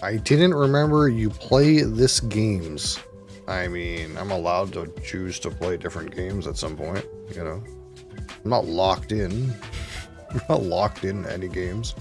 I didn't remember you play this games. I mean, I'm allowed to choose to play different games at some point, you know. I'm not locked in. I'm not locked in any games.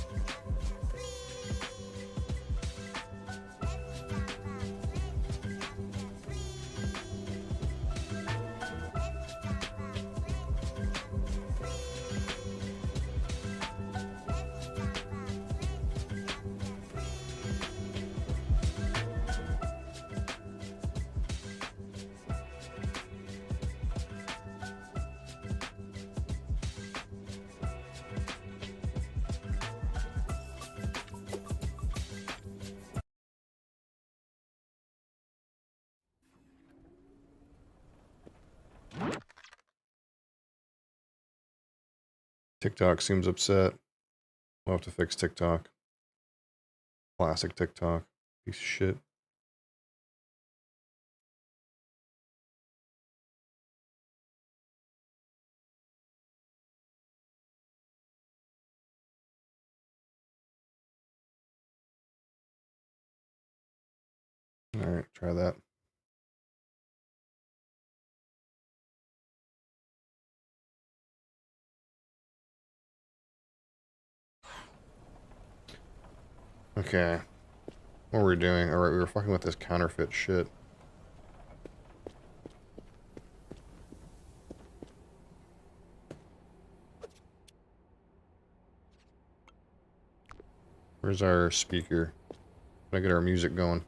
TikTok seems upset. We'll have to fix TikTok. Classic TikTok. Piece of shit. Alright, try that. Okay. What were we doing? Alright, we were fucking with this counterfeit shit. Where's our speaker? Gotta get our music going.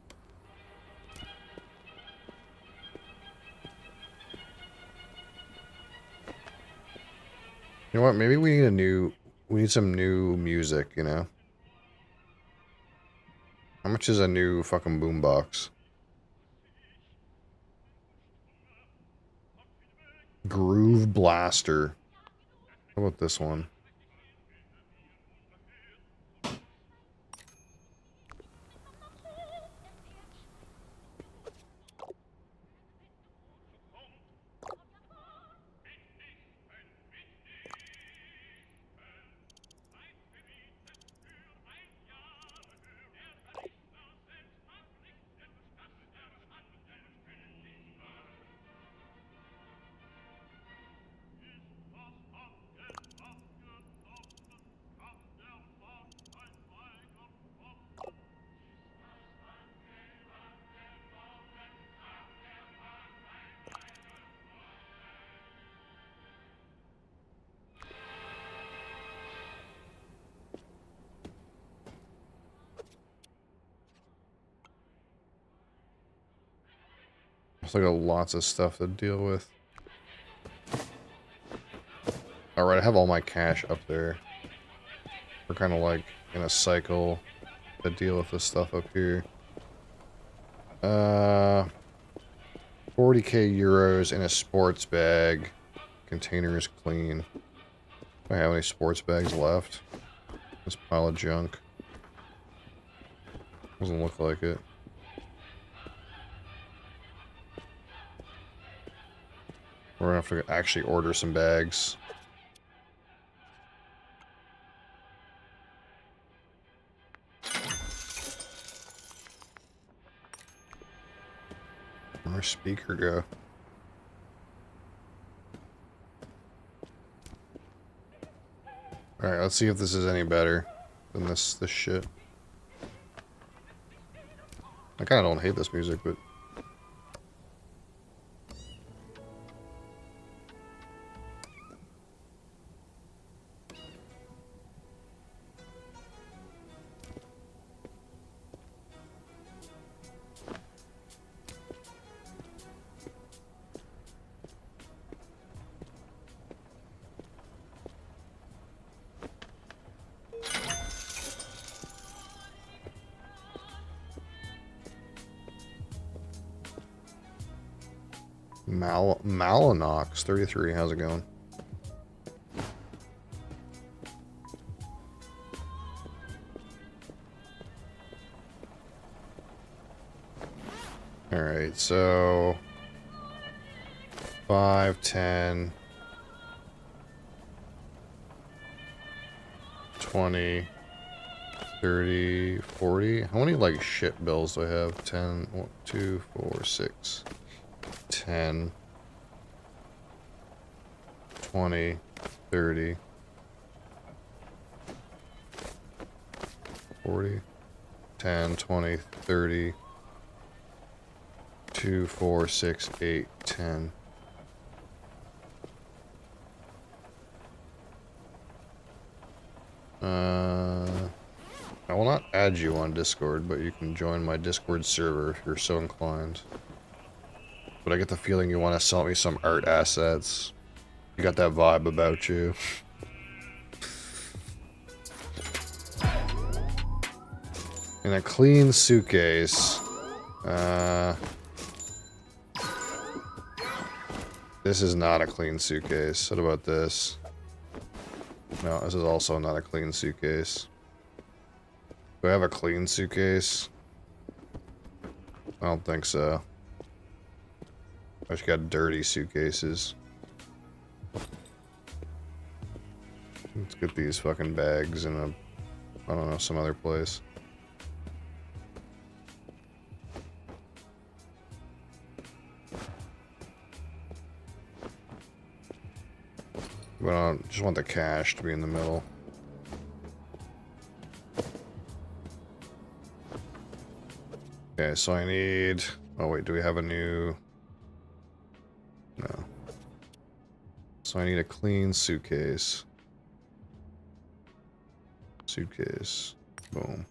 You know what? Maybe we need some new music, you know? How much is a new fucking boombox? Groove Blaster. How about this one? There's like lots of stuff to deal with. Alright, I have all my cash up there. We're kind of like in a cycle to deal with this stuff up here. 40k euros in a sports bag. Container is clean. Do I have any sports bags left? This pile of junk. Doesn't look like it. We're gonna have to actually order some bags. Where'd our speaker go? Alright, let's see if this is any better than this shit. I kinda don't hate this music, but... Malinox 33, how's it going? Alright, so 5, 10, 20, 30, 40. How many, like, shit bills do I have? 10, 1, 2, 4, 6, 10, 20, 30, 40, 10, 20, 30, 2, 4, 6, 8, 10. I will not add you on Discord, but you can join my Discord server if you're so inclined. But I get the feeling you want to sell me some art assets. You got that vibe about you. In a clean suitcase. This is not a clean suitcase. What about this? No, this is also not a clean suitcase. Do I have a clean suitcase? I don't think so. I just got dirty suitcases. Let's get these fucking bags in a, I don't know, some other place. But I just want the cash to be in the middle. Okay, so I need... Oh wait, do we have a new... No. So I need a clean suitcase. Suitcase. Boom.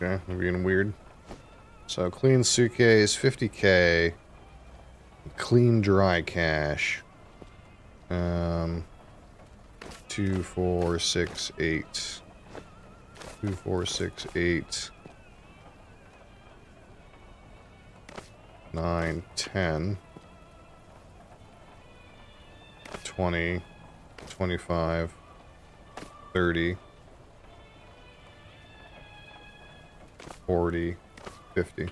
Okay, I'm being weird. So clean suitcase, 50k. Clean dry cash. 2, 4, 6, 8. 2, 4, 6, 8. 9, 10. 20. 25. 30. 40, 50.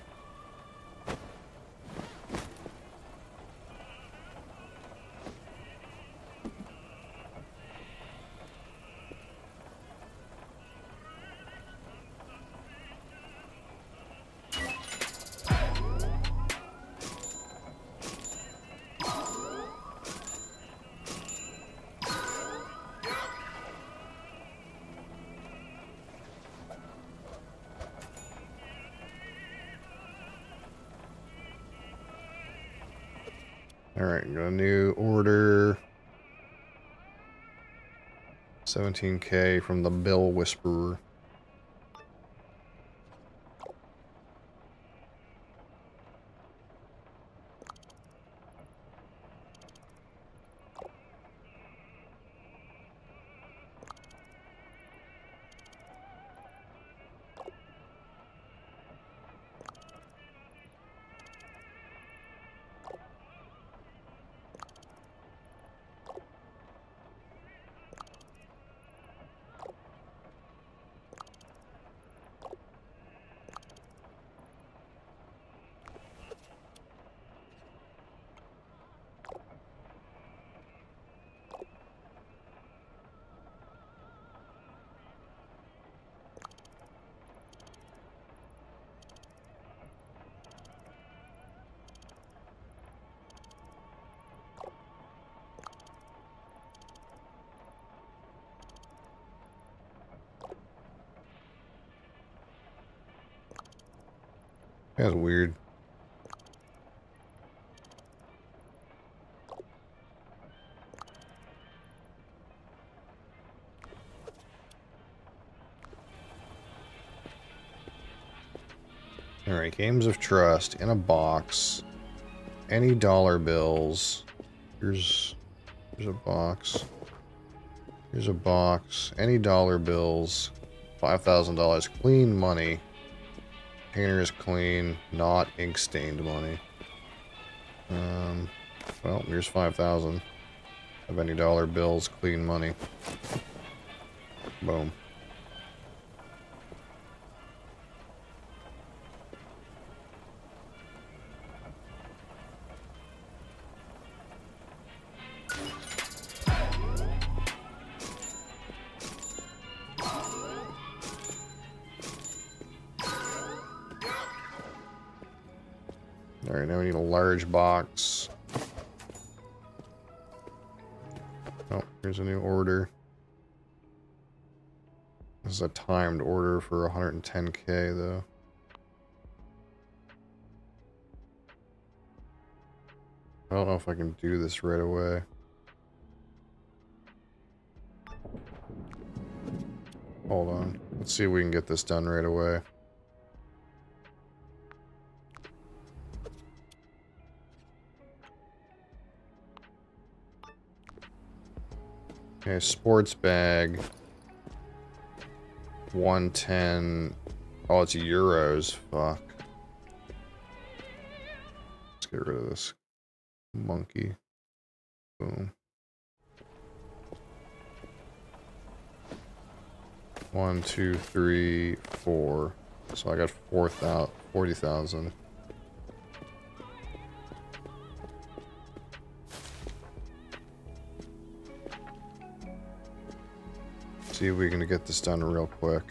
Alright, got a new order. 17k from the Bill Whisperer. That's weird. Alright, games of trust in a box. Any dollar bills. Here's a box. Here's a box. Any dollar bills. $5,000. Clean money. Container is clean, not ink stained money. Well, here's 5,000 of any dollar bills, clean money. Boom. Alright, now we need a large box. Oh, here's a new order. This is a timed order for 110k though. I don't know if I can do this right away. Hold on. Let's see if we can get this done right away. Okay, sports bag. 110. Oh, it's euros. Fuck. Let's get rid of this monkey. Boom. 1, 2, 3, 4. So I got 40,000. See if we can get this done real quick.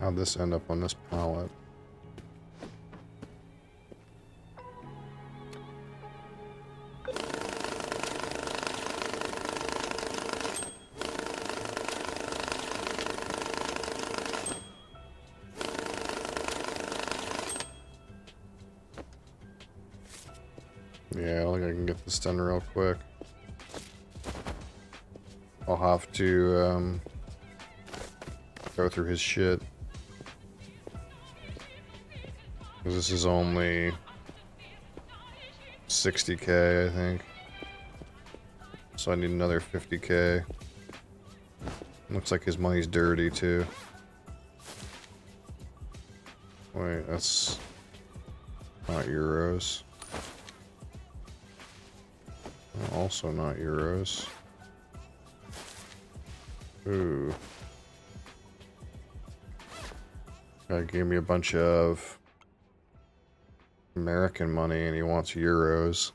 How'd this end up on this pallet? Yeah, I don't think I can get this done real quick. I'll have to go through his shit. Because this is only 60k, I think. So I need another 50k. Looks like his money's dirty too. Wait, that's not euros. Also not euros. Ooh. Guy gave me a bunch of American money and he wants euros.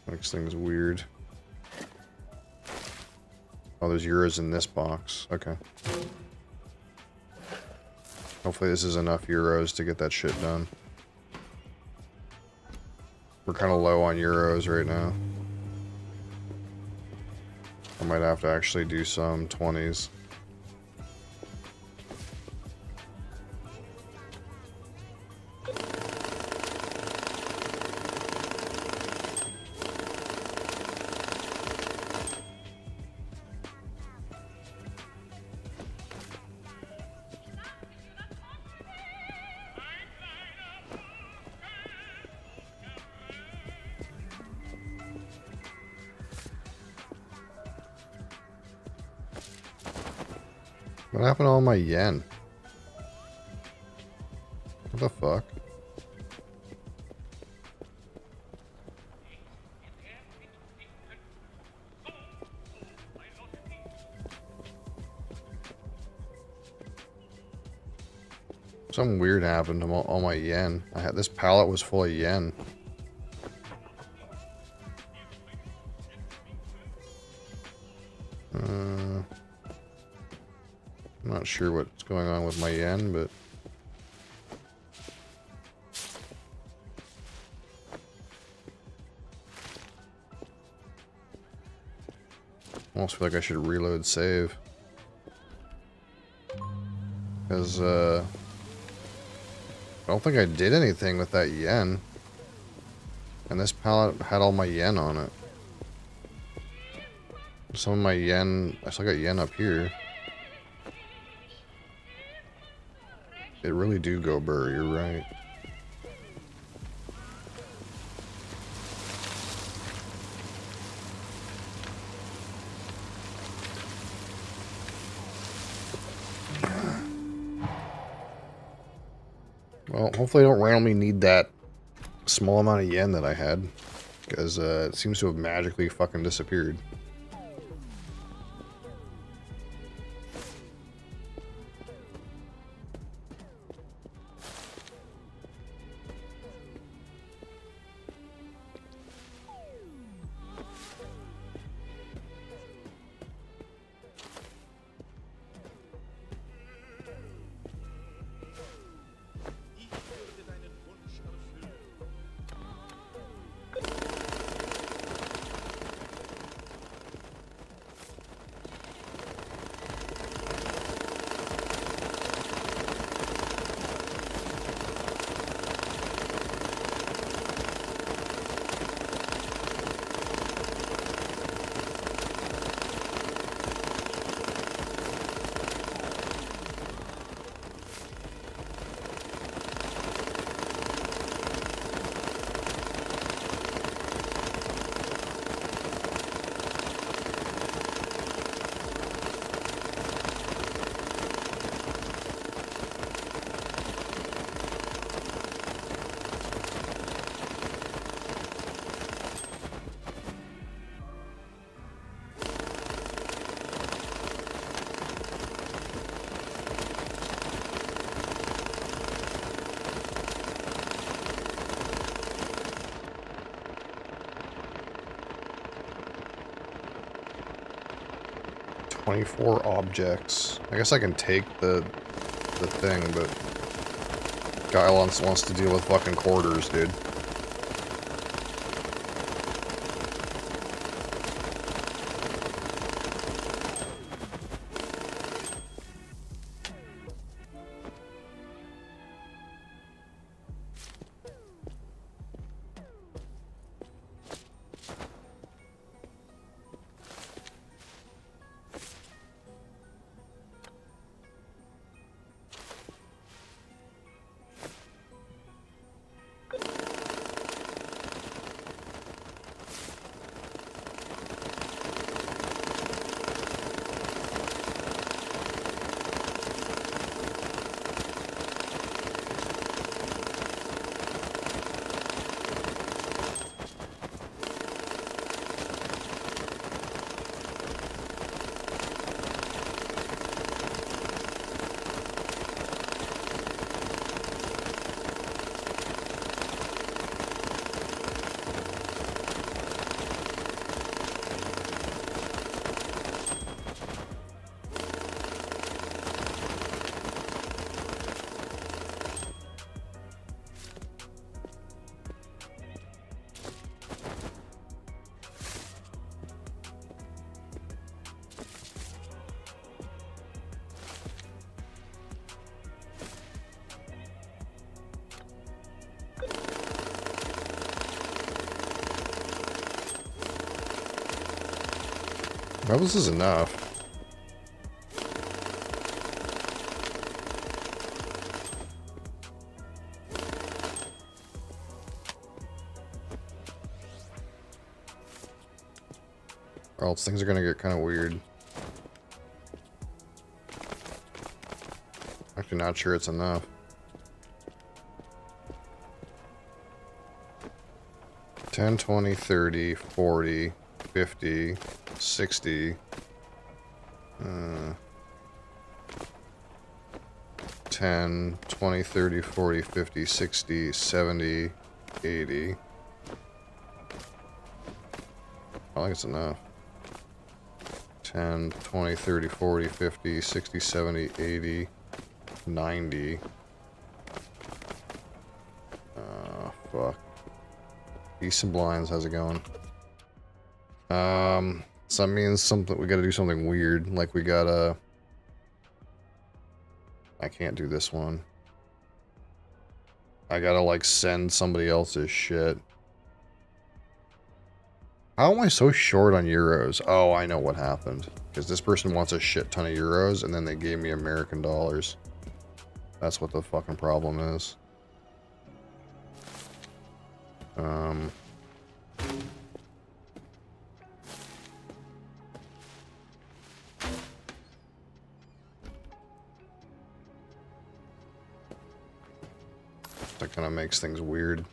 Makes things weird. Oh, there's euros in this box. Okay. Hopefully this is enough euros to get that shit done. We're kind of low on euros right now. I might have to actually do some 20s. What happened to all my yen? What the fuck? Something weird happened to all my yen. This pallet was full of yen. I'm not sure what's going on with my yen, but I almost feel like I should reload save. because I don't think I did anything with that yen. And this pallet had all my yen on it. Some of my yen, I still got yen up here. It really do go burr, you're right. Well, hopefully I don't randomly need that small amount of yen that I had, because it seems to have magically fucking disappeared. "24 objects." I guess I can take the thing, but guy wants to deal with fucking quarters, dude. Well, this is enough. Or else things are gonna get kind of weird. Actually, not sure it's enough. 10, 20, 30, 40, 50, 60. 10, 20, 30, 40, 50, 60, 70, 80. I don't think it's enough. 10, 20, 30, 40, 50, 60, 70, 80, 90. Fuck. Decent blinds, how's it going? So that means something, we gotta do something weird, like we gotta I can't do this one. I gotta, like, send somebody else's shit. How am I so short on euros? Oh, I know what happened. Because this person wants a shit ton of euros, and then they gave me American dollars. That's what the fucking problem is. That kind of makes things weird.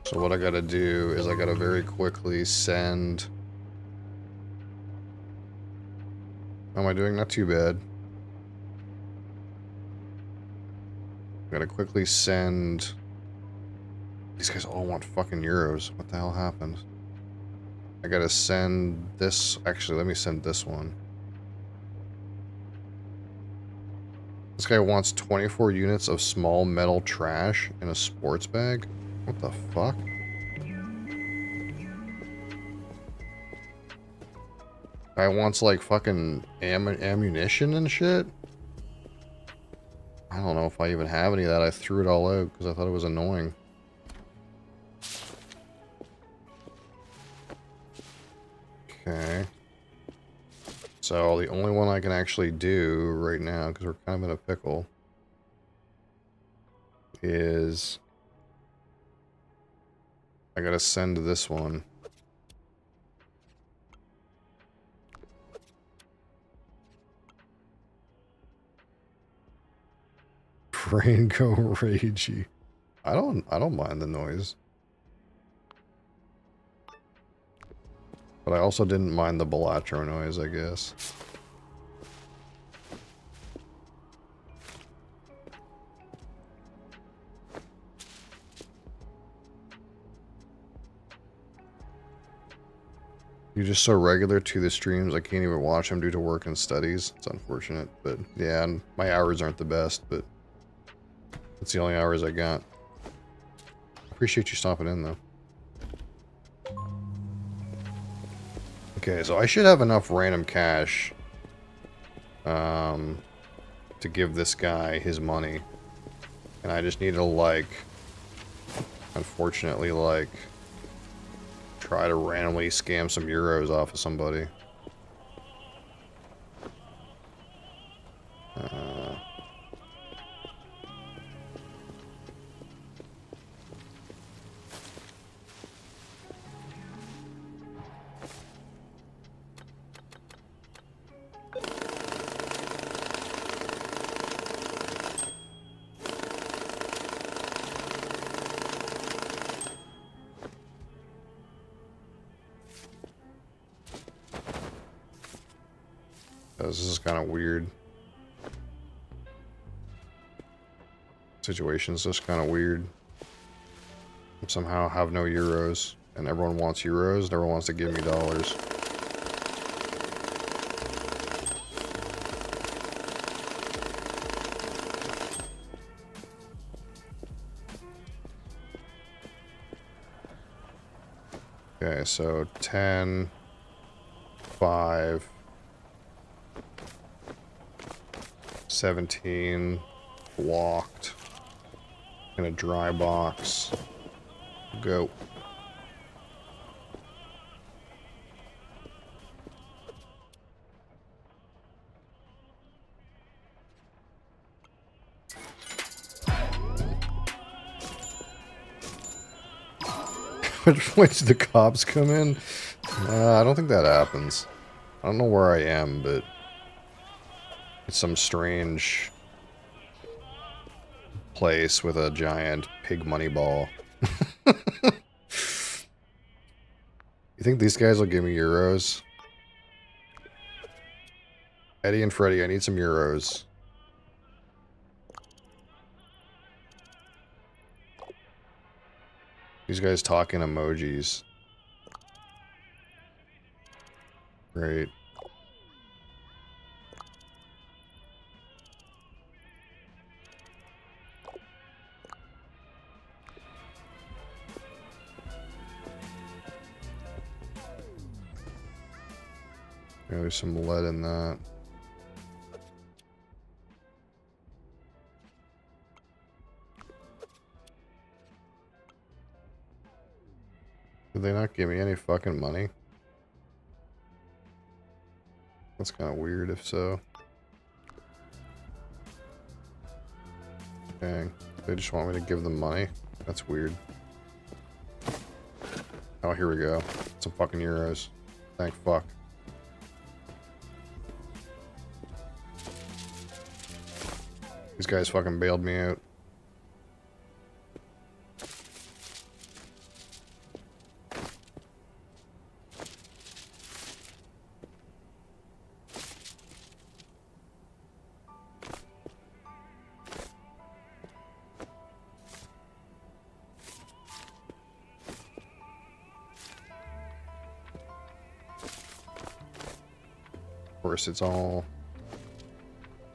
So what I gotta do is I gotta very quickly send... How am I doing? Not too bad. I gotta quickly send... These guys all want fucking euros. What the hell happened? I gotta send this... Actually, let me send this one. This guy wants 24 units of small metal trash in a sports bag? What the fuck? Guy wants, like, fucking ammunition and shit? I don't know if I even have any of that. I threw it all out because I thought it was annoying. Okay. So the only one I can actually do right now, because we're kind of in a pickle, is I gotta send this one. Brain go ragey. I don't mind the noise. But I also didn't mind the Balatro noise, I guess. You're just so regular to the streams, I can't even watch them due to work and studies. It's unfortunate, but yeah, and my hours aren't the best, but it's the only hours I got. Appreciate you stopping in, though. Okay, so I should have enough random cash to give this guy his money. And I just need to, like, unfortunately, like, try to randomly scam some euros off of somebody. This is kind of weird. Situation's just kind of weird. Somehow have no euros, and everyone wants euros, and everyone wants to give me dollars. Okay, so 10, 5, 17, blocked, in a dry box, go. When did the cops come in? I don't think that happens. I don't know where I am, but it's some strange place with a giant pig money ball. You think these guys will give me euros? Eddie and Freddy, I need some euros. These guys talking emojis. Great. Yeah, there's some lead in that. Did they not give me any fucking money? That's kind of weird if so. Dang. They just want me to give them money? That's weird. Oh, here we go. Some fucking euros. Thank fuck. These guys fucking bailed me out. Of course, it's all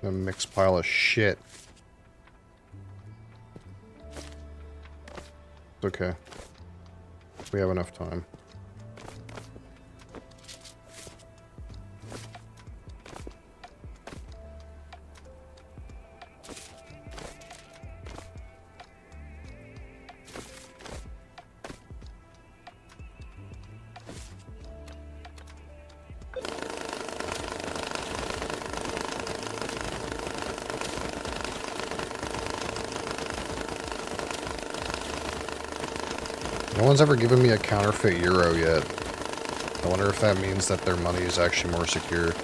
a mixed pile of shit. It's okay. We have enough time. No one's ever given me a counterfeit euro yet. I wonder if that means that their money is actually more secure.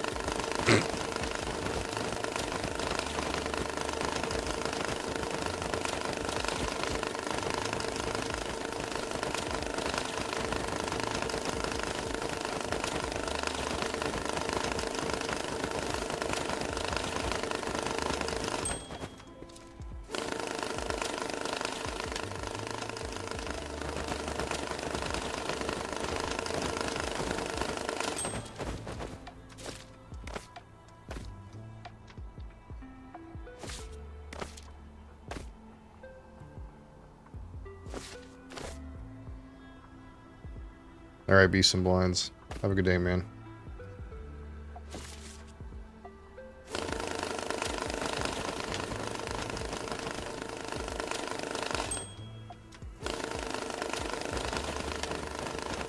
Alright, beasts and blinds. Have a good day, man.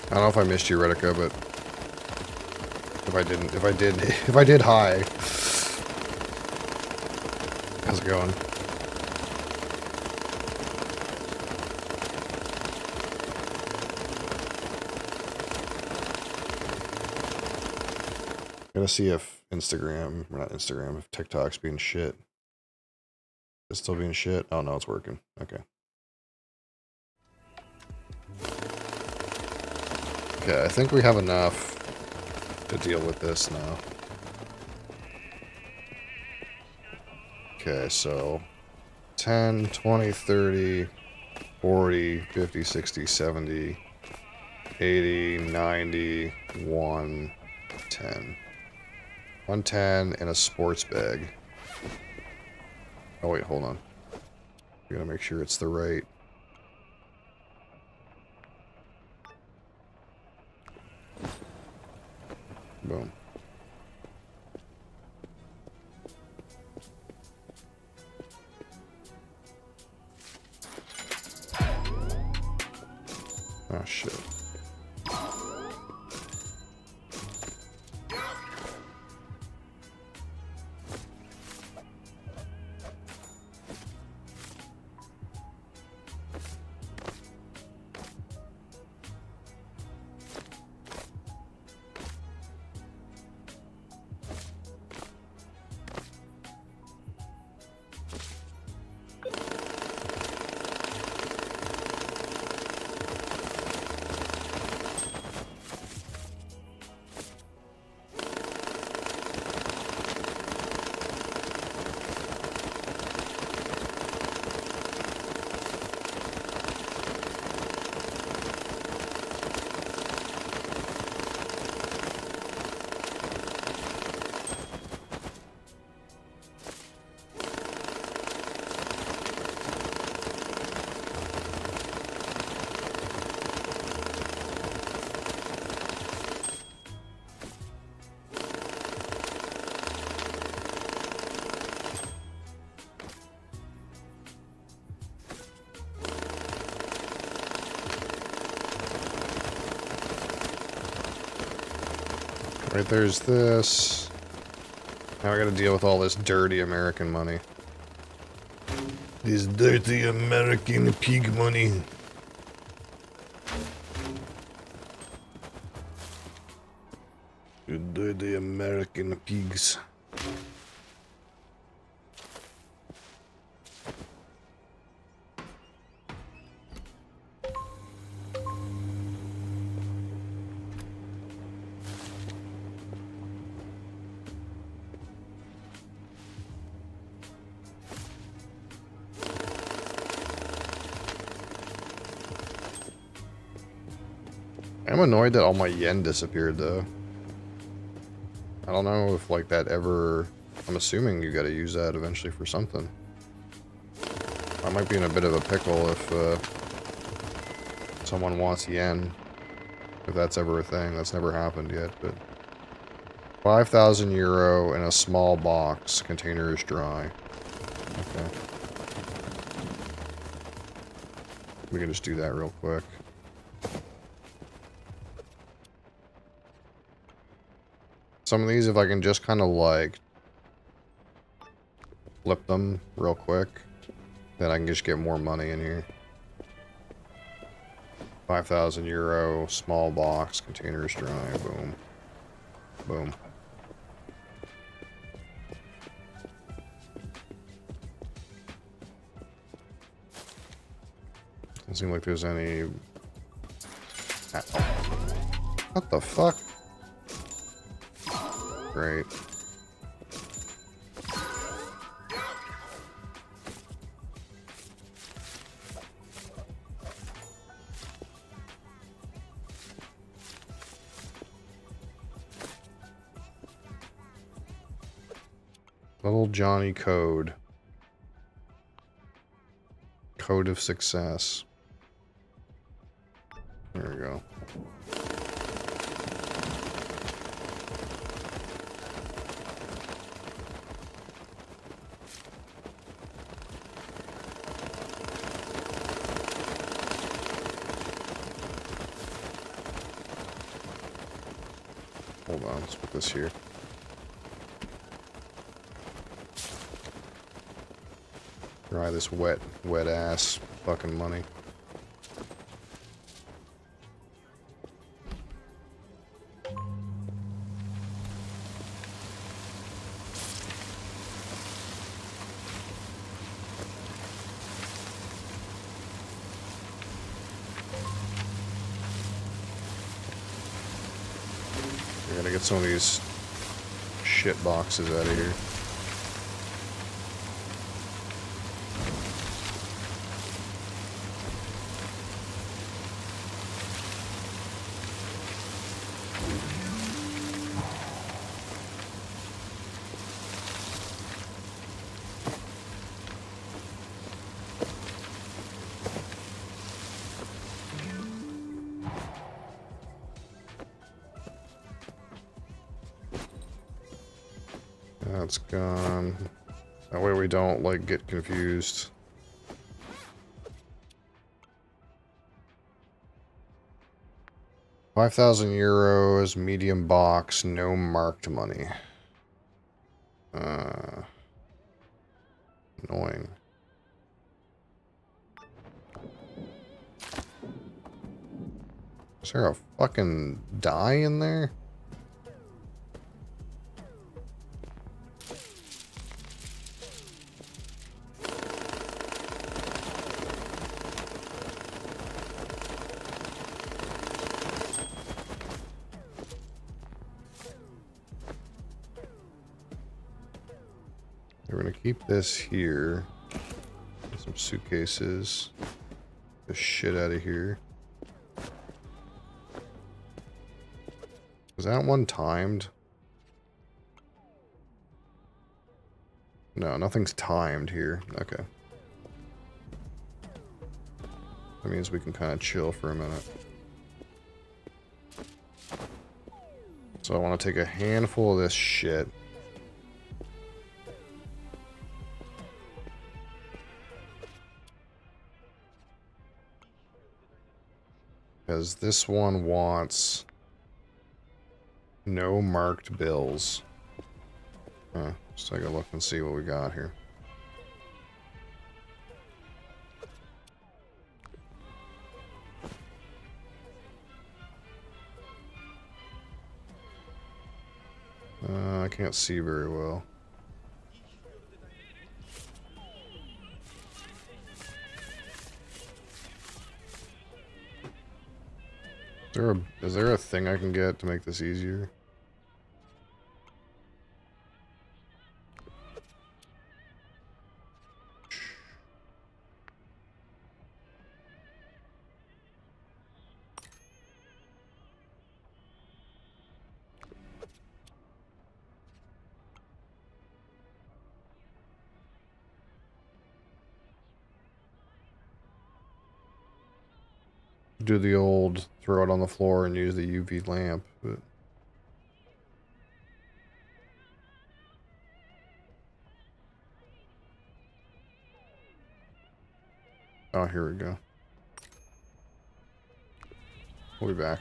I don't know if I missed you, Retica, but if I did, hi. How's it going? Gonna see if Instagram, or not Instagram, if TikTok's being shit. It's still being shit? Oh no, it's working. Okay. Okay, I think we have enough to deal with this now. Okay, so 10, 20, 30, 40, 50, 60, 70, 80, 90, 110. 110 in a sports bag. Oh wait, hold on. We gotta make sure it's the right. Boom. Oh shit. Right, there's this. Now I gotta deal with all this dirty American money. This dirty American pig money. You dirty American pigs. I'm annoyed that all my yen disappeared, though. I don't know if, like, that ever... I'm assuming you gotta use that eventually for something. I might be in a bit of a pickle if, someone wants yen. If that's ever a thing. That's never happened yet, but... 5,000 euro in a small box. Container is dry. Okay. We can just do that real quick. Some of these, if I can just kind of like flip them real quick, then I can just get more money in here. 5,000 euro, small box, containers dry, boom. Boom. Doesn't seem like there's any... What the fuck? Great. Little Johnny Code. Code of success. There we go. Hold on, let's put this here. Try this wet ass fucking money. I gotta get some of these shit boxes out of here. That's gone. That way we don't, like, get confused. €5,000, medium box, no marked money. Annoying. Is there a fucking die in there? We're gonna keep this here. Some suitcases. Get the shit out of here. Was that one timed? No, nothing's timed here. Okay. That means we can kind of chill for a minute. So I want to take a handful of this shit. Because this one wants No marked bills. Let's take a look and see what we got here. I can't see very well. Is there a thing I can get to make this easier? Do the old throw it on the floor and use the UV lamp, but oh, here we go. We'll be back.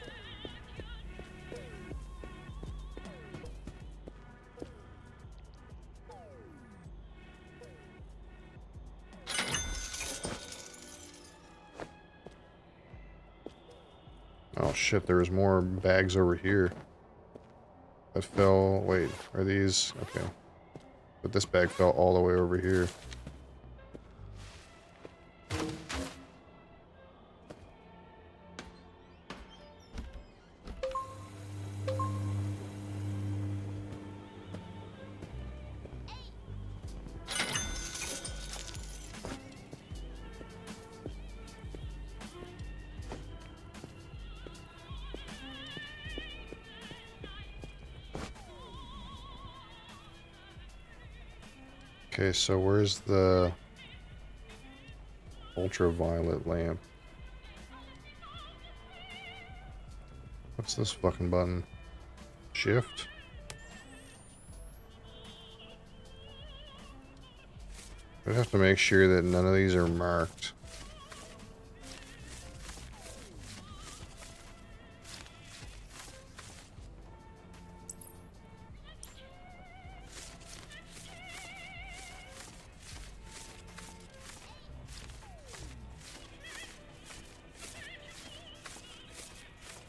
Oh shit, there was more bags over here. That fell, wait, are these, okay. But this bag fell all the way over here. Okay, so where's the ultraviolet lamp? What's this fucking button? Shift? I have to make sure that none of these are marked.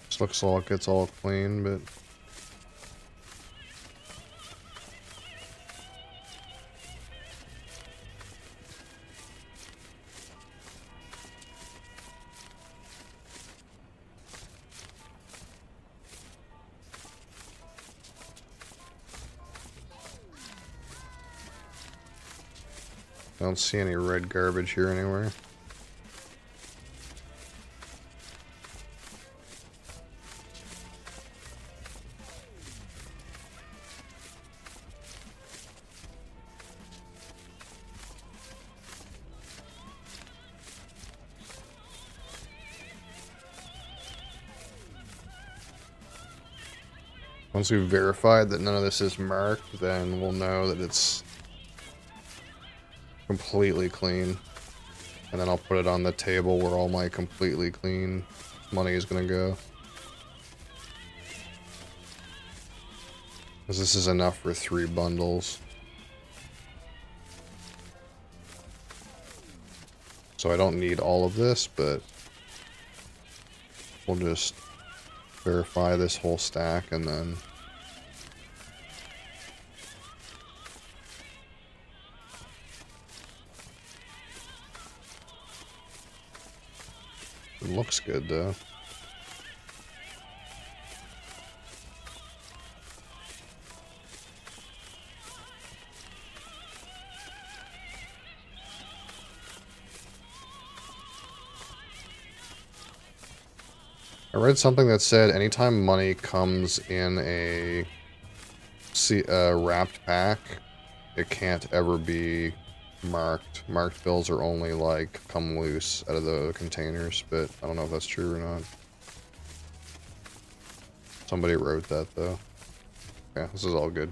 This looks like it's all clean, but I don't see any red garbage here anywhere. Once we've verified that none of this is marked, then we'll know that it's completely clean. And then I'll put it on the table where all my completely clean money is going to go. Because this is enough for 3 bundles. So I don't need all of this, but we'll just verify this whole stack and then it looks good though. I read something that said anytime money comes in a wrapped pack, it can't ever be marked. Marked bills are only like come loose out of the containers, but I don't know if that's true or not. Somebody wrote that though. Yeah, this is all good.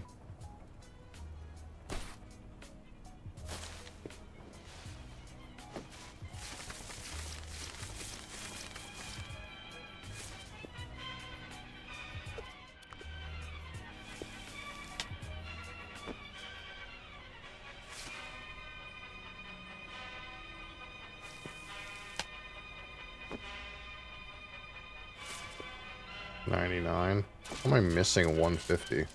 99. How am I missing 150? What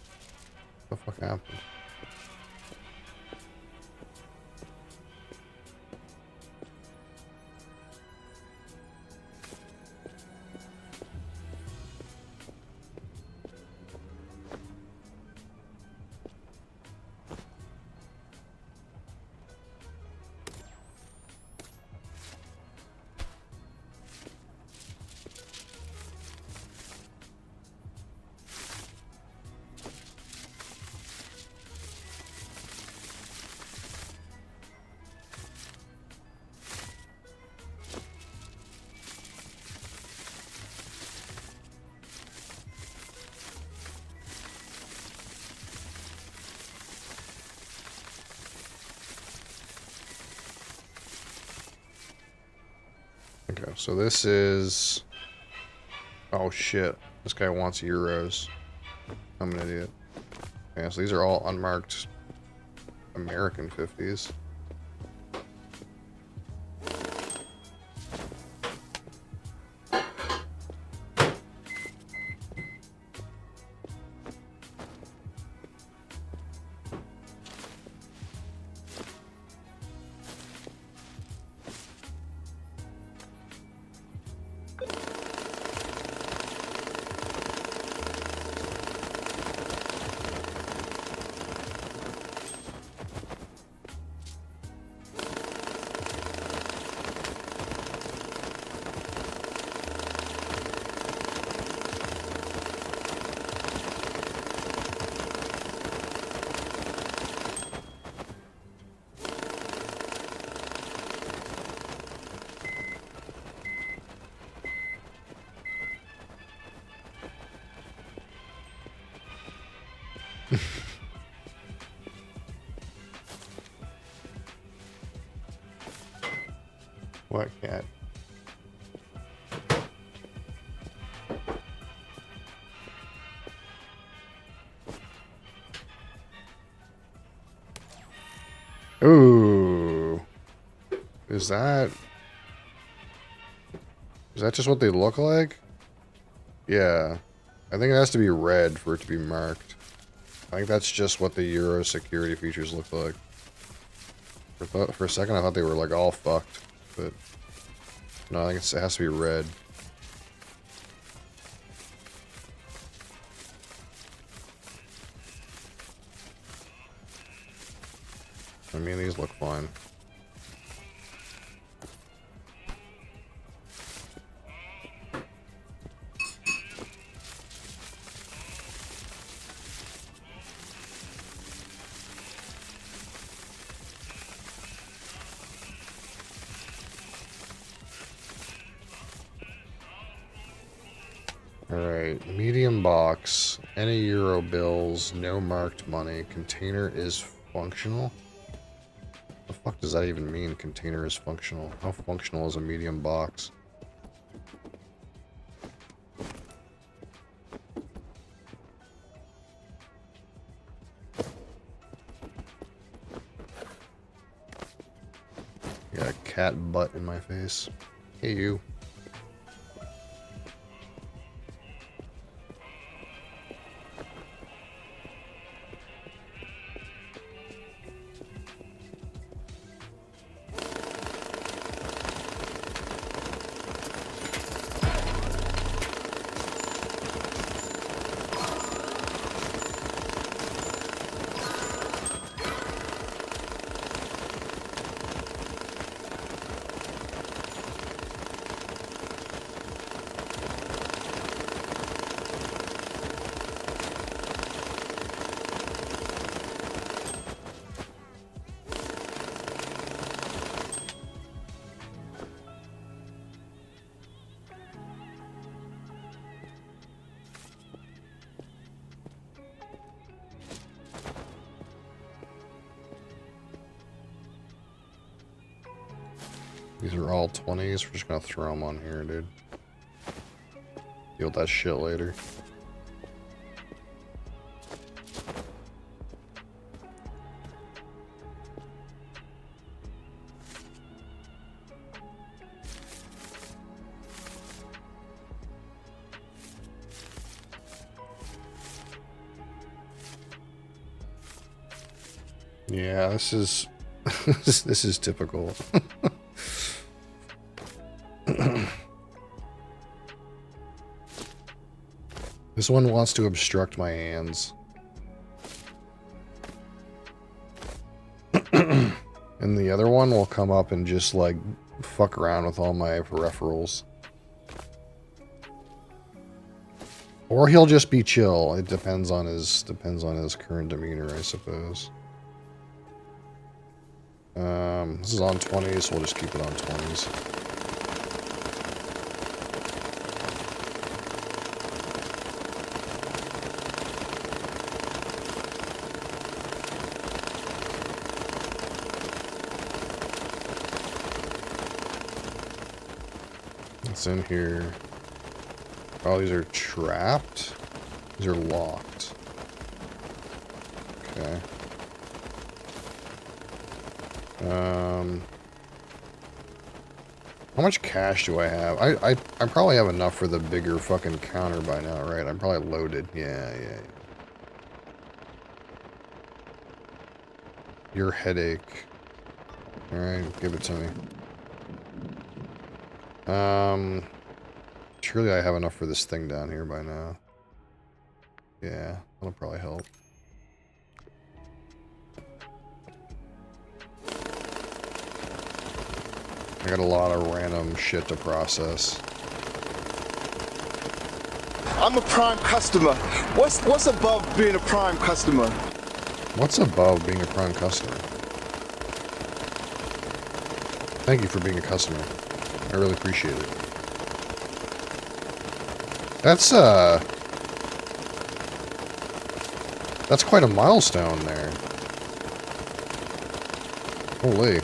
the fuck happened? Okay, so this is... Oh shit, this guy wants euros. I'm an idiot. Yeah, so these are all unmarked American 50s. What cat? Ooh. Is that just what they look like? Yeah. I think it has to be red for it to be marked. I think that's just what the Euro security features look like. For a second I thought they were like all fucked, but no, I think it has to be red. I mean, these look fine. Alright, medium box, any euro bills, no marked money, container is functional? What the fuck does that even mean, container is functional? How functional is a medium box? Got a cat butt in my face. Hey you. These are all 20s. We're just gonna throw them on here, dude. Deal with that shit later. Yeah, this is this is typical. This one wants to obstruct my hands. And the other one will come up and just like fuck around with all my peripherals. Or he'll just be chill. It depends on his current demeanor, I suppose. This is on 20s, so we'll just keep it on 20s. What's in here? Oh, these are trapped? These are locked. Okay. How much cash do I have? I probably have enough for the bigger fucking counter by now, right? I'm probably loaded. Yeah. Your headache. Alright, give it to me. Surely I have enough for this thing down here by now. Yeah, that'll probably help. I got a lot of random shit to process. I'm a Prime customer. What's above being a Prime customer? What's above being a Prime customer? Thank you for being a customer. I really appreciate it. That's quite a milestone there. Holy.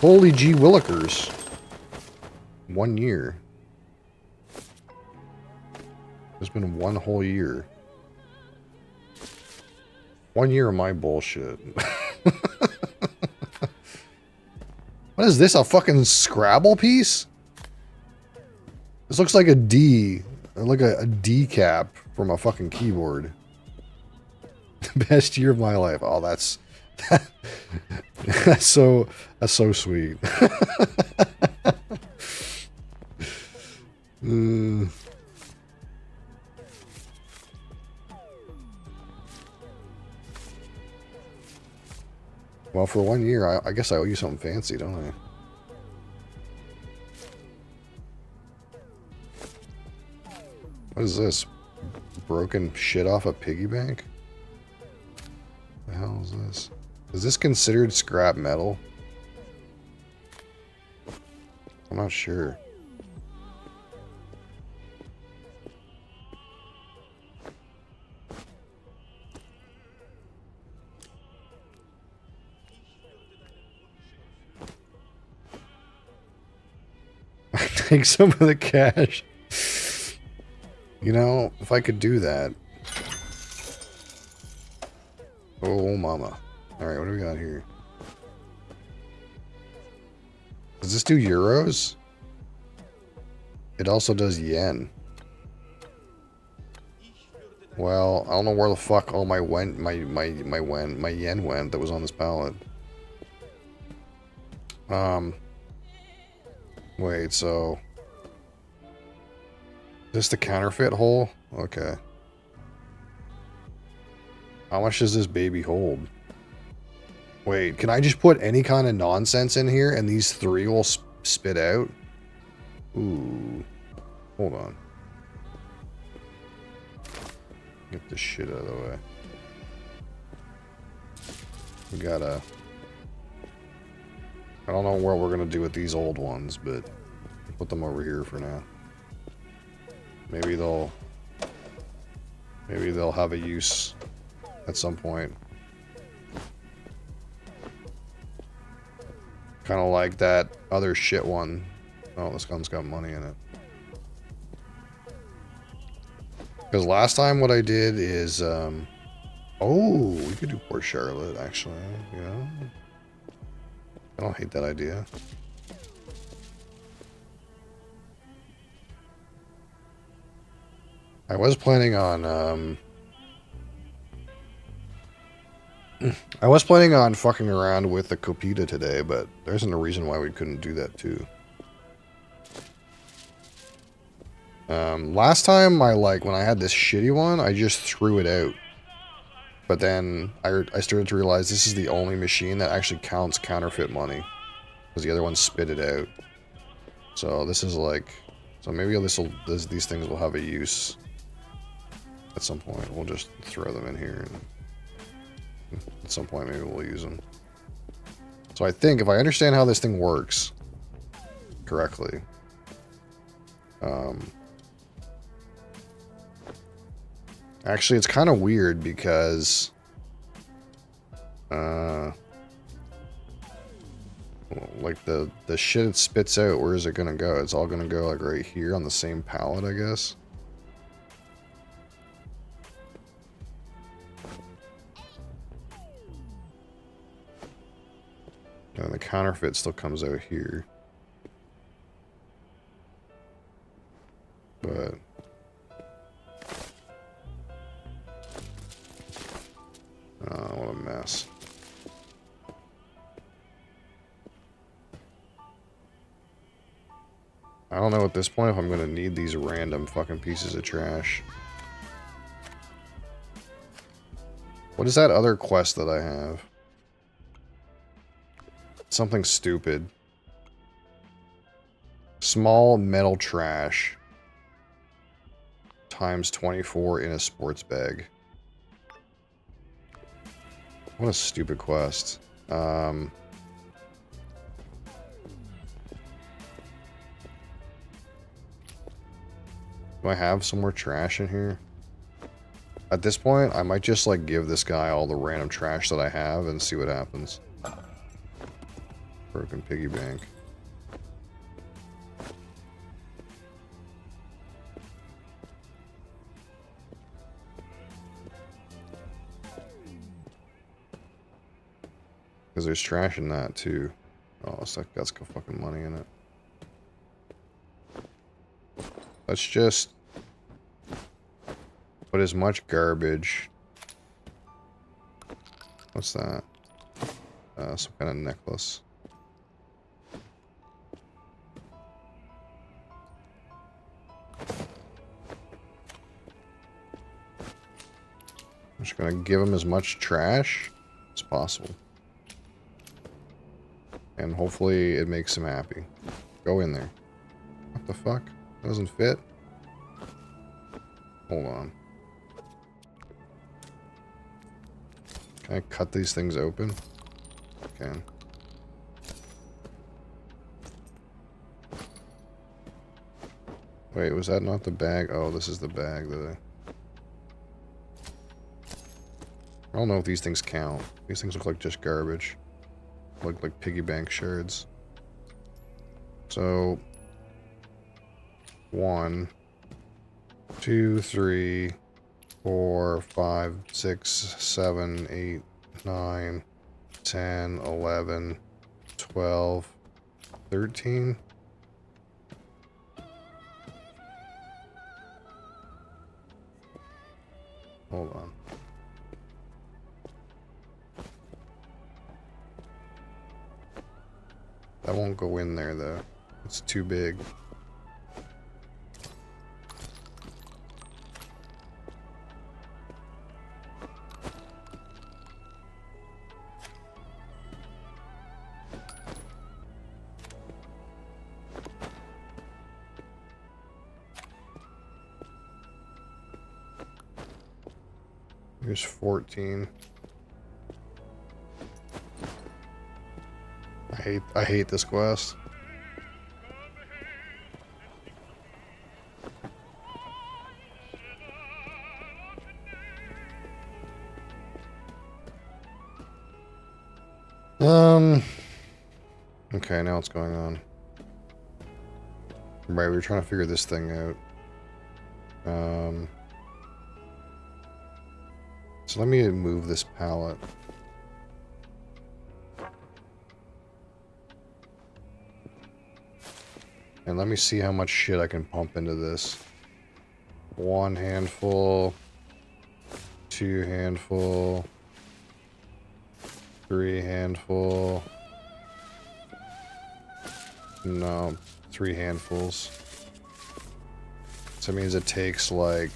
Holy gee willikers. 1 year. It's been 1 whole year. 1 year of my bullshit. What is this? A fucking Scrabble piece? This looks like a D. Like a D cap from a fucking keyboard. Best year of my life. Oh, that's that's so sweet. Well, for 1 year, I guess I owe you something fancy, don't I? What is this? Broken shit off a piggy bank? What the hell is this? Is this considered scrap metal? I'm not sure. I take some of the cash. You know, if I could do that. Oh, mama. Alright, what do we got here? Does this do euros? It also does yen. Well, I don't know where the fuck all my yen went that was on this pallet. Wait, so... Is this the counterfeit hole? Okay. How much does this baby hold? Wait, can I just put any kind of nonsense in here and these 3 will spit out? Ooh. Hold on. Get this shit out of the way. We gotta... I don't know what we're gonna do with these old ones, but put them over here for now. Maybe they'll have a use at some point. Kind of like that other shit one. Oh, this gun's got money in it. Because last time what I did is, oh, we could do Port Charlotte, actually. Yeah. I don't hate that idea. I was planning on, I was planning on fucking around with the Copita today, but there isn't a reason why we couldn't do that too. Last time when I had this shitty one, I just threw it out. But then I started to realize this is the only machine that actually counts counterfeit money. Because the other ones spit it out. So this is so maybe these things will have a use at some point. We'll just throw them in here, and at some point maybe we'll use them. So I think if I understand how this thing works correctly, actually it's kind of weird because like the shit it spits out, where is it gonna go? It's all gonna go like right here on the same pallet, I guess. And the counterfeit still comes out here. But oh, what a mess. I don't know at this point if I'm gonna need these random fucking pieces of trash. What is that other quest that I have? Something stupid. Small metal trash. Times 24 in a sports bag. What a stupid quest. Do I have some more trash in here? At this point, I might just give this guy all the random trash that I have and see what happens. Broken piggy bank. Because there's trash in that too. Oh, it's got some fucking money in it. Let's just put as much garbage. What's that? Some kind of necklace. I'm just gonna give him as much trash as possible. And hopefully it makes him happy. Go in there. What the fuck? That doesn't fit? Hold on. Can I cut these things open? I can. Wait, was that not the bag? Oh, this is the bag that I don't know if these things count. These things look like just garbage. Look like piggy bank shards. So 1, 2, 3, 4, 5, 6, 7, 8, 9, 10, 11, 12, 13. Hold on. That won't go in there though. It's too big. Here's 14. I hate this quest. Okay, now what's going on? Right, we were trying to figure this thing out. So let me move this pallet. And let me see how much shit I can pump into this. 1 handful. 2 handful. 3 handful. No, 3 handfuls. So it means it takes like...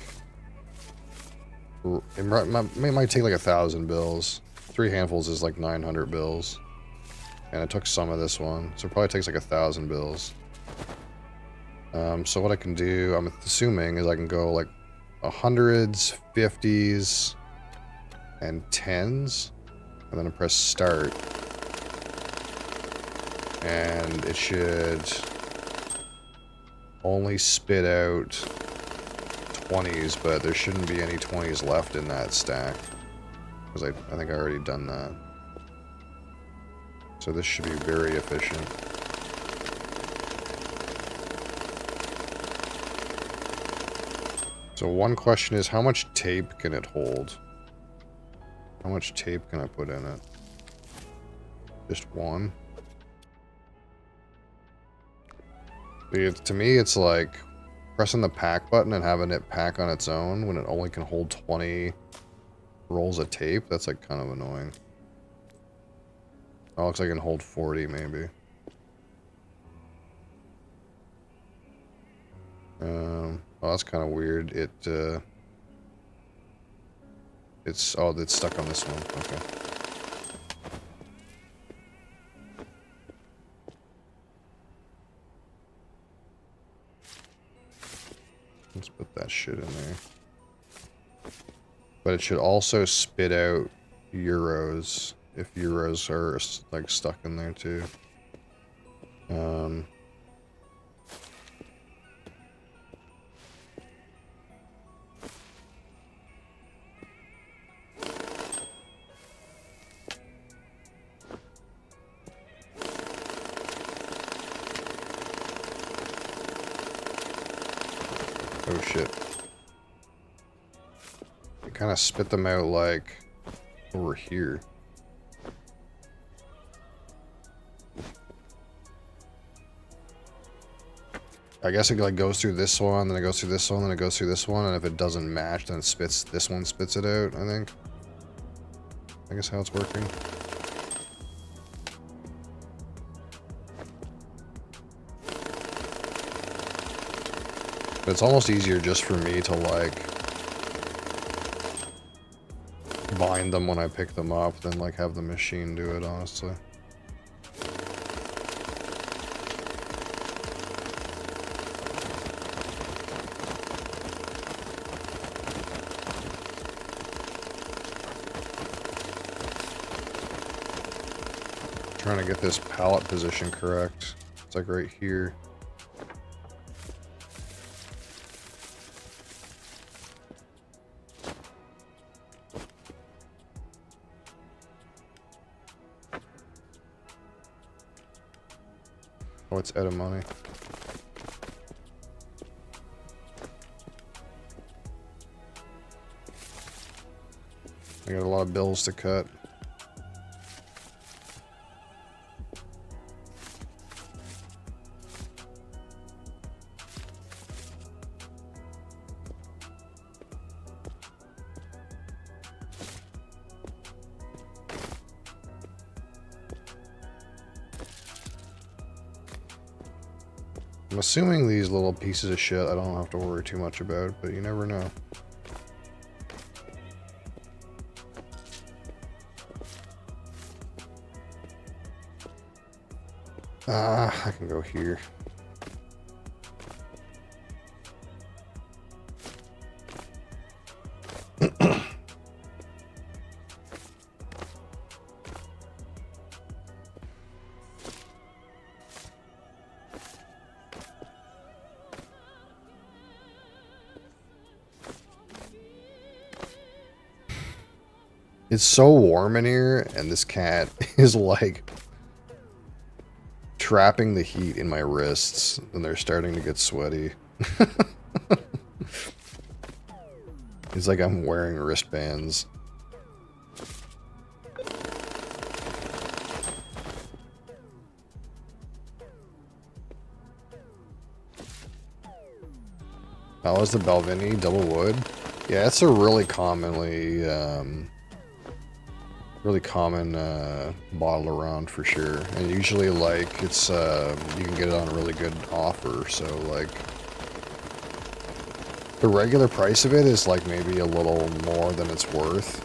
It might take like 1,000 bills. 3 handfuls is like 900 bills. And I took some of this one, so it probably takes like 1,000 bills. So what I can do, I'm assuming, is I can go like 100s, 50s, and 10s. And then I press start. And it should only spit out 20s, but there shouldn't be any 20s left in that stack. Because I think I already done that. So this should be very efficient. So one question is, how much tape can it hold? How much tape can I put in it? Just one? To me, it's like pressing the pack button and having it pack on its own when it only can hold 20 rolls of tape. That's like kind of annoying. Oh, looks like I can hold 40 maybe. Oh, that's kind of weird. It's stuck on this one. Okay. Let's put that shit in there. But it should also spit out euros if euros are like stuck in there too. Oh shit. It kind of spit them out like over here. I guess it like goes through this one, then it goes through this one, then it goes through this one, and if it doesn't match, then it spits, this one spits it out, I think. I guess how it's working. But it's almost easier just for me to like bind them when I pick them up than like have the machine do it, honestly. Trying to get this pallet position correct. It's like right here. Oh, it's out of money. I got a lot of bills to cut. I'm assuming these little pieces of shit I don't have to worry too much about, but you never know. I can go here. It's so warm in here, and this cat is like trapping the heat in my wrists, and they're starting to get sweaty. It's like I'm wearing wristbands. How is the Balvenie double wood? Yeah, it's a really commonly really common bottle around for sure. And usually, like, it's you can get it on a really good offer. So, like, the regular price of it is like maybe a little more than it's worth.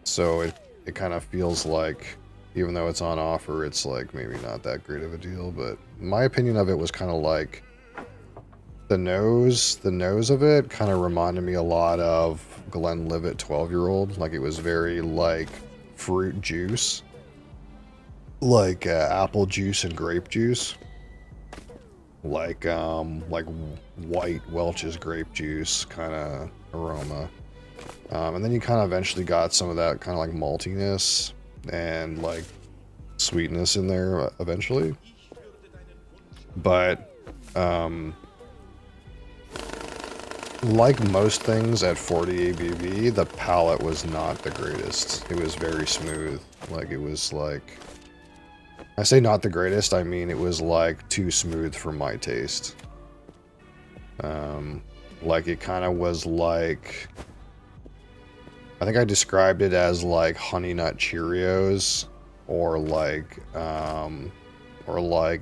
So it kind of feels like, even though it's on offer, it's like maybe not that great of a deal. But my opinion of it was kind of like the nose of it kind of reminded me a lot of Glenlivet 12-year-old. Like, it was very like fruit juice, like apple juice and grape juice, like white Welch's grape juice kind of aroma. And then you kind of eventually got some of that kind of like maltiness and like sweetness in there eventually. But like most things at 40 ABV, the palate was not the greatest. It was very smooth. Like, it was like, I say not the greatest, I mean it was like too smooth for my taste. Like, it kind of was like, I think I described it as like Honey Nut Cheerios, or like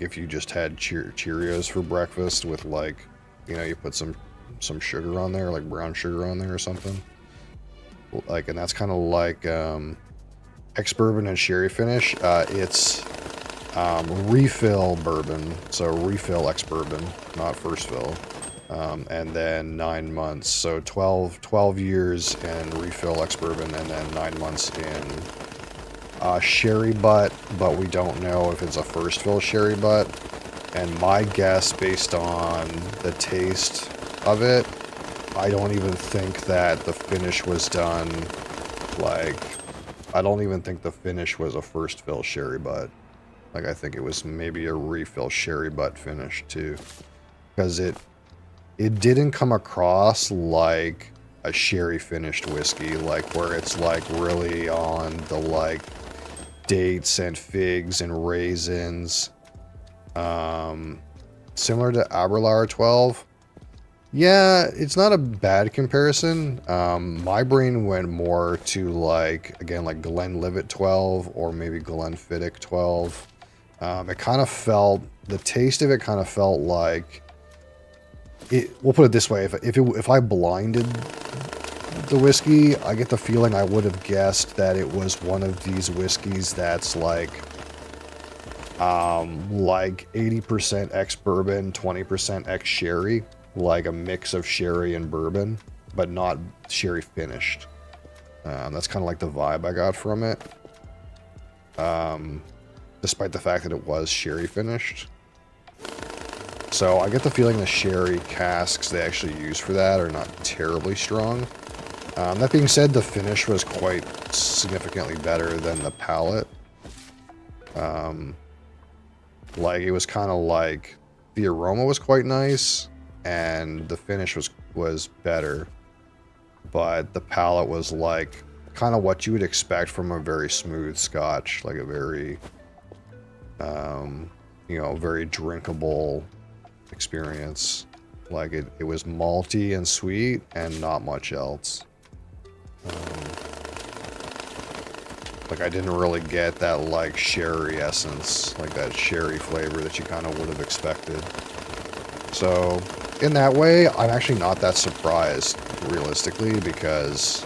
if you just had Cheerios for breakfast with, like, you know, you put some sugar on there, like brown sugar on there or something. Like, and that's kind of like ex-bourbon and sherry finish. It's refill bourbon, so refill ex-bourbon, not first fill. And then 9 months, so 12 years in refill ex-bourbon, and then 9 months in sherry butt, but we don't know if it's a first fill sherry butt. And my guess, based on the taste of it, I don't even think that the finish was done, like, I don't even think the finish was a first fill sherry butt. Like, I think it was maybe a refill sherry butt finish too, because it didn't come across like a sherry finished whiskey, like where it's like really on the like dates and figs and raisins, similar to Aberlour 12. Yeah, it's not a bad comparison. My brain went more to, like, again, like Glenlivet 12 or maybe Glenfiddich 12. It kind of felt, the taste of it kind of felt like it. We'll put it this way: if I blinded the whiskey, I get the feeling I would have guessed that it was one of these whiskeys that's like 80% ex-bourbon, 20% ex-sherry, like a mix of sherry and bourbon, but not sherry finished. That's kind of like the vibe I got from it. Despite the fact that it was sherry finished. So I get the feeling the sherry casks they actually use for that are not terribly strong. That being said, the finish was quite significantly better than the palate. Like, it was kind of like, the aroma was quite nice, and the finish was better. But the palate was like, kind of what you would expect from a very smooth scotch, like a very, you know, very drinkable experience. Like, it was malty and sweet and not much else. Like, I didn't really get that like sherry essence, like that sherry flavor that you kind of would have expected. So in that way, I'm actually not that surprised, realistically, because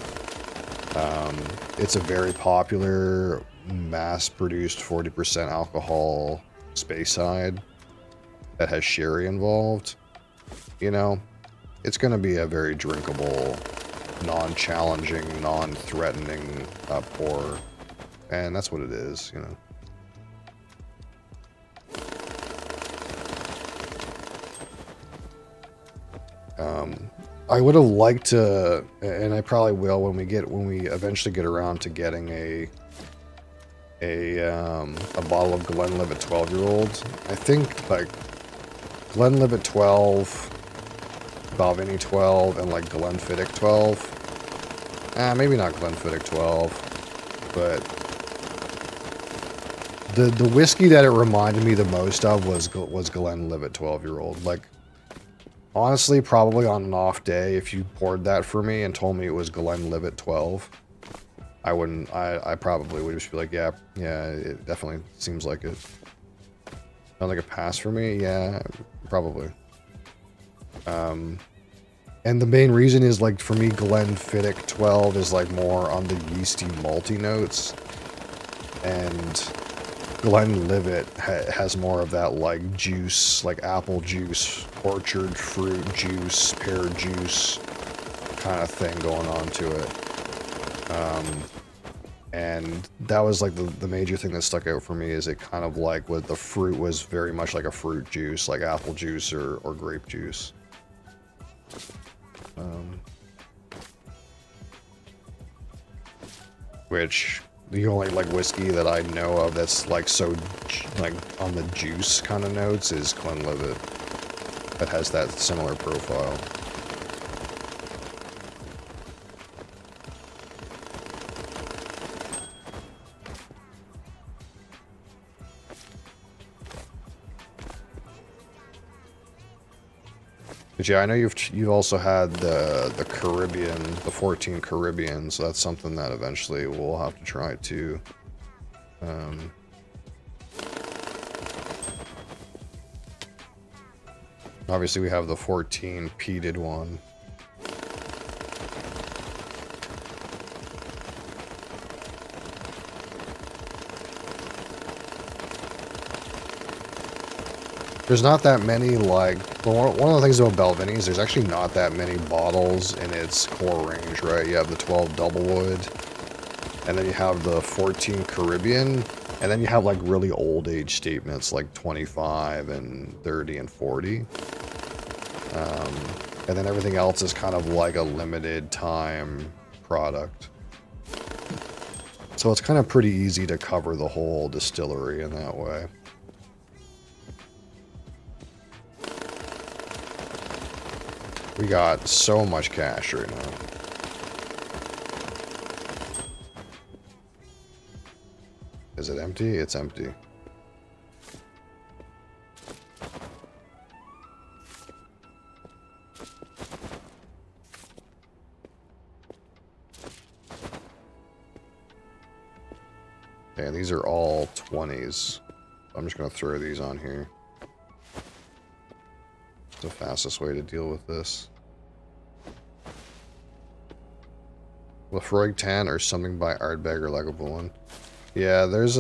it's a very popular mass-produced 40% alcohol Speyside that has sherry involved. You know, it's going to be a very drinkable, non-challenging, non-threatening pour. And that's what it is, you know. I would have liked to, and I probably will when we eventually get around to getting a bottle of Glenlivet 12-year-old. I think like Glenlivet 12, Balvenie 12, and like Glenfiddich 12. Maybe not Glenfiddich 12, but the whiskey that it reminded me the most of was Glenlivet 12-year-old. Like, Honestly, probably on an off day, if you poured that for me and told me it was Glenlivet 12, I wouldn't, I probably would just be like, yeah, it definitely seems like it. Sounds like a pass for me? Yeah, probably. And the main reason is, like, for me, Glenfiddich 12 is, like, more on the yeasty, malty notes. And Glenlivet has more of that, like, juice, like apple juice, orchard fruit juice, pear juice kind of thing going on to it. And that was, like, the major thing that stuck out for me is it kind of, like, with the fruit was very much like a fruit juice, like apple juice or grape juice. Which the only like whiskey that I know of that's like so like on the juice kind of notes is Glenlivet. That has that similar profile. But yeah, I know you've also had the Caribbean, the 14 Caribbean, so that's something that eventually we'll have to try too. Obviously we have the 14 peated one. There's not that many, like, well, one of the things about Balvenies, there's actually not that many bottles in its core range, right? You have the 12 Doublewood, and then you have the 14 Caribbean, and then you have, like, really old age statements, like 25 and 30 and 40. And then everything else is kind of like a limited time product. So it's kind of pretty easy to cover the whole distillery in that way. We got so much cash right now. Is it empty? It's empty. Okay, these are all 20s. I'm just going to throw these on here. It's the fastest way to deal with this. Lefroy 10 or something by Ardbeg or Legobolin. Yeah, there's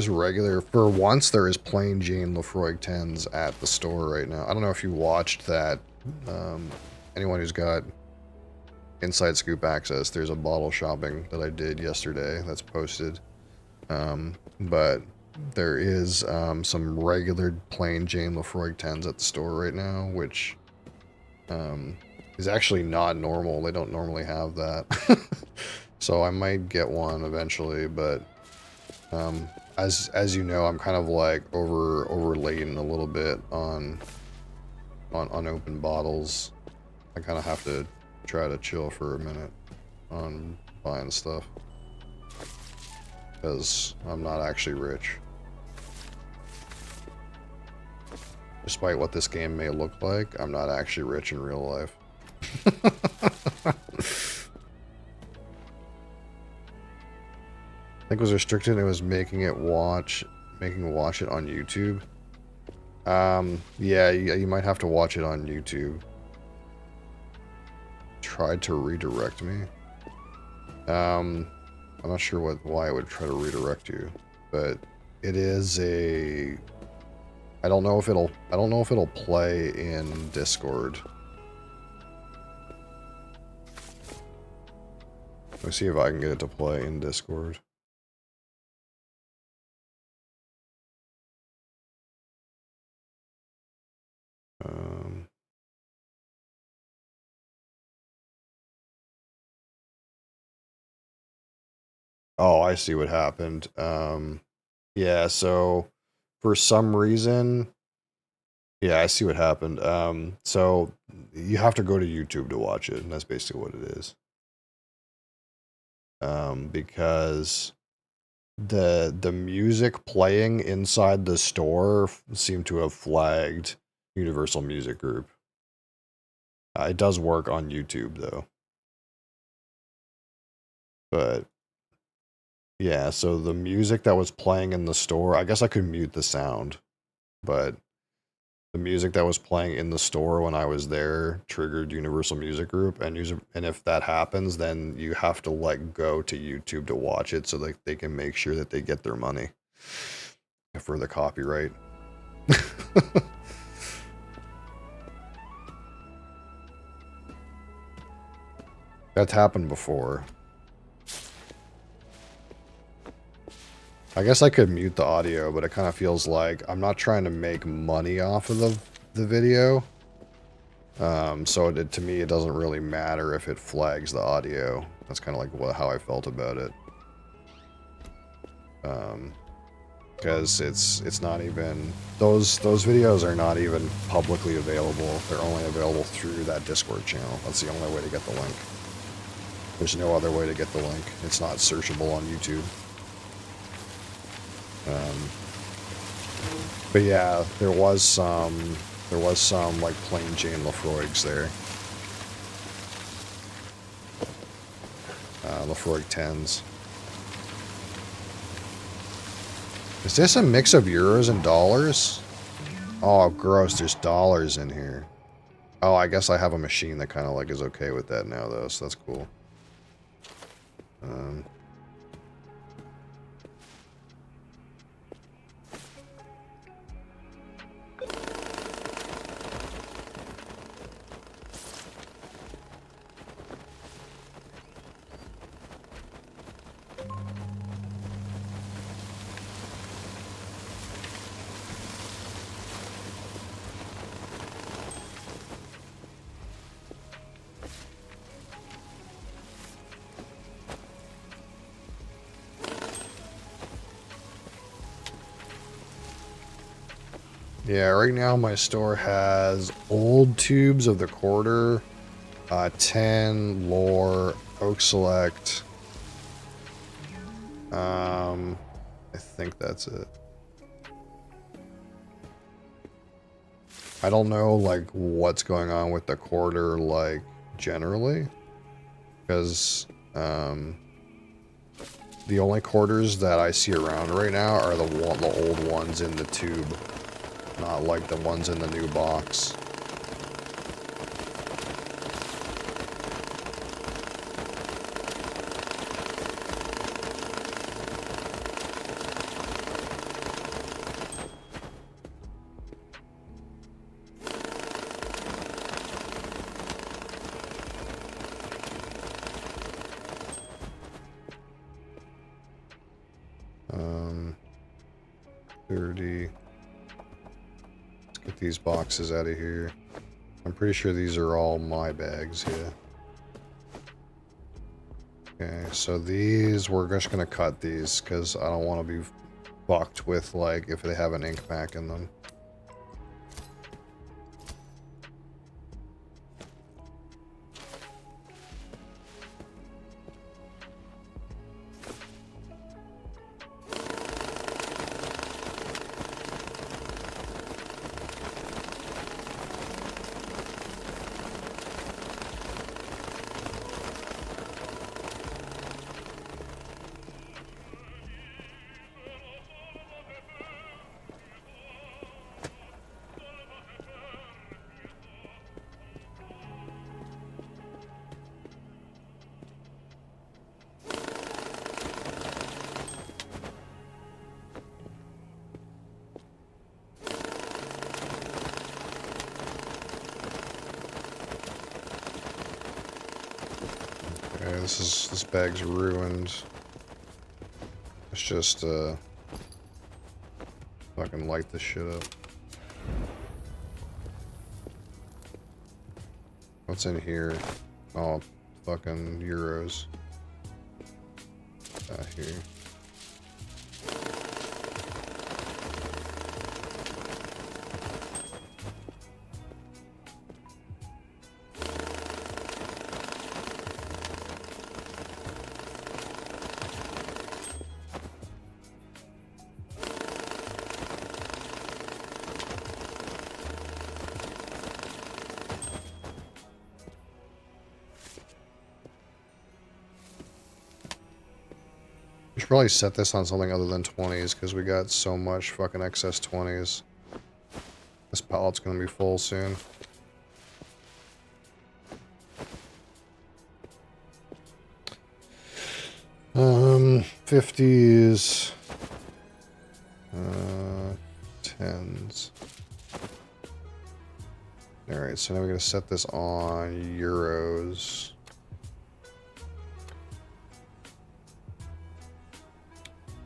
regular, for once there is plain Jane Lefroy 10s at the store right now. I don't know if you watched that. Anyone who's got Inside Scoop access, there's a bottle shopping that I did yesterday that's posted. But there is some regular plain Jane Lefroy 10s at the store right now, which is actually not normal. They don't normally have that. So I might get one eventually, but as you know, I'm kind of like overladen a little bit on unopened bottles. I kind of have to try to chill for a minute on buying stuff because I'm not actually rich. Despite what this game may look like, I'm not actually rich in real life. I think it was restricted and it was making watch it on YouTube. Yeah, you might have to watch it on YouTube. Tried to redirect me. I'm not sure why it would try to redirect you, but it is a. I don't know if it'll play in Discord. Let me see if I can get it to play in Discord. Oh, I see what happened. Yeah, so for some reason, yeah, I see what happened. So you have to go to YouTube to watch it, and that's basically what it is. Because the music playing inside the store seemed to have flagged Universal Music Group. It does work on YouTube though. But yeah, so the music that was playing in the store, I guess I could mute the sound, but the music that was playing in the store when I was there triggered Universal Music Group, and if that happens, then you have to like go to YouTube to watch it so that they can make sure that they get their money for the copyright. That's happened before. I guess I could mute the audio, but it kind of feels like I'm not trying to make money off of the video. So to me, it doesn't really matter if it flags the audio. That's kind of like how I felt about it. Because it's not even, those videos are not even publicly available. They're only available through that Discord channel. That's the only way to get the link. There's no other way to get the link. It's not searchable on YouTube. But yeah, there was some like plain Jane Lafroigs there. Lafroig 10s. Is this a mix of euros and dollars? Oh, gross, there's dollars in here. Oh, I guess I have a machine that kind of like is okay with that now though, so that's cool. Yeah, right now my store has old tubes of the quarter, 10, lore, oak select. I think that's it. I don't know like what's going on with the quarter like generally, because the only quarters that I see around right now are the old ones in the tube. Not like the ones in the new box. Um, 30. Get these boxes out of here. I'm pretty sure these are all my bags, yeah. Okay, so these, we're just gonna cut these because I don't want to be fucked with like if they have an ink pack in them. Okay, this bag's ruined. Let's just fucking light this shit up. What's in here? Oh, fucking euros. Here. should probably set this on something other than 20s because we got so much fucking excess 20s. This pallet's gonna be full soon. Um, 50s. 10s. Alright, so now we're gonna set this on euros.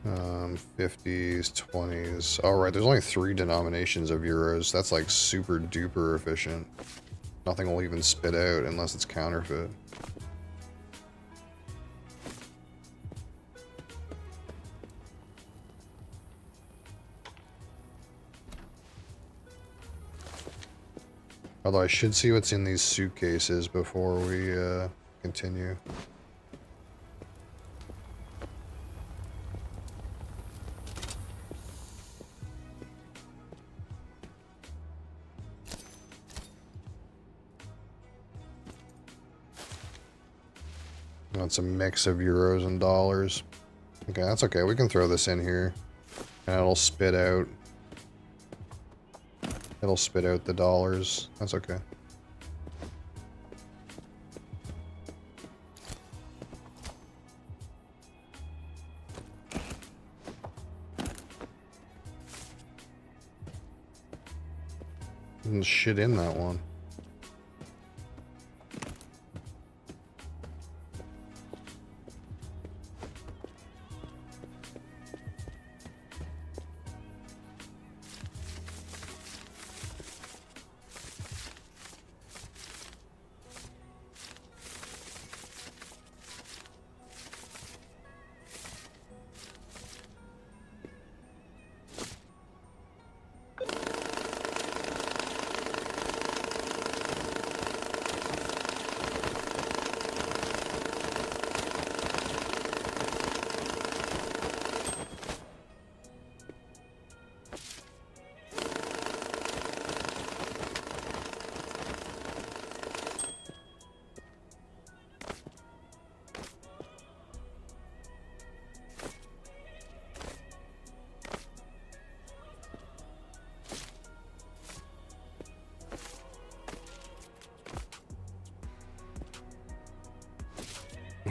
Um, 50s, 20s. All right, there's only 3 denominations of euros. That's like super duper efficient. Nothing will even spit out unless it's counterfeit. Although I should see what's in these suitcases before we continue. It's a mix of euros and dollars. Okay, that's okay. We can throw this in here. And it'll spit out. It'll spit out the dollars. That's okay. There's shit in that one.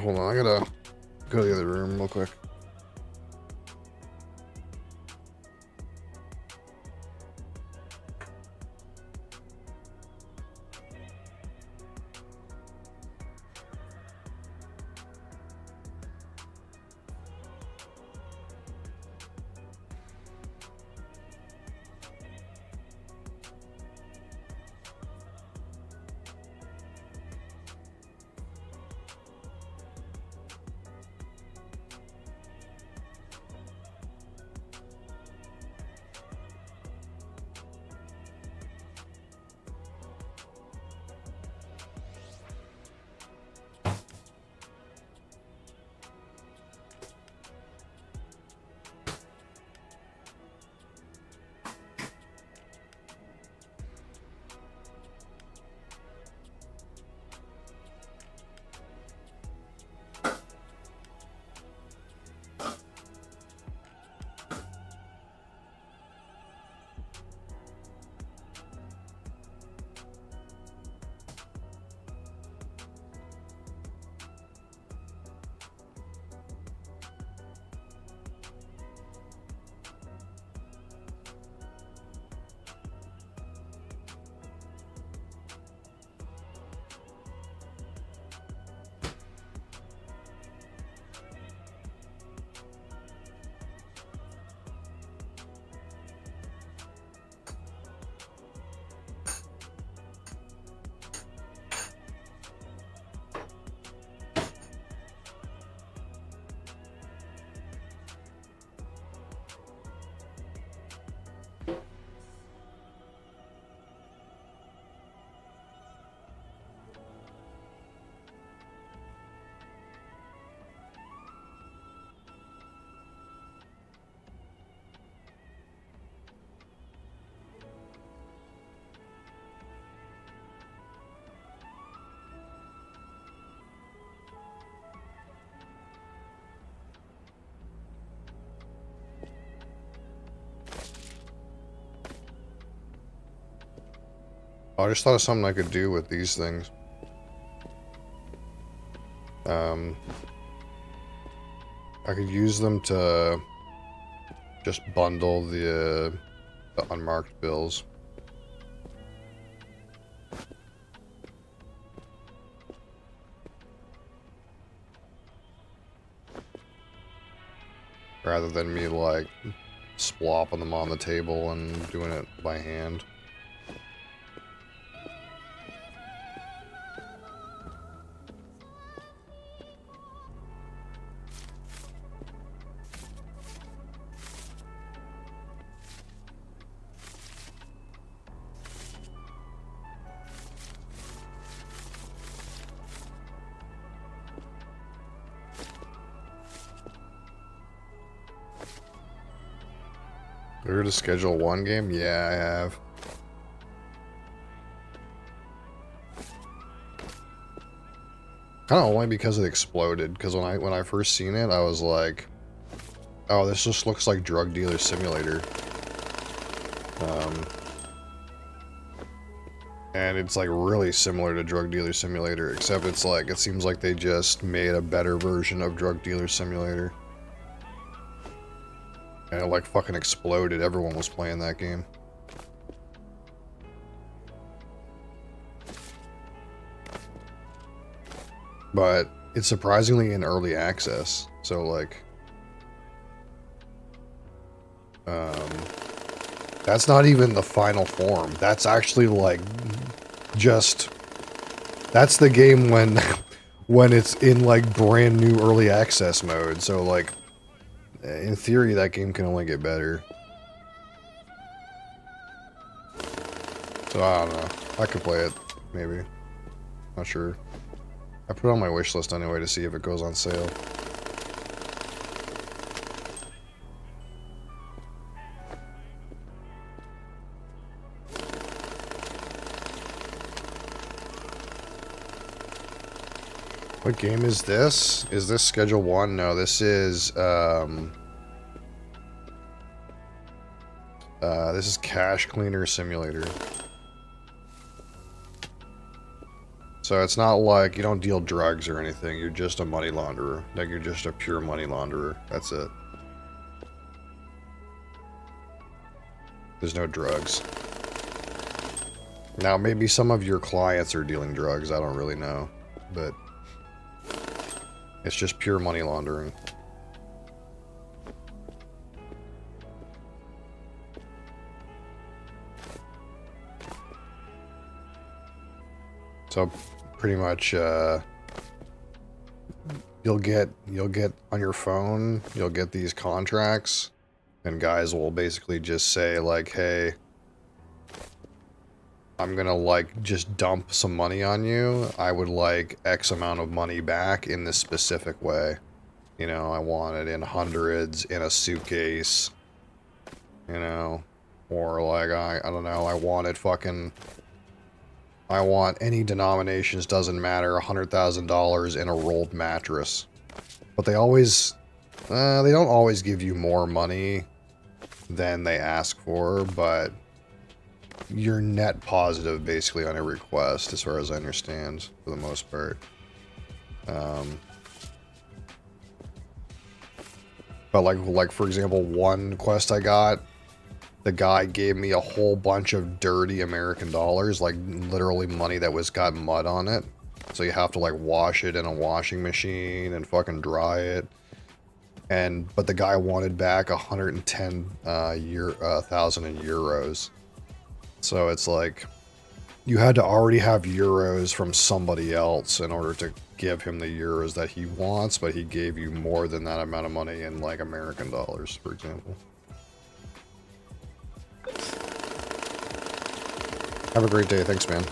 Hold on, I gotta go to the other room real quick. I just thought of something I could do with these things. I could use them to just bundle the unmarked bills. Rather than me, like, splopping them on the table and doing it by hand. Ever to schedule one game? Yeah, I have. Kind of only because it exploded. Because when I first seen it, I was like, "Oh, this just looks like Drug Dealer Simulator." And it's like really similar to Drug Dealer Simulator, except it's like it seems like they just made a better version of Drug Dealer Simulator. And it like fucking exploded. Everyone was playing that game. But it's surprisingly in early access. So like that's not even the final form. That's actually like just that's the game when when it's in like brand new early access mode. So like in theory that game can only get better. So I don't know. I could play it, maybe. Not sure. I put it on my wish list anyway to see if it goes on sale. What game is this? Is this Schedule 1? No, this is Cash Cleaner Simulator. So it's not like you don't deal drugs or anything. You're just a money launderer. Like you're just a pure money launderer. That's it. There's no drugs. Now maybe some of your clients are dealing drugs. I don't really know, but it's just pure money laundering. So pretty much you'll get on your phone, you'll get these contracts and guys will basically just say like, "Hey, I'm gonna like just dump some money on you. I would like X amount of money back in this specific way. You know, I want it in hundreds in a suitcase, you know, or like, I don't know, I want it fucking, I want any denominations, doesn't matter, $100,000 in a rolled mattress." But they always, they don't always give you more money than they ask for, but you're net positive basically on a request, as far as I understand, for the most part. But like for example, one quest I got, the guy gave me a whole bunch of dirty American dollars, like literally money that was got mud on it. So you have to like wash it in a washing machine and fucking dry it. But the guy wanted back 110,000 in euros. So it's like you had to already have euros from somebody else in order to give him the euros that he wants, but he gave you more than that amount of money in like American dollars, for example. Have a great day. Thanks, man.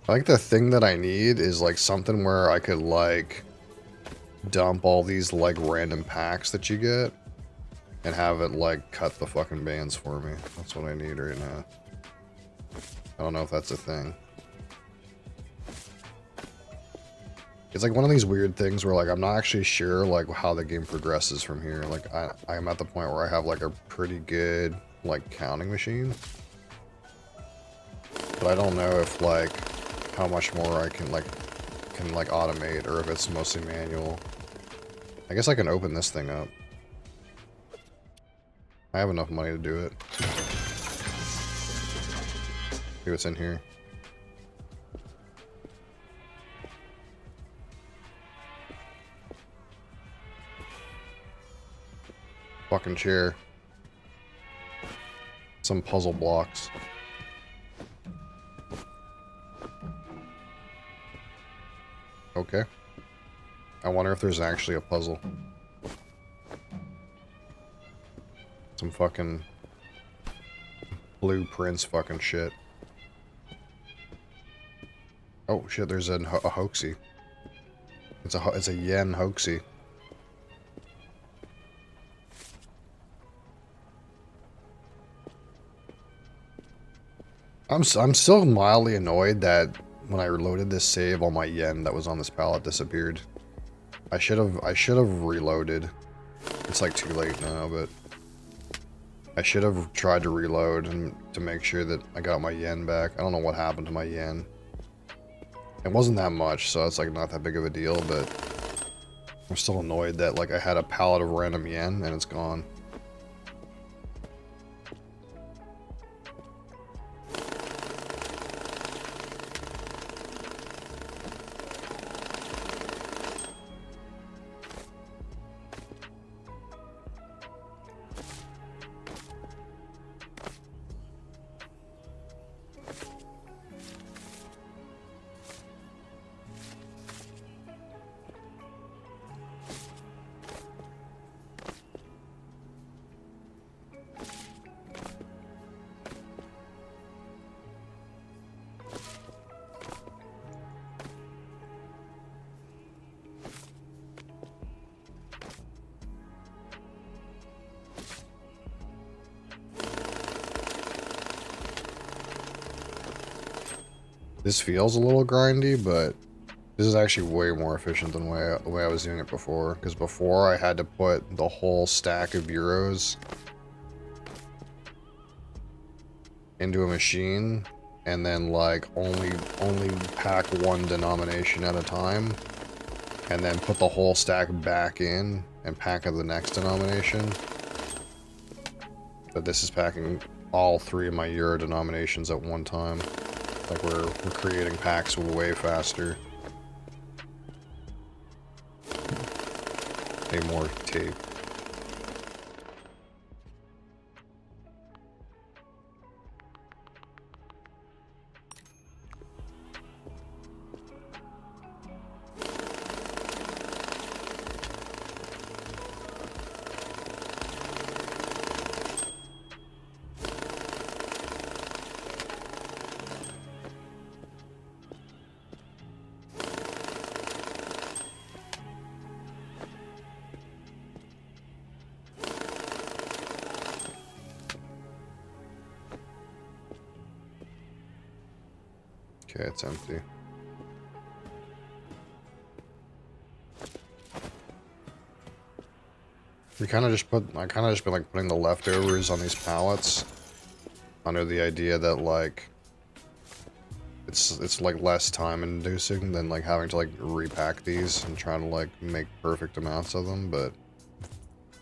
I think the thing that I need is like something where I could like dump all these like random packs that you get and have it like cut the fucking bands for me. That's what I need right now. I don't know if that's a thing. It's like one of these weird things where like I'm not actually sure like how the game progresses from here. Like I'm at the point where I have like a pretty good like counting machine. But I don't know if like how much more I can like automate or if it's mostly manual. I guess I can open this thing up. I have enough money to do it. See what's in here. Fucking chair. Some puzzle blocks. Okay. I wonder if there's actually a puzzle. Some fucking blueprints fucking shit. Oh shit, there's a hoaxy. It's a yen hoaxy. I'm still mildly annoyed that when I reloaded this save, all my yen that was on this pallet disappeared. I should have reloaded. It's like too late now, but I should have tried to reload and to make sure that I got my yen back. I don't know what happened to my yen. It wasn't that much, so it's like not that big of a deal, but I'm still annoyed that like I had a pallet of random yen and it's gone. This feels a little grindy, but this is actually way more efficient than the way I was doing it before. Because before I had to put the whole stack of euros into a machine and then like only pack one denomination at a time and then put the whole stack back in and pack of the next denomination. But this is packing all three of my euro denominations at one time. Like we're creating packs way faster. Need more tape. Okay, it's empty. I kind of just been like putting the leftovers on these pallets under the idea that like it's like less time inducing than like having to like repack these and trying to like make perfect amounts of them, but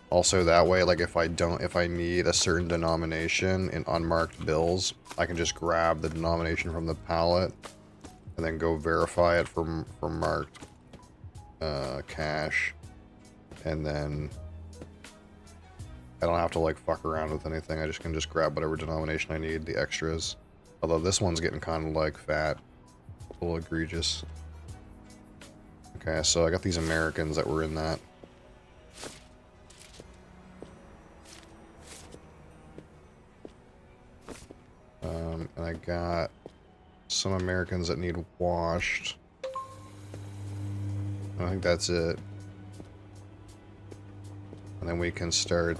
also that way like if I need a certain denomination in unmarked bills, I can just grab the denomination from the pallet and then go verify it from marked cash, and then I don't have to like fuck around with anything. I can just grab whatever denomination I need, the extras. Although this one's getting kind of like fat, a little egregious. Okay, so I got these Americans that were in that. And I got some Americans that need washed. I think that's it. And then we can start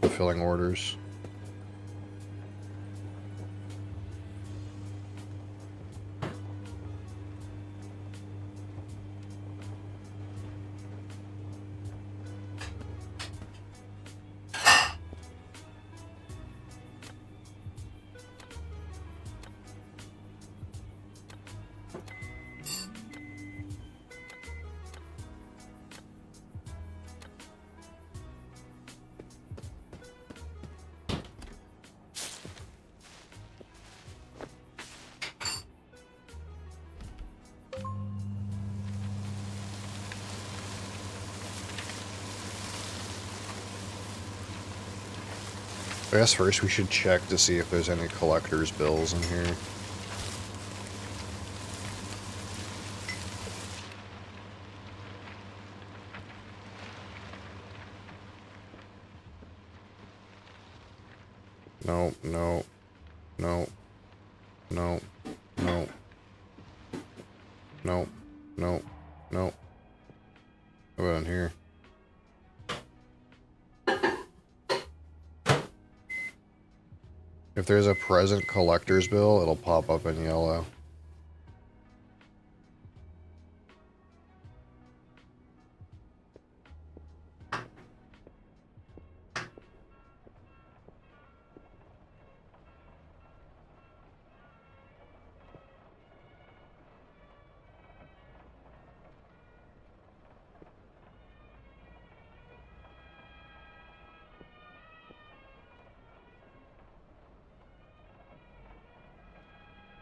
fulfilling orders. I guess first we should check to see if there's any collector's bills in here. No, no, no, no, no, no, no, no. How about in here? If there's a present collector's bill, it'll pop up in yellow.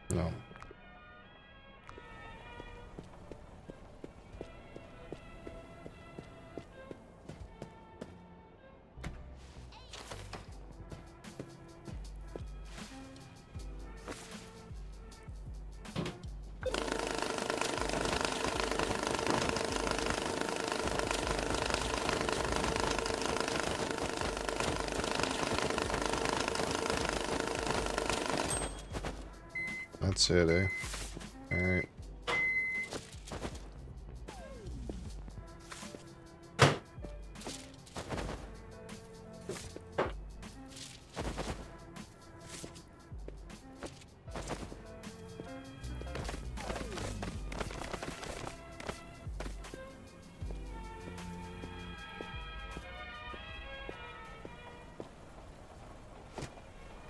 No. That's it, eh? Alright.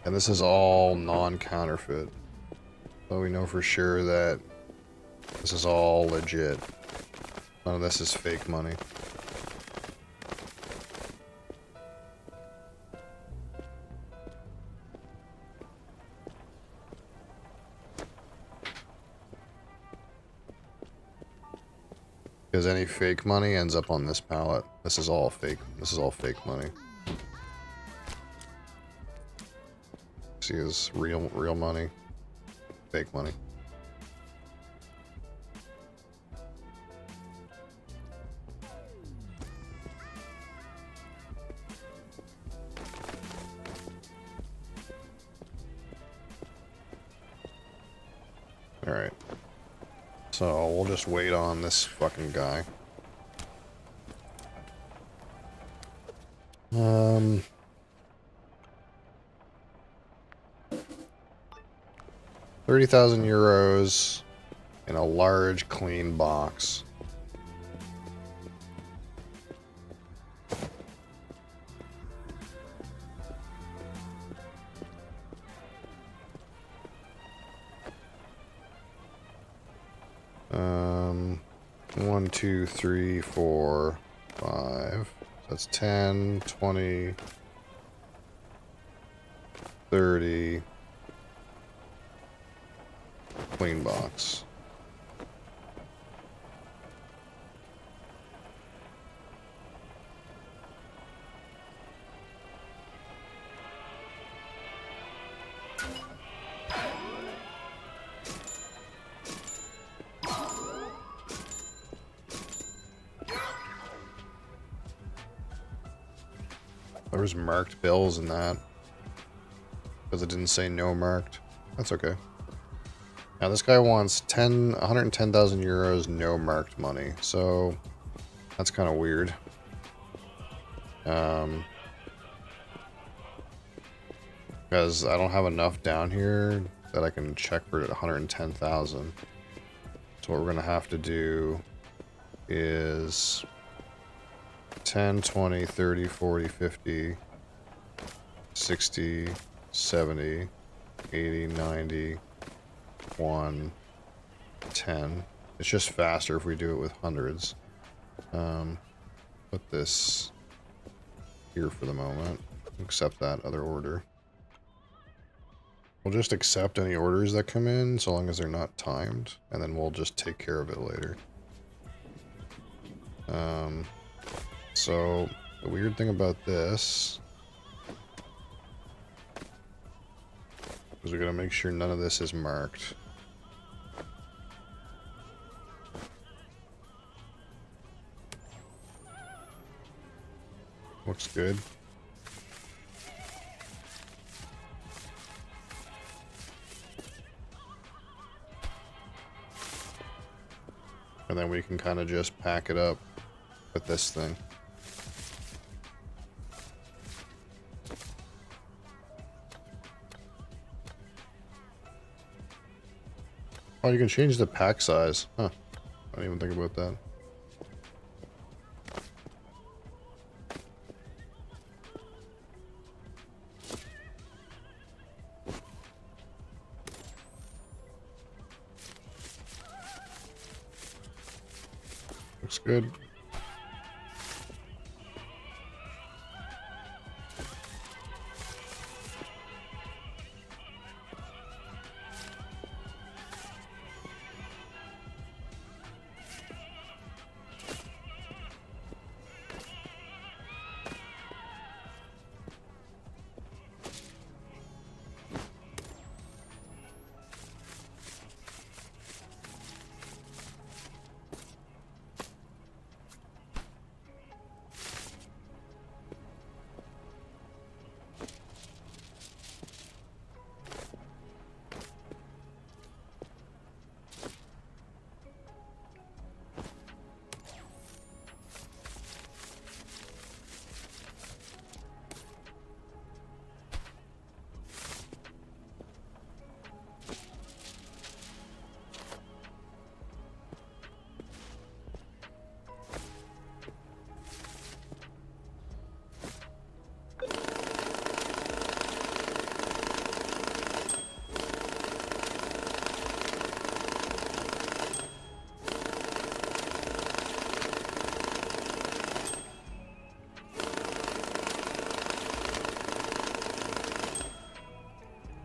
And this is all non-counterfeit. So we know for sure that this is all legit. None of this is fake money. Because any fake money ends up on this pallet. This is all fake. This is all fake money. See, is real money, fake money. All right. So we'll just wait on this fucking guy. 30,000 euros in a large clean box. One, two, three, four, five. That's 10, 20, 30. Clean box. There was marked bills in that. Because it didn't say no marked. That's okay. Now this guy wants 110,000 euros no marked money. So that's kind of weird. Because I don't have enough down here that I can check for 110,000. So what we're going to have to do is 10, 20, 30, 40, 50, 60, 70, 80, 90, 1, 10. It's just faster if we do it with hundreds. Put this here for the moment. Accept that other order. We'll just accept any orders that come in so long as they're not timed, and then we'll just take care of it later. So the weird thing about this is we're going to make sure none of this is marked. Looks good. And then we can kind of just pack it up with this thing. Oh, you can change the pack size. Huh. I didn't even think about that. Looks good.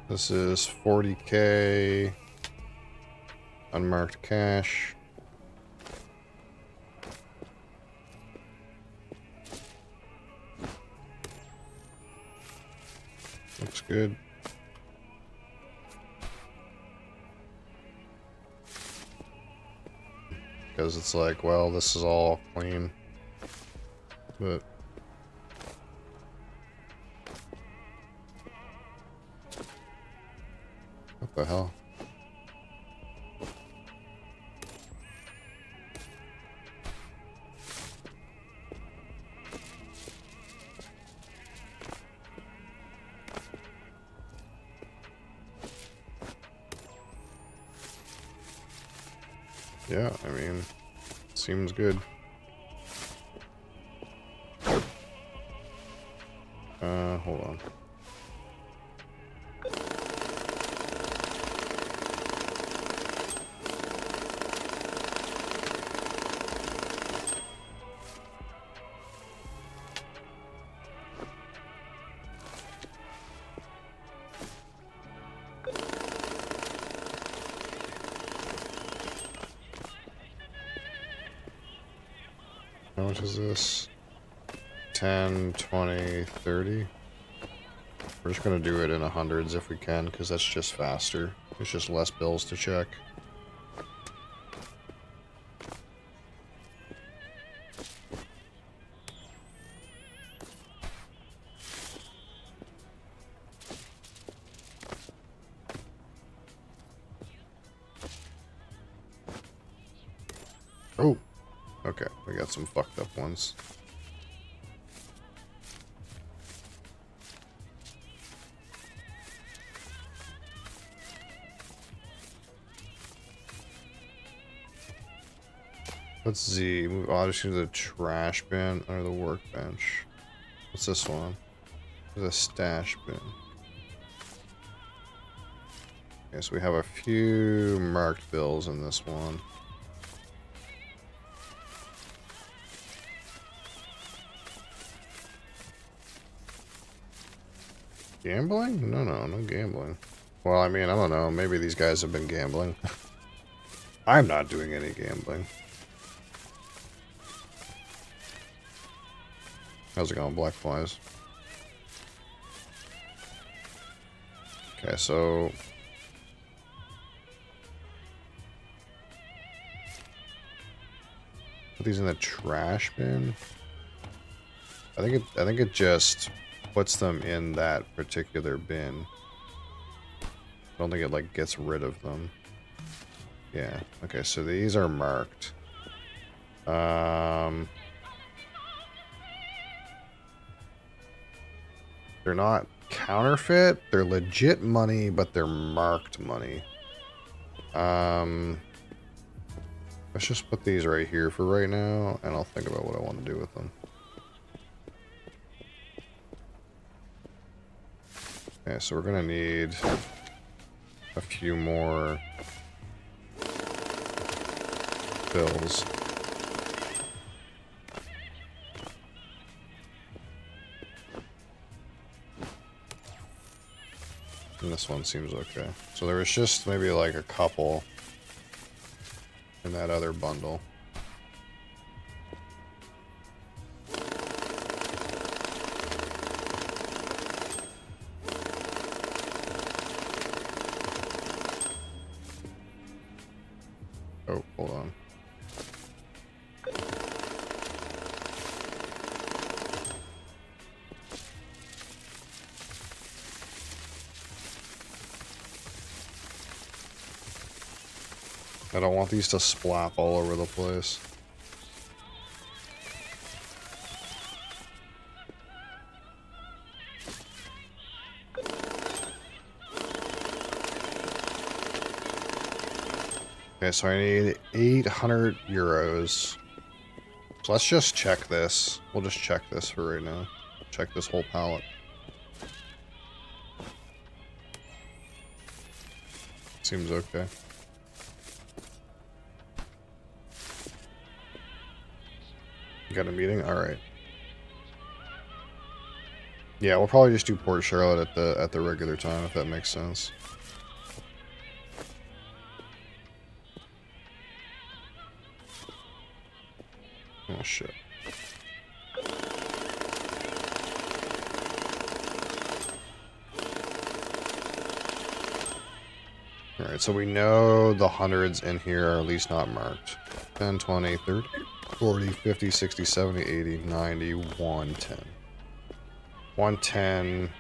This is 40K unmarked cash. Looks good. Because it's like, well, this is all clean. But what the hell? Yeah, I mean, seems good. Hold on. How much is this? 10, 20, 30. We're just gonna do it in hundreds if we can, because that's just faster. It's just less bills to check. Oh, okay, we got some fucked up ones. What's Z? Move obviously to the trash bin under the workbench. What's this one? There's a stash bin. Okay, so we have a few marked bills in this one. Gambling? No gambling. Well, I mean, I don't know. Maybe these guys have been gambling. I'm not doing any gambling. How's it going, Black Flies? Okay, so... put these in the trash bin. I think it just puts them in that particular bin. I don't think it like gets rid of them. Yeah. Okay, so these are marked. They're not counterfeit. They're legit money, but they're marked money. Let's just put these right here for right now, and I'll think about what I want to do with them. Okay, so we're gonna need a few more bills. And this one seems okay. So there was just maybe like a couple in that other bundle. Oh, hold on. I don't want these to splap all over the place. Okay, so I need 800 euros. So let's just check this. We'll just check this for right now. Check this whole pallet. Seems okay. You got a meeting? Alright. Yeah, we'll probably just do Port Charlotte at the regular time, if that makes sense. Oh shit. Alright, so we know the hundreds in here are at least not marked. 10, 20, 30, 40, 50, 60, 70, 80, 90, 110. 110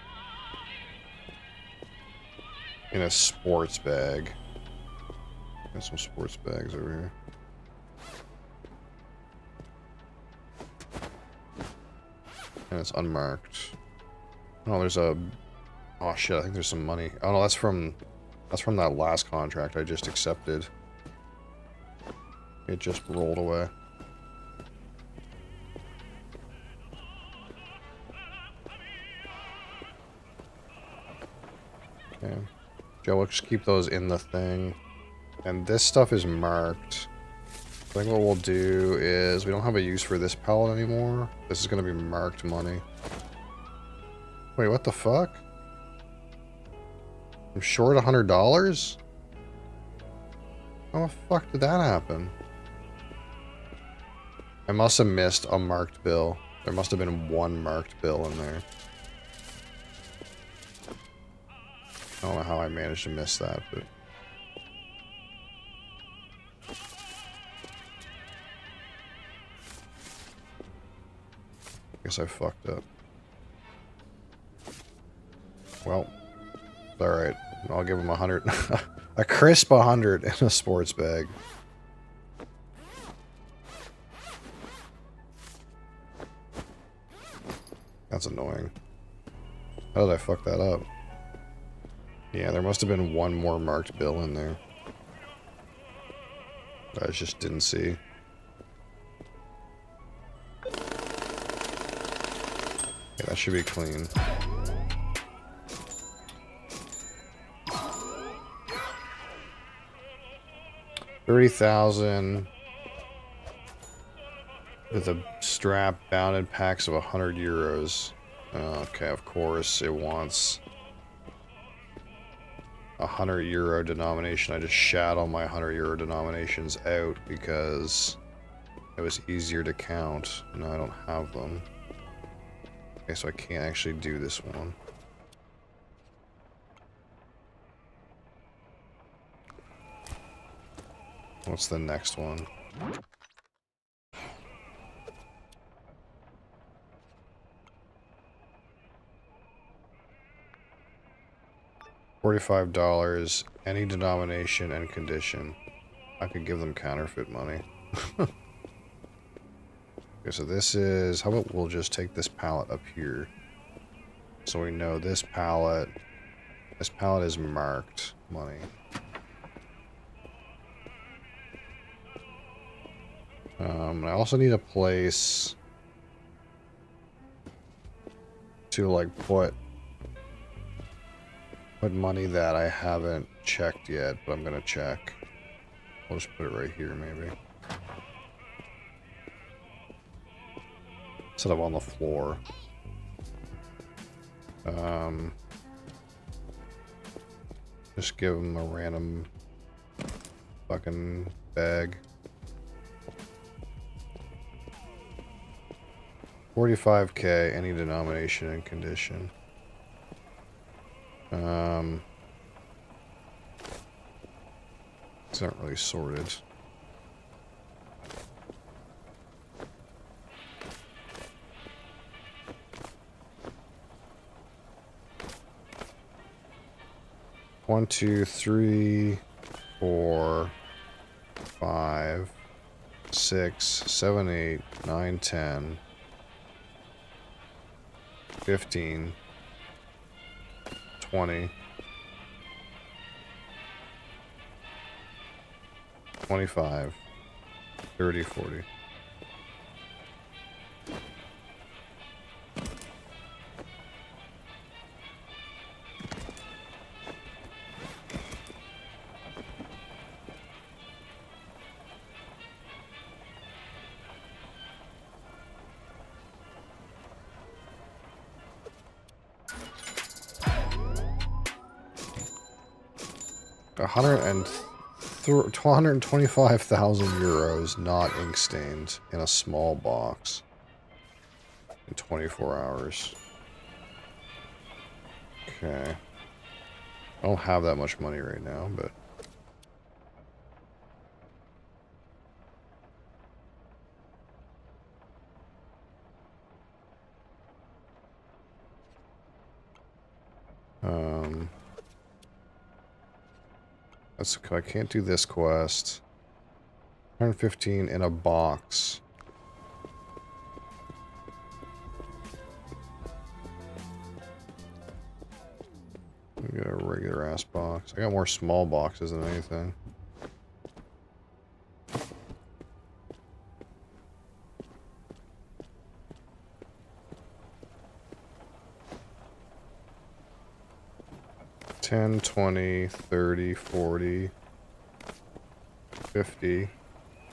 in a sports bag. Got some sports bags over here. And it's unmarked. Oh, there's a... oh shit, I think there's some money. Oh no, that's from that last contract I just accepted. It just rolled away. Okay. Joe, we'll just keep those in the thing. And this stuff is marked. I think what we'll do is, we don't have a use for this pallet anymore. This is going to be marked money. Wait, what the fuck? I'm short $100? How the fuck did that happen? I must have missed a marked bill. There must have been one marked bill in there. I don't know how I managed to miss that, but... I guess I fucked up. Well, alright. I'll give him 100. A crisp 100 in a sports bag. That's annoying. How did I fuck that up? Yeah, there must have been one more marked bill in there. I just didn't see. Yeah, that should be clean. $30,000 with a strap bounded packs of 100 euros. Okay, of course it wants a 100 euro denomination. I just shat all my 100 euro denominations out because it was easier to count. Now I don't have them. Okay, so I can't actually do this one. What's the next one? $45, any denomination and condition. I could give them counterfeit money. Okay, so this is... How about we'll just take this pallet up here. So we know this pallet is marked money. I also need a place to like put money that I haven't checked yet, but I'm gonna check. I'll just put it right here maybe. Instead of on the floor. Just give him a random fucking bag. 45K, any denomination and condition. It's not really sorted. One, two, three, 4, 5, 6, 7, 8, 9, 10, 15, 20, 25, 30, 40. €125,000 not ink stained in a small box in 24 hours. Okay. I don't have that much money right now, but... I can't do this quest. 115 in a box. I got a regular ass box. I got more small boxes than anything. $10, $20, $30, $40, $50,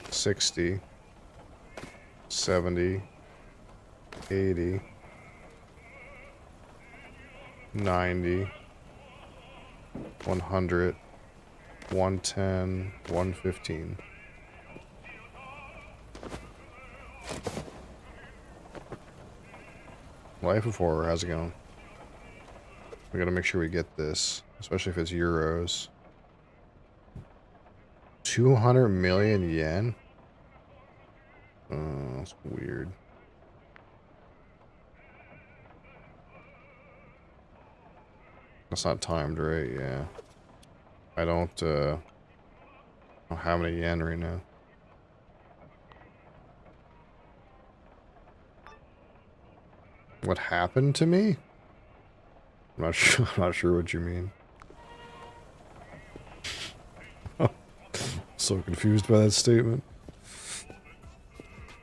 $60, $70, $80, $90, $100, $110, $115. Life of Horror, how's it going? We gotta make sure we get this, especially if it's euros. 200 million yen? Oh, that's weird. That's not timed right, yeah. I don't have any yen right now. What happened to me? I'm not sure what you mean. So confused by that statement.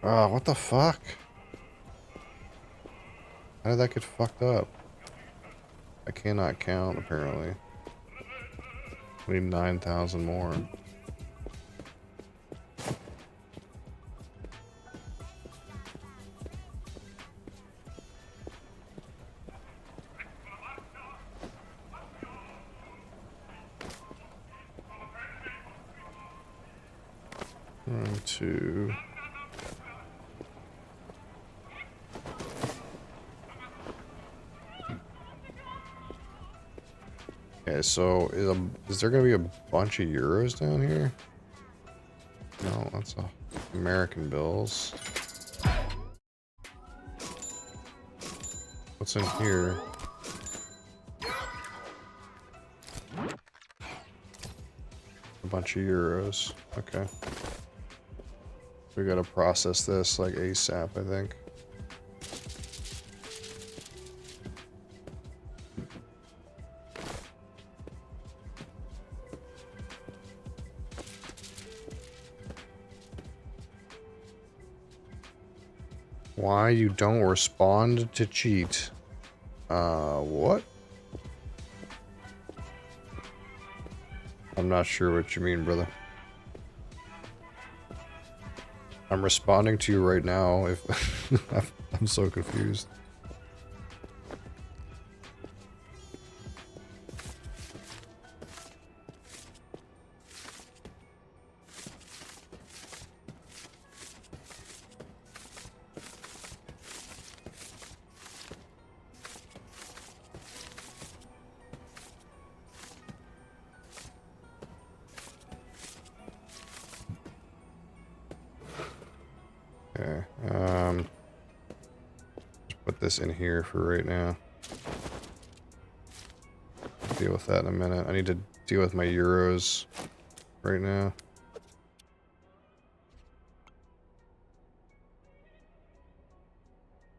Ah, what the fuck? How did that get fucked up? I cannot count, apparently. We need 9,000 more. One, two. Okay, so is there gonna be a bunch of euros down here? No, that's American bills. What's in here? A bunch of euros. Okay. We gotta process this like ASAP, I think. Why you don't respond to cheat? What? I'm not sure what you mean, brother. I'm responding to you right now. If I'm so confused. Okay, just put this in here for right now. Deal with that in a minute. I need to deal with my euros right now.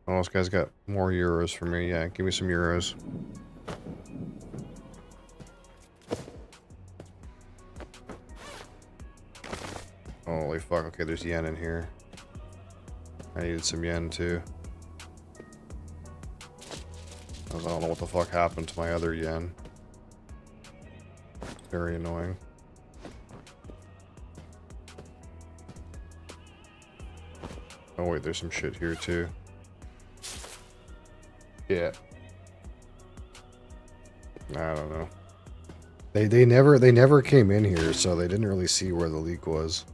Oh, this guy's got more euros for me. Yeah, give me some euros. Holy fuck, okay, there's yen in here. I needed some yen too. I don't know what the fuck happened to my other yen. Very annoying. Oh wait, there's some shit here too. Yeah. I don't know. They never came in here, so they didn't really see where the leak was.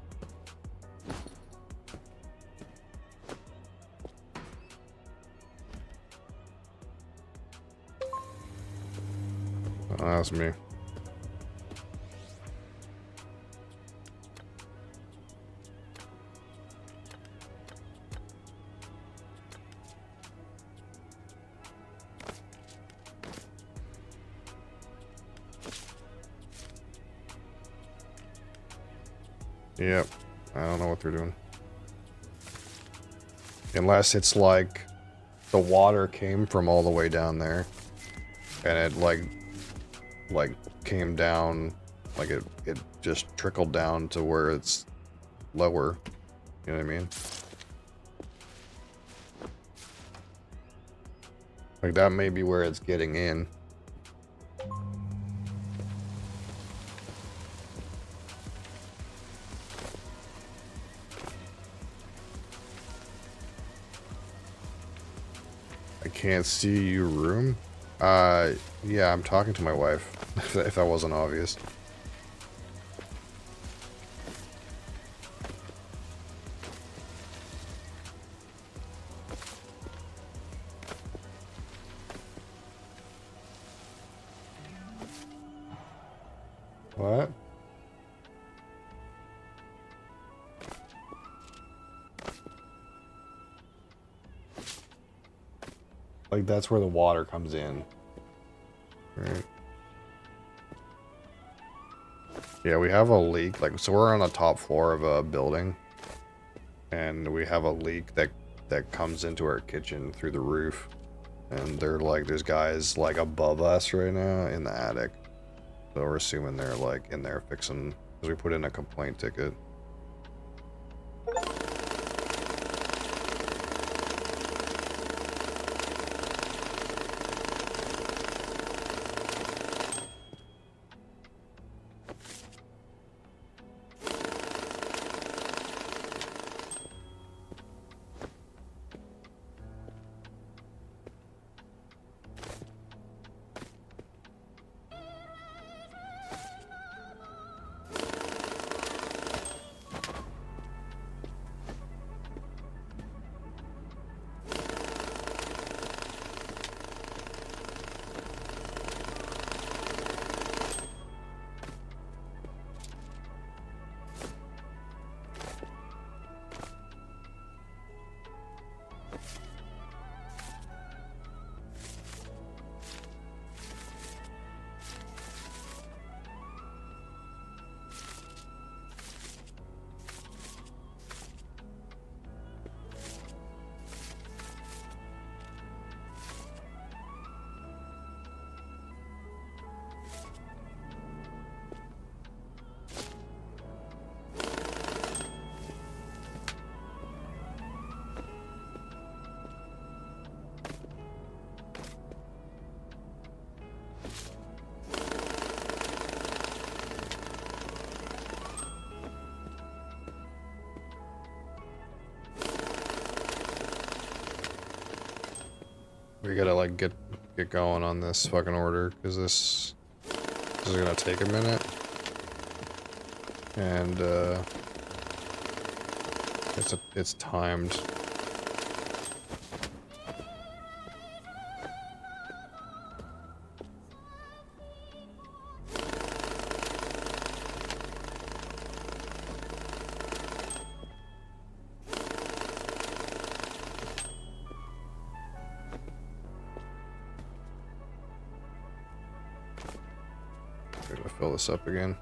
Oh, that's me. Yep. I don't know what they're doing. Unless it's like the water came from all the way down there and it like came down, like it just trickled down to where it's lower. You know what I mean? Like that may be where it's getting in. I can't see you room. Yeah, I'm talking to my wife, if that wasn't obvious. What? Like, that's where the water comes in. Right. Yeah, we have a leak. Like, so we're on the top floor of a building. And we have a leak that comes into our kitchen through the roof. And they're like, there's guys like above us right now in the attic. So we're assuming they're like in there fixing, because we put in a complaint ticket. We gotta like get going on this fucking order, because this is gonna take a minute. And it's timed. I'm gonna fill this up again.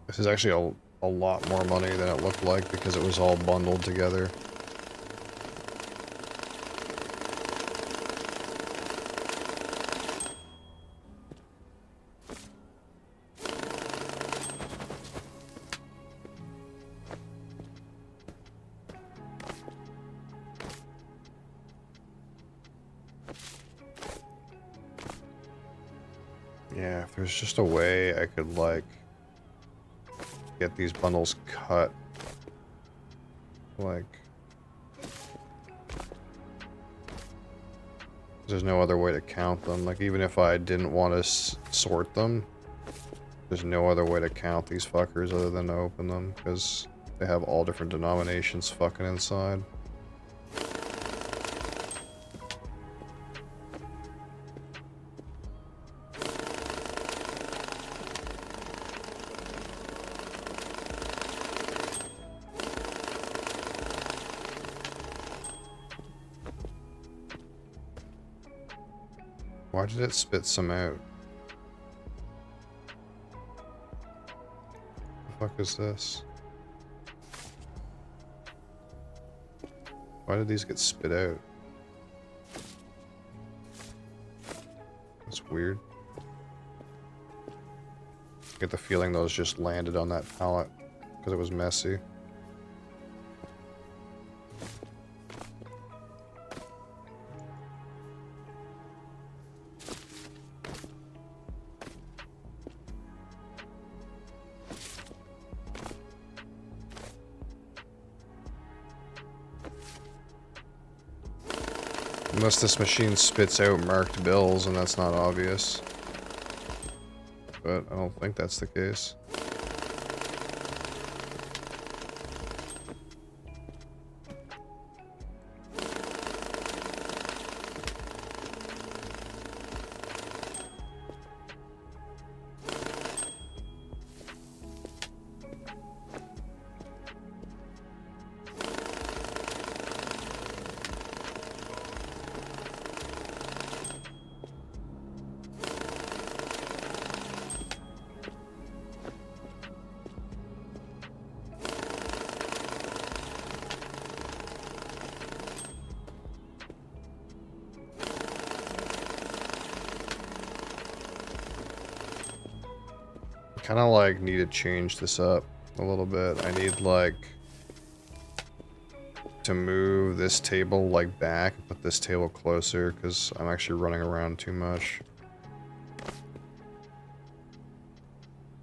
This is actually a lot more money than it looked like because it was all bundled together. Yeah, if there's just a way I could like get these bundles cut, like, there's no other way to count them. Like, even if I didn't want to sort them, there's no other way to count these fuckers other than to open them, because they have all different denominations fucking inside. Why did it spit some out? The fuck is this? Why did these get spit out? That's weird. I get the feeling those just landed on that pallet because it was messy. Unless this machine spits out marked bills and that's not obvious. But I don't think that's the case. Kind of like need to change this up a little bit. I need like to move this table like back and put this table closer because I'm actually running around too much.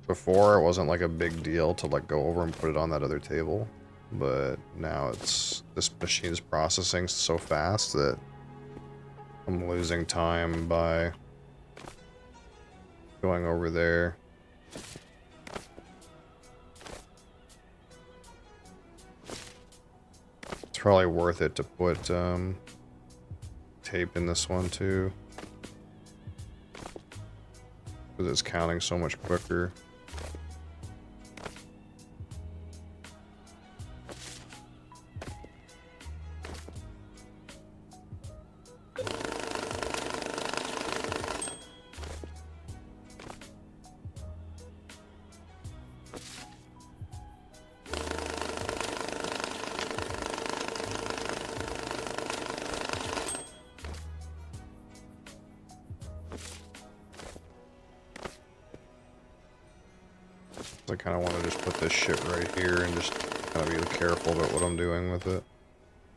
Before it wasn't like a big deal to like go over and put it on that other table, but now it's this machine's processing so fast that I'm losing time by going over there. It's probably worth it to put tape in this one too. Because it's counting so much quicker. I kind of want to just put this shit right here and just kind of be careful about what I'm doing with it,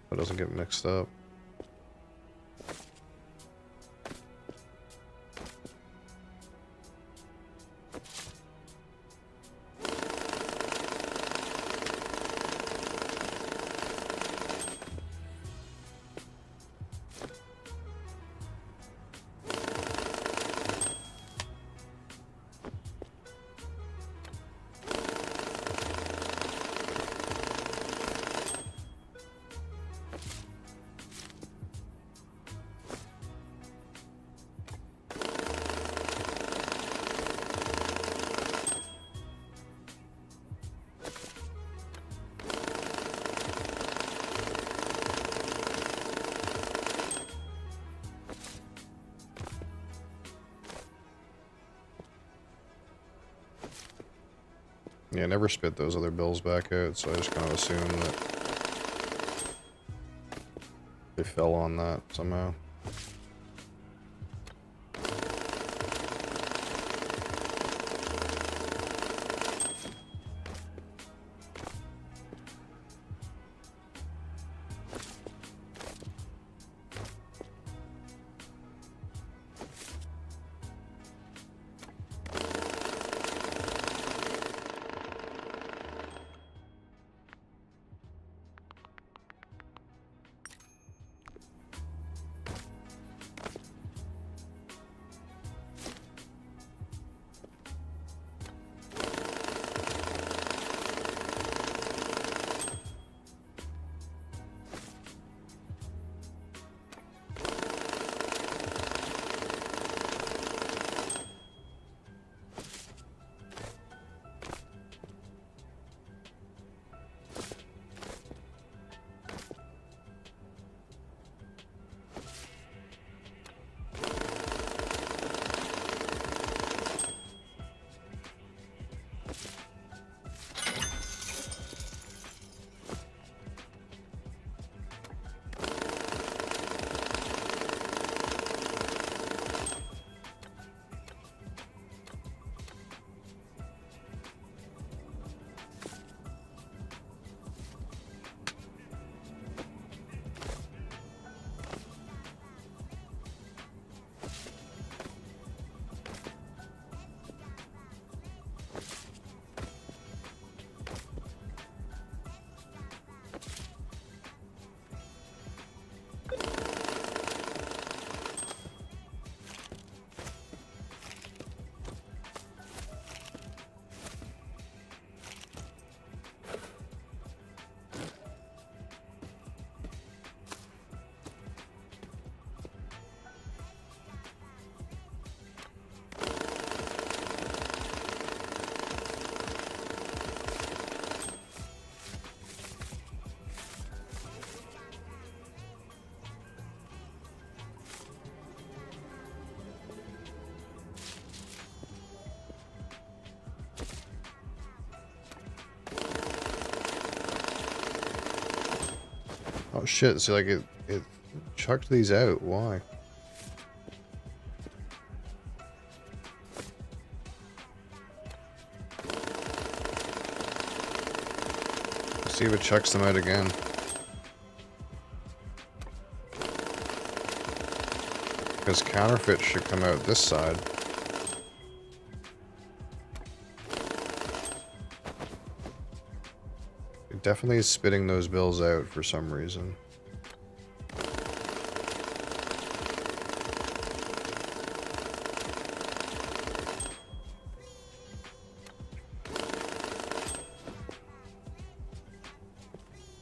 so it doesn't get mixed up. Yeah, I never spit those other bills back out, so I just kind of assumed that they fell on that somehow. Oh shit, so like it chucked these out. Why? Let's see if it chucks them out again. Because counterfeit should come out this side. It definitely is spitting those bills out for some reason.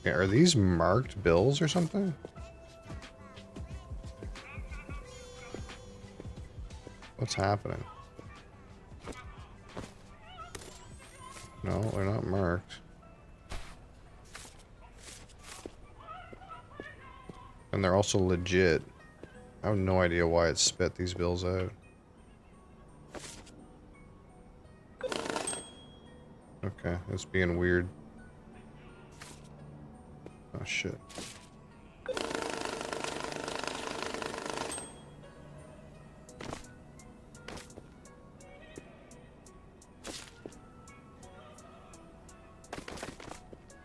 Yeah, are these marked bills or something? What's happening? No, they're not marked. And they're also legit. I have no idea why it spit these bills out. Okay, it's being weird. Oh shit.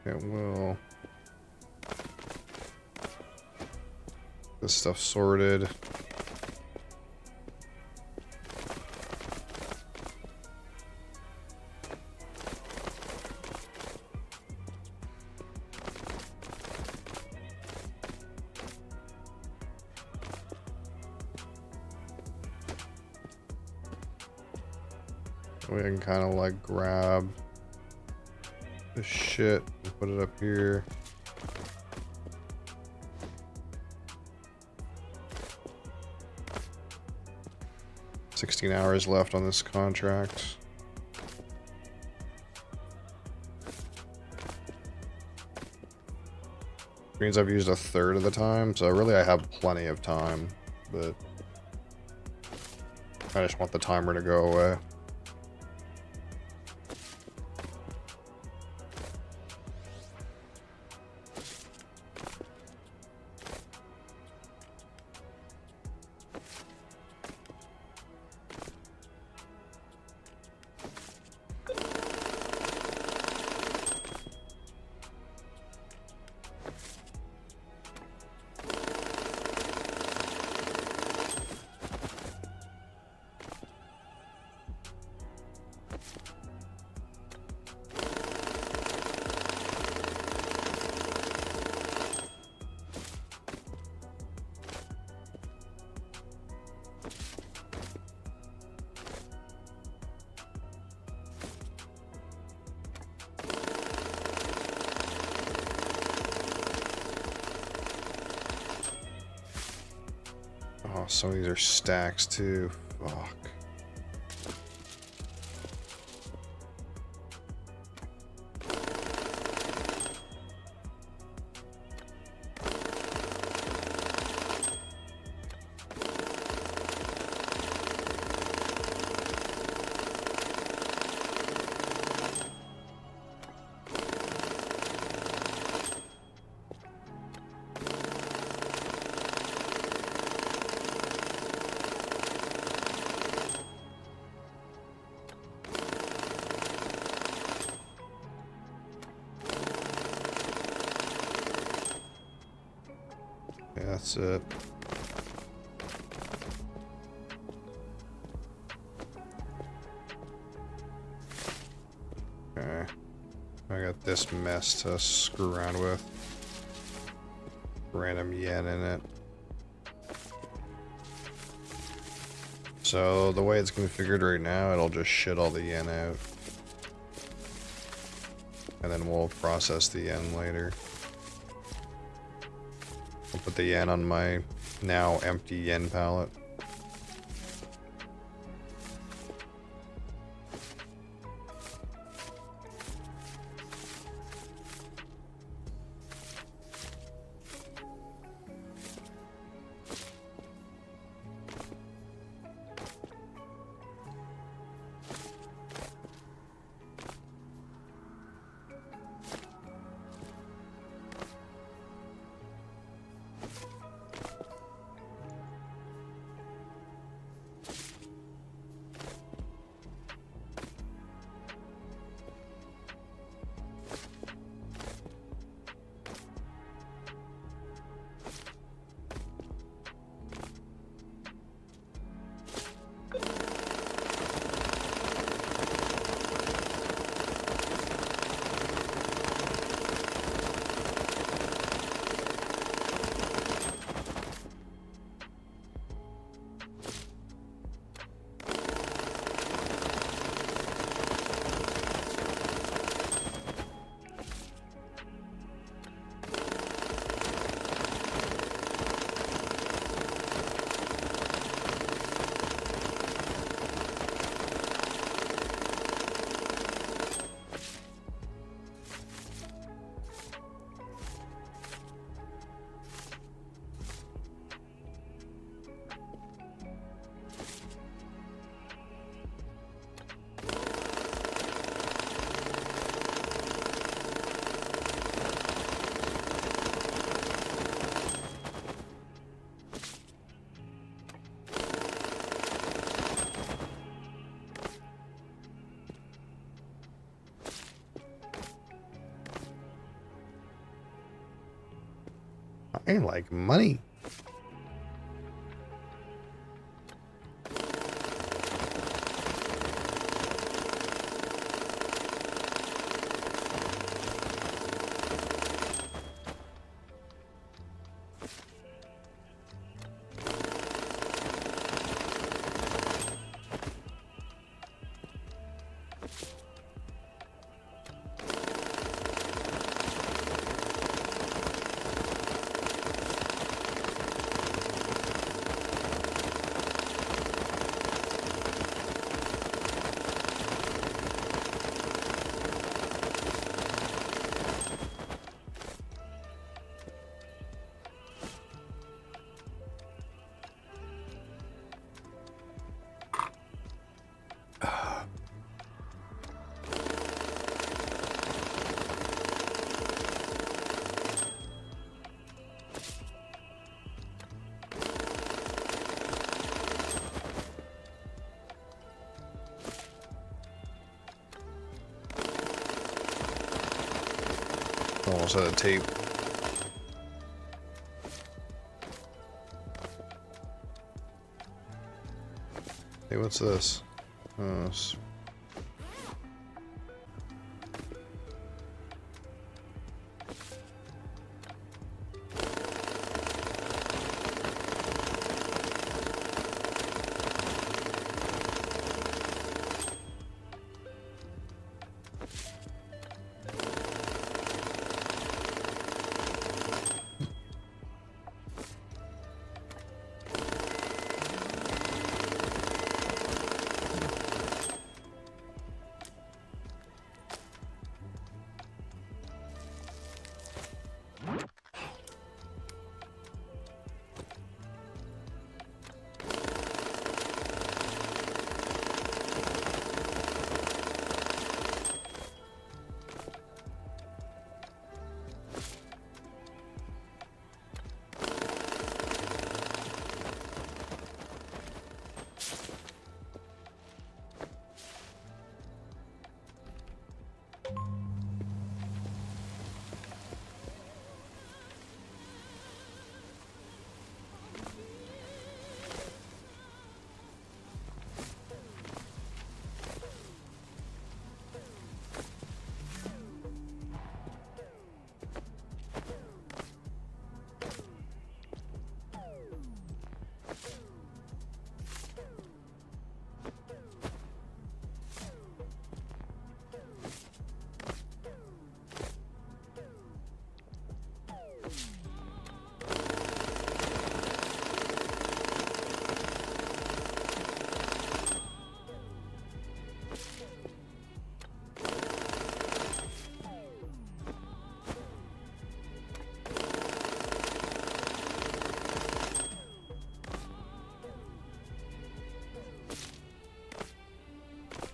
It will. This stuff sorted. We can kind of like grab this shit and put it up here. $16 hours left on this contract. Means I've used a third of the time, so really I have plenty of time, but I just want the timer to go away. Oh, some of these are stacks too. Fuck. Yeah, that's it. Okay. I got this mess to screw around with. Random yen in it. So the way it's configured right now, it'll just shit all the yen out. And then we'll process the yen later. I'll put the yen on my now empty yen palette. I like money. Almost out of tape. Hey, what's this?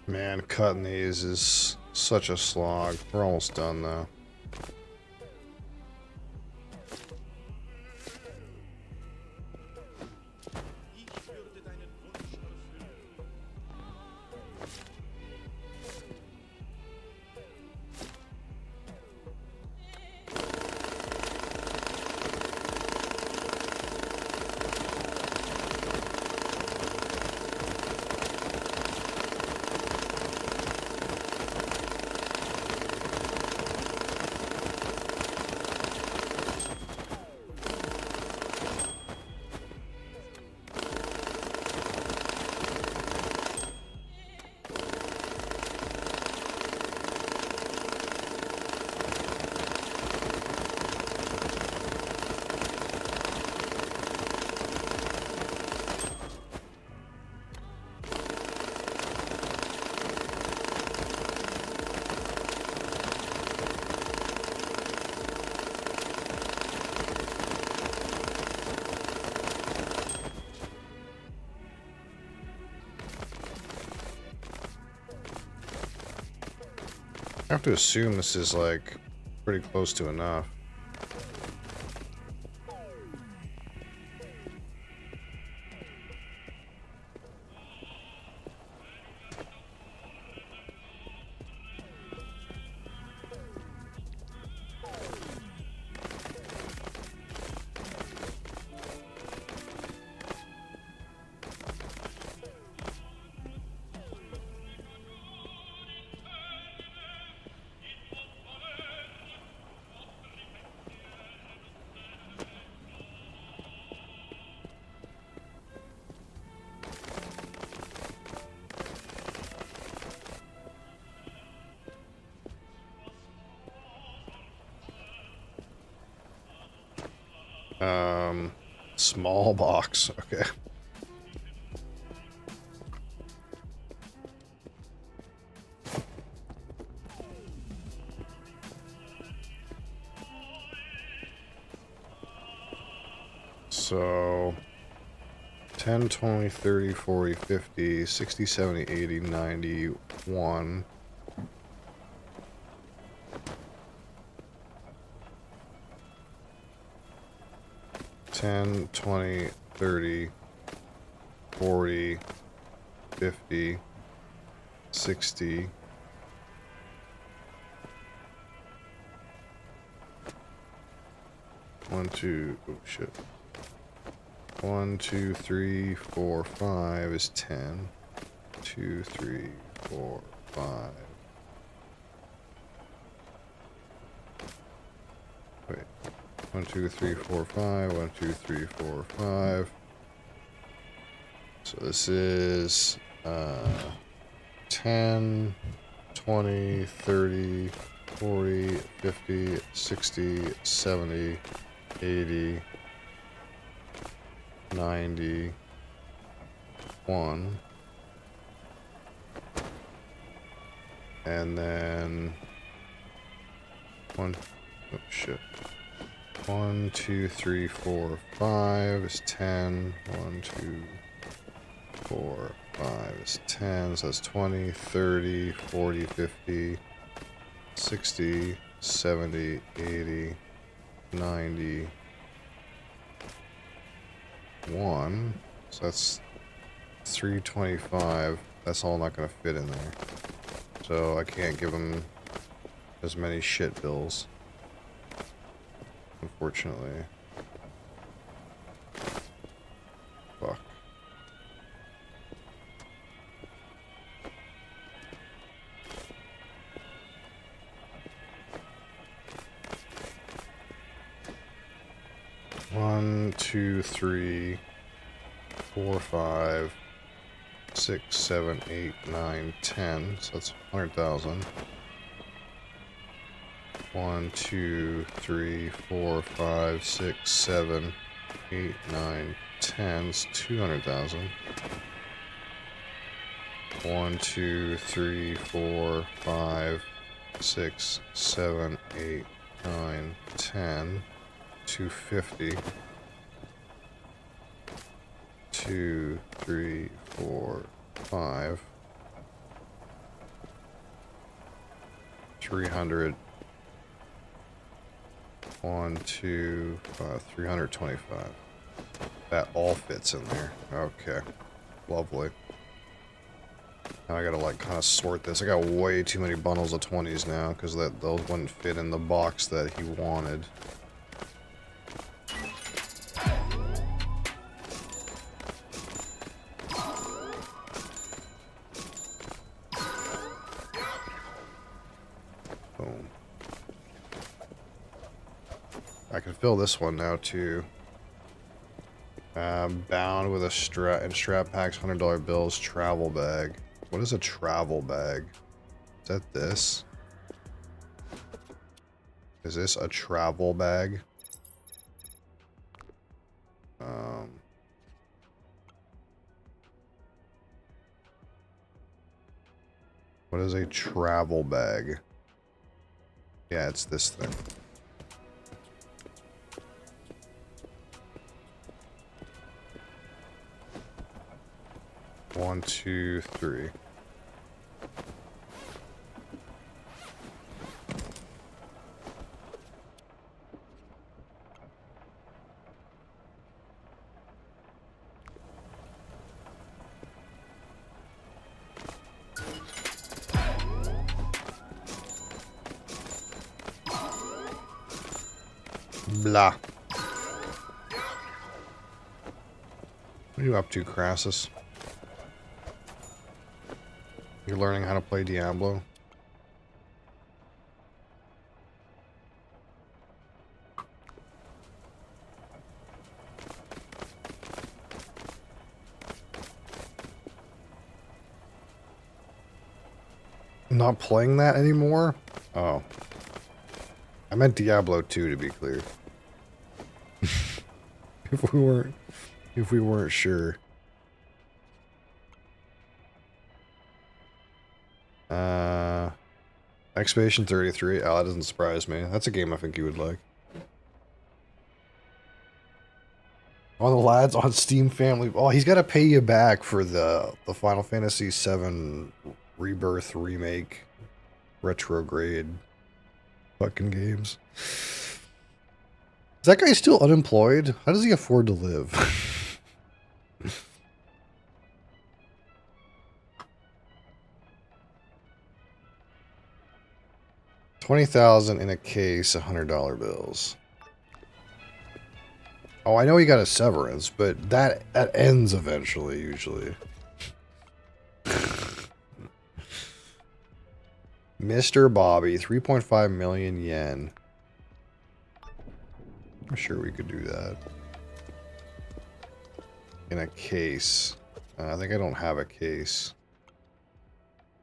Man, cutting these is such a slog. We're almost done though. I have to assume this is like pretty close to enough. Small box. Okay. So 10, 20, 30, 40, 50, 60, 70, 80, 91. $10, 20, 30, 40, 50, 60. One, two, oh shit. 1, 2, 3, 4, 5 is 10. 2, 3, 4, 5. Wait. 1, 2, 3, 4, 5. 1, 2, 3, 4, 5. So this is 10, 20, 30, 40, 50, 60, 70, 80, 90, 1. And then 1, oh shit. 1, 2, 3, 4, 5 is 10. 1, 2, 4, 5 is 10. So that's 20, 30, 40, 50, 60, 70, 80, 90, 1. So that's 325. That's all not going to fit in there. So I can't give them as many shit bills, unfortunately. Fuck. One, 2, 3, 4, 5, 6, 7, 8, 9, 10. So that's 100,000. 1, 2, 3, 4, 5, 6, 7, 8, 9, 10. It's 200,000. 1, 2, 3, 4, 5, 6, 7, 8, 9, 10. 250. 2, 3, 4, 5. 300. 1, 2, 325. That all fits in there. Okay. Lovely. Now I gotta like kind of sort this. I got way too many bundles of 20s now because those wouldn't fit in the box that he wanted. Boom. I can fill this one now too. Bound with a strap packs, $100 bills, travel bag. What is a travel bag? Is that this? Is this a travel bag? What is a travel bag? Yeah, it's this thing. One, two, three. Blah. What are you up to, Crassus? You're learning how to play Diablo? Not playing that anymore? Oh. I meant Diablo 2 to be clear. if we weren't sure. Expedition 33. Oh, that doesn't surprise me. That's a game I think you would like. Oh, the lads on Steam Family. Oh, he's got to pay you back for the Final Fantasy VII Rebirth remake retrograde fucking games. Is that guy still unemployed? How does he afford to live? $20,000 in a case, $100 bills. Oh, I know he got a severance, but that ends eventually, usually. Mr. Bobby, 3.5 million yen. I'm sure we could do that. In a case. I think I don't have a case.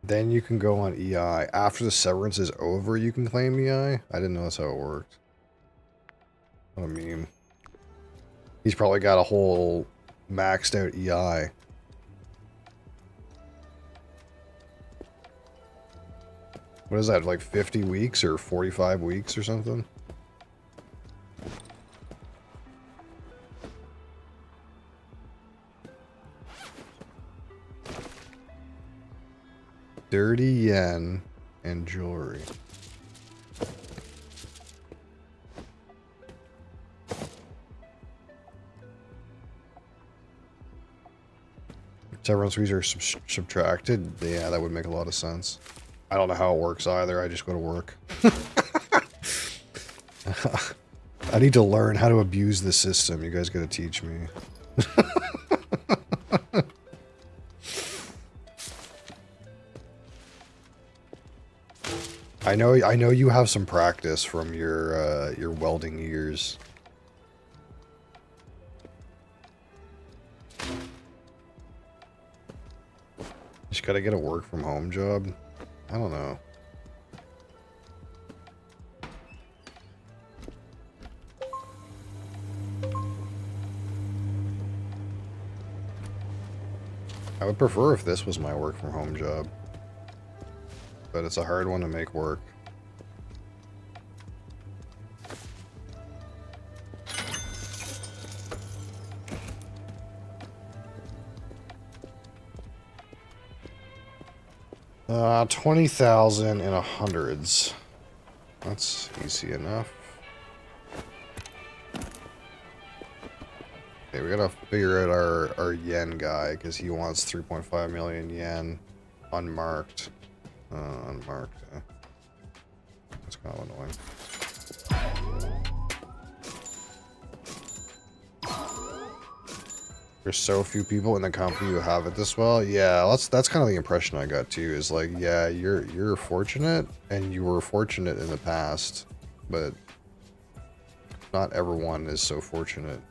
Then you can go on EI. After the severance is over, you can claim EI? I didn't know that's how it worked. What a meme. He's probably got a whole maxed out EI. What is that, like 50 weeks or 45 weeks or something? $30 yen and jewelry. Severance fees are subtracted. Yeah, that would make a lot of sense. I don't know how it works either. I just go to work. I need to learn how to abuse the system. You guys gotta teach me. I know you have some practice from your welding years. Just gotta get a work from home job. I don't know. I would prefer if this was my work from home job. But it's a hard one to make work. $20,000 in hundreds. That's easy enough. Okay, we gotta figure out our yen guy, because he wants 3.5 million yen unmarked. Unmarked. That's kind of annoying. There's so few people in the company who have it this well. Yeah, that's kind of the impression I got too. Is like, yeah, you're fortunate, and you were fortunate in the past, but not everyone is so fortunate.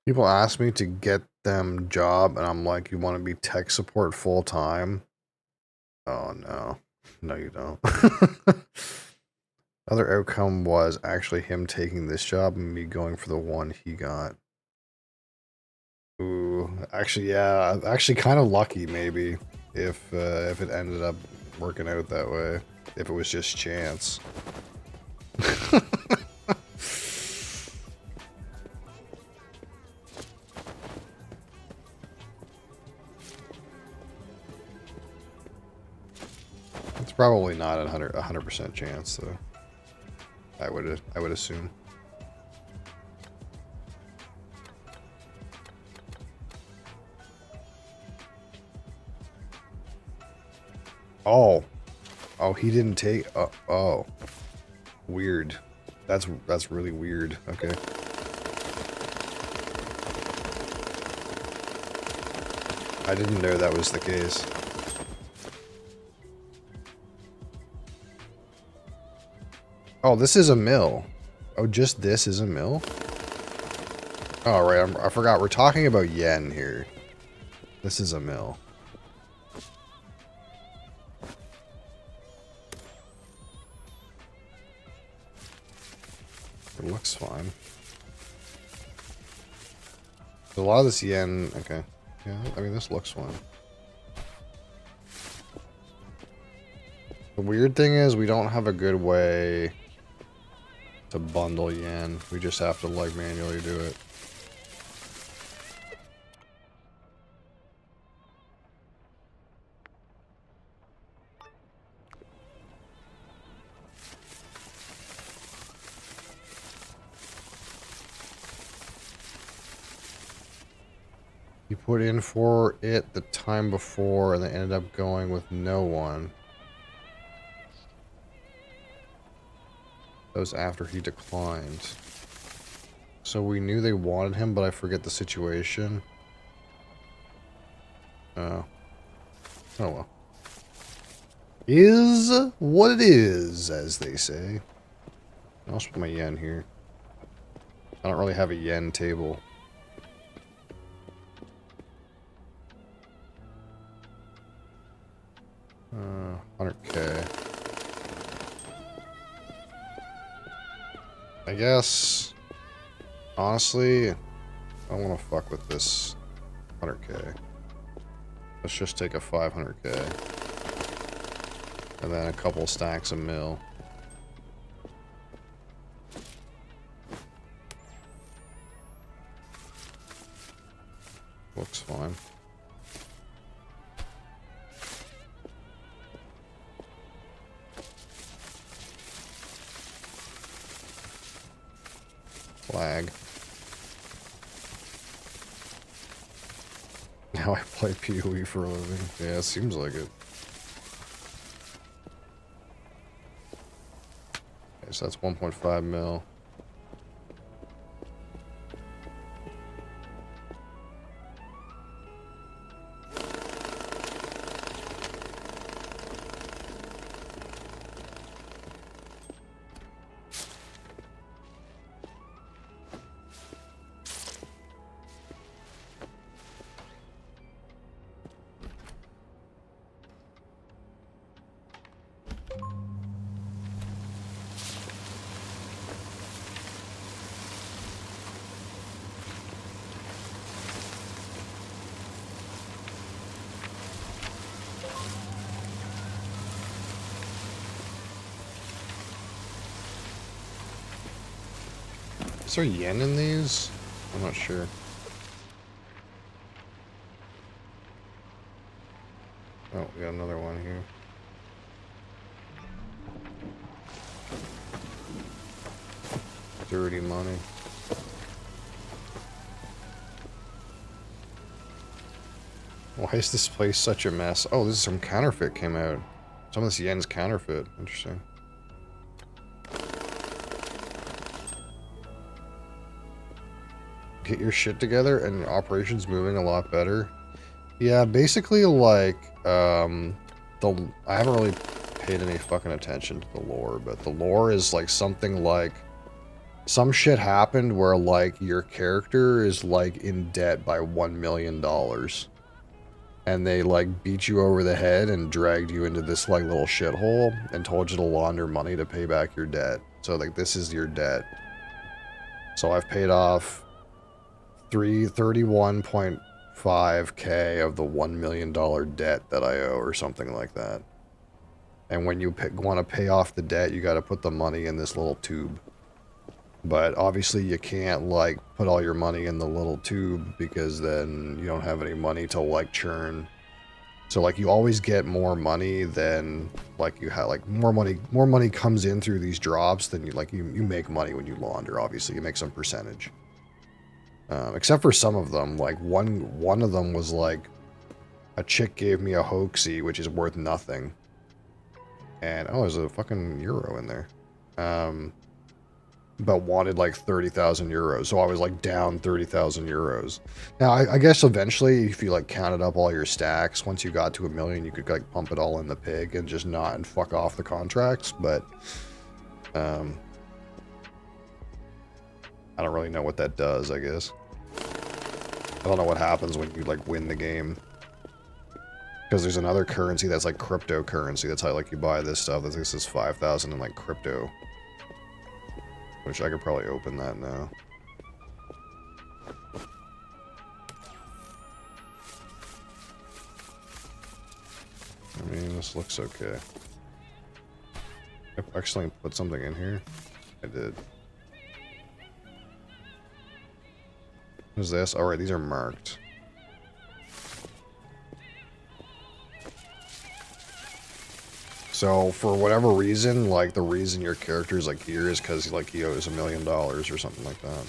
People ask me to get them job, and I'm like, you want to be tech support full time? Oh no. No, you don't. Other outcome was actually him taking this job and me going for the one he got. Ooh, actually, yeah, actually kind of lucky maybe if it ended up working out that way. If it was just chance. It's probably not a 100% chance, though. I would assume. Oh. Oh, he didn't take... oh. Weird. That's really weird. Okay. I didn't know that was the case. Oh, this is a mill. Oh, just this is a mill? Oh, right. I forgot. We're talking about yen here. This is a mill. It looks fine. A lot of this yen... Okay. Yeah, I mean, this looks fine. The weird thing is we don't have a good way to bundle yen. We just have to, like, manually do it. You put in for it the time before and then ended up going with no one. That was after he declined. So we knew they wanted him, but I forget the situation. Oh. Oh well. Is what it is, as they say. I'll just put my yen here. I don't really have a yen table. 100K. I guess, honestly, I don't want to fuck with this 100K. Let's just take a 500K. And then a couple stacks of mill. Looks fine. Flag. Now I play PoE for a living. Yeah, it seems like it. Okay, so that's 1.5 mil. Is there yen in these? I'm not sure. Oh, we got another one here. Dirty money. Why is this place such a mess? Oh, this is some counterfeit came out. Some of this yen's counterfeit. Interesting. Get your shit together and your operation's moving a lot better. Yeah, basically, like, I haven't really paid any fucking attention to the lore, but the lore is, like, something like, some shit happened where, like, your character is, like, in debt by $1 million. And they, like, beat you over the head and dragged you into this, like, little shithole and told you to launder money to pay back your debt. So, like, this is your debt. So I've paid off 31.5K of the $1 million debt that I owe or something like that. And when you want to pay off the debt, you got to put the money in this little tube. But obviously you can't, like, put all your money in the little tube because then you don't have any money to, like, churn. So, like, you always get more money than, like, you have, like, more money comes in through these drops than you, like, you make money when you launder, obviously. You make some percentage. Except for some of them, like one of them was like, a chick gave me a hoaxy, which is worth nothing. And, oh, there's a fucking euro in there. But wanted like 30,000 euros. So I was like down 30,000 euros. Now, I guess eventually, if you like counted up all your stacks, once you got to 1 million, you could like pump it all in the pig and just not and fuck off the contracts. But, I don't really know what that does, I guess. I don't know what happens when you like win the game. Because there's another currency that's like cryptocurrency. That's how like you buy this stuff. This is 5,000 in like crypto. Which I could probably open that now. I mean, this looks okay. I actually put something in here. I did. What is this? Alright, these are marked. So, for whatever reason, like, the reason your character is, like, here is because, like, he owes $1 million or something like that.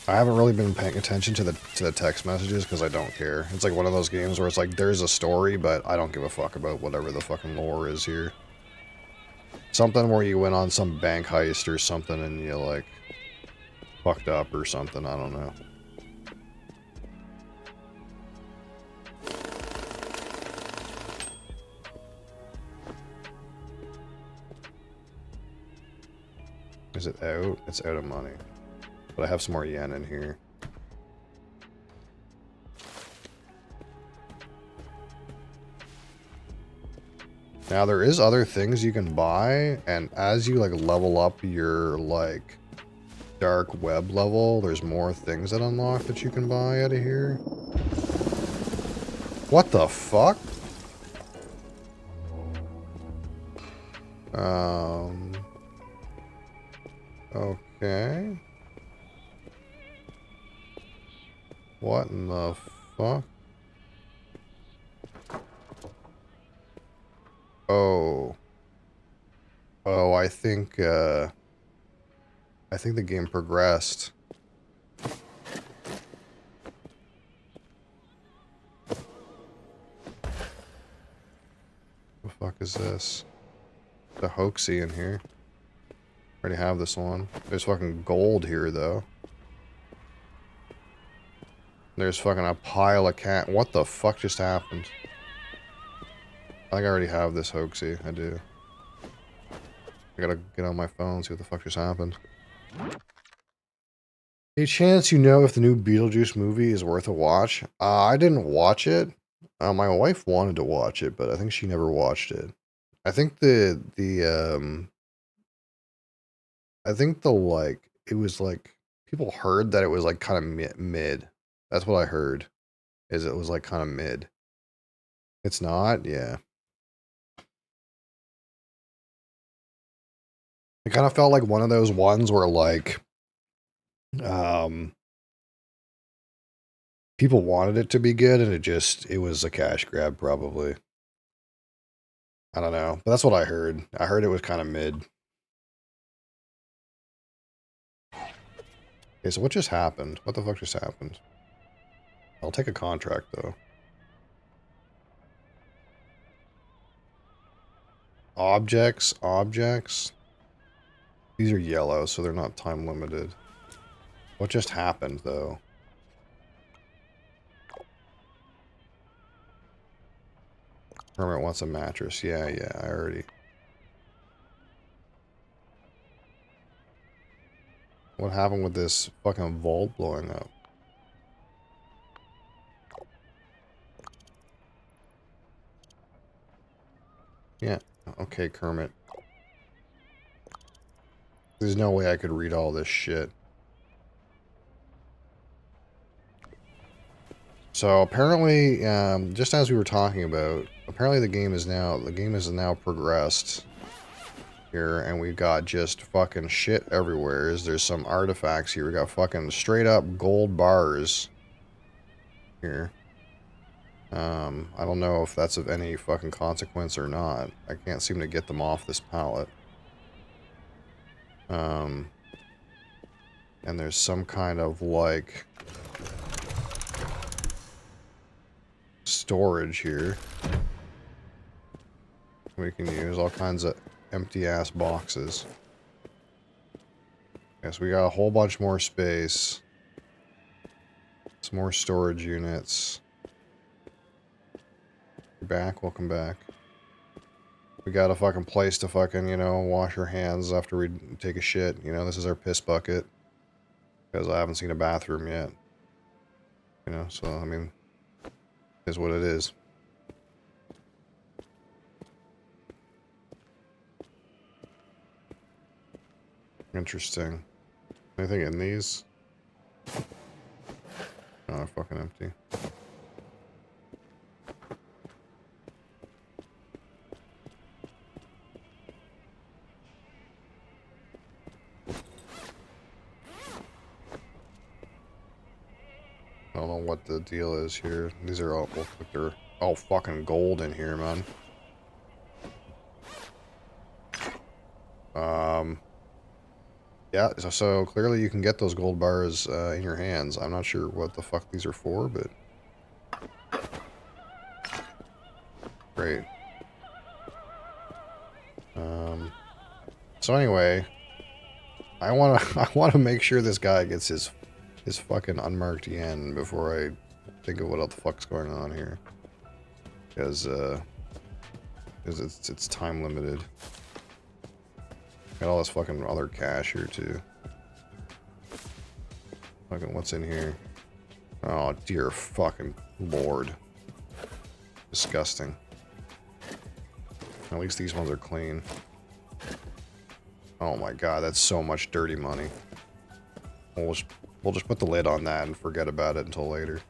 I haven't really been paying attention to the text messages because I don't care. It's like one of those games where it's like, there's a story, but I don't give a fuck about whatever the fucking lore is here. Something where you went on some bank heist or something and you, like, fucked up or something, I don't know. Is it out? It's out of money. But I have some more yen in here. Now there is other things you can buy, and as you like level up your like dark web level, there's more things that unlock that you can buy out of here. What the fuck? Okay. What in the fuck? Oh. Oh, I think the game progressed. The fuck is this? The hoaxy in here. Already have this one. There's fucking gold here, though. There's fucking a pile of cat. What the fuck just happened? I think I already have this hoaxy. I do. I gotta get on my phone and see what the fuck just happened. Any chance you know if the new Beetlejuice movie is worth a watch? I didn't watch it. My wife wanted to watch it, but I think she never watched it. I think I think like, it was like, people heard that it was like kind of mid. That's what I heard, is it was like kind of mid. It's not? Yeah. It kind of felt like one of those ones where like, people wanted it to be good and it was a cash grab probably. I don't know, but that's what I heard. I heard it was kind of mid. Okay, so what just happened? What the fuck just happened? I'll take a contract, though. Objects. These are yellow, so they're not time limited. What just happened, though? Hermit wants a mattress. Yeah, I already... What happened with this fucking vault blowing up? Yeah. Okay, Kermit. There's no way I could read all this shit. So apparently, just as we were talking about, apparently the game has now progressed here, and we've got just fucking shit everywhere. There's some artifacts here. We got fucking straight up gold bars here. I don't know if that's of any fucking consequence or not. I can't seem to get them off this pallet. And there's some kind of like storage here. we can use. All kinds of empty-ass boxes. Yes, we got a whole bunch more space. Some more storage units. You're back? Welcome back. We got a fucking place to fucking, you know, wash our hands after we take a shit. You know, this is our piss bucket. Because I haven't seen a bathroom yet. You know, so, I mean, is what it is. Interesting. Anything in these? Oh, they're fucking empty. I don't know what the deal is here. These are all, look like they're all fucking gold in here, man. Yeah, so clearly you can get those gold bars in your hands. I'm not sure what the fuck these are for, but... Great. So anyway, I wanna make sure this guy gets his fucking unmarked yen before I think of what the fuck's going on here. Because it's time limited. Got all this fucking other cash here too. Fucking what's in here? Oh dear fucking lord. Disgusting. At least these ones are clean. Oh my god, that's so much dirty money. We'll just put the lid on that and forget about it until later.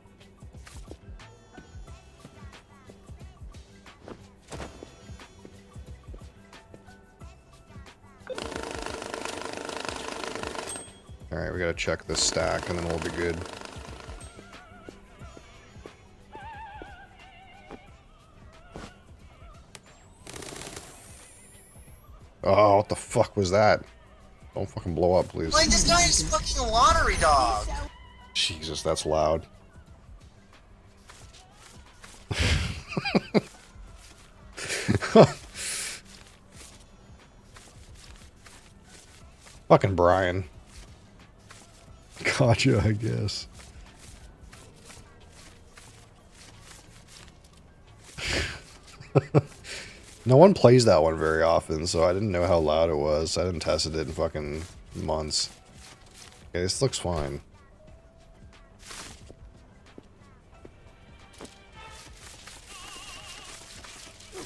Alright, we gotta check this stack and then we'll be good. Oh, what the fuck was that? Don't fucking blow up, please. Like, this guy is fucking a lottery dog. Jesus, that's loud. Fucking Brian. Gotcha, I guess. No one plays that one very often, so I didn't know how loud it was. I didn't test it in fucking months. Okay, this looks fine.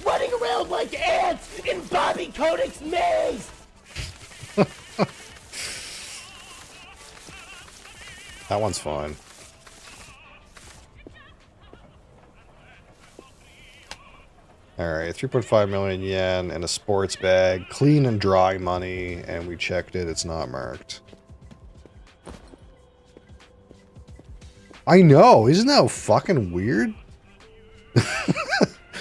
Running around like ants in Bobby Kodak's maze! That one's fine. Alright, 3.5 million yen and a sports bag. Clean and dry money, and we checked it, it's not marked. I know, isn't that fucking weird?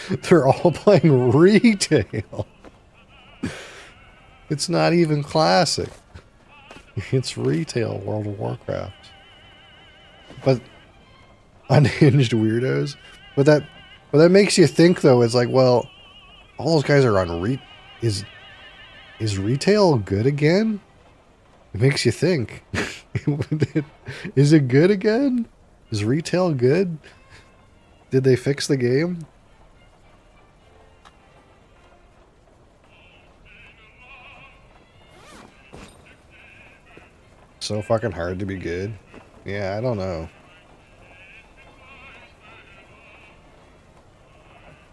They're all playing retail. It's not even classic. It's retail World of Warcraft. But unhinged weirdos. But that makes you think though, it's like, well, all those guys are on is retail good again? It makes you think. Is it good again? Is retail good? Did they fix the game? So fucking hard to be good. Yeah, I don't know.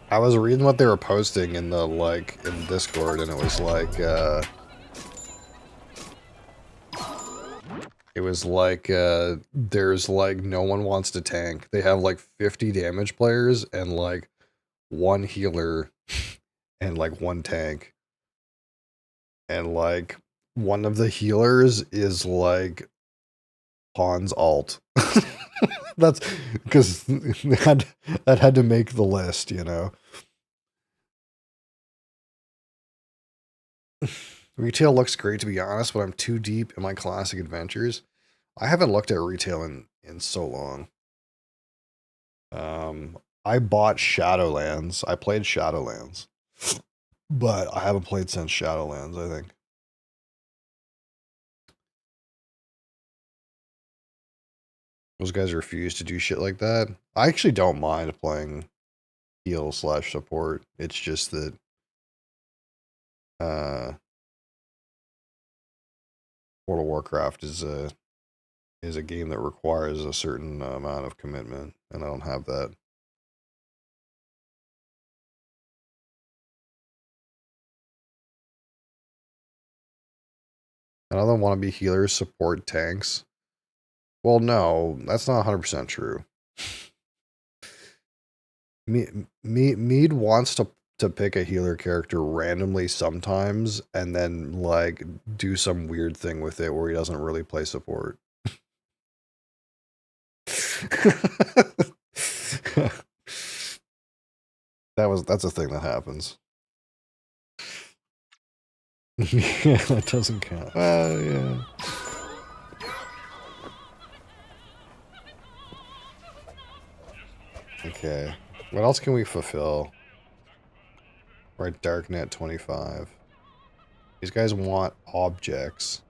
I was reading what they were posting in the, like, in Discord, and it was like, there's, like, no one wants to tank. They have, like, 50 damage players, and, like, one healer, and, like, one tank. And, like, one of the healers is, like, Han's alt. That's because that had to make the list, you know. Retail looks great, to be honest, but I'm too deep in my classic adventures. I haven't looked at retail in so long. I bought Shadowlands. I played Shadowlands. But I haven't played since Shadowlands, I think. Those guys refuse to do shit like that. I actually don't mind playing heal / support. It's just that World of Warcraft is a game that requires a certain amount of commitment, and I don't have that. And I don't want to be healers, support, tanks. Well, no, that's not 100% true. Mead wants to pick a healer character randomly sometimes, and then like do some weird thing with it where he doesn't really play support. That's a thing that happens. Yeah, that doesn't count. Yeah. Okay. What else can we fulfill? We're at Darknet 25. These guys want objects.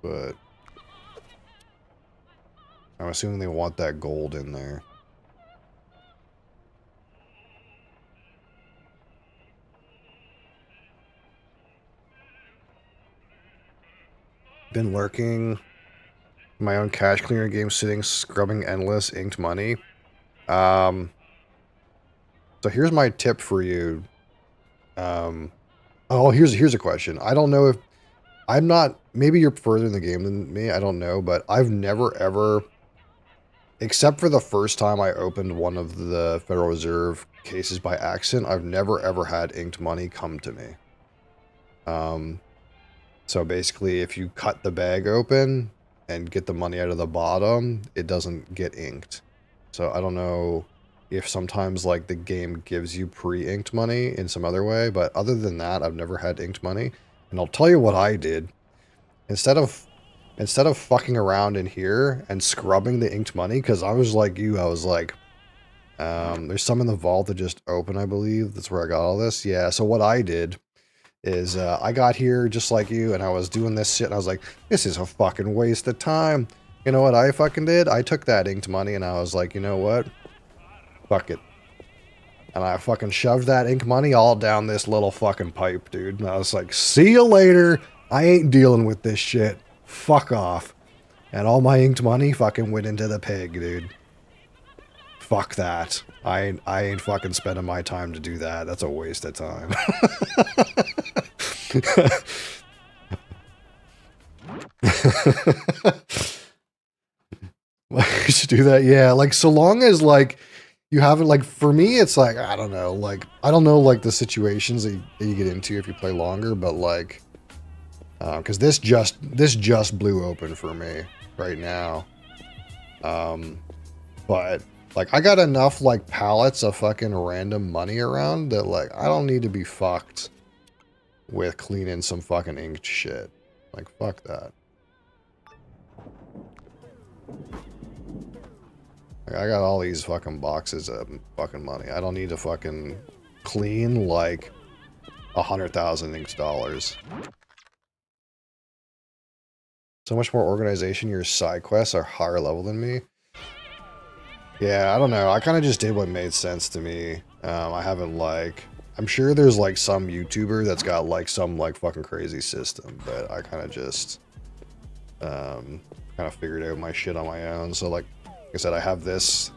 But I'm assuming they want that gold in there. Been lurking my own cash cleaner game, sitting scrubbing endless inked money. So here's my tip for you. Here's a question. I don't know if I'm not, maybe you're further in the game than me, I don't know, but I've never ever, except for the first time I opened one of the Federal Reserve cases by accident, I've never ever had inked money come to me. So basically, if you cut the bag open and get the money out of the bottom, it doesn't get inked. So I don't know if sometimes like the game gives you pre-inked money in some other way, but other than that, I've never had inked money. And I'll tell you what I did. Instead of fucking around in here and scrubbing the inked money, because I was like you, I was like, there's some in the vault that just open, I believe. That's where I got all this. Yeah, so what I did is I got here just like you, and I was doing this shit, and I was like, this is a fucking waste of time. You know what I fucking did? I took that inked money, and I was like, you know what? Fuck it. And I fucking shoved that ink money all down this little fucking pipe, dude. And I was like, see you later. I ain't dealing with this shit. Fuck off. And all my inked money fucking went into the pig, dude. Fuck that. I ain't fucking spending my time to do that. That's a waste of time. You should do that. Yeah, like so long as like you haven't, like for me it's like I don't know like the situations that you get into if you play longer, but like because this just blew open for me right now. But like I got enough like pallets of fucking random money around that like I don't need to be fucked with cleaning some fucking inked shit. Like fuck that. Like, I got all these fucking boxes of fucking money. I don't need to fucking clean like 100,000 inked dollars. So much more organization. Your side quests are higher level than me. Yeah, I don't know. I kind of just did what made sense to me. I haven't like... I'm sure there's like some YouTuber that's got like some like fucking crazy system, but I kind of just kind of figured out my shit on my own. So like I said, I have this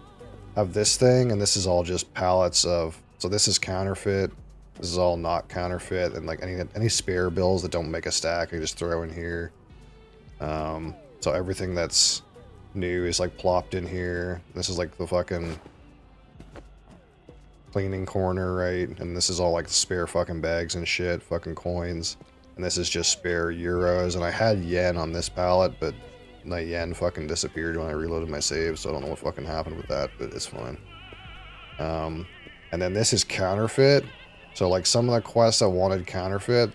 thing, and this is all just pallets of... So this is counterfeit. This is all not counterfeit, and like any spare bills that don't make a stack, I just throw in here. So everything that's new is like plopped in here. This is like the fucking cleaning corner, right? And this is all like the spare fucking bags and shit, fucking coins. And this is just spare euros. And I had yen on this pallet, but my yen fucking disappeared when I reloaded my save, so I don't know what fucking happened with that, but it's fine. And then this is counterfeit. So like some of the quests I wanted counterfeit.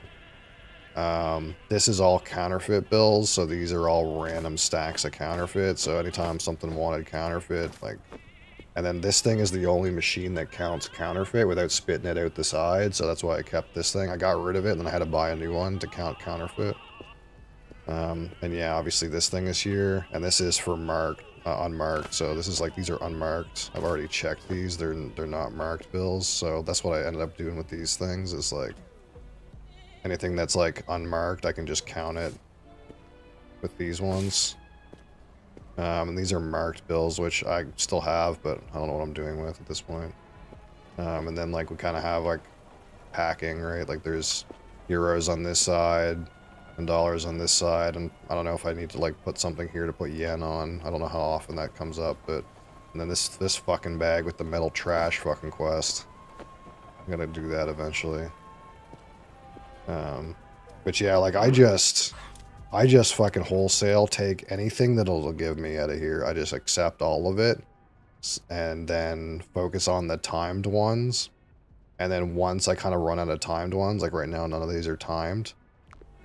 This is all counterfeit bills, so these are all random stacks of counterfeit. So anytime something wanted counterfeit, like And then this thing is the only machine that counts counterfeit without spitting it out the side, so that's why I kept this thing. I got rid of it, and then I had to buy a new one to count counterfeit. And yeah, obviously this thing is here, and this is for unmarked, so this is like, these are unmarked. I've already checked these, they're not marked bills, so that's what I ended up doing with these things, is like, anything that's like unmarked, I can just count it with these ones. And these are marked bills, which I still have, but I don't know what I'm doing with at this point. And then like we kind of have like packing, right? Like there's euros on this side and dollars on this side, and I don't know if I need to like put something here to put yen on. I don't know how often that comes up, but and then this fucking bag with the metal trash fucking quest. I'm gonna do that eventually. But yeah, like I just fucking wholesale take anything that'll give me out of here. I just accept all of it and then focus on the timed ones. And then once I kind of run out of timed ones, like right now none of these are timed,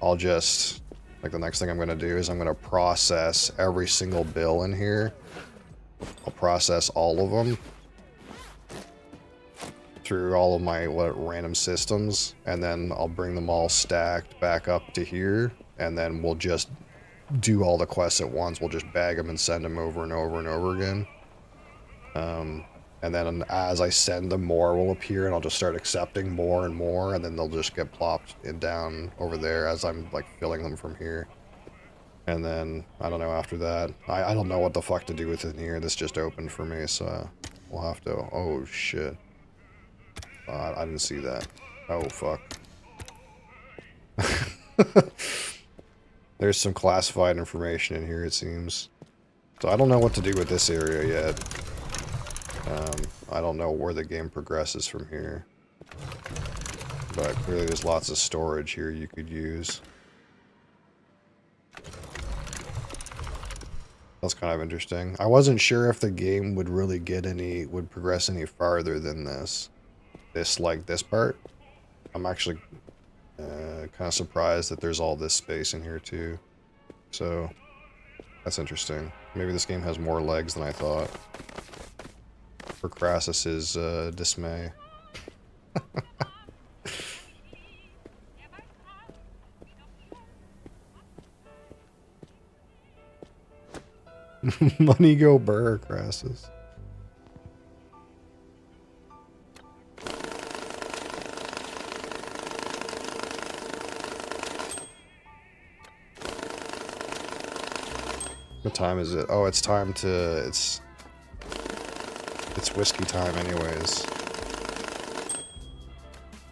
I'll just, like the next thing I'm going to do is I'm going to process every single bill in here. I'll process all of them through all of my random systems, and then I'll bring them all stacked back up to here, and then we'll just do all the quests at once. We'll just bag them and send them over and over and over again. And then as I send them, more will appear, and I'll just start accepting more and more, and then they'll just get plopped down over there as I'm like filling them from here. And then, I don't know, after that, I don't know what the fuck to do with it in here. This just opened for me, so we'll have to, oh shit. I didn't see that. Oh fuck. There's some classified information in here, it seems. So I don't know what to do with this area yet. I don't know where the game progresses from here. But clearly there's lots of storage here you could use. That's kind of interesting. I wasn't sure if the game would really would progress any farther than this. This part. I'm actually kind of surprised that there's all this space in here too. So, that's interesting. Maybe this game has more legs than I thought. For Crassus's dismay. Money Go Brr, Crassus. What time is it? Oh, it's time to... It's whiskey time anyways.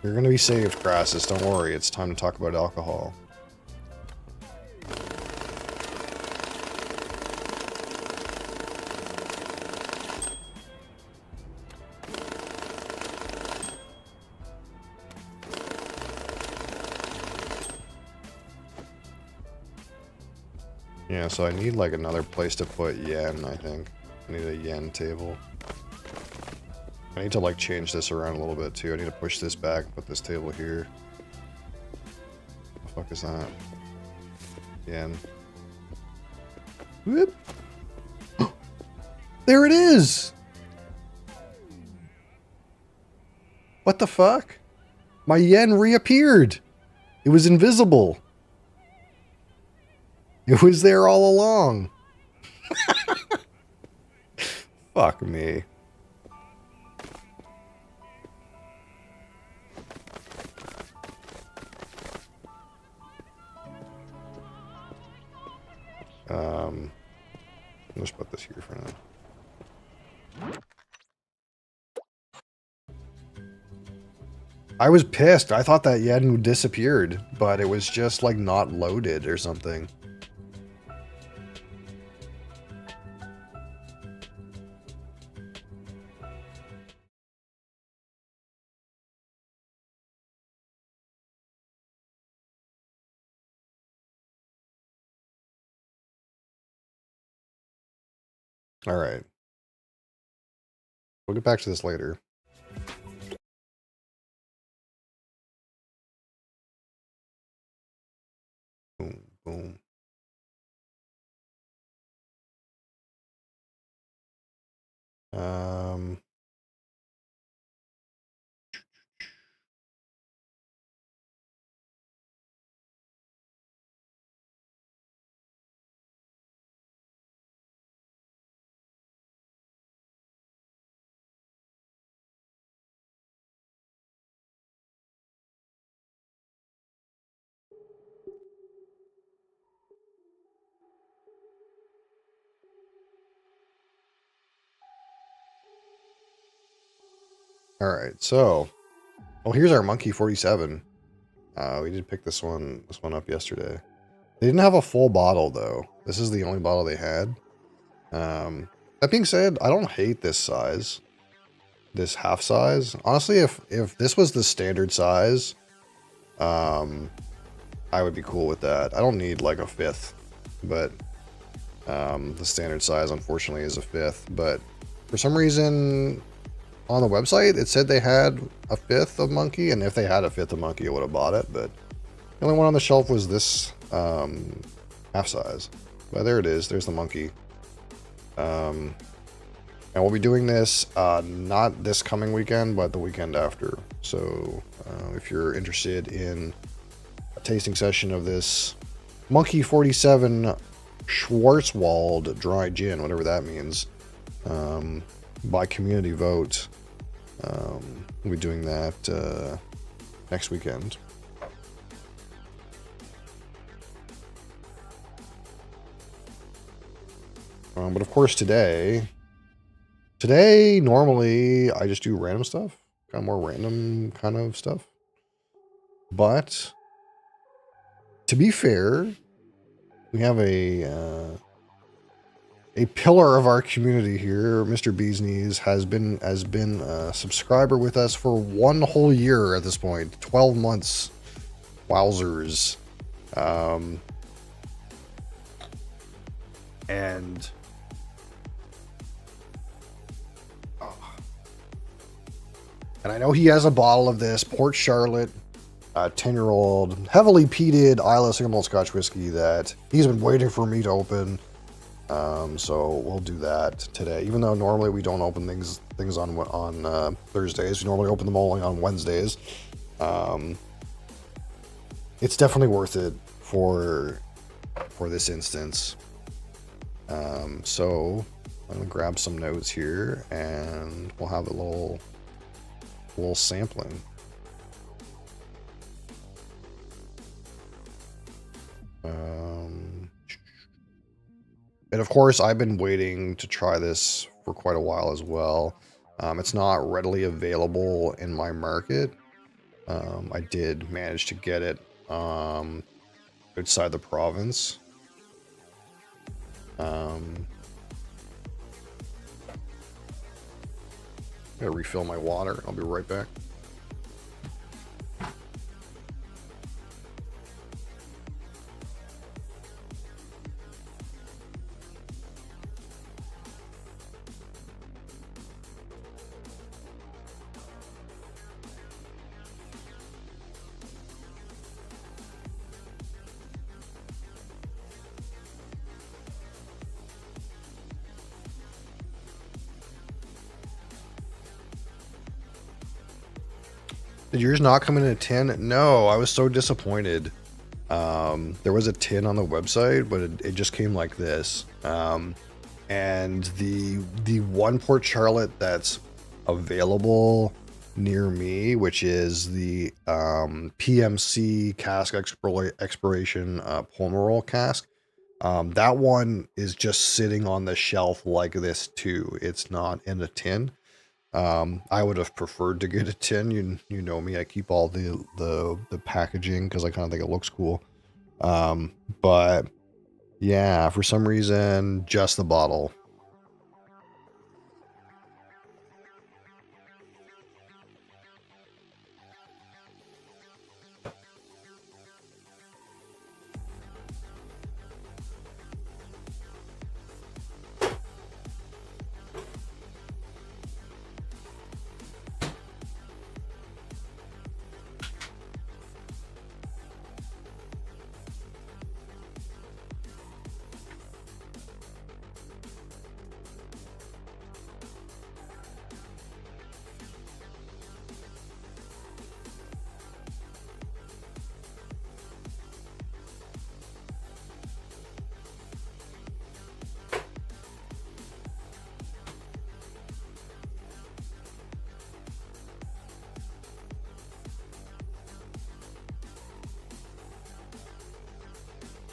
You're gonna be saved, Crassus. Don't worry. It's time to talk about alcohol. Yeah, so I need like another place to put yen, I think. I need a yen table. I need to like change this around a little bit too. I need to push this back and put this table here. What the fuck is that? Yen. Whoop. There it is! What the fuck? My yen reappeared! It was invisible. It was there all along. Fuck me. Let's put this here for now. I was pissed. I thought that yen disappeared, but it was just like not loaded or something. All right. We'll get back to this later. Boom, boom. All right, so, oh, here's our monkey 47. We did pick this one up yesterday. They didn't have a full bottle though. This is the only bottle they had. That being said, I don't hate this size, this half size. Honestly, if this was the standard size, I would be cool with that. I don't need like a fifth, but the standard size unfortunately is a fifth. But for some reason on the website it said they had a fifth of monkey, and if they had a fifth of monkey, I would have bought it. But the only one on the shelf was this half size. But there it is. There's the monkey. And we'll be doing this not this coming weekend, but the weekend after. So if you're interested in a tasting session of this Monkey 47 Schwarzwald dry gin, whatever that means, by community vote, we'll be doing that next weekend. But of course today normally I just do random stuff, kind of more random kind of stuff. But to be fair, we have a pillar of our community here. Mr. Bee's Knees has been a subscriber with us for 1 whole year at this point, 12 months. Wowzers. And I know he has a bottle of this Port Charlotte 10-year-old heavily peated Isla single malt Scotch whiskey that he's been waiting for me to open. So we'll do that today, even though normally we don't open things on Thursdays. We normally open them only on Wednesdays. It's definitely worth it for this instance. So I'm gonna grab some notes here and we'll have a little sampling. And of course, I've been waiting to try this for quite a while as well. It's not readily available in my market. I did manage to get it outside the province. I'm gonna refill my water. I'll be right back. Did yours not come in a tin? No, I was so disappointed. There was a tin on the website, but it just came like this. And the one Port Charlotte that's available near me, which is the PMC cask expiration Pomerol cask, that one is just sitting on the shelf like this too. It's not in a tin. I would have preferred to get a tin. You know me, I keep all the packaging because I kind of think it looks cool. But yeah, for some reason, just the bottle.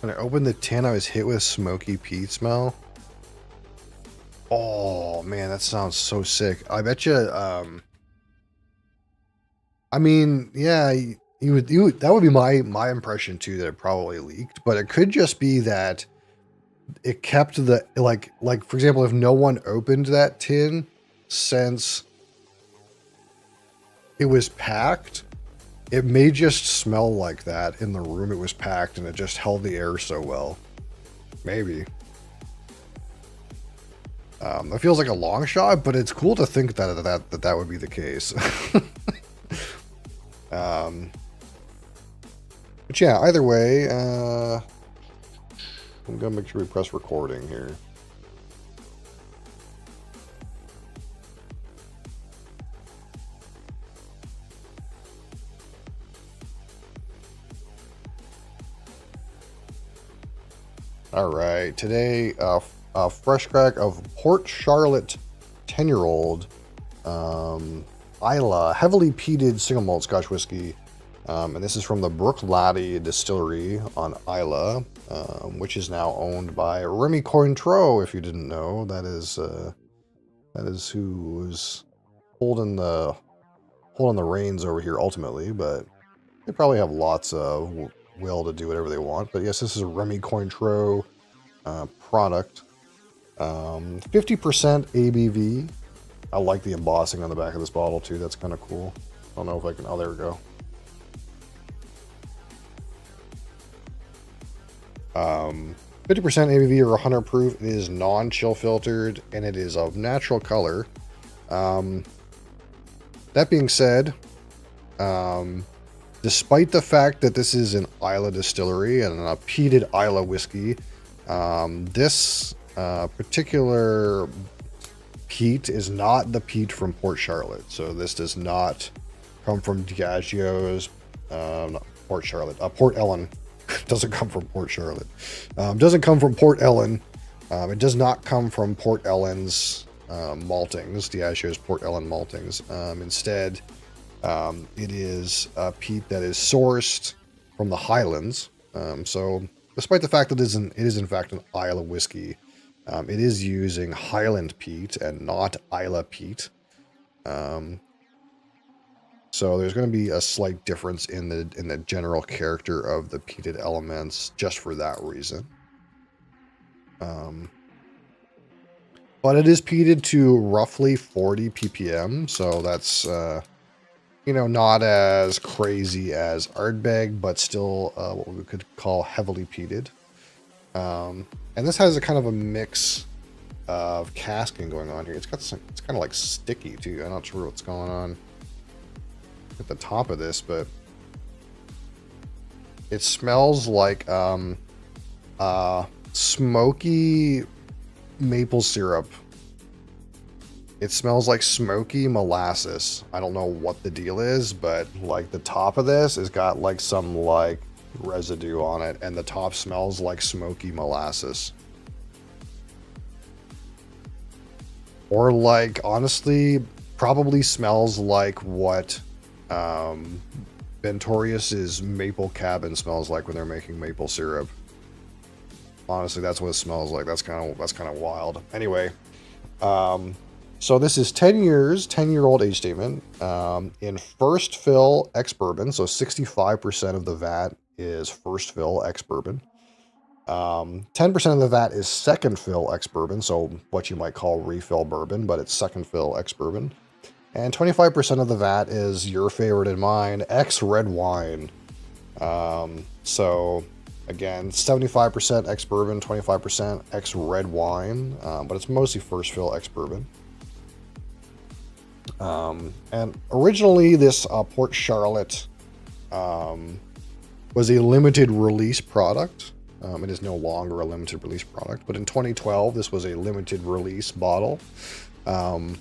When I opened the tin, I was hit with smoky peat smell. Oh man, that sounds so sick. I bet you I mean, yeah, you would that would be my impression too, that it probably leaked, but it could just be that it kept the like for example, if no one opened that tin since it was packed, it may just smell like that in the room it was packed and it just held the air so well. Maybe. It feels like a long shot, but it's cool to think that would be the case. But yeah, either way, I'm gonna make sure we press recording here. All right, today, a fresh crack of Port Charlotte 10-year-old Isla heavily peated single malt Scotch whiskey, and this is from the Brook Laddie Distillery on Isla, which is now owned by Remy Cointreau. If you didn't know, that is who is holding the reins over here ultimately, but they probably have lots of will to do whatever they want. But yes, this is a Remy Cointreau product. 50% ABV. I like the embossing on the back of this bottle too. That's kind of cool. I don't know if I can. Oh, there we go. 50% ABV or 100 proof. It is non-chill filtered and it is of natural color. That being said, despite the fact that this is an Isla distillery and a peated Isla whiskey, this particular peat is not the peat from Port Charlotte. So this does not come from Diageo's, not Port Charlotte, Port Ellen. Doesn't come from Port Charlotte. Doesn't come from Port Ellen. It does not come from Port Ellen's maltings, Diageo's Port Ellen maltings. Instead, it is a peat that is sourced from the Highlands. So despite the fact that it is in fact an Isla whiskey, it is using Highland peat and not Isla peat. So there's going to be a slight difference in the general character of the peated elements just for that reason. But it is peated to roughly 40 ppm, so that's not as crazy as Ardbeg, but still what we could call heavily peated. And this has a kind of a mix of casking going on here. It's kind of like sticky too. I'm not sure what's going on at the top of this, but it smells like smoky maple syrup. It smells like smoky molasses. I don't know what the deal is, but like the top of this has got like some like residue on it, and the top smells like smoky molasses. Or like, honestly, probably smells like what Ventorius's Maple Cabin smells like when they're making maple syrup. Honestly, that's what it smells like. That's kind of wild. Anyway, so this is 10-year-old age statement, in first fill ex-bourbon. So 65% of the vat is first fill ex-bourbon. 10% of the vat is second fill ex-bourbon, so what you might call refill bourbon, but it's second fill ex-bourbon. And 25% of the vat is your favorite and mine, ex-red wine. So again, 75% ex-bourbon, 25% ex-red wine, but it's mostly first fill ex-bourbon. And originally this Port Charlotte was a limited release product. It is no longer a limited release product, but in 2012 this was a limited release bottle, and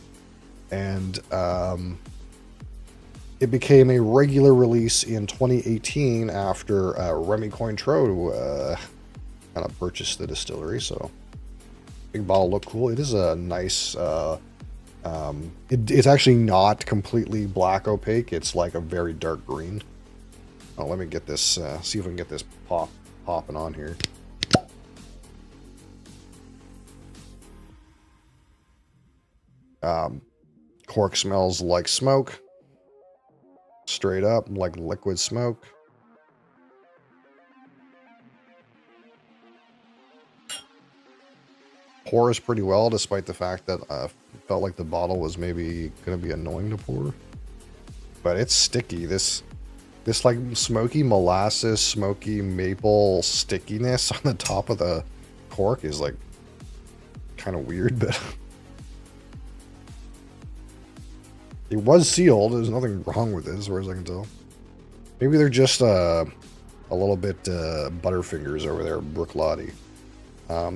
it became a regular release in 2018 after Remy Cointreau kind of purchased the distillery. So big bottle, looked cool. It is a nice. It's actually not completely black opaque. It's like a very dark green. Oh, let me get this. See if we can get this popping on here. Cork smells like smoke. straight up, like liquid smoke. Pours pretty well, despite the fact that I felt like the bottle was maybe going to be annoying to pour. But it's sticky. This like smoky molasses, smoky maple stickiness on the top of the cork is like kind of weird, but it was sealed. There's nothing wrong with it as far as I can tell. Maybe they're just a little bit butterfingers over there, Brooklotti.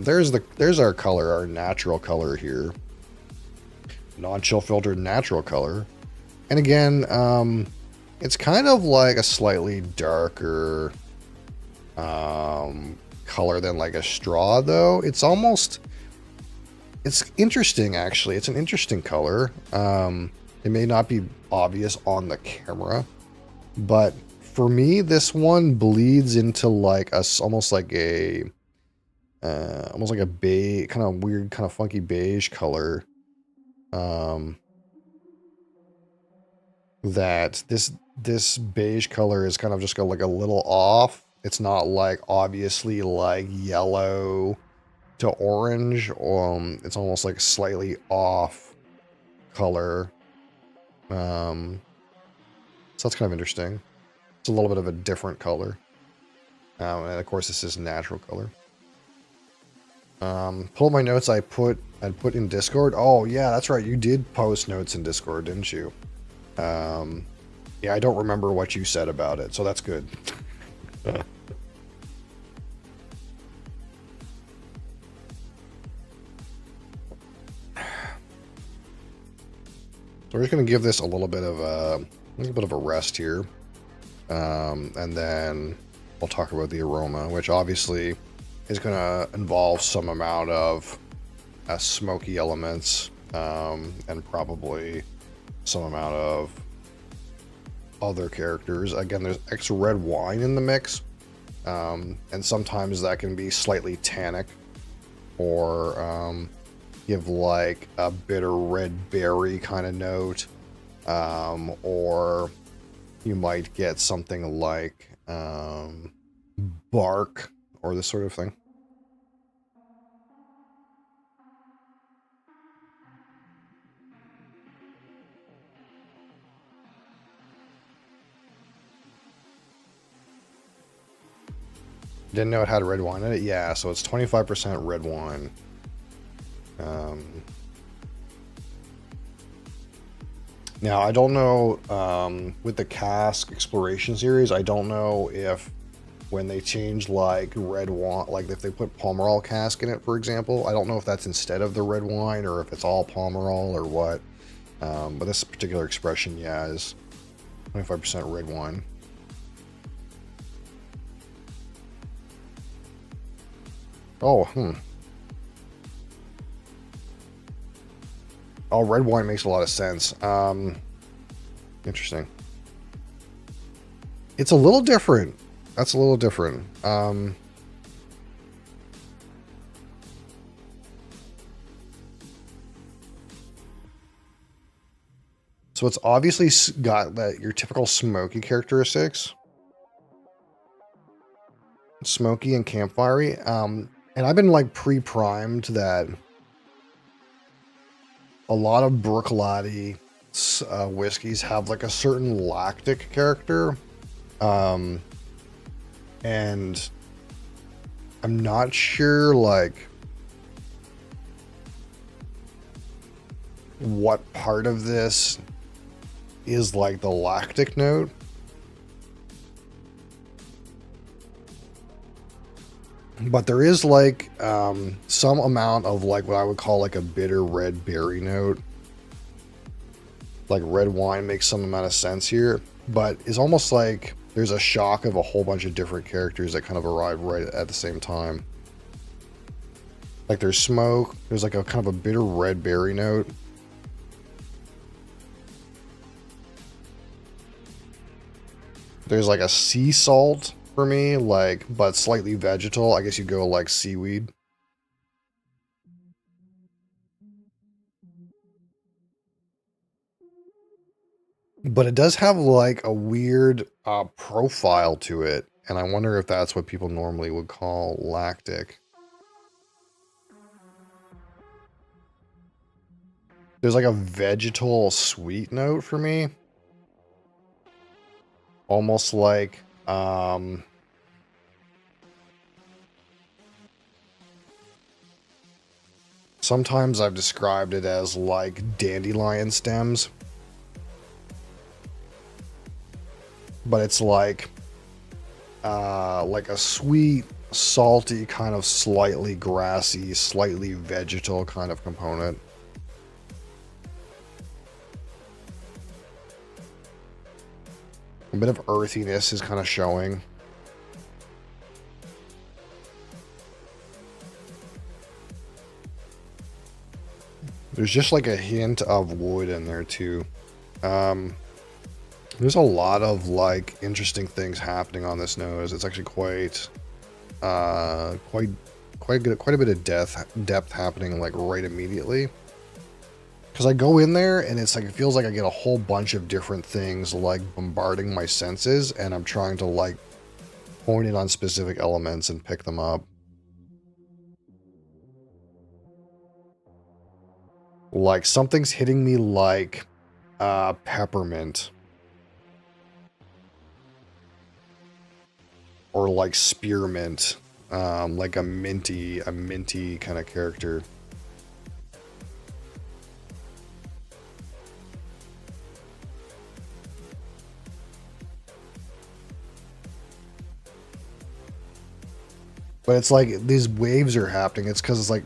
There's our color, our natural color here. Non-chill filtered natural color. And again, it's kind of like a slightly darker color than like a straw, though. It's interesting, actually. It's an interesting color. It may not be obvious on the camera, but for me, this one bleeds into like almost like a beige, kind of weird, kind of funky beige color. That this beige color is kind of just got like a little off. It's not like obviously like yellow to orange. It's almost like slightly off color. So that's kind of interesting. It's a little bit of a different color. And of course, this is natural color. Pull up my notes I'd put in Discord. Oh yeah, that's right. You did post notes in Discord, didn't you? Yeah, I don't remember what you said about it, so that's good. So we're just going to give this a little bit of a rest here, and then we'll talk about the aroma, which obviously is going to involve some amount of smoky elements, and probably some amount of other characters. Again, there's extra red wine in the mix, and sometimes that can be slightly tannic, or give like a bitter red berry kind of note, or you might get something like bark or this sort of thing. Didn't know it had red wine in it. Yeah, so it's 25% red wine. Now, I don't know, with the cask exploration series, I don't know if when they change like red wine, like if they put Pomerol cask in it, for example, I don't know if that's instead of the red wine or if it's all Pomerol or what. But this particular expression, yeah, is 25% red wine. Oh, Oh, red wine makes a lot of sense. Interesting. It's a little different. That's a little different. So it's obviously got that your typical smoky characteristics. Smoky and campfirey. And I've been like pre-primed that a lot of Brooklotti whiskeys have like a certain lactic character. And I'm not sure like what part of this is like the lactic note. But there is like some amount of like what I would call like a bitter red berry note. Like red wine makes some amount of sense here, but it's almost like there's a shock of a whole bunch of different characters that kind of arrive right at the same time. Like there's smoke, there's like a kind of a bitter red berry note. There's like a sea salt for me, like, but slightly vegetal. I guess you go like seaweed. But it does have like a weird profile to it. And I wonder if that's what people normally would call lactic. There's like a vegetal sweet note for me. Almost like, sometimes I've described it as like dandelion stems. But it's like a sweet, salty, kind of slightly grassy, slightly vegetal kind of component. A bit of earthiness is kind of showing. There's just like a hint of wood in there too. There's a lot of like interesting things happening on this nose. It's actually quite a bit of depth happening like right immediately. Because I go in there and it's like, it feels like I get a whole bunch of different things like bombarding my senses, and I'm trying to like point it on specific elements and pick them up. Like something's hitting me like peppermint. Or like spearmint. Like a minty kind of character. But it's like these waves are happening. It's because it's like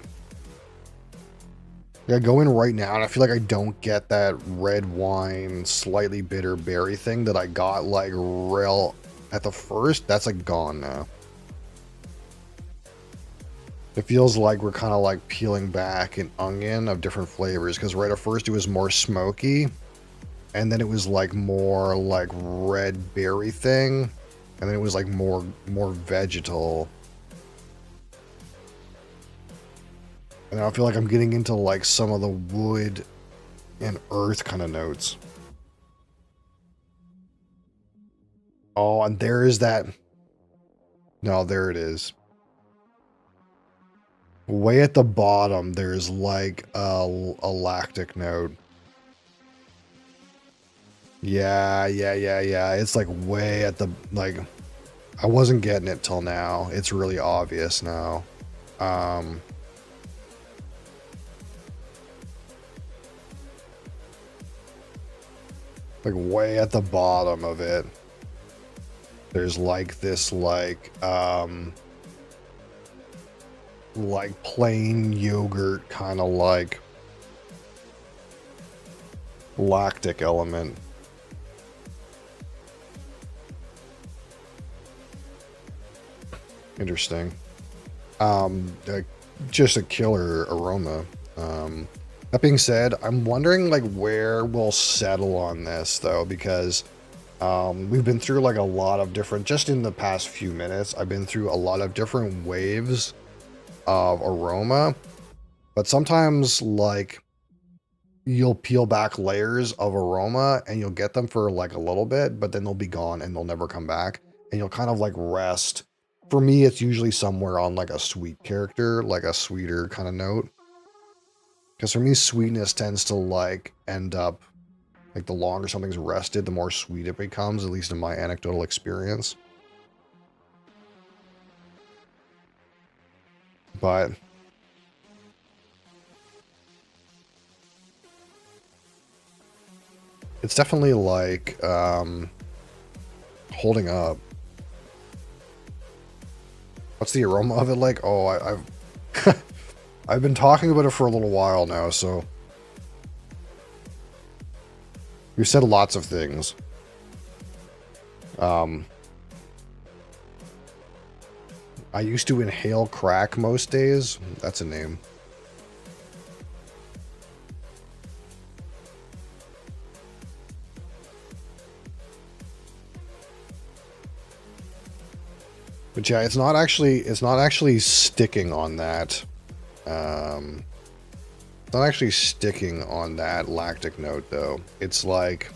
I go in right now and I feel like I don't get that red wine, slightly bitter berry thing that I got like real at the first. That's like gone now. It feels like we're kind of like peeling back an onion of different flavors, because right at first it was more smoky, and then it was like more like red berry thing, and then it was like more vegetal. And I feel like I'm getting into like some of the wood and earth kind of notes. Oh, and there is that. No, there it is. Way at the bottom, there's like a lactic note. Yeah. It's like way at the, like, I wasn't getting it till now. It's really obvious now. Like way at the bottom of it, there's like this like plain yogurt kind of like lactic element. Interesting. Just a killer aroma. That being said, I'm wondering like where we'll settle on this though, because we've been through like a lot of different, just in the past few minutes, I've been through a lot of different waves of aroma, but sometimes like you'll peel back layers of aroma and you'll get them for like a little bit, but then they'll be gone and they'll never come back, and you'll kind of like rest. For me, it's usually somewhere on like a sweet character, like a sweeter kind of note. Because for me, sweetness tends to like end up, like the longer something's rested, the more sweet it becomes, at least in my anecdotal experience. But it's definitely like holding up. What's the aroma of it like? Oh, I've I've been talking about it for a little while now, so we've said lots of things. I used to inhale crack most days. That's a name. But yeah, it's not actually sticking on that. It's not actually sticking on that lactic note though. It's like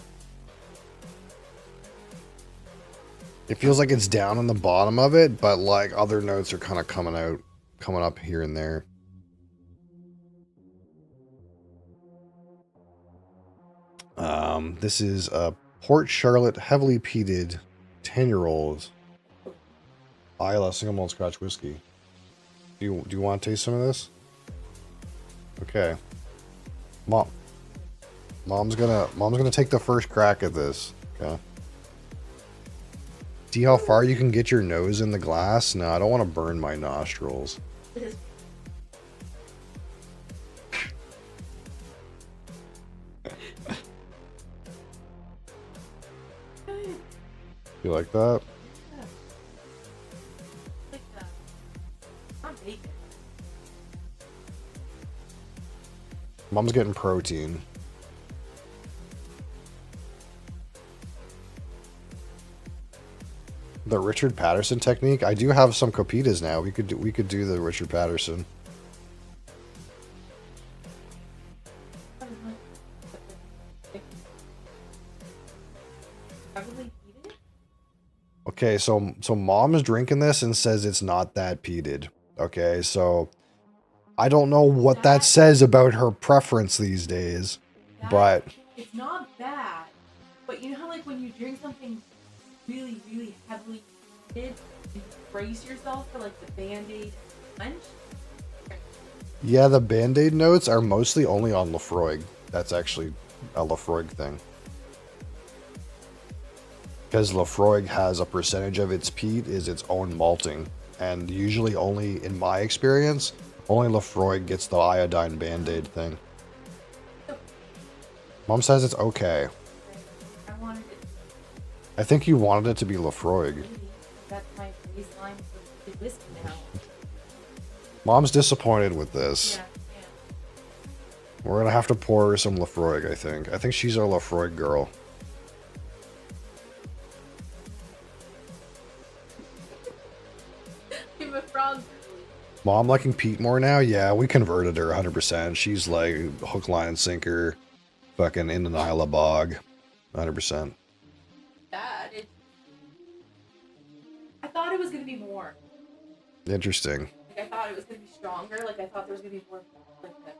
It feels like it's down on the bottom of it, but like other notes are kind of coming up here and there. This is a Port Charlotte heavily peated 10-year-old Isla single malt Scotch whiskey. Do you want to taste some of this? Okay. Mom's gonna take the first crack at this. Okay. See how far you can get your nose in the glass? No, I don't want to burn my nostrils. You like that? Mom's getting protein. The Richard Patterson technique. I do have some copitas now. We could do the Richard Patterson. Okay, so mom is drinking this and says it's not that peated. Okay, so I don't know what that says about her preference these days, but it's not bad. But you know how like when you drink something really, really heavily peated, you brace yourself for like the Band-Aid punch? yeah, the Band-Aid notes are mostly only on Lafroig. That's actually a Lafroig thing. Because Lafroig has a percentage of its peat is its own malting. And usually only, in my experience, only Lafroig gets the iodine Band-Aid thing. Mom says it's okay. I wanted it. I think you wanted it to be Lafroig. That's my baseline for the whiskey now. Mom's disappointed with this. Yeah. We're gonna have to pour her some Lafroig, I think. I think she's our Lafroig girl. I'm a frog. Mom liking Pete more now? Yeah, we converted her 100%. She's like hook, line, and sinker. Fucking in the Isla bog. 100%. Bad. I thought it was gonna be more. Interesting. Like I thought it was gonna be stronger. Like I thought there was gonna be more like that.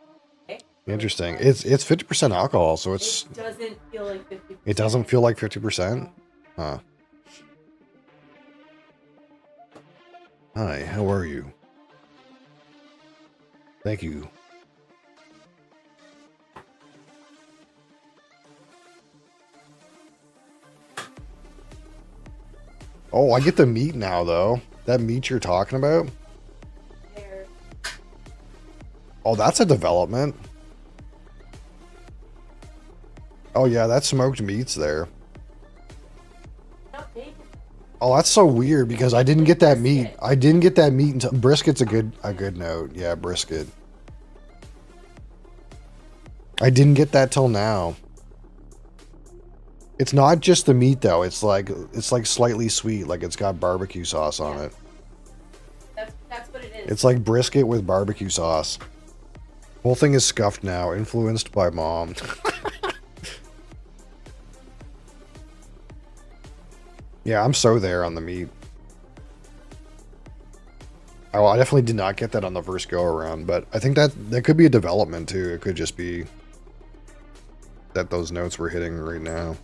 Okay? Interesting. It's 50% alcohol, so it's... It doesn't feel like 50%. It doesn't feel like 50%? Huh. Hi, how are you? Thank you. Oh, I get the meat now, though. That meat you're talking about? There. Oh, that's a development. Oh, yeah, that smoked meat's there. No, bacon. Oh, that's so weird because I didn't get that meat. I didn't get that meat until brisket's a good note. Yeah, brisket. I didn't get that till now. It's not just the meat though. It's like slightly sweet, like it's got barbecue sauce on it. That's what it is. It's like brisket with barbecue sauce. Whole thing is scuffed now, influenced by mom. Yeah, I'm so there on the meat. Oh, I definitely did not get that on the first go around, but I think that could be a development too. It could just be that those notes we're hitting right now.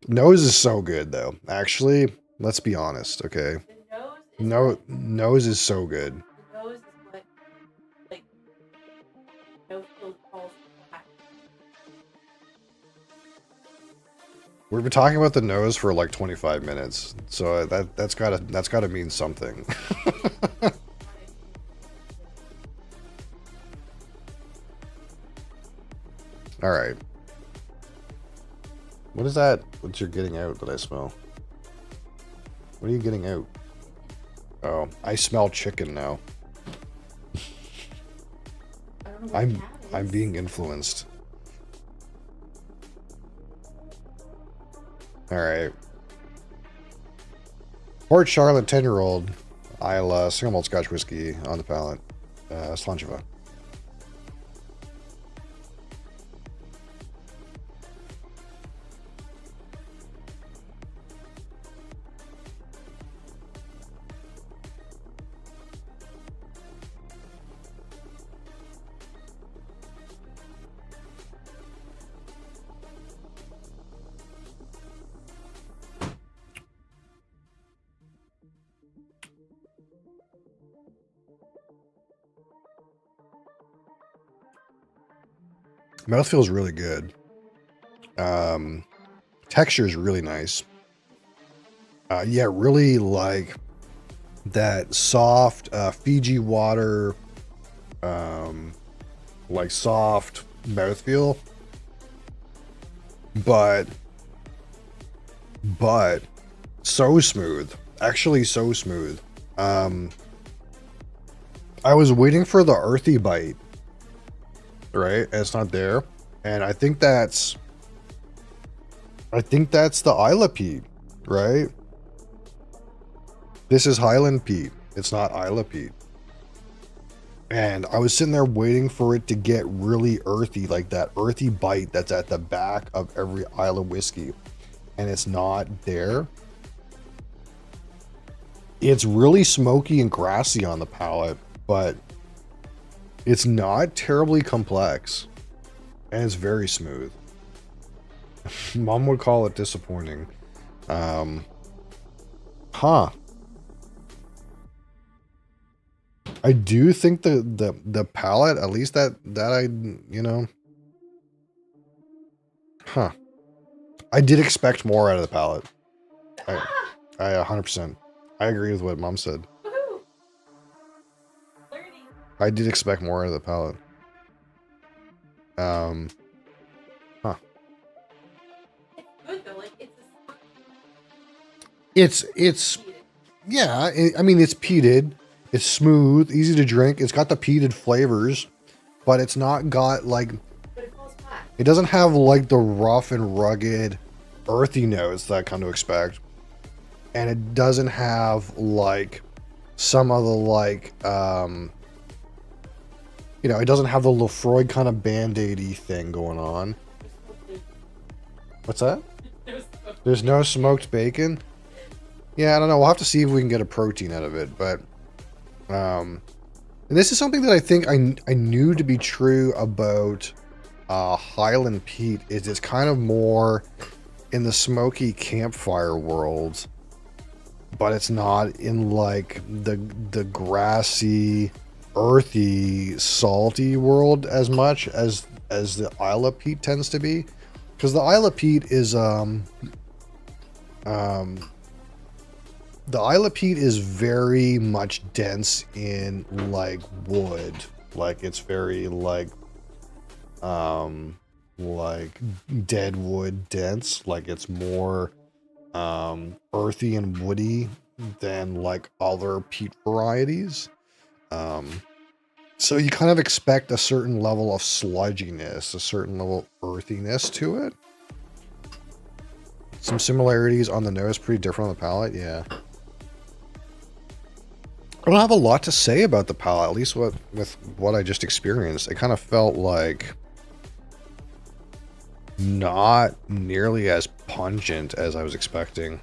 Nose is so good though. Actually, let's be honest, okay? The nose is Nose is so good. the nose is what like nose feels calls black. We've been talking about the nose for like 25 minutes, so that's gotta mean something. All right. What is that? What you're getting out that I smell? What are you getting out? Oh, I smell chicken now. I don't know what that I'm is. being influenced. All right. Port Charlotte 10-year-old Isla single malt Scotch whiskey on the palate. Slancheva. Mouthfeel is really good. Texture is really nice. Yeah, really like that soft Fiji water, like soft mouthfeel, but so smooth. Actually, so smooth. I was waiting for the earthy bite, right? And it's not there, and I think that's the Isla Peat, right? This is Highland Peat. It's not Isla Peat. And I was sitting there waiting for it to get really earthy, like that earthy bite that's at the back of every Isla whiskey. And it's not there. It's really smoky and grassy on the palate, but it's not terribly complex. And it's very smooth. Mom would call it disappointing. I do think the palette, at least that I, you know, I did expect more out of the palette. I 100%. I agree with what Mom said. Woohoo! Learning. I did expect more out of the palette. It's good though. Like It's yeah. I mean, it's peated. It's smooth, easy to drink. It's got the peated flavors, but it's not got like. But it falls flat. It doesn't have like the rough and rugged, earthy notes that I come to expect, and it doesn't have like some of the like you know, it doesn't have the Lefroy kind of band-aidy thing going on. What's that? There's no smoked bacon. Yeah, I don't know. We'll have to see if we can get a protein out of it, but and this is something that I think I knew to be true about Highland Peat. Is it's kind of more in the smoky campfire world, but it's not in like the grassy, earthy, salty world as much as the Isla Peat tends to be, because the Isla Peat is the Isla Peat is very much dense in like wood. Like it's very like dead wood dense. Like it's more earthy and woody than like other peat varieties. So you kind of expect a certain level of sludginess, a certain level of earthiness to it. Some similarities on the nose, pretty different on the palate, yeah. I don't have a lot to say about the palate, at least with what I just experienced. It kind of felt like not nearly as pungent as I was expecting.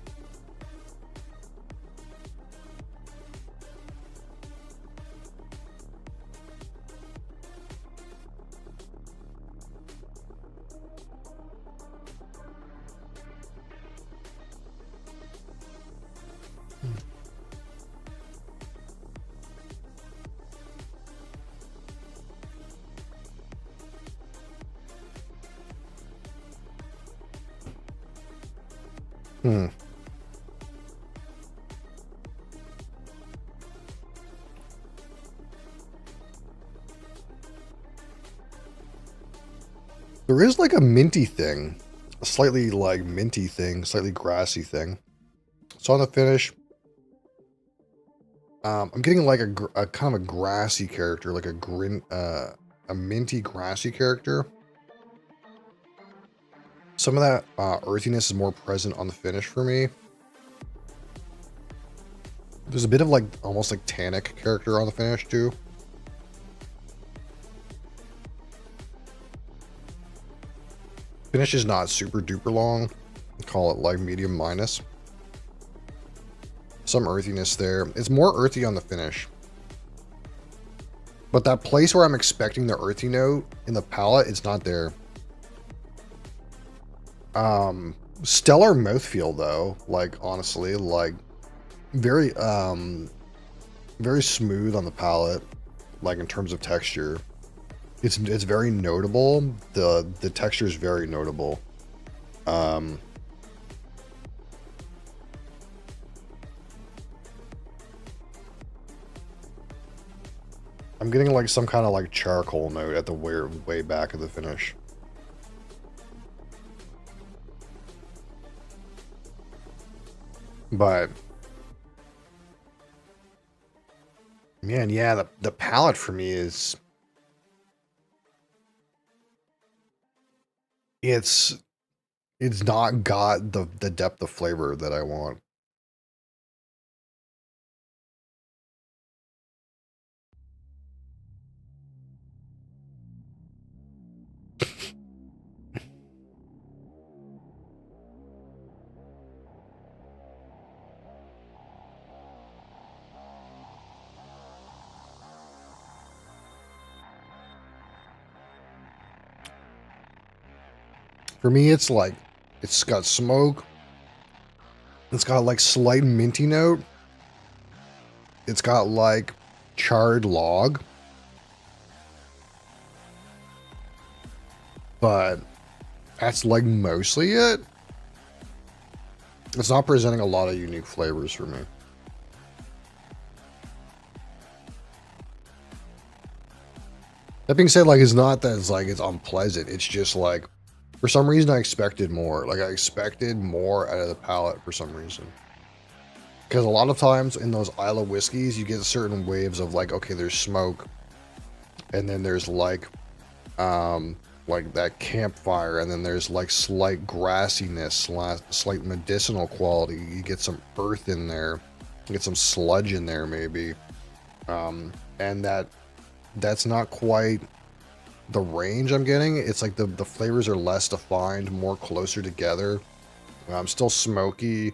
There is like a minty thing, a slightly like minty thing, slightly grassy thing. So on the finish, I'm getting like a kind of a grassy character, like a minty grassy character. Some of that earthiness is more present on the finish for me. There's a bit of like almost like tannic character on the finish too. Finish is not super duper long. Call it like medium minus. Some earthiness there. It's more earthy on the finish. But that place where I'm expecting the earthy note in the palate, it's not there. Stellar mouthfeel though. Like honestly, like very very smooth on the palate, like in terms of texture. It's very notable. The texture is very notable. I'm getting like some kind of like charcoal note at the way back of the finish. But man, yeah, the palette for me is it's not got the depth of flavor that I want. For me, it's like it's got smoke. It's got like slight minty note. It's got like charred log. But that's like mostly it. It's not presenting a lot of unique flavors for me. That being said, like, it's not that it's like it's unpleasant. It's just like, for some reason, I expected more. Like, I expected more out of the palate for some reason. Because a lot of times in those Isla whiskeys, you get certain waves of like, okay, there's smoke, and then there's like that campfire, and then there's like slight grassiness, slight medicinal quality. You get some earth in there, you get some sludge in there maybe, and that's not quite the range I'm getting. It's like the flavors are less defined, more closer together. Still smoky,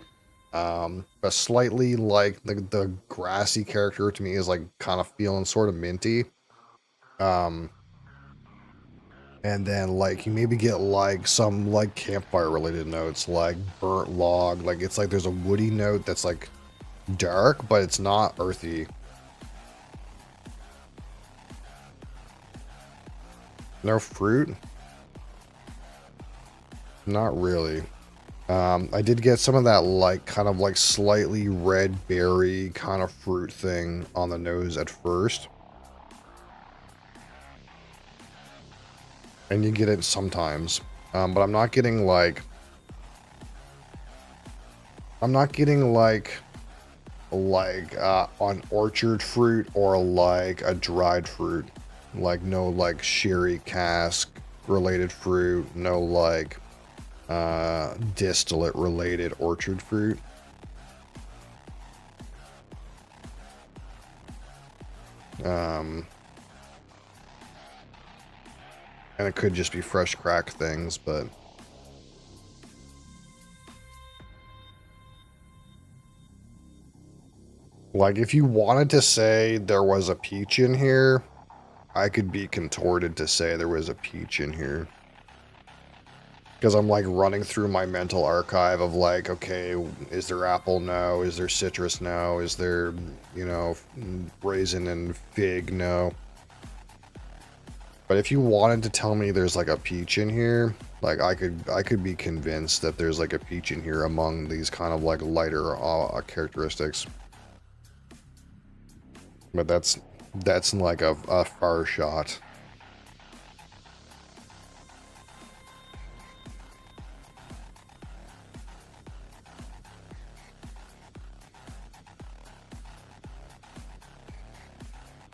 but slightly like the grassy character to me is like kind of feeling sort of minty. And then like you maybe get like some like campfire related notes, like burnt log. Like it's like there's a woody note that's like dark, but it's not earthy. No fruit? Not really. I did get some of that like kind of like slightly red berry kind of fruit thing on the nose at first. And you get it sometimes. But I'm not getting like on orchard fruit or like a dried fruit. Like no like sherry cask related fruit, no like distillate related orchard fruit. And it could just be fresh crack things, but like if you wanted to say there was a peach in here, I could be contorted to say there was a peach in here. Because I'm like running through my mental archive of like, okay, is there apple? No. Is there citrus? No. Is there, you know, raisin and fig? No. But if you wanted to tell me there's like a peach in here, like I could be convinced that there's like a peach in here among these kind of like lighter characteristics. But that's like a far shot.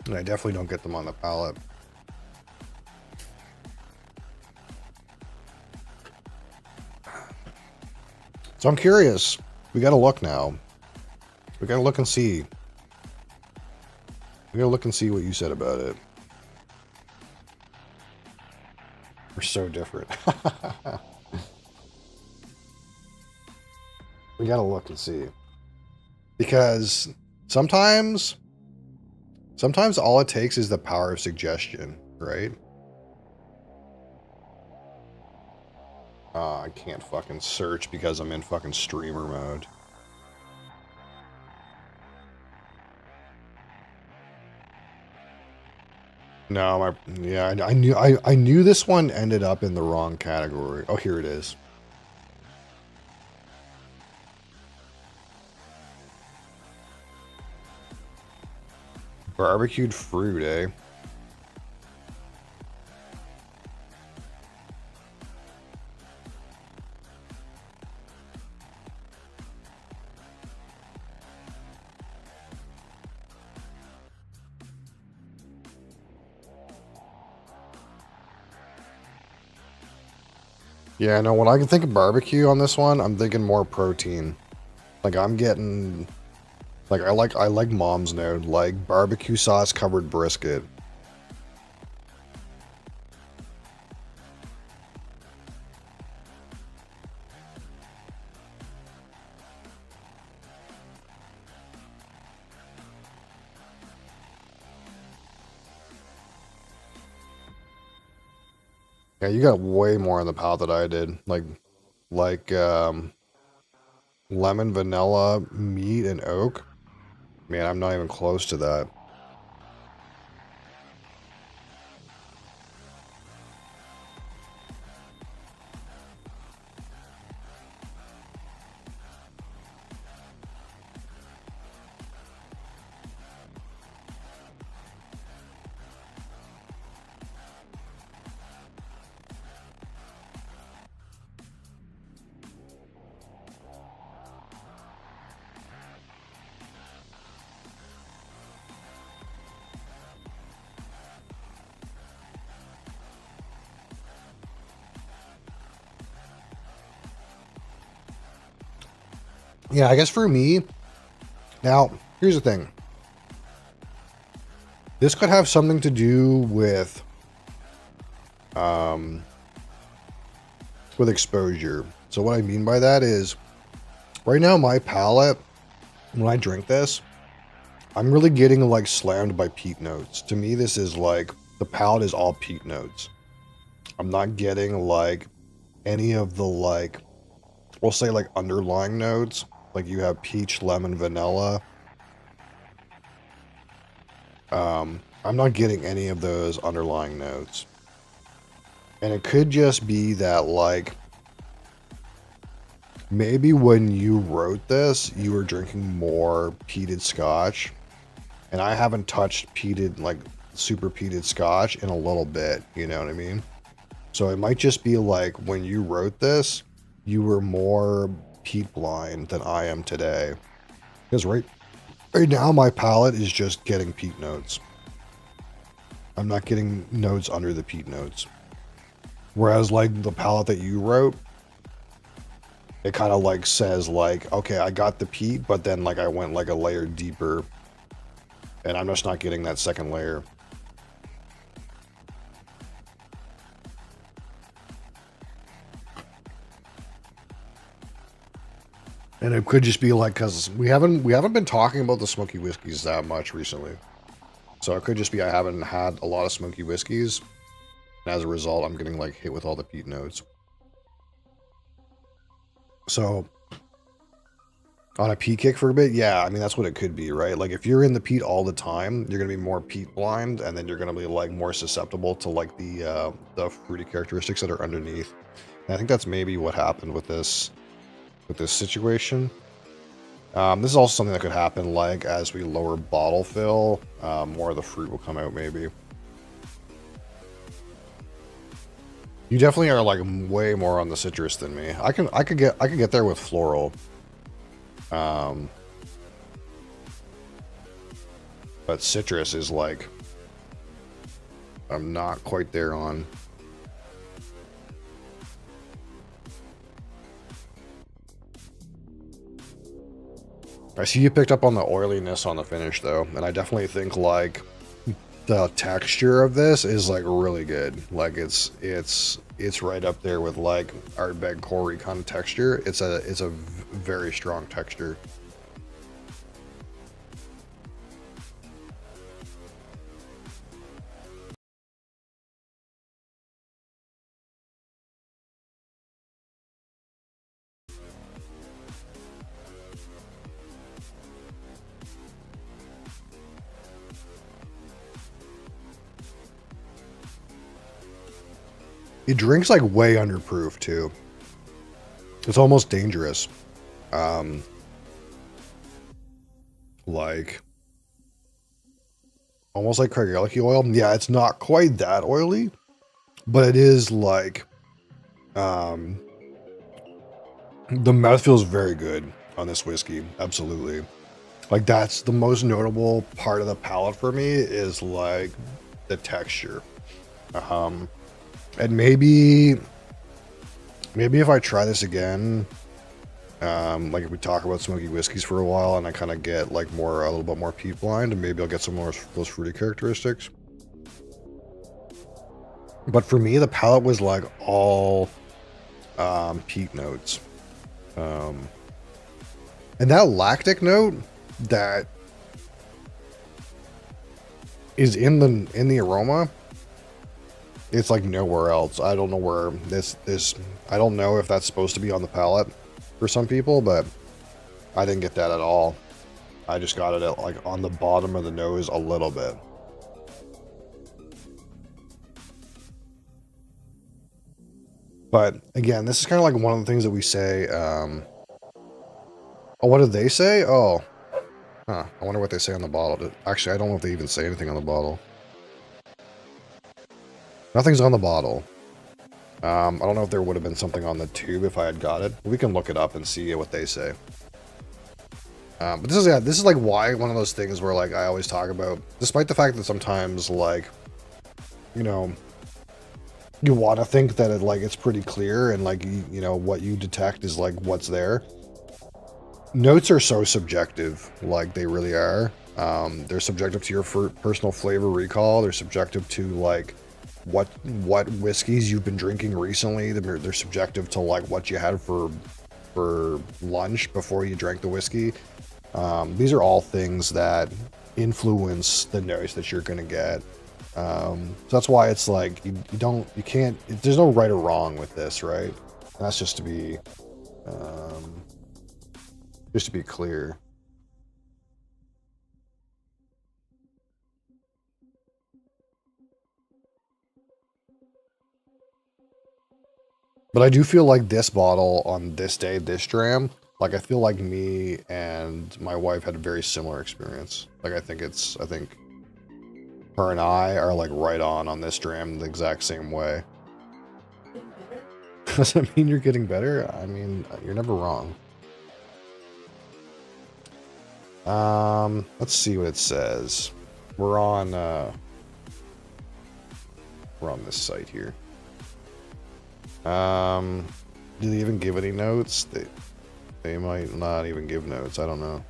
And I definitely don't get them on the palate. So I'm curious. We gotta look now. We gotta look and see. We gotta look and see what you said about it. We're so different. We gotta look and see. Because sometimes all it takes is the power of suggestion, right? I can't fucking search because I'm in fucking streamer mode. No, yeah, I knew this one ended up in the wrong category. Oh, here it is. Barbecued fruit, eh? Yeah, no, when I can think of barbecue on this one, I'm thinking more protein. Like I'm getting like I like mom's note, like barbecue sauce covered brisket. Yeah, you got way more on the palate than I did. Like lemon, vanilla, meat, and oak. Man, I'm not even close to that. Yeah, I guess for me, now, here's the thing. This could have something to do with exposure. So what I mean by that is, right now my palate, when I drink this, I'm really getting like slammed by peat notes. To me, this is like, the palate is all peat notes. I'm not getting like any of the like, we'll say like underlying notes. Like you have peach, lemon, vanilla. I'm not getting any of those underlying notes. And it could just be that like, maybe when you wrote this, you were drinking more peated scotch. And I haven't touched peated, like super peated scotch in a little bit. You know what I mean? So it might just be like when you wrote this, you were more peat blind than I am today. Because right now my palate is just getting peat notes. I'm not getting notes under the peat notes. Whereas like the palette that you wrote, it kind of like says like, okay, I got the peat, but then like I went like a layer deeper, and I'm just not getting that second layer. And it could just be like, because we haven't been talking about the smoky whiskeys that much recently. So it could just be I haven't had a lot of smoky whiskeys, and as a result, I'm getting like hit with all the peat notes. So on a peat kick for a bit, yeah, I mean that's what it could be, right? Like if you're in the peat all the time, you're gonna be more peat blind, and then you're gonna be like more susceptible to like the fruity characteristics that are underneath. And I think that's maybe what happened with this situation. This is also something that could happen like as we lower bottle fill, more of the fruit will come out maybe. You definitely are like way more on the citrus than me. I could get there with floral. But citrus is like, I'm not quite there on. I see you picked up on the oiliness on the finish though, and I definitely think like the texture of this is like really good. Like it's right up there with like Ardbeg Corey kind of texture. It's a very strong texture. It drinks like way under proof too. It's almost dangerous. Like almost like garlic oil. Yeah, it's not quite that oily, but it is like the mouth feels very good on this whiskey. Absolutely. Like that's the most notable part of the palate for me is like the texture. And maybe if I try this again, like if we talk about smoky whiskeys for a while and I kind of get like a little bit more peat blind, and maybe I'll get some more of those fruity characteristics. But for me, the palate was like all peat notes. And that lactic note that is in the aroma, it's like nowhere else. I don't know where this I don't know if that's supposed to be on the palate for some people, but I didn't get that at all. I just got it at, like on the bottom of the nose a little bit. But again, this is kind of like one of the things that we say. Oh, what did they say? Oh, huh. I wonder what they say on the bottle. Actually, I don't know if they even say anything on the bottle. Nothing's on the bottle. I don't know if there would have been something on the tube if I had got it. We can look it up and see what they say. But this is like why one of those things where like I always talk about, despite the fact that sometimes like, you know, you want to think that it's pretty clear and like you know what you detect is like what's there. Notes are so subjective, like they really are. They're subjective to your personal flavor recall. They're subjective to like what whiskeys you've been drinking recently. They're subjective to like what you had for lunch before you drank the whiskey. These are all things that influence the notes that you're going to get. So that's why it's like you can't. There's no right or wrong with this, right? And that's just to be clear. But I do feel like this bottle on this day, this dram, like I feel like me and my wife had a very similar experience. Like I think her and I are like right on this dram the exact same way. Does that mean you're getting better? I mean, you're never wrong. Let's see what it says. We're on this site here. Do they even give any notes? They might not even give notes. I don't know.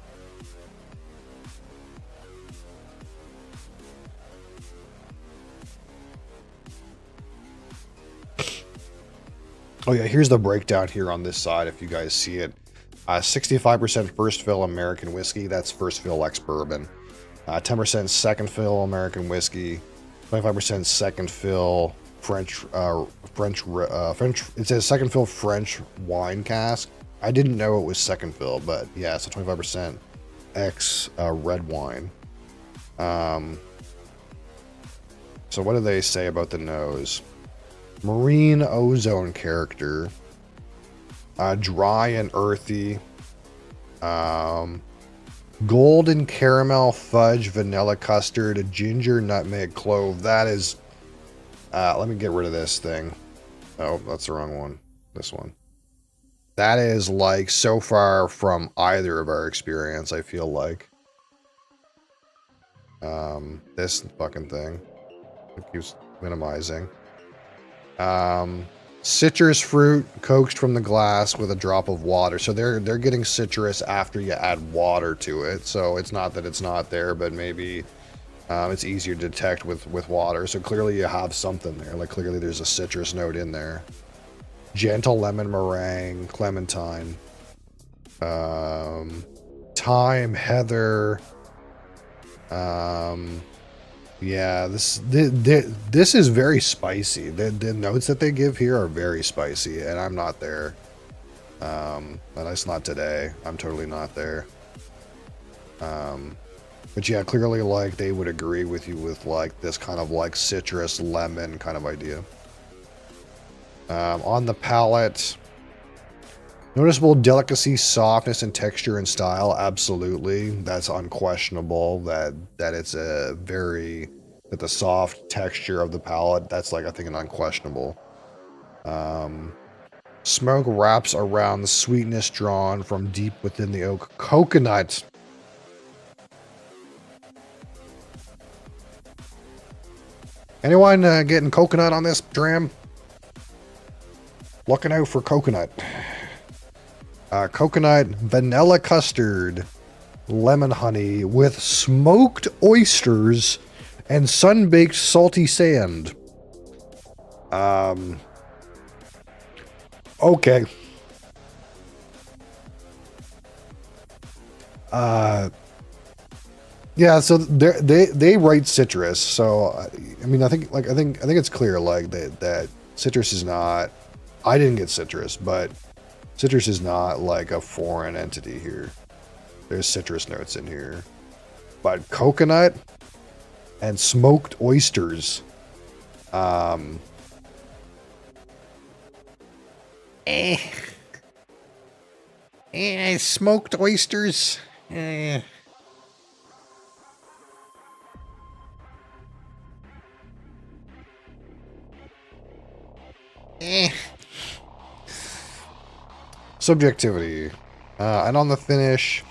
Oh yeah, here's the breakdown here on this side if you guys see it. 65% first fill American whiskey, that's first fill ex-bourbon. 10% second fill American whiskey. 25% second fill French. It says second fill French wine cask. I didn't know it was second fill, but yeah, so 25% ex red wine. So what do they say about the nose? Marine ozone character. Dry and earthy. Golden caramel fudge vanilla custard ginger nutmeg clove. That is let me get rid of this thing. Oh, that's the wrong one. This one. That is like so far from either of our experience, I feel like. This fucking thing. It keeps minimizing. Citrus fruit coaxed from the glass with a drop of water. So they're getting citrus after you add water to it. So it's not that it's not there, but maybe it's easier to detect with water. So clearly you have something there. Like clearly there's a citrus note in there. Gentle lemon meringue, clementine, thyme, heather. Yeah, this is very spicy. The notes that they give here are very spicy, and I'm not there. And it's not today. I'm totally not there. But yeah, clearly like they would agree with you with like this kind of like citrus lemon kind of idea. On the palate, noticeable delicacy, softness, and texture and style. Absolutely, that's unquestionable. That it's a very that the soft texture of the palate. That's like I think an unquestionable. Smoke wraps around the sweetness drawn from deep within the oak. Coconut. Anyone getting coconut on this dram? Looking out for coconut. Coconut, vanilla custard, lemon honey with smoked oysters and sun-baked salty sand. Okay. Yeah, so they write citrus. So I mean, I think it's clear like that citrus is not. I didn't get citrus, but citrus is not like a foreign entity here. There's citrus notes in here, but coconut and smoked oysters. Smoked oysters. Subjectivity. And on the finish,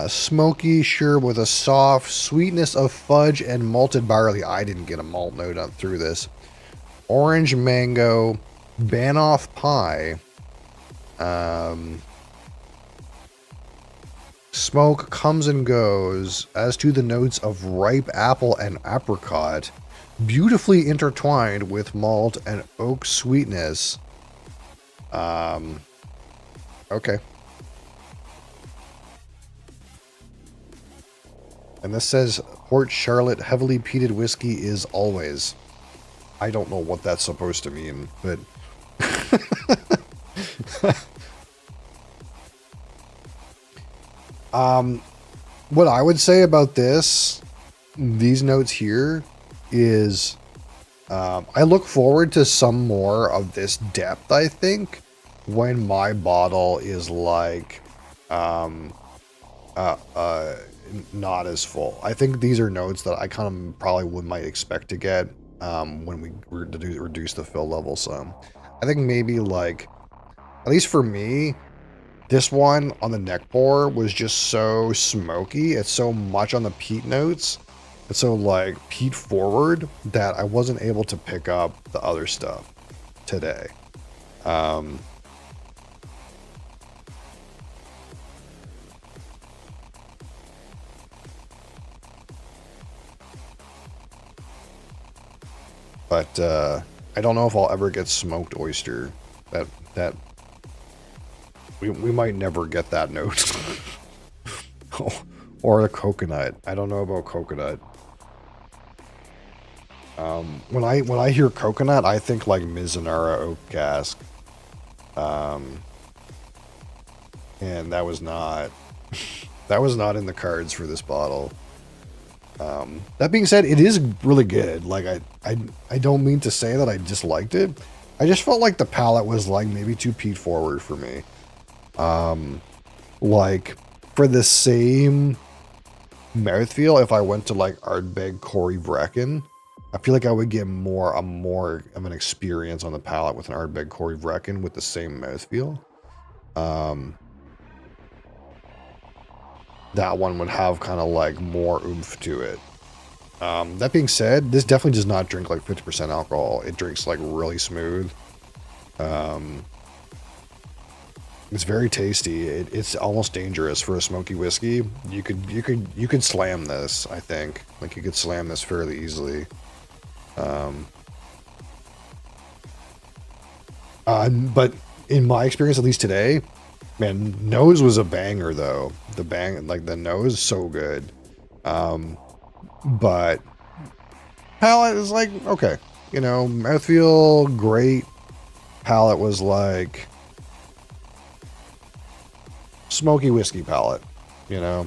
smoky, sure, with a soft sweetness of fudge and malted barley. I didn't get a malt note up through this. Orange mango, banoff pie. Smoke comes and goes as to the notes of ripe apple and apricot, beautifully intertwined with malt and oak sweetness. Okay. And this says Port Charlotte heavily peated whiskey is always. I don't know what that's supposed to mean, but what I would say about these notes here is I look forward to some more of this depth, I think, when my bottle is like not as full. I think these are notes that I kind of probably might expect to get when we reduce the fill level some. I think maybe like, at least for me, this one on the neck pour was just so smoky. It's so much on the peat notes. It's so like peat forward that I wasn't able to pick up the other stuff today. But I don't know if I'll ever get smoked oyster. That we might never get that note. Or the coconut. I don't know about coconut. When I hear coconut, I think like Mizunara oak cask. And that was not in the cards for this bottle. That being said, it is really good. Like I don't mean to say that I disliked it. I just felt like the palate was like maybe too peat forward for me. Like for the same mouthfeel, if I went to like Ardbeg Corey Vrecken, I feel like I would get more of an experience on the palate with an Ardbeg Corey Vrecken with the same mouthfeel. That one would have kind of like more oomph to it. That being said, this definitely does not drink like 50% alcohol. It drinks like really smooth. It's very tasty. It's almost dangerous for a smoky whiskey. You could slam this, I think. Like you could slam this fairly easily. But in my experience, at least today, man, nose was a banger though. The nose is so good. But palate is like, okay, you know, mouthfeel, great. Palate was like smoky whiskey palate, you know.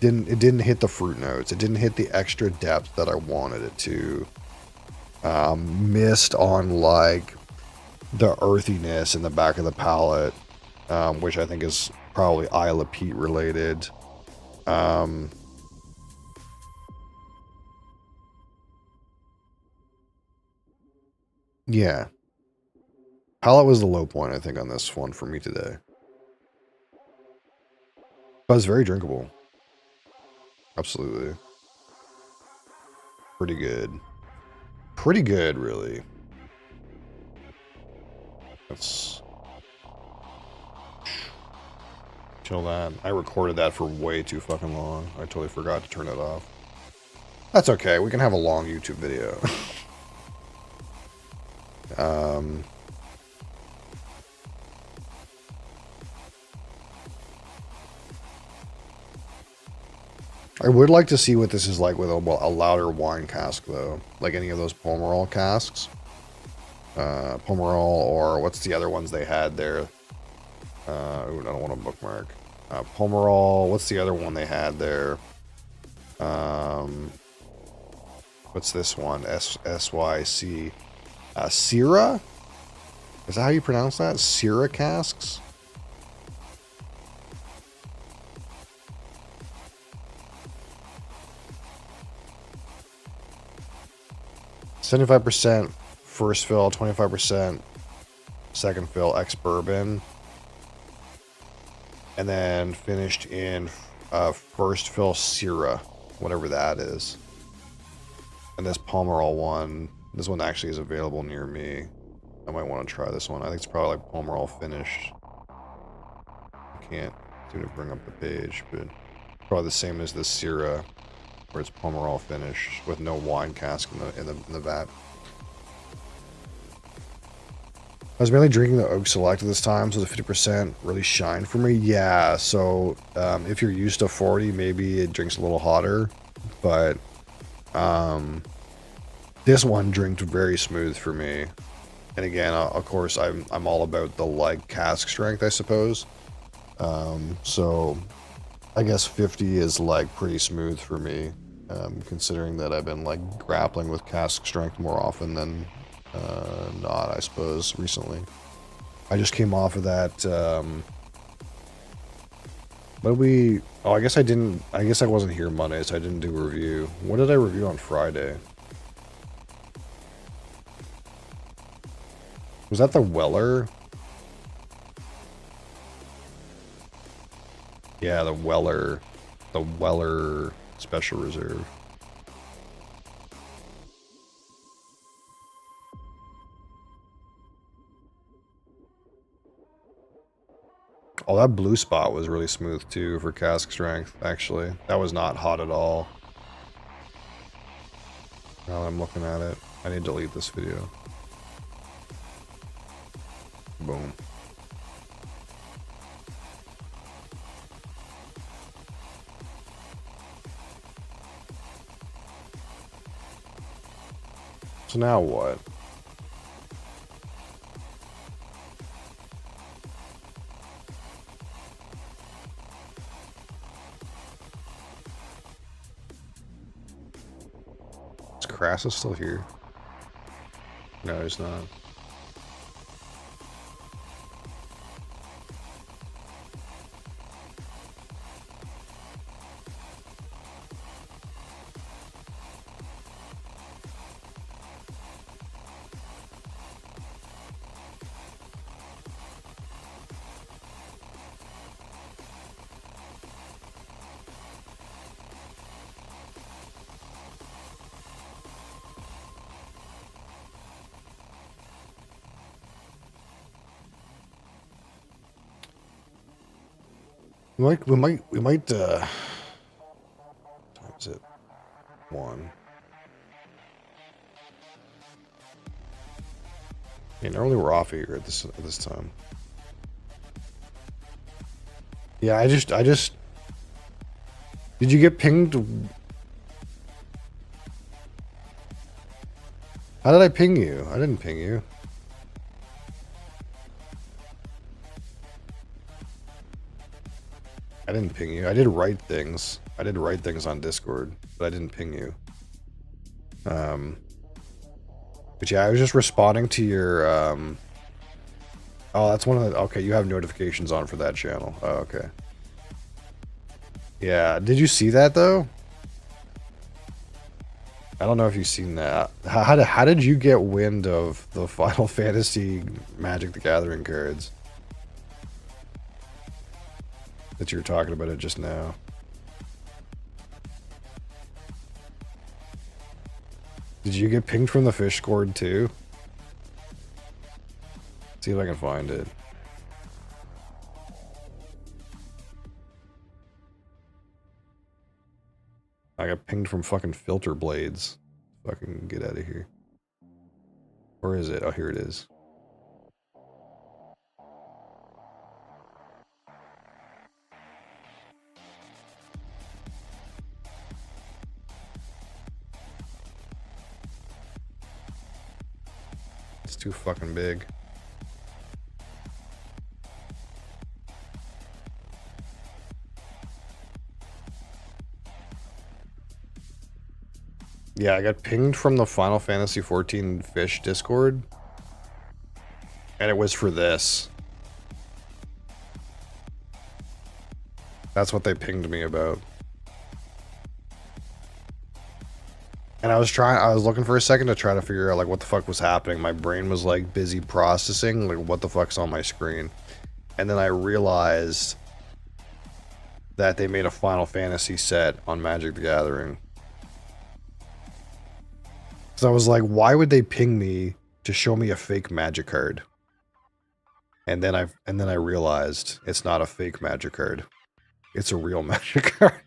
It didn't hit the fruit notes. It didn't hit the extra depth that I wanted it to. missed on like the earthiness in the back of the palate, which I think is probably Isle of Peat related. Yeah. Palate was the low point, I think, on this one for me today. But it's very drinkable. Absolutely. Pretty good. Pretty good, really. Let's kill that. I recorded that for way too fucking long. I totally forgot to turn it off. That's okay. We can have a long YouTube video. I would like to see what this is like with a louder wine cask, though. Like any of those Pomerol casks. Pomerol, or what's the other ones they had there? Ooh, I don't want to bookmark. Pomerol, what's the other one they had there? What's this one? SYC. Syrah? Is that how you pronounce that? Syrah casks? %, first fill, 25% second fill, ex-bourbon. And then finished in first fill Syrah, whatever that is. And this Pomerol one, this one actually is available near me. I might want to try this one. I think it's probably like Pomerol finished. I can't seem to bring up the page, but probably the same as the Syrah, where it's Pomerol finished with no wine cask in the vat. I was mainly drinking the Oak Select at this time, so the 50% really shined for me. Yeah, so if you're used to 40, maybe it drinks a little hotter, but this one drinks very smooth for me. And again, of course, I'm all about the like cask strength, I suppose. So I guess 50 is like pretty smooth for me, considering that I've been like grappling with cask strength more often than not, I suppose, recently. I just came off of that. Oh, I guess I wasn't here Monday, so I didn't do a review. What did I review on Friday? Was that the Weller? Yeah, the Weller Special Reserve. Oh, that blue spot was really smooth too for cask strength, actually. That was not hot at all. Now that I'm looking at it, I need to delete this video. Boom. So now what? Is Crassus still here? No, he's not. We might, what time is it? 1. Yeah, normally we're off here at this time. Yeah, I just, did you get pinged? How did I ping you? I didn't ping you. I didn't ping you. I did write things. I did write things on Discord, but I didn't ping you. But yeah, I was just responding to your, oh, that's one of the, okay, you have notifications on for that channel. Oh, okay. Yeah, did you see that, though? I don't know if you've seen that. How did you get wind of the Final Fantasy Magic the Gathering cards? That you were talking about it just now. Did you get pinged from the fish scored too? See if I can find it. I got pinged from fucking filter blades. Fucking get out of here. Where is it? Oh, here it is. It's too fucking big. Yeah, I got pinged from the Final Fantasy XIV Fish Discord. And it was for this. That's what they pinged me about. And I was looking for a second to try to figure out like what the fuck was happening. My brain was like busy processing like what the fuck's on my screen. And then I realized that they made a Final Fantasy set on Magic the Gathering. So I was like, why would they ping me to show me a fake magic card? And then I realized it's not a fake magic card. It's a real magic card.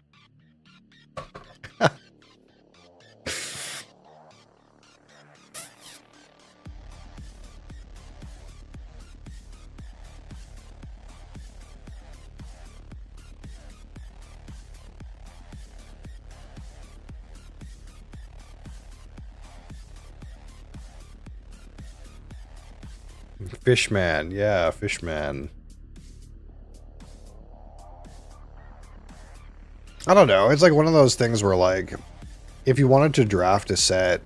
Fishman, yeah, Fishman. I don't know. It's like one of those things where, like, if you wanted to draft a set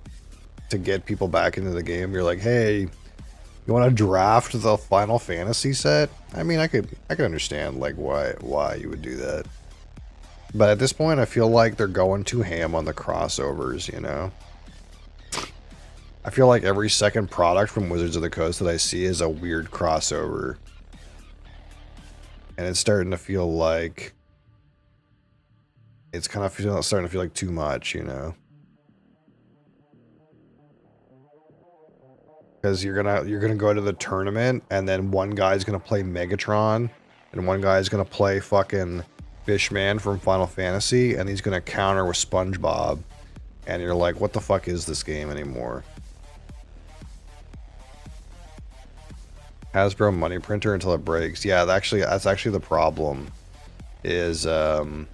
to get people back into the game, you're like, hey, you want to draft the Final Fantasy set? I mean, I could understand like why you would do that. But at this point, I feel like they're going too ham on the crossovers, you know? I feel like every second product from Wizards of the Coast that I see is a weird crossover. And it's starting to feel like... It's kind of starting to feel like too much, you know? Because you're gonna go to the tournament, and then one guy's gonna play Megatron, and one guy's gonna play fucking Fishman from Final Fantasy, and he's gonna counter with SpongeBob. And you're like, what the fuck is this game anymore? Hasbro money printer until it breaks. Yeah, that's actually the problem. Is Hasbro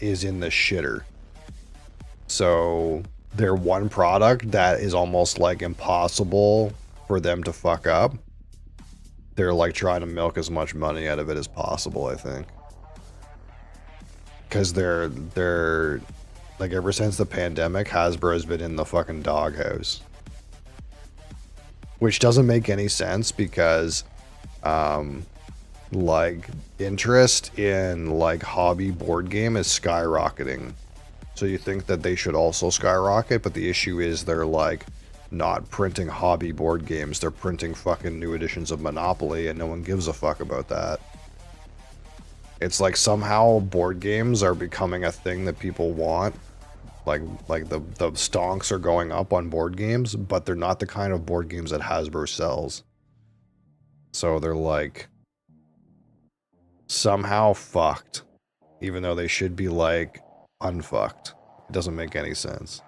is in the shitter. So they're one product that is almost like impossible for them to fuck up. They're like trying to milk as much money out of it as possible, I think. Because they're like, ever since the pandemic, Hasbro has been in the fucking doghouse. Which doesn't make any sense because, like, interest in, like, hobby board game is skyrocketing. So you think that they should also skyrocket, but the issue is they're, like, not printing hobby board games. They're printing fucking new editions of Monopoly, and no one gives a fuck about that. It's like somehow board games are becoming a thing that people want. Like the stonks are going up on board games, but they're not the kind of board games that Hasbro sells. So they're like somehow fucked, even though they should be like unfucked. It doesn't make any sense.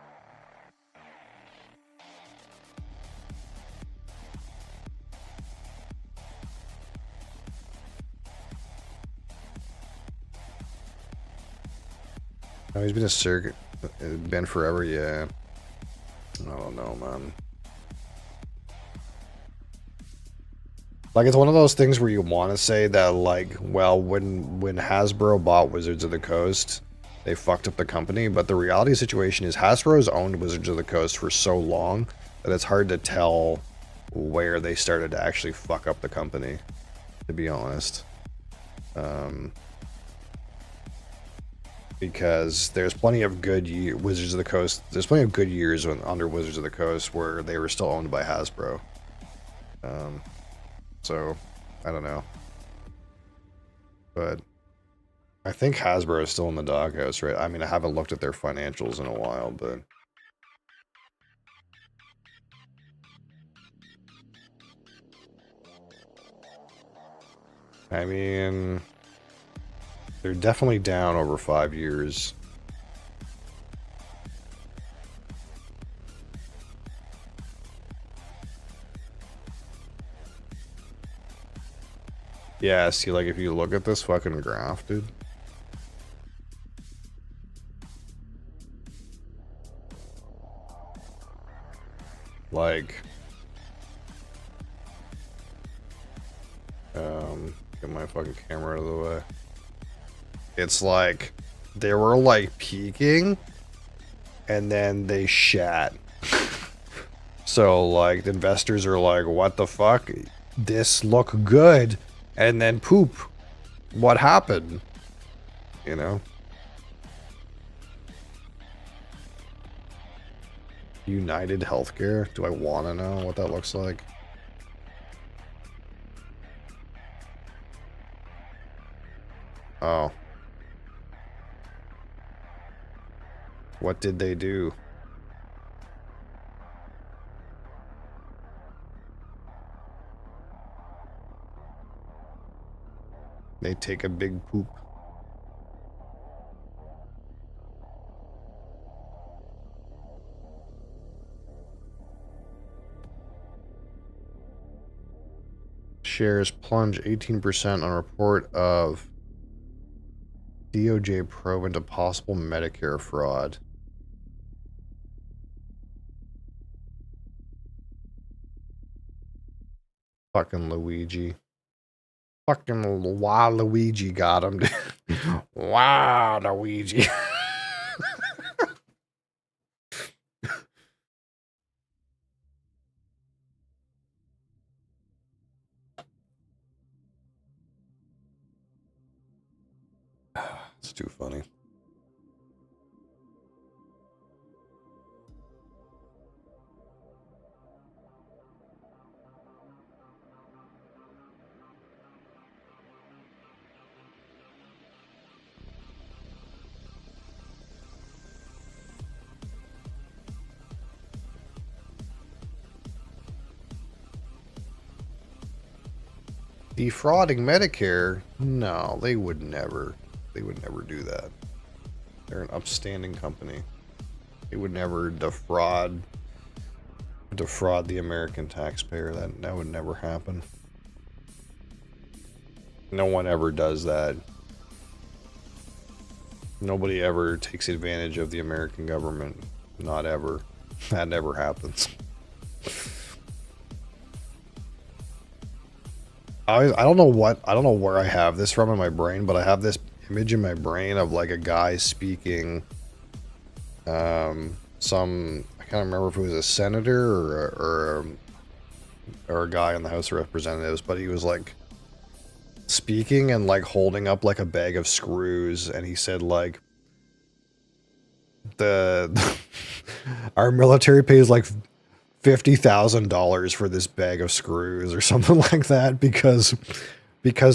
No, he's been a circuit. Been forever, yeah. I don't know, man. Like, it's one of those things where you want to say that, like, well, when Hasbro bought Wizards of the Coast, they fucked up the company, but the reality situation is Hasbro's owned Wizards of the Coast for so long that it's hard to tell where they started to actually fuck up the company, to be honest. Because there's plenty of good Wizards of the Coast. There's plenty of good years under Wizards of the Coast where they were still owned by Hasbro. So I don't know, but I think Hasbro is still in the doghouse, right? I mean, I haven't looked at their financials in a while, but I mean, they're definitely down over 5 years. Yeah, see, like, if you look at this fucking graph, dude. Like, get my fucking camera out of the way. It's like, they were, like, peaking, and then they shat. So, like, the investors are like, what the fuck? This look good. And then poop. What happened? You know? United Healthcare? Do I want to know what that looks like? Oh. What did they do? They take a big poop. Shares plunge 18% on report of DOJ probe into possible Medicare fraud. Fucking Luigi. Fucking Waluigi got him. Wow, Luigi. It's too funny. Defrauding Medicare? No, they would never. They would never do that. They're an upstanding company. They would never defraud the American taxpayer. That would never happen. No one ever does that. Nobody ever takes advantage of the American government. Not ever. That never happens. I don't know where I have this from in my brain, but I have this image in my brain of like a guy speaking I can't remember if it was a senator or a guy in the House of Representatives, but he was like speaking and like holding up like a bag of screws, and he said like our military pays like $50,000 for this bag of screws or something like that because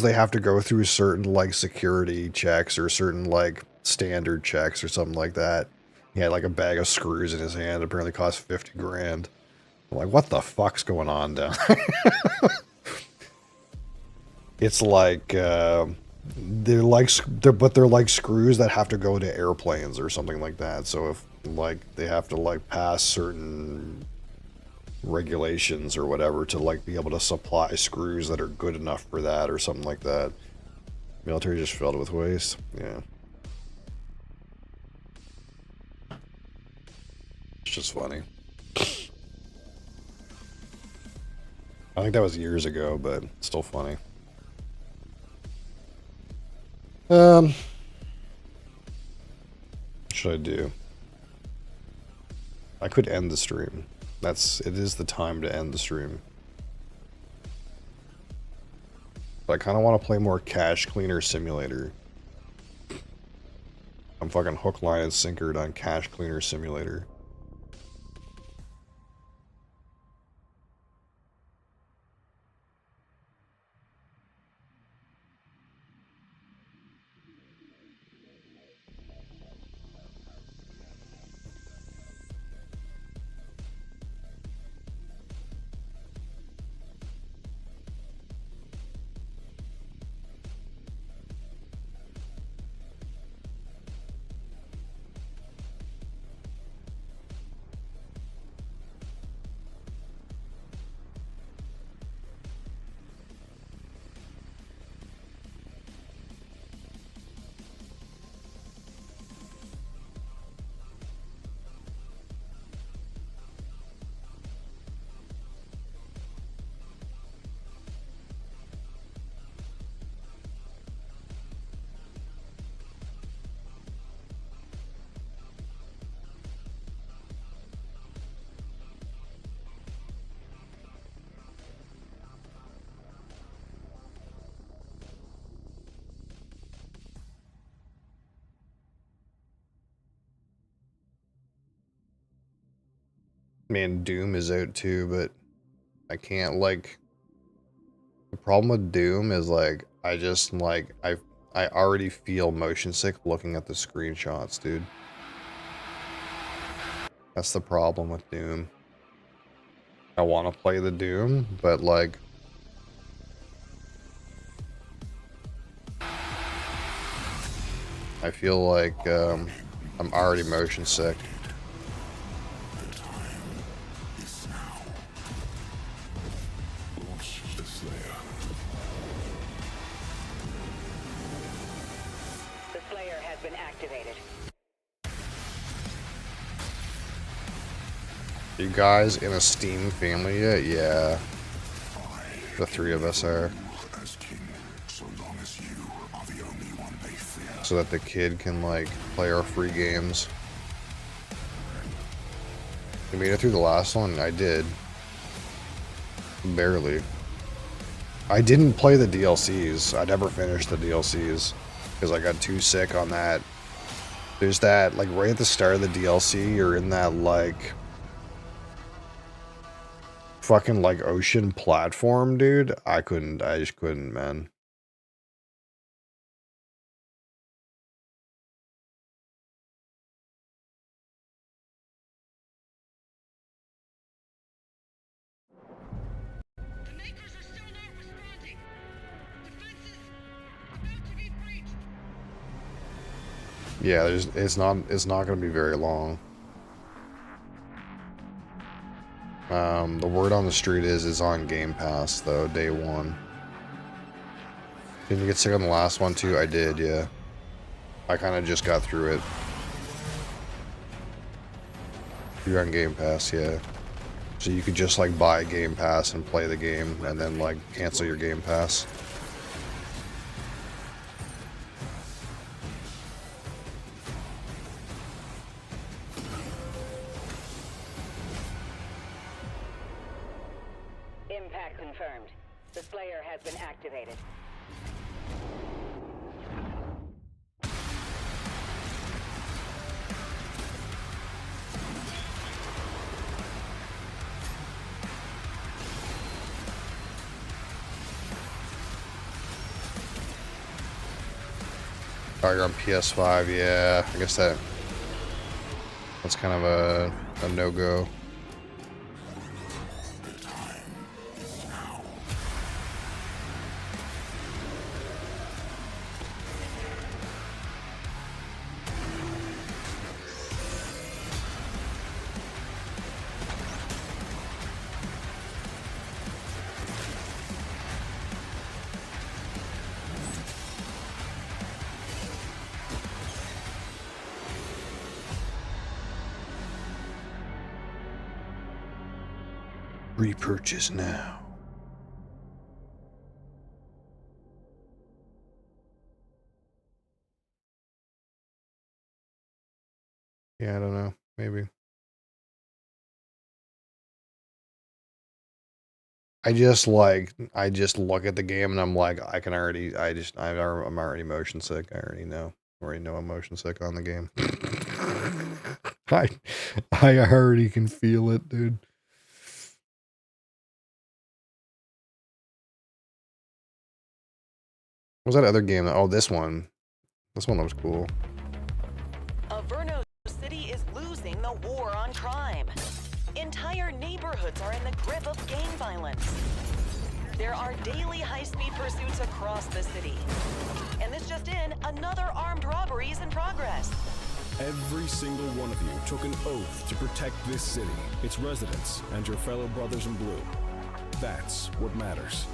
they have to go through certain like security checks or certain like standard checks or something like that. He had like a bag of screws in his hand. Apparently cost 50 grand. I'm like, what the fuck's going on down there? It's like they're like screws that have to go to airplanes or something like that. So if like they have to like pass certain regulations or whatever to like be able to supply screws that are good enough for that or something like that. Military just filled with waste. Yeah. It's just funny. I think that was years ago, but still funny. should I do? I could end the stream. It is the time to end the stream. But I kind of want to play more Cash Cleaner Simulator. I'm fucking hook, line, and sinkered on Cash Cleaner Simulator. Man, Doom is out too, but I can't, like... The problem with Doom is, like, I just, like, I already feel motion sick looking at the screenshots, dude. That's the problem with Doom. I want to play the Doom, but, like... I feel like, I'm already motion sick. You guys in a Steam family yet? Yeah. The three of us are. So that the kid can, like, play our free games. You made it through the last one? I did. Barely. I didn't play the DLCs. I never finished the DLCs. Because I got too sick on that. There's that, like, right at the start of the DLC, you're in that, like... fucking, like, ocean platform, dude. I just couldn't, man. Yeah, it's not going to be very long. The word on the street is it's on Game Pass though, day one. Didn't you get sick on the last one too? I did, yeah. I kind of just got through it. You're on Game Pass, yeah. So you could just, like, buy Game Pass and play the game and then, like, cancel your Game Pass. Impact confirmed. The Slayer has been activated. Oh, you're on PS5, yeah. I guess that's kind of a no-go. Repurchase now. Yeah, I don't know. Maybe. I just look at the game and I'm like, I'm already motion sick. I already know I'm motion sick on the game. I already can feel it, dude. What was that other game? Oh, this one. This one looks cool. Averno City is losing the war on crime. Entire neighborhoods are in the grip of gang violence. There are daily high-speed pursuits across the city. And this just in, another armed robbery is in progress. Every single one of you took an oath to protect this city, its residents, and your fellow brothers in blue. That's what matters.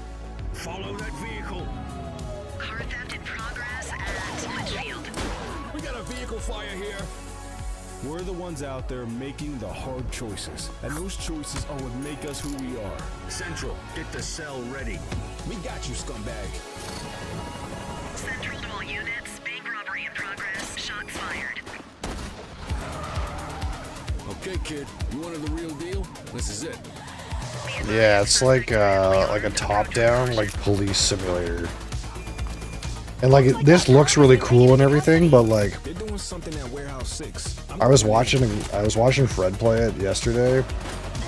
Follow that vehicle. Car theft in progress at Litchfield. We got a vehicle fire here. We're the ones out there making the hard choices, and those choices are what make us who we are. Central, get the cell ready. We got you, scumbag. Central to all units, bank robbery in progress, shots fired. Okay, kid, you wanted the real deal? This is it. Yeah, it's like a top-down like police simulator. And like this looks really cool and everything, but like They're doing something at Warehouse 6. I was watching Fred play it yesterday,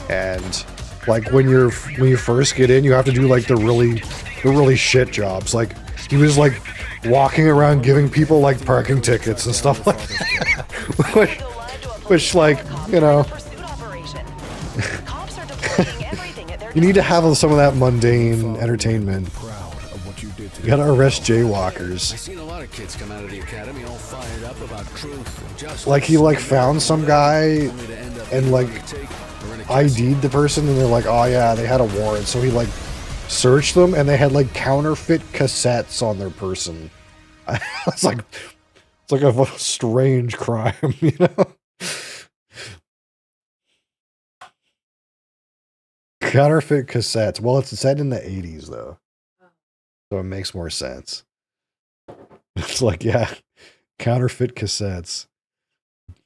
and like when you first get in, you have to do like the really shit jobs. Like he was like walking around giving people like parking tickets and stuff like that. which like, you know, you need to have some of that mundane entertainment. You gotta arrest jaywalkers. I've seen a lot of kids come out of the academy all fired up about truth and justice. Like he like found some guy and like ID'd the person, and they're like, oh yeah, they had a warrant. So he like searched them, and they had like counterfeit cassettes on their person. It's like a strange crime, you know? Counterfeit cassettes. Well, it's set in the 80s though, so it makes more sense. It's like, yeah, counterfeit cassettes.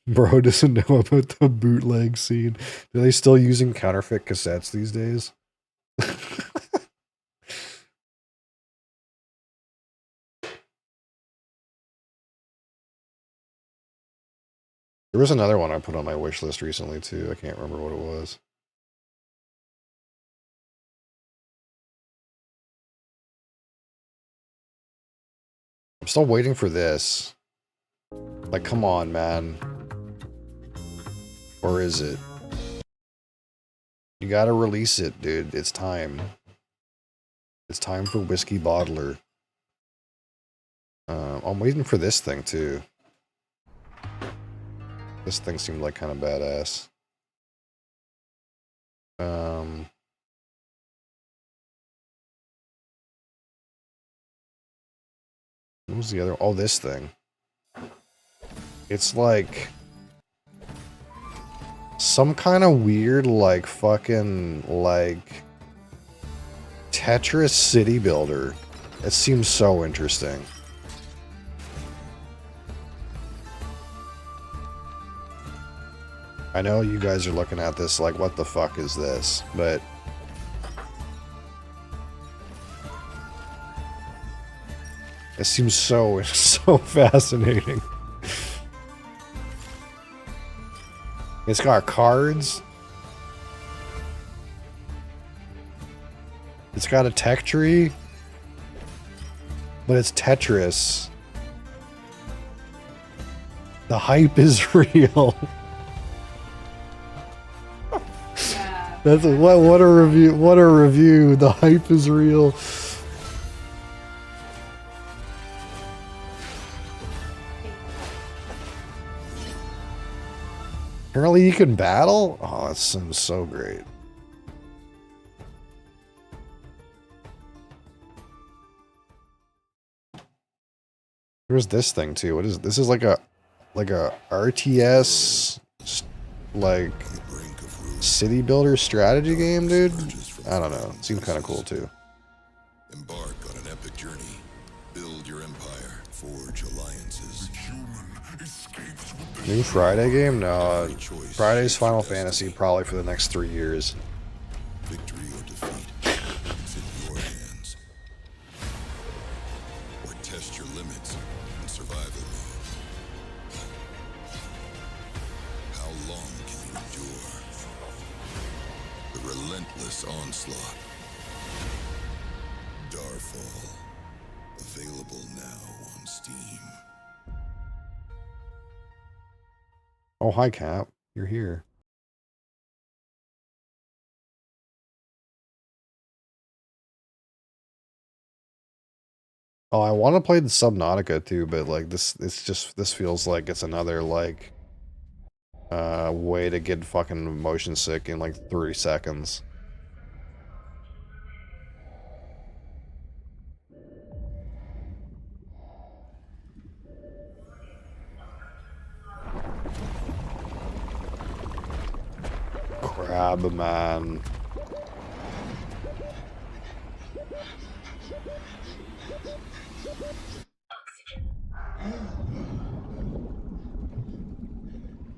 Bro doesn't know about the bootleg scene. Are they still using counterfeit cassettes these days? There was another one I put on my wish list recently too. I can't remember what it was. I'm still waiting for this. Like, come on, man. Or is it? You gotta release it, dude. It's time. It's time for Whiskey Bottler. I'm waiting for this thing, too. This thing seemed like kind of badass. What was the other? Oh, this thing. It's like some kind of weird, like, fucking, like, Tetris city builder. It seems so interesting. I know you guys are looking at this like, what the fuck is this? But it seems so fascinating. It's got cards. It's got a tech tree. But it's Tetris. The hype is real. That's what a review. What a review. The hype is real. Apparently you can battle? Oh, that sounds so great. There's this thing too. What is this? Is like a RTS like city builder strategy game, dude? I don't know. It seems kind of cool too. Embark on an epic journey. Build your empire. Forge alliances. New Friday game? No. Friday's Final Fantasy probably for the next 3 years. Victory or defeat, it's in your hands. Or test your limits in survival mode. How long can you endure the relentless onslaught? Darfall, available now on Steam. Oh, hi, Cap. You're here. Oh, I want to play the Subnautica too, but like this feels like it's another like way to get fucking motion sick in like 30 seconds. Crab man.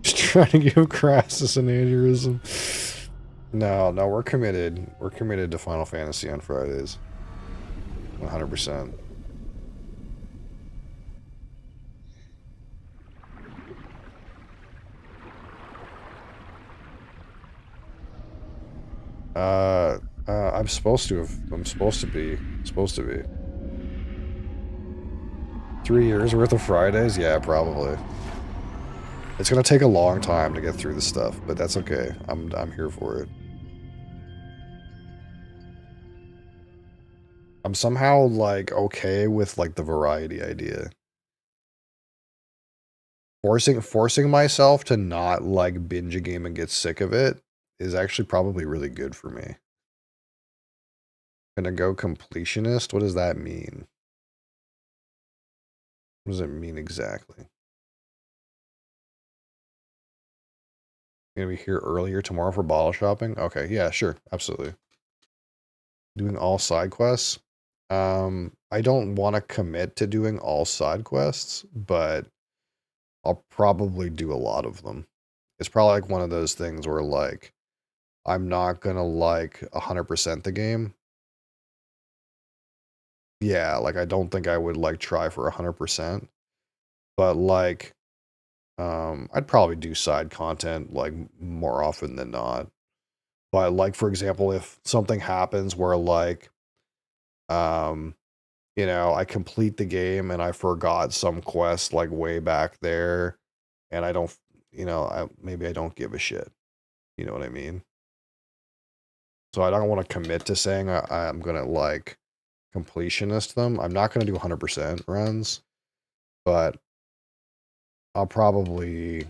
Just trying to give Crassus an aneurysm. No, we're committed. We're committed to Final Fantasy on Fridays. 100%. I'm supposed to have. I'm supposed to be. 3 years worth of Fridays? Yeah, probably. It's gonna take a long time to get through the stuff, but that's okay. I'm here for it. I'm somehow like okay with like the variety idea. Forcing myself to not like binge a game and get sick of it is actually probably really good for me. Gonna go completionist? What does that mean? What does it mean exactly? Gonna be here earlier tomorrow for bottle shopping? Okay, yeah, sure, absolutely. Doing all side quests? I don't want to commit to doing all side quests, but I'll probably do a lot of them. It's probably like one of those things where like I'm not gonna like 100% the game. Yeah, like I don't think I would like try for 100%, but like I'd probably do side content like more often than not. But like for example, if something happens where like you know, I complete the game and I forgot some quest like way back there and I don't, you know, maybe I don't give a shit. You know what I mean? So I don't want to commit to saying I'm going to like completionist them. I'm not going to do 100% runs, but I'll probably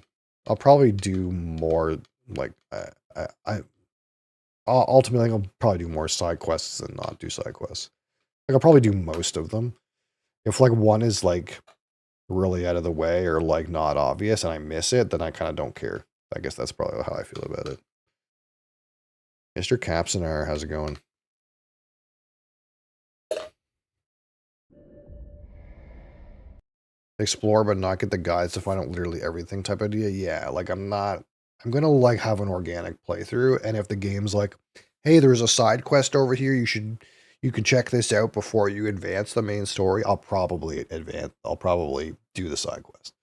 do more like ultimately I'll probably do more side quests than not do side quests. Like I'll probably do most of them. If like one is like really out of the way or like not obvious and I miss it, then I kind of don't care. I guess that's probably how I feel about it. Mr. Capsonar, how's it going? Explore but not get the guides to find out literally everything type idea. Yeah, like I'm gonna like have an organic playthrough, and if the game's like, hey, there's a side quest over here, you can check this out before you advance the main story, I'll probably do the side quest.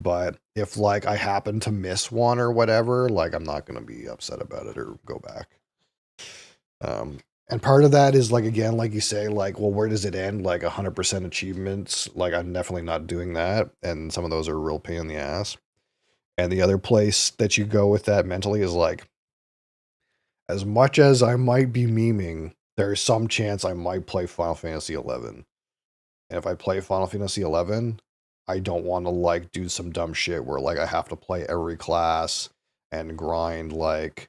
But if like I happen to miss one or whatever, like I'm not gonna be upset about it or go back. And part of that is like, again, like you say, like, well, where does it end? Like 100% achievements. Like I'm definitely not doing that. And some of those are a real pain in the ass. And the other place that you go with that mentally is like, as much as I might be memeing, there's some chance I might play Final Fantasy 11. And if I play Final Fantasy 11, I don't want to like do some dumb shit where like I have to play every class and grind like,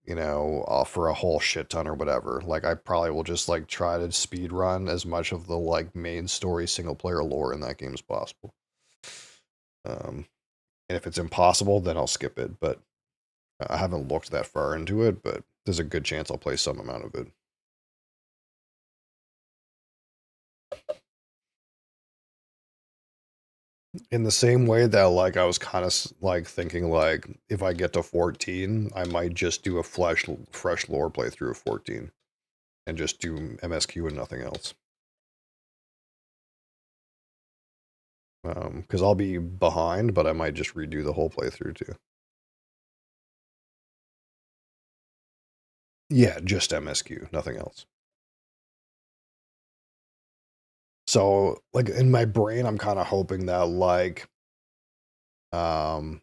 you know, for a whole shit ton or whatever. Like I probably will just like try to speed run as much of the like main story single player lore in that game as possible. And if it's impossible, then I'll skip it. But I haven't looked that far into it, but there's a good chance I'll play some amount of it. In the same way that, like, I was kind of like thinking, like, if I get to 14, I might just do a fresh lore playthrough of 14 and just do MSQ and nothing else. Because I'll be behind, but I might just redo the whole playthrough too. Yeah, just MSQ, nothing else. So, like, in my brain, I'm kind of hoping that, like, 11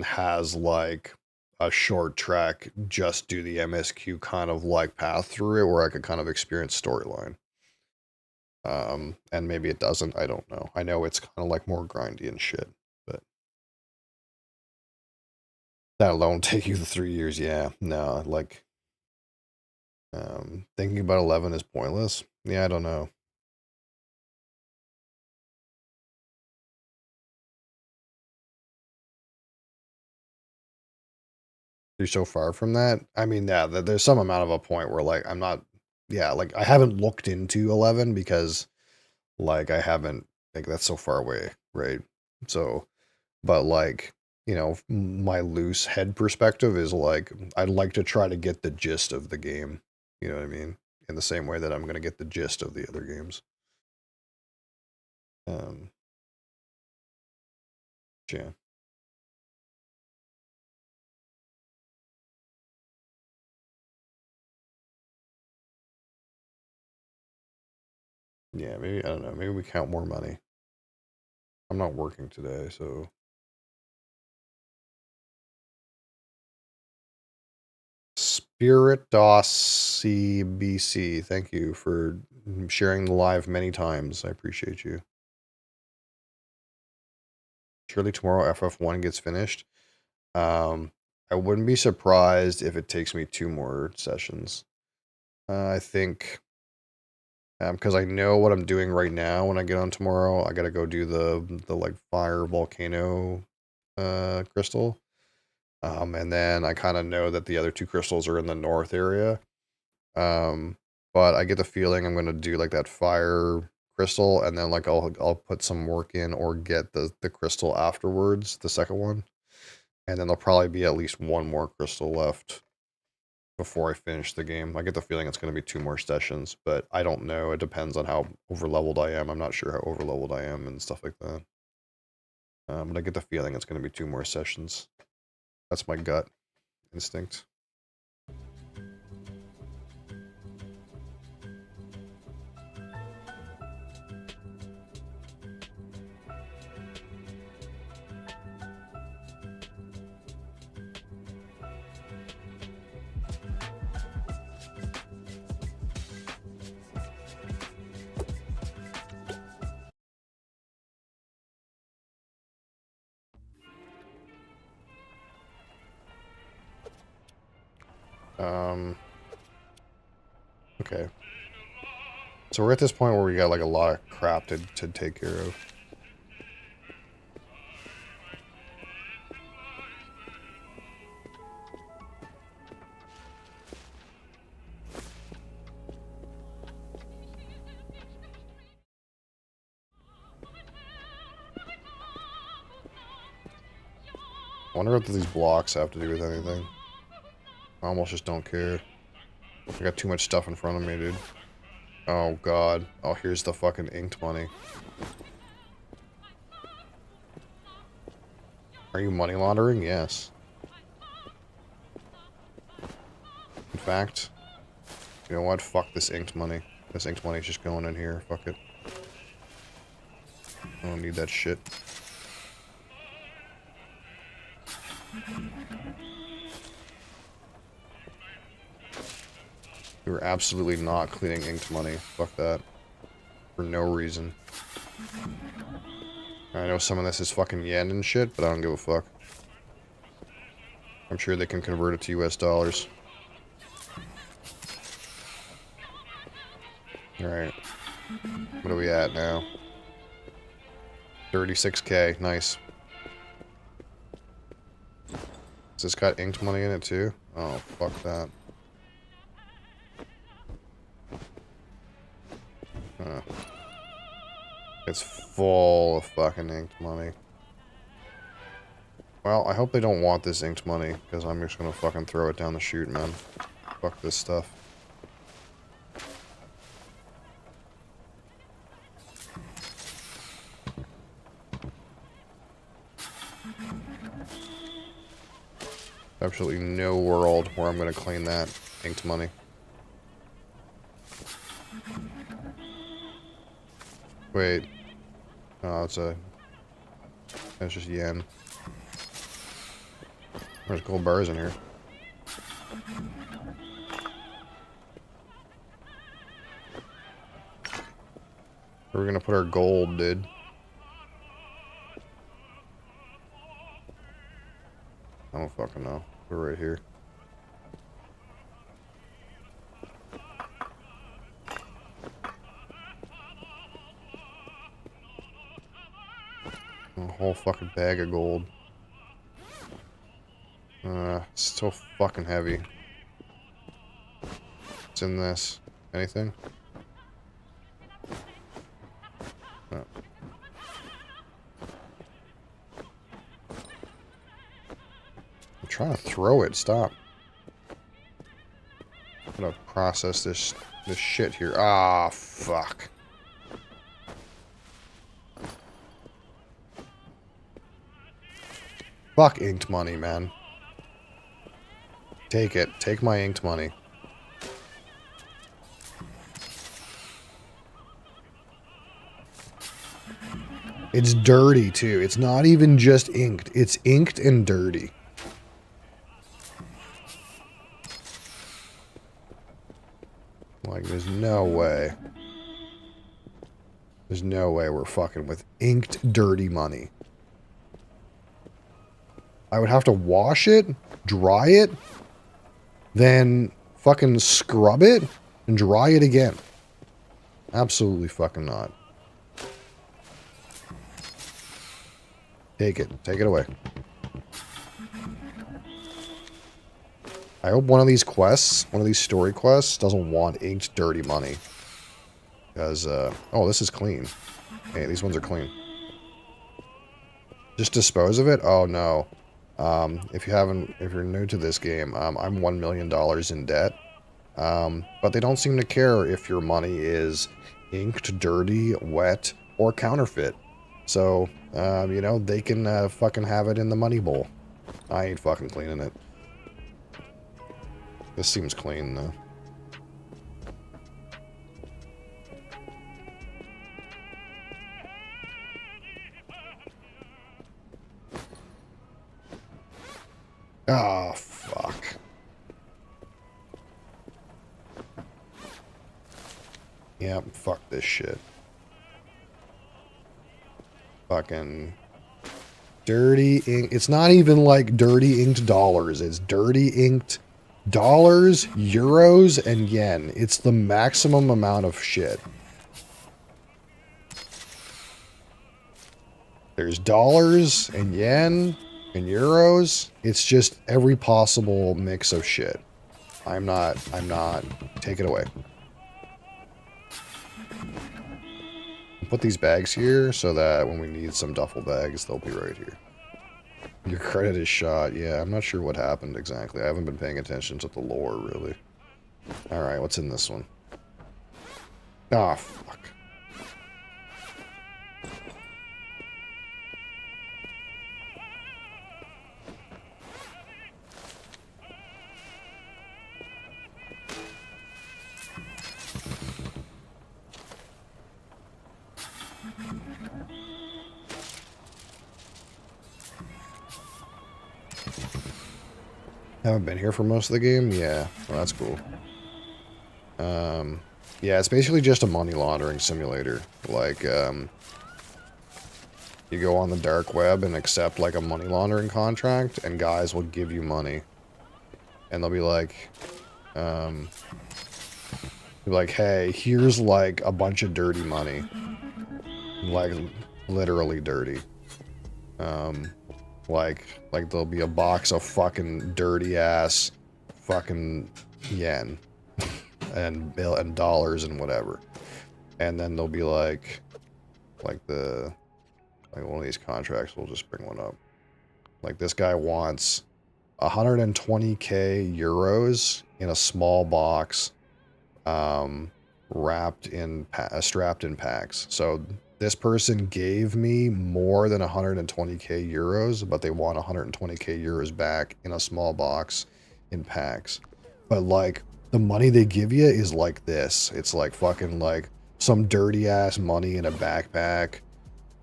has, like, a short track, just do the MSQ kind of, like, path through it, where I could kind of experience storyline. And maybe it doesn't, I don't know. I know it's kind of, like, more grindy and shit, but... That alone take you the 3 years, yeah. No, like... thinking about 11 is pointless. Yeah, I don't know. You're so far from that. I mean, yeah, there's some amount of a point where, like, I'm not, yeah, like, I haven't looked into 11 because, like, I haven't, like, that's so far away, right? So, but, like, you know, my loose head perspective is, like, I'd like to try to get the gist of the game. You know what I mean? In the same way that I'm going to get the gist of the other games. Yeah. Yeah, maybe, I don't know, maybe we count more money. I'm not working today, so... Spirit DOS CBC, thank you for sharing the live many times. I appreciate you. Surely tomorrow FF1 gets finished. I wouldn't be surprised if it takes me 2 more sessions. I think... because I know what I'm doing right now when I get on tomorrow. I gotta go do the like, fire volcano crystal. And then I kind of know that the other 2 crystals are in the north area. But I get the feeling I'm gonna do, like, that fire crystal, and then, like, I'll put some work in or get the crystal afterwards, the second one. And then there'll probably be at least 1 more crystal left before I finish the game. I get the feeling it's gonna be 2 more sessions, but I don't know. It depends on how over-leveled I am. I'm not sure how over-leveled I am and stuff like that. But I get the feeling it's gonna be 2 more sessions. That's my gut instinct. Okay. So we're at this point where we got, like, a lot of crap to take care of. I wonder what these blocks have to do with anything. I almost just don't care. I got too much stuff in front of me, dude. Oh, God. Oh, here's the fucking inked money. Are you money laundering? Yes. In fact, you know what? Fuck this inked money. This inked money's just going in here. Fuck it. I don't need that shit. We were absolutely not cleaning inked money. Fuck that. For no reason. I know some of this is fucking yen and shit, but I don't give a fuck. I'm sure they can convert it to US dollars. Alright. What are we at now? 36k. Nice. Has this got inked money in it too? Oh, fuck that. It's full of fucking inked money. Well, I hope they don't want this inked money, because I'm just gonna fucking throw it down the chute, man. Fuck this stuff. Absolutely no world where I'm gonna claim that inked money. Wait. Oh, it's just yen. There's gold bars in here. Where are we gonna put our gold, dude? I don't fucking know. We're right here. A whole fucking bag of gold. It's so fucking heavy. What's in this? Anything? No. I'm trying to throw it. Stop. I'm gonna process this shit here. Ah, fuck. Fuck inked money, man. Take it. Take my inked money. It's dirty, too. It's not even just inked. It's inked and dirty. Like, there's no way. There's no way we're fucking with inked, dirty money. I would have to wash it, dry it, then fucking scrub it, and dry it again. Absolutely fucking not. Take it. Take it away. I hope one of these quests, one of these story quests, doesn't want inked, dirty money. Because, oh, this is clean. Hey, these ones are clean. Just dispose of it? Oh, no. If you're new to this game, I'm $1 million in debt. But they don't seem to care if your money is inked, dirty, wet, or counterfeit. So, you know, they can fucking have it in the money bowl. I ain't fucking cleaning it. This seems clean, though. Oh, fuck. Yep, fuck this shit. Fucking dirty ink. It's not even like dirty inked dollars. It's dirty inked dollars, euros, and yen. It's the maximum amount of shit. There's dollars and yen and euros. It's just every possible mix of shit. I'm not. Take it away. Put these bags here so that when we need some duffel bags, they'll be right here. Your credit is shot. Yeah, I'm not sure what happened exactly. I haven't been paying attention to the lore, really. Alright, what's in this one? Ah, fuck. Haven't been here for most of the game? Yeah. Well, that's cool. Yeah, it's basically just a money laundering simulator. Like, you go on the dark web and accept, like, a money laundering contract, and guys will give you money. And they'll be like, hey, here's, like, a bunch of dirty money. Like, literally dirty. Like there'll be a box of fucking dirty ass fucking yen and dollars and whatever. And then they'll be like, like one of these contracts. We'll just bring one up. Like this guy wants 120k euros in a small box, strapped in packs. So this person gave me more than 120k euros, but they want 120k euros back in a small box in packs. But like the money they give you is like this. It's like fucking like some dirty ass money in a backpack,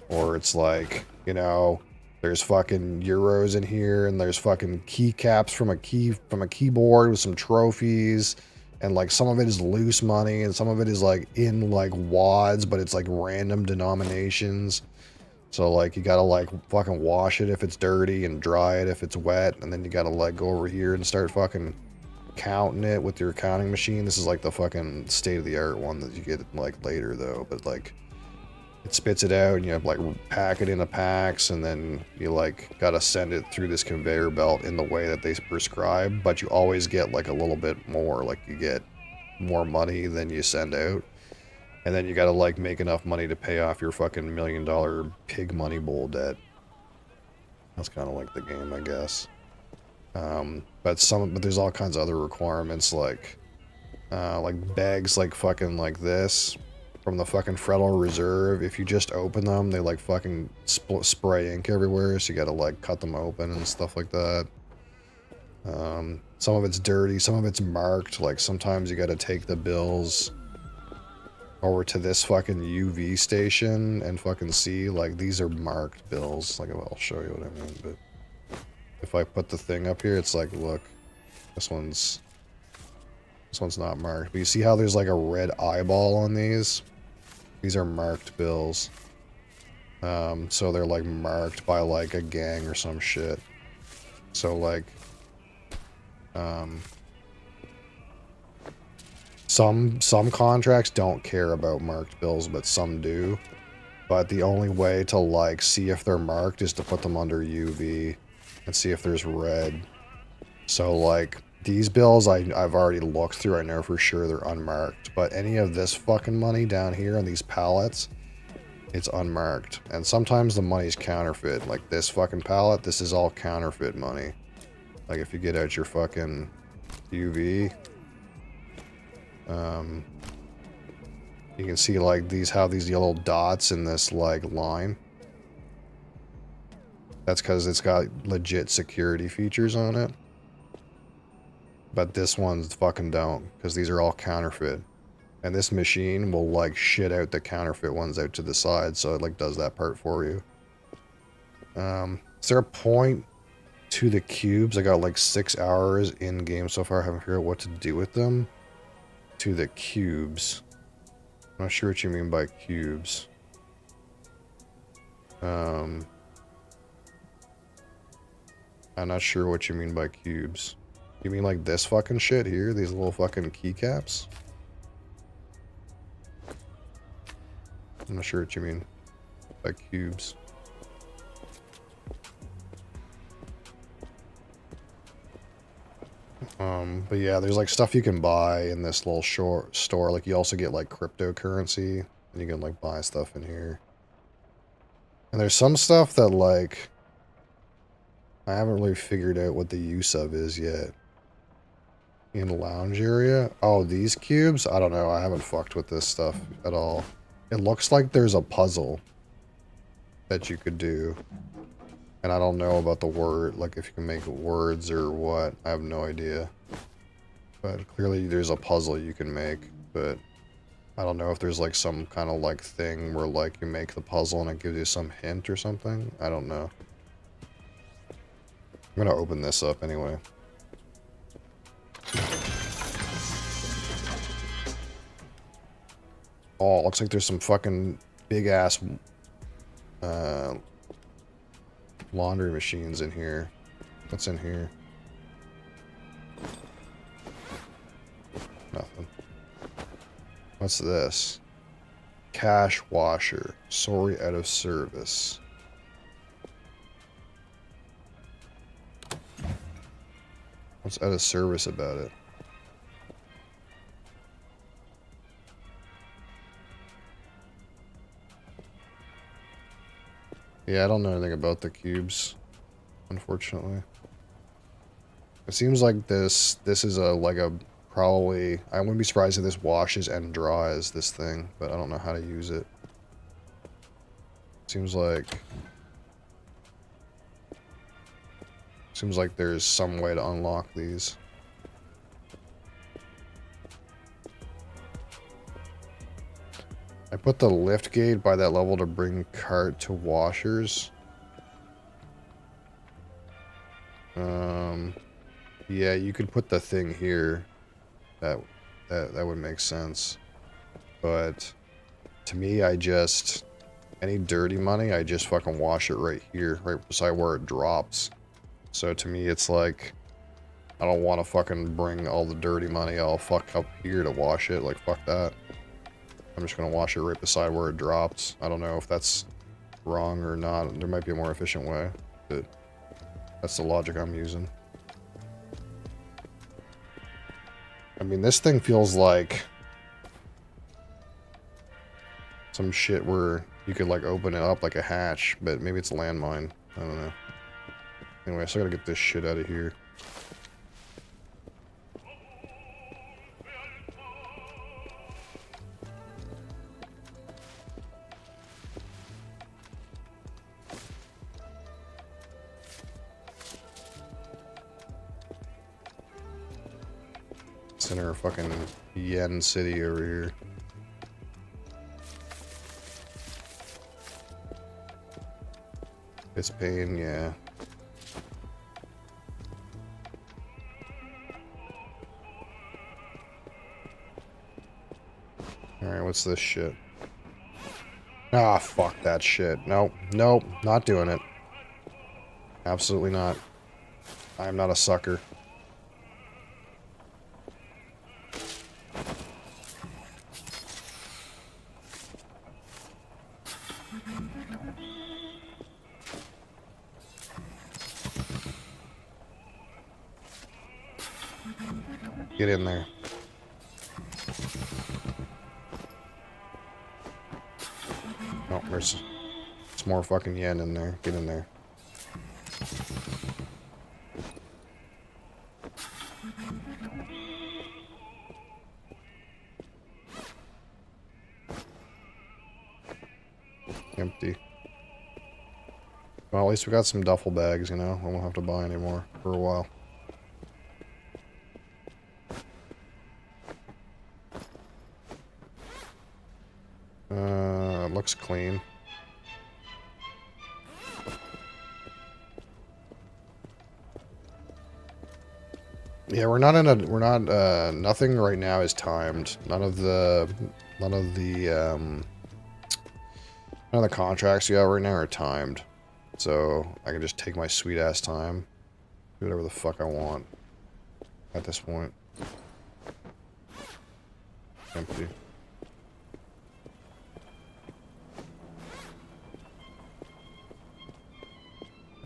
or it's like, you know, there's fucking euros in here, and there's fucking keycaps from a keyboard with some trophies, and like some of it is loose money, and some of it is like in like wads, but it's like random denominations. So like you gotta like fucking wash it if it's dirty and dry it if it's wet, and then you gotta like go over here and start fucking counting it with your counting machine. This is like the fucking state-of-the-art one that you get like later though, but like it spits it out, and you have like pack it into packs, and then you like gotta send it through this conveyor belt in the way that they prescribe, but you always get like a little bit more, like you get more money than you send out, and then you gotta like make enough money to pay off your fucking $1 million pig money bowl debt. That's kind of like the game, I guess. But there's all kinds of other requirements, like bags like fucking like this from the fucking Federal Reserve. If you just open them, they like fucking spray ink everywhere, so you gotta like cut them open and stuff like that. Some of it's dirty, some of it's marked. Like sometimes you gotta take the bills over to this fucking UV station and fucking see, like these are marked bills. Like I'll show you what I mean, but if I put the thing up here, it's like, look, this one's not marked. But you see how there's like a red eyeball on these? These are marked bills. So they're like marked by like a gang or some shit. So like, some contracts don't care about marked bills, but some do. But the only way to like see if they're marked is to put them under UV and see if there's red. So like these bills I've already looked through, I know for sure they're unmarked. But any of this fucking money down here on these pallets, it's unmarked. And sometimes the money's counterfeit. Like this fucking pallet, this is all counterfeit money. Like if you get out your fucking UV, you can see like these yellow dots in this like line. That's because it's got legit security features on it. But this one's fucking don't, because these are all counterfeit. And this machine will like shit out the counterfeit ones out to the side, so it like does that part for you. Is there a point to the cubes? I got like 6 hours in game so far. I haven't figured out what to do with them. To the cubes. I'm not sure what you mean by cubes. I'm not sure what you mean by cubes. You mean like this fucking shit here? These little fucking keycaps? I'm not sure what you mean by cubes. But yeah, there's like stuff you can buy in this little store. Like you also get like cryptocurrency, and you can like buy stuff in here. And there's some stuff that like I haven't really figured out what the use of is yet. In the lounge area? Oh, these cubes? I don't know. I haven't fucked with this stuff at all. It looks like there's a puzzle that you could do. And I don't know about the word, like if you can make words or what. I have no idea. But clearly there's a puzzle you can make. But I don't know if there's like some kind of like thing where like you make the puzzle and it gives you some hint or something. I don't know. I'm gonna open this up anyway. Oh, looks like there's some fucking big ass laundry machines in here. What's in here? Nothing. What's this? Cash washer. Sorry, out of service. What's out of service about it? Yeah, I don't know anything about the cubes, unfortunately. It seems like this is probably, I wouldn't be surprised if this washes and dries this thing, but I don't know how to use it. Seems like there's some way to unlock these. I put the lift gate by that level to bring cart to washers. Yeah, you could put the thing here. That would make sense. But to me, any dirty money, I just fucking wash it right here, right beside where it drops. So to me, it's like, I don't want to fucking bring all the dirty money all fuck up here to wash it. Like, fuck that. I'm just going to wash it right beside where it drops. I don't know if that's wrong or not. There might be a more efficient way, but that's the logic I'm using. I mean, this thing feels like some shit where you could, like, open it up like a hatch, but maybe it's a landmine. I don't know. Anyway, I still gotta get this shit out of here. Center of fucking Yen City over here. It's pain, yeah. Alright, what's this shit? Ah, fuck that shit. Nope, nope, not doing it. Absolutely not. I'm not a sucker. Get in there. Oh, there's more fucking yen in there. Get in there. Empty. Well, at least we got some duffel bags, you know? I won't have to buy any more for a while. Looks clean. Yeah, nothing right now is timed. None of the contracts you have right now are timed. So I can just take my sweet ass time, do whatever the fuck I want at this point. Empty.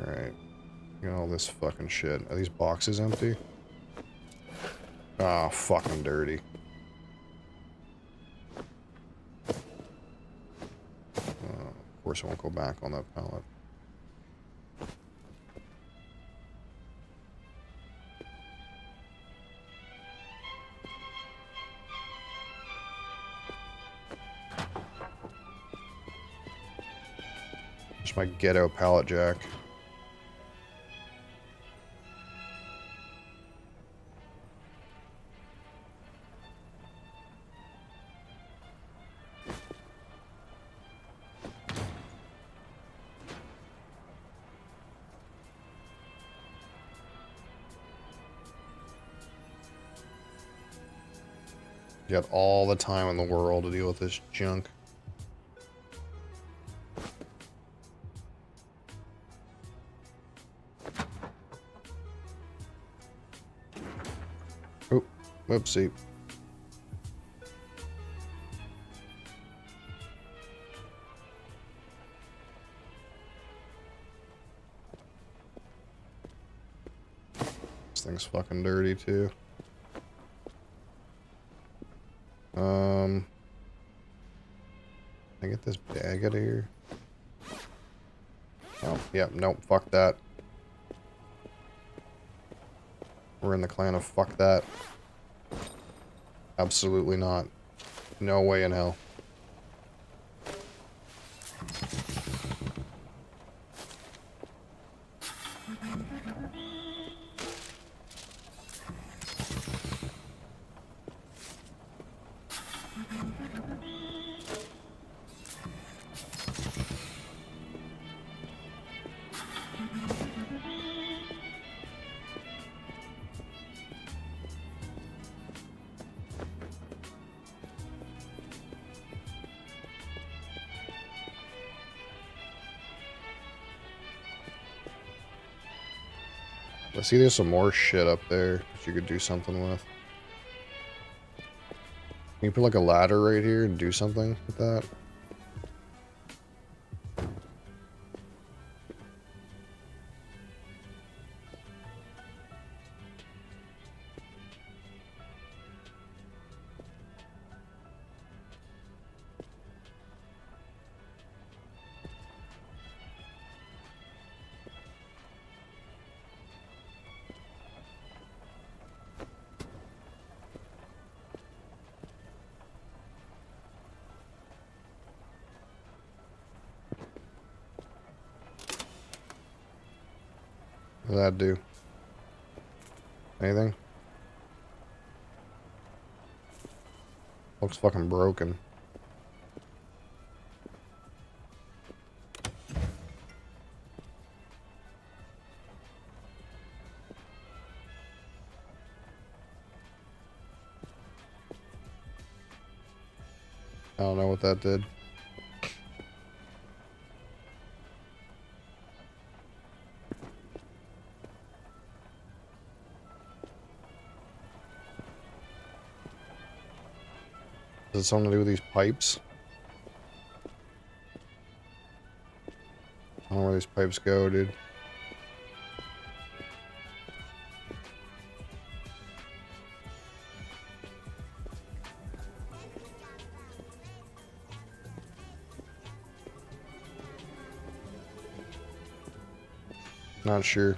Alright. Get all this fucking shit. Are these boxes empty? Ah, fucking dirty. Of course I won't go back on that pallet. Just my ghetto pallet jack. You got all the time in the world to deal with this junk. Oh, whoopsie. This thing's fucking dirty too. Can I get this bag out of here? Oh, yeah, nope, fuck that. We're in the clan of fuck that. Absolutely not. No way in hell. I see there's some more shit up there that you could do something with. Can you put like a ladder right here and do something with that? What does that do? Anything? Looks fucking broken. I don't know what that did. Does it something to do with these pipes? I don't know where these pipes go, dude. Not sure.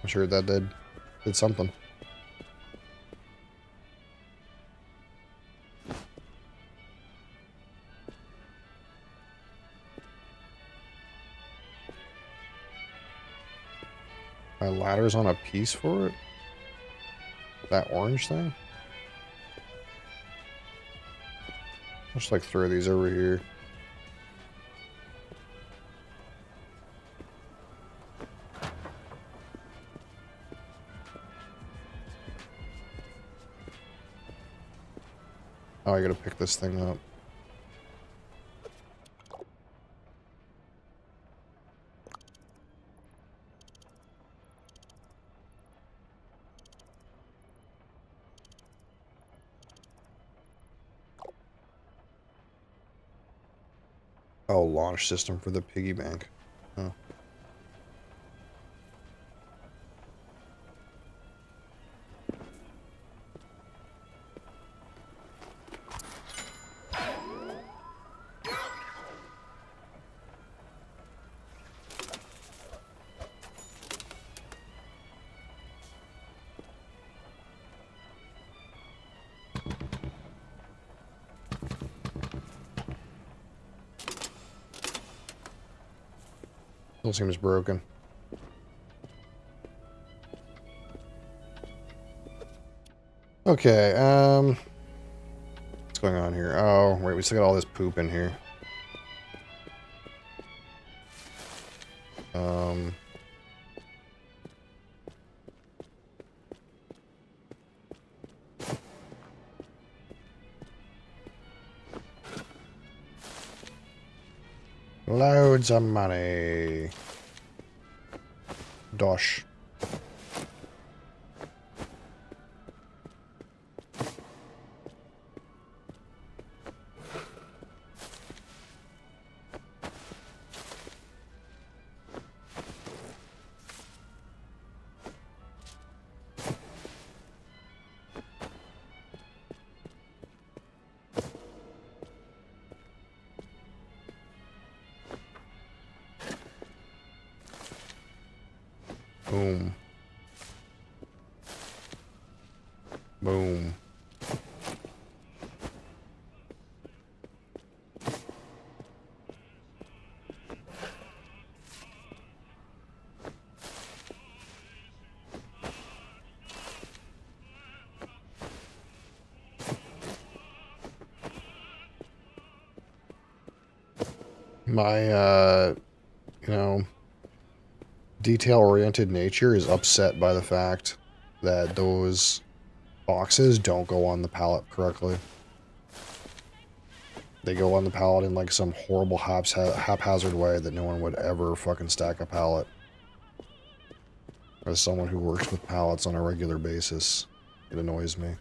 I'm sure that did something. My ladder's on a piece for it? That orange thing? I'll just like throw these over here. Oh, I gotta pick this thing up. Oh, launch system for the piggy bank. Oh. Still seems broken. Okay, what's going on here? Oh, wait, we still got all this poop in here. Loads of money. Dosh. Boom. Boom. My, you know, detail-oriented nature is upset by the fact that those boxes don't go on the pallet correctly. They go on the pallet in like some horrible haphazard way that no one would ever fucking stack a pallet. As someone who works with pallets on a regular basis, it annoys me.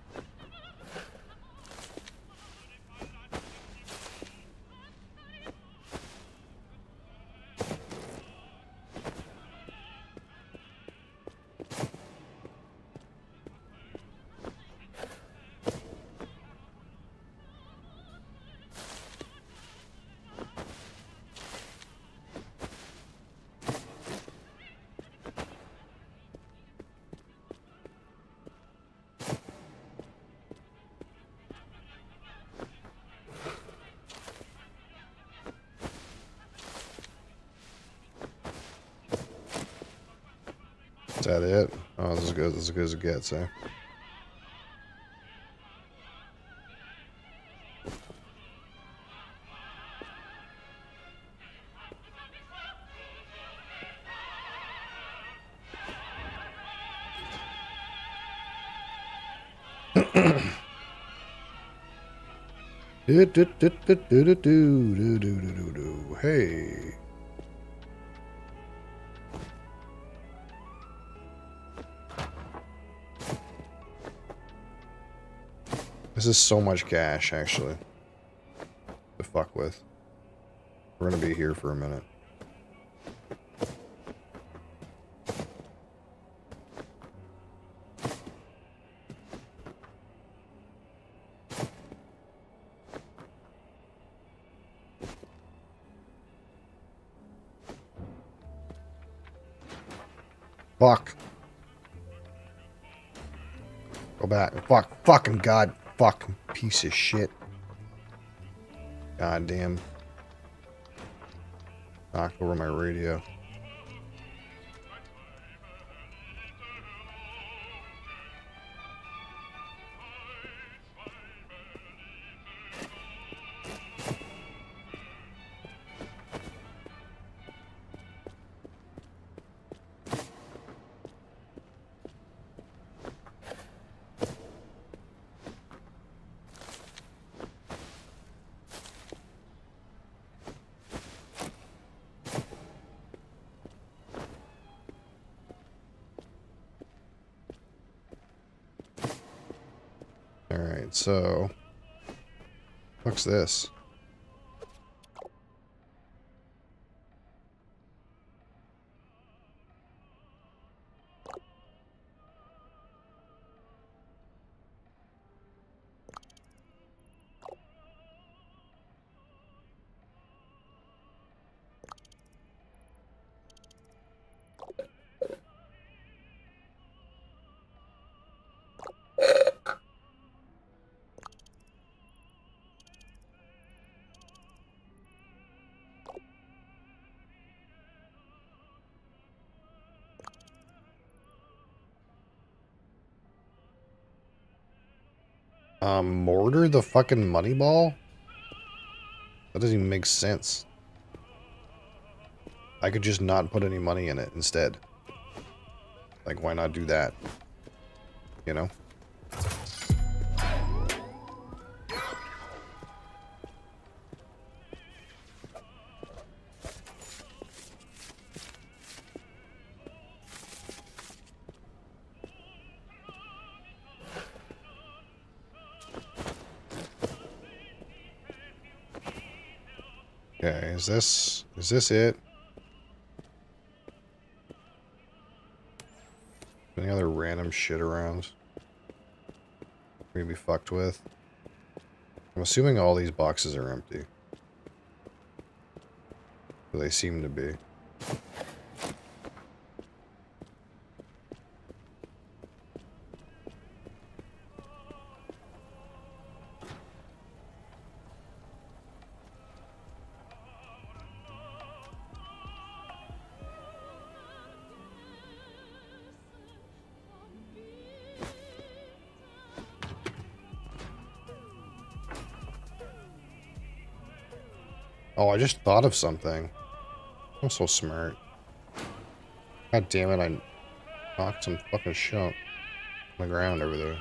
Is that it? Oh, this is good. This is as good as it gets, eh? Hey. This is so much cash, actually, to fuck with. We're gonna be here for a minute. Fuck. Go back. Fuck. Fucking god. Fucking piece of shit. Goddamn. Knocked over my radio. Alright, so... what's this? Mortar the fucking money ball? That doesn't even make sense. I could just not put any money in it instead. Like, why not do that? You know? Okay, is this it? Any other random shit around we're gonna be fucked with? I'm assuming all these boxes are empty. But they seem to be. Oh, I just thought of something. I'm so smart. God damn it, I knocked some fucking shit on the ground over there.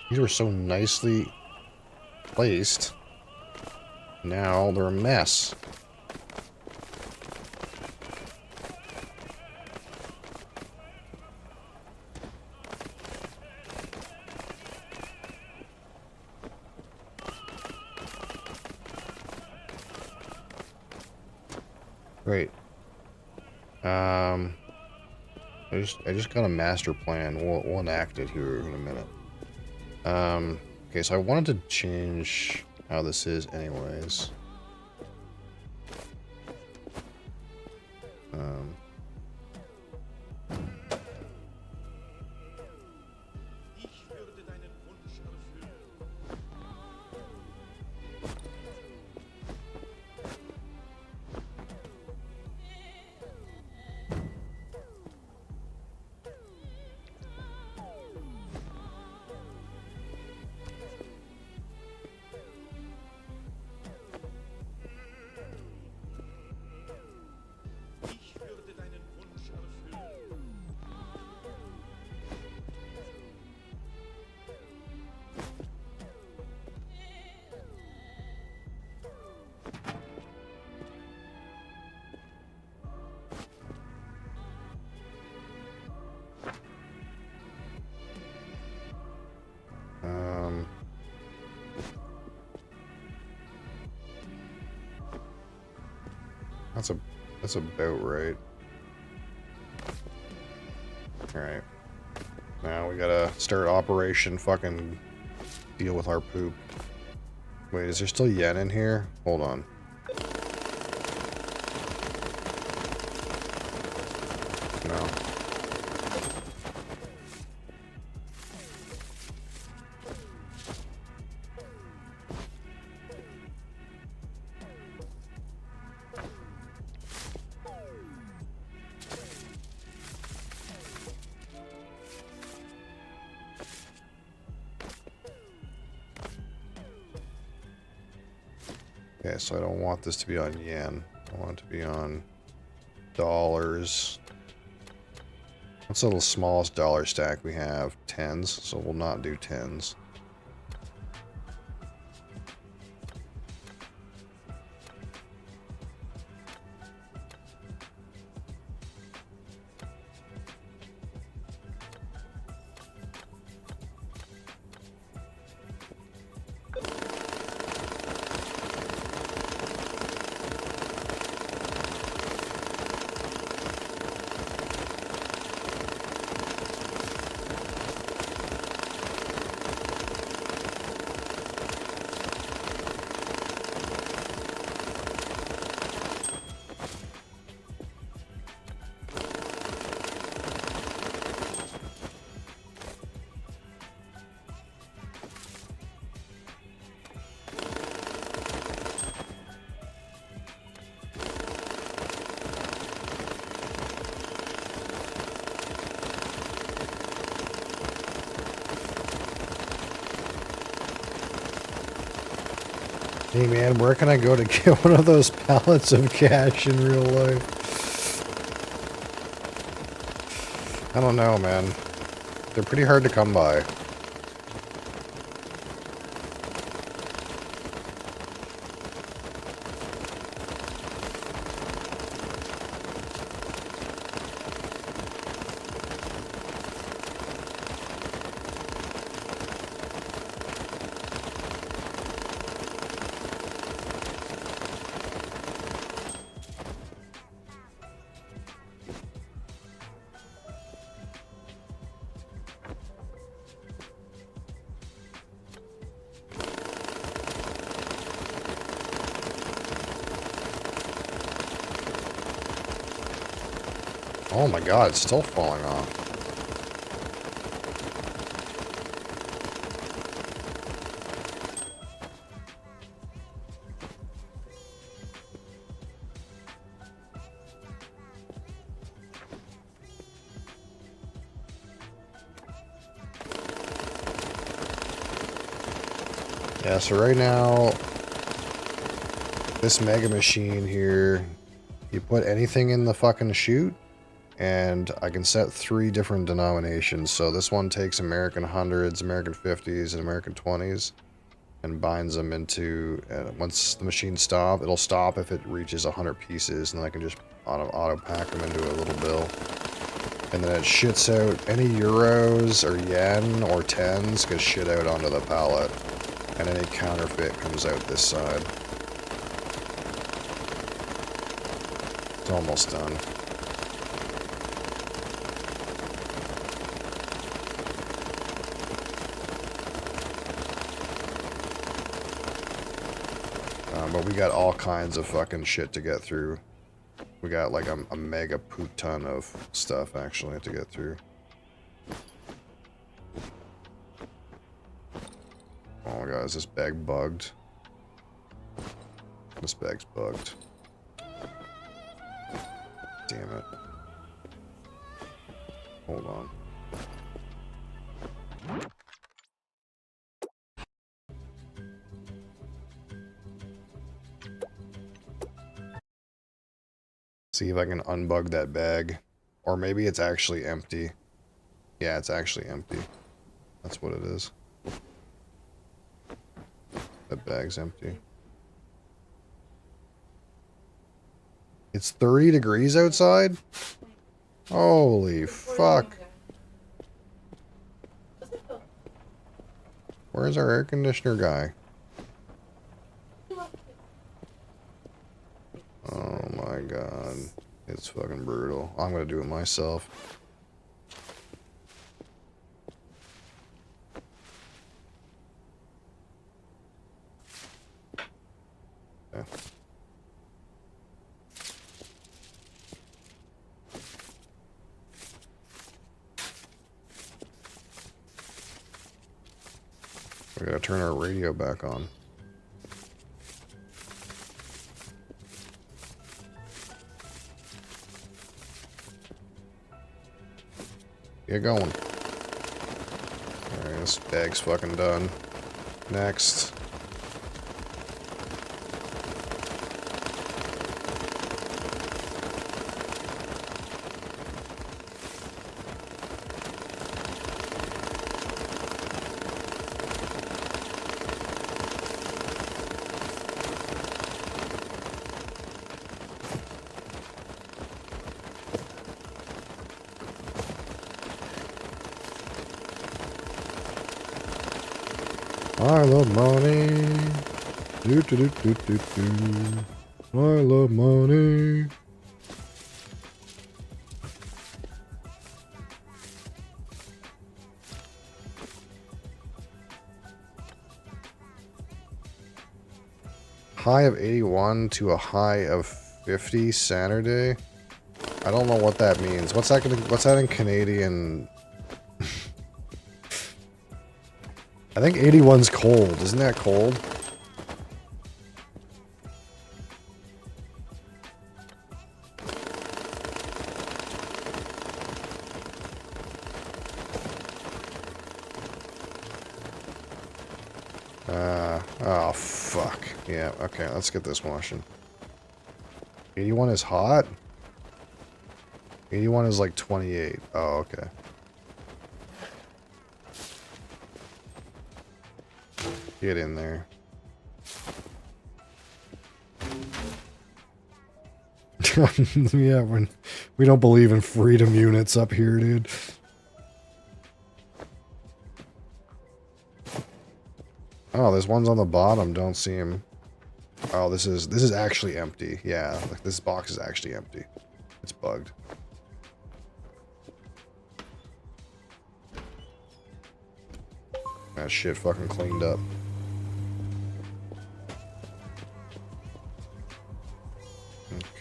These were so nicely placed. Now they're a mess. Great. I just got a master plan. We'll enact it here in a minute. Okay, so I wanted to change how this is anyways. That's about right. Alright. Now we gotta start Operation fucking deal with our poop. Wait, is there still yen in here? Hold on. No. Okay, so I don't want this to be on yen. I want it to be on dollars. What's the little smallest dollar stack we have? Tens, so we'll not do tens. Hey man, where can I go to get one of those pallets of cash in real life? I don't know, man. They're pretty hard to come by. Oh my god, it's still falling off. Yeah, so right now, this mega machine here, you put anything in the fucking chute, and I can set 3 different denominations. So this one takes American hundreds, American 50s, and American 20s, and binds them into, once the machine stops, it'll stop if it reaches 100 pieces, and then I can just auto pack them into a little bill. And then it shits out any euros or yen or tens, gets shit out onto the pallet, and any counterfeit comes out this side. It's almost done. But we got all kinds of fucking shit to get through. We got like a mega poop ton of stuff actually to get through. Oh my god, is this bag bugged? This bag's bugged. Damn it. Hold on. See if I can unbug that bag. Or maybe it's actually empty. Yeah, it's actually empty. That's what it is. That bag's empty. It's 30 degrees outside? Holy fuck. Where's our air conditioner guy? Oh my god. It's fucking brutal. I'm gonna do it myself. Okay. We gotta turn our radio back on. Get going. Alright, this bag's fucking done. Next. I love money. Do do do do do do. I love money. High of 81 to a high of 50 Saturday. I don't know what that means. What's that in Canadian? I think 81's cold. Isn't that cold? Oh fuck. Yeah, okay, let's get this washing. 81 is hot? 81 is like 28. Oh, okay. Get in there. Yeah, when we don't believe in freedom units up here, dude. Oh, there's ones on the bottom. Don't see them. Oh, this is actually empty. Yeah, like this box is actually empty. It's bugged. That shit fucking cleaned up.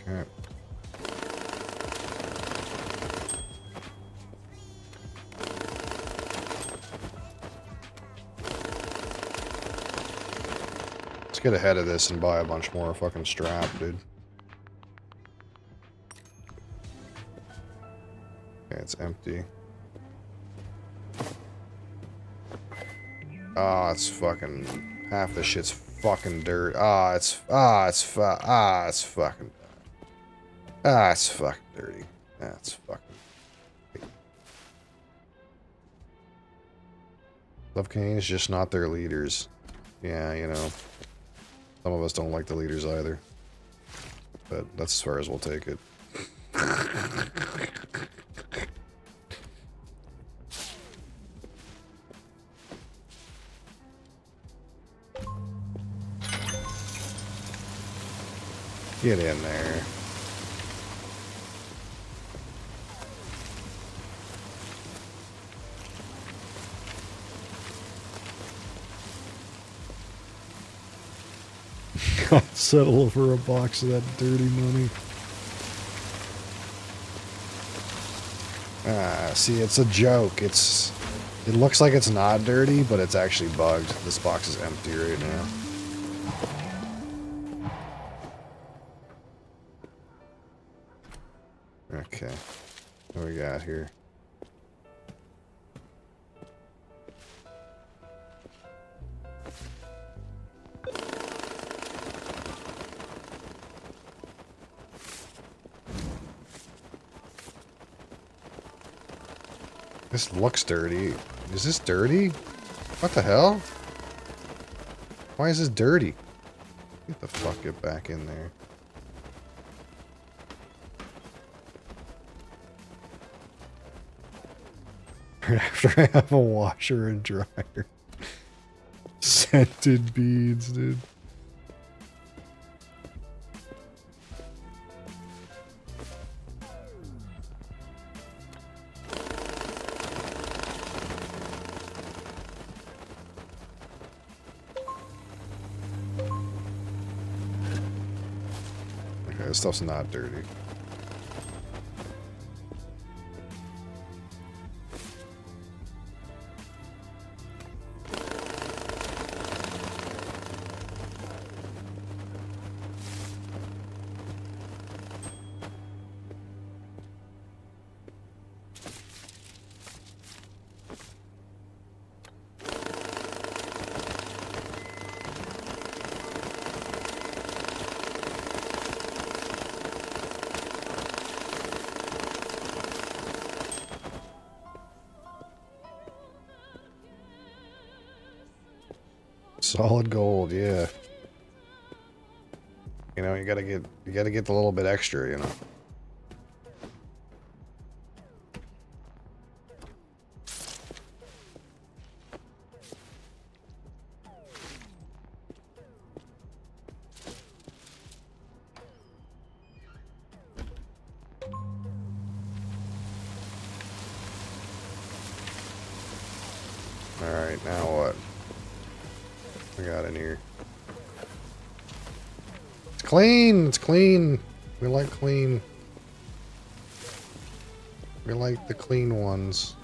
Okay. Let's get ahead of this and buy a bunch more fucking strap, dude. Okay, it's empty. Ah, it's fucking... half the shit's fucking dirt. It's fucking dirty. That's fucking. Love Canadian is just not their leaders. Yeah, you know. Some of us don't like the leaders either. But that's as far as we'll take it. Get in there. Settle for a box of that dirty money. See, it's a joke. It looks like it's not dirty, but it's actually bugged. This box is empty right now. Okay. What we got here? This looks dirty. Is this dirty? What the hell? Why is this dirty? Get the fuck back in there. Right after I have a washer and dryer. Scented beads, dude. Okay, this stuff's not dirty. Solid gold, yeah. You know, you gotta get the little bit extra, you know. Alright, now what? We got in here. It's clean! It's clean! We like clean. We like the clean ones.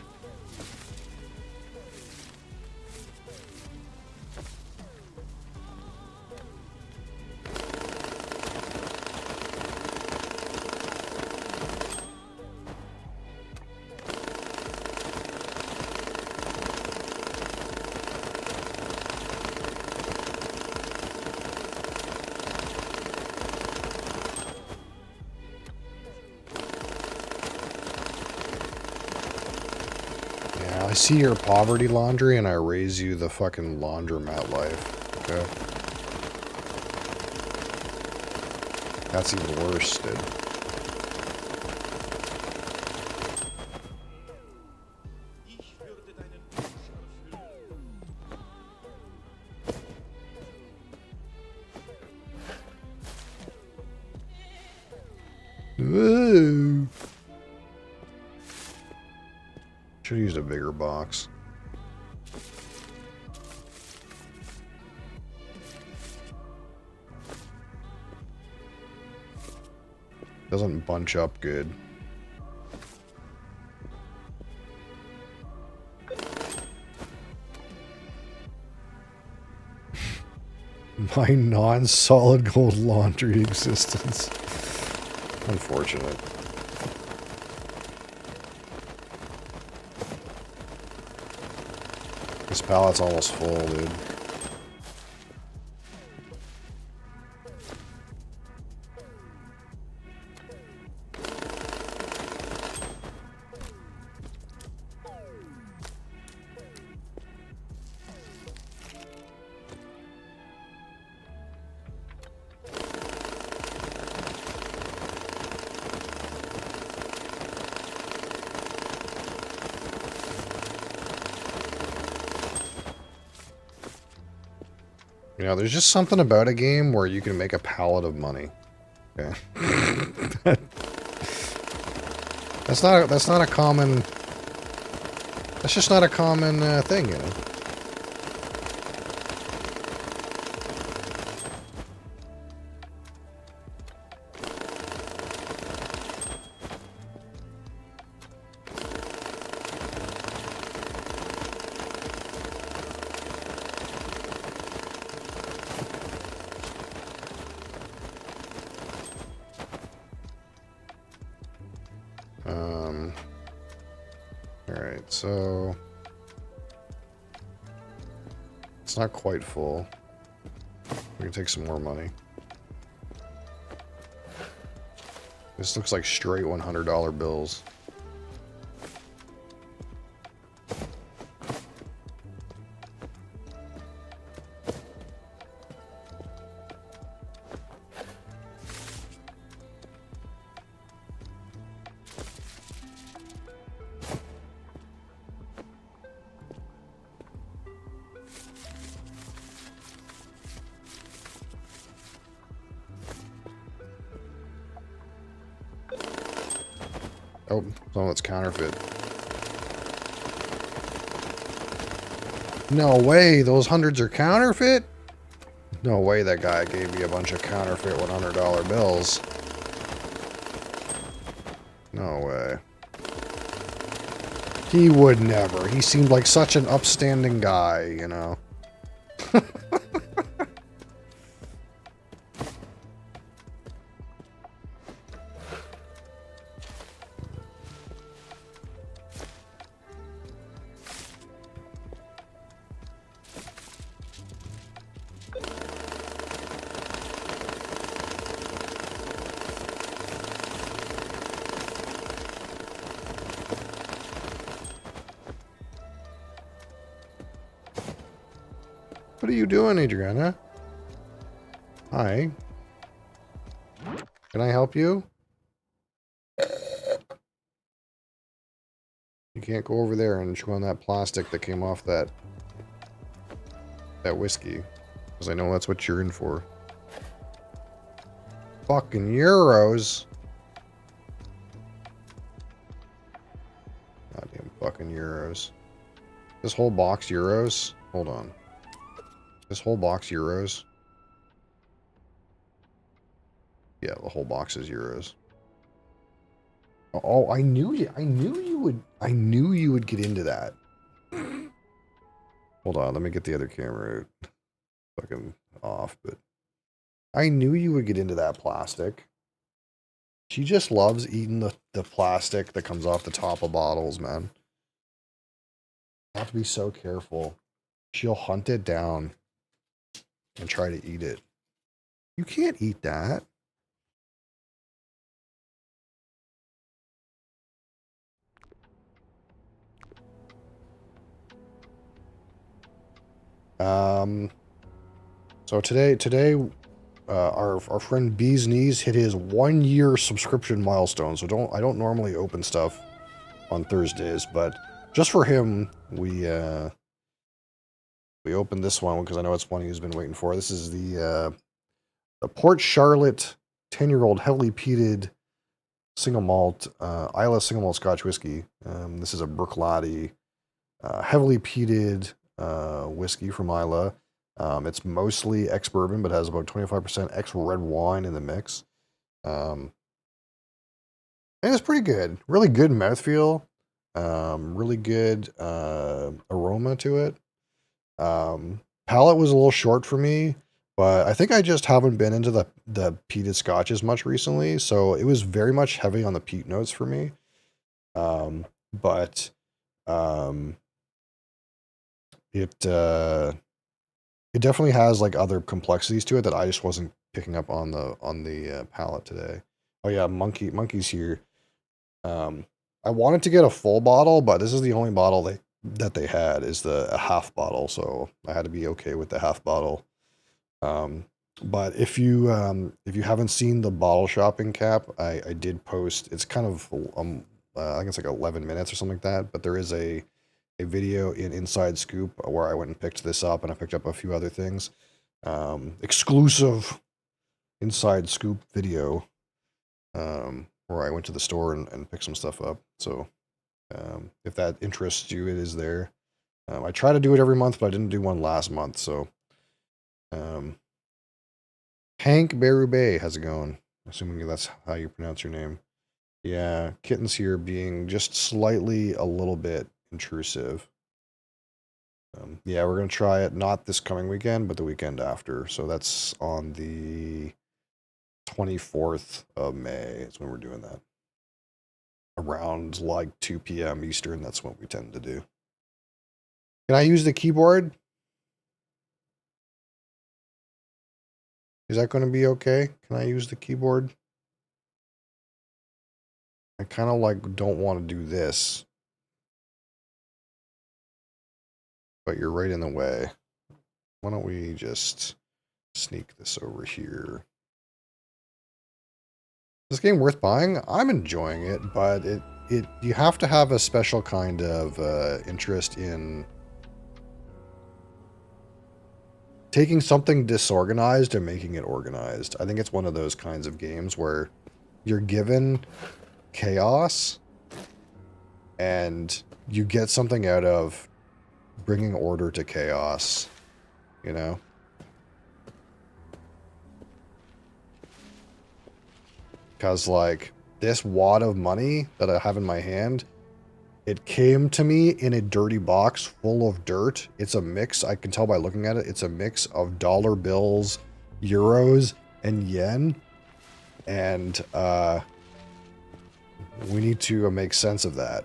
I see your poverty laundry and I raise you the fucking laundromat life. Okay? That's even worse, dude. Ooh. Should have used a bigger box. Doesn't bunch up good. My non-solid gold laundry existence. Unfortunate. This pallet's almost full, dude. You know, there's just something about a game where you can make a pallet of money. Okay. That's not a common... That's just not a common thing, you know? Alright, so... It's not quite full. We can take some more money. This looks like straight $100 bills. Oh, some of it's counterfeit. No way, those hundreds are counterfeit? No way that guy gave me a bunch of counterfeit $100 bills. No way. He would never. He seemed like such an upstanding guy, you know. What are you doing, Adriana? Hi. Can I help you? You can't go over there and chew on that plastic that came off that whiskey. Because I know that's what you're in for. Fucking euros. Goddamn fucking euros. This whole box euros? Hold on. This whole box euros? Yeah, the whole box is euros. Oh, I knew you would get into that. Hold on, let me get the other camera fucking off, but I knew you would get into that plastic. She just loves eating the plastic that comes off the top of bottles, man. You have to be so careful. She'll hunt it down and try to eat it. You can't eat that. So today, our friend Bee's Knees hit his 1-year subscription milestone. So I don't normally open stuff on Thursdays, but just for him, we opened this one because I know it's one he's been waiting for. This is the Port Charlotte 10-year-old heavily peated single malt Isla single malt Scotch whiskey. This is a Bruichladdich heavily peated whiskey from Isla. It's mostly ex-bourbon, but has about 25% ex-red wine in the mix. And it's pretty good. Really good mouthfeel. Really good aroma to it. Palate was a little short for me, but I think I just haven't been into the peated scotches much recently, so it was very much heavy on the peat notes for me. It definitely has like other complexities to it that I just wasn't picking up on the palate today. Oh yeah, monkey's here. I wanted to get a full bottle, but this is the only bottle that they had is a half bottle, so I had to be okay with the half bottle. But if you haven't seen the bottle shopping cap, I did post. It's kind of I think it's like 11 minutes or something like that. But there is a video in Inside Scoop where I went and picked this up, and I picked up a few other things. exclusive inside scoop video where I went to the store and picked some stuff up. So if that interests you, it is there. I try to do it every month, but I didn't do one last month. So Hank Berube, how's it going? Assuming that's how you pronounce your name. Yeah, Kitten's here being just slightly a little bit intrusive. Yeah, we're going to try it not this coming weekend, but the weekend after. So that's on the 24th of May is when we're doing that. Around like 2 p.m. Eastern, that's what we tend to do. Can I use the keyboard? Is that going to be okay? Can I use the keyboard? I kind of like don't want to do this. But you're right in the way. Why don't we just sneak this over here? Is this game worth buying? I'm enjoying it, but you have to have a special kind of interest in taking something disorganized and making it organized. I think it's one of those kinds of games where you're given chaos and you get something out of bringing order to chaos, you know? Because, like, this wad of money that I have in my hand, it came to me in a dirty box full of dirt. It's a mix, I can tell by looking at it, it's a mix of dollar bills, euros, and yen. And, we need to make sense of that.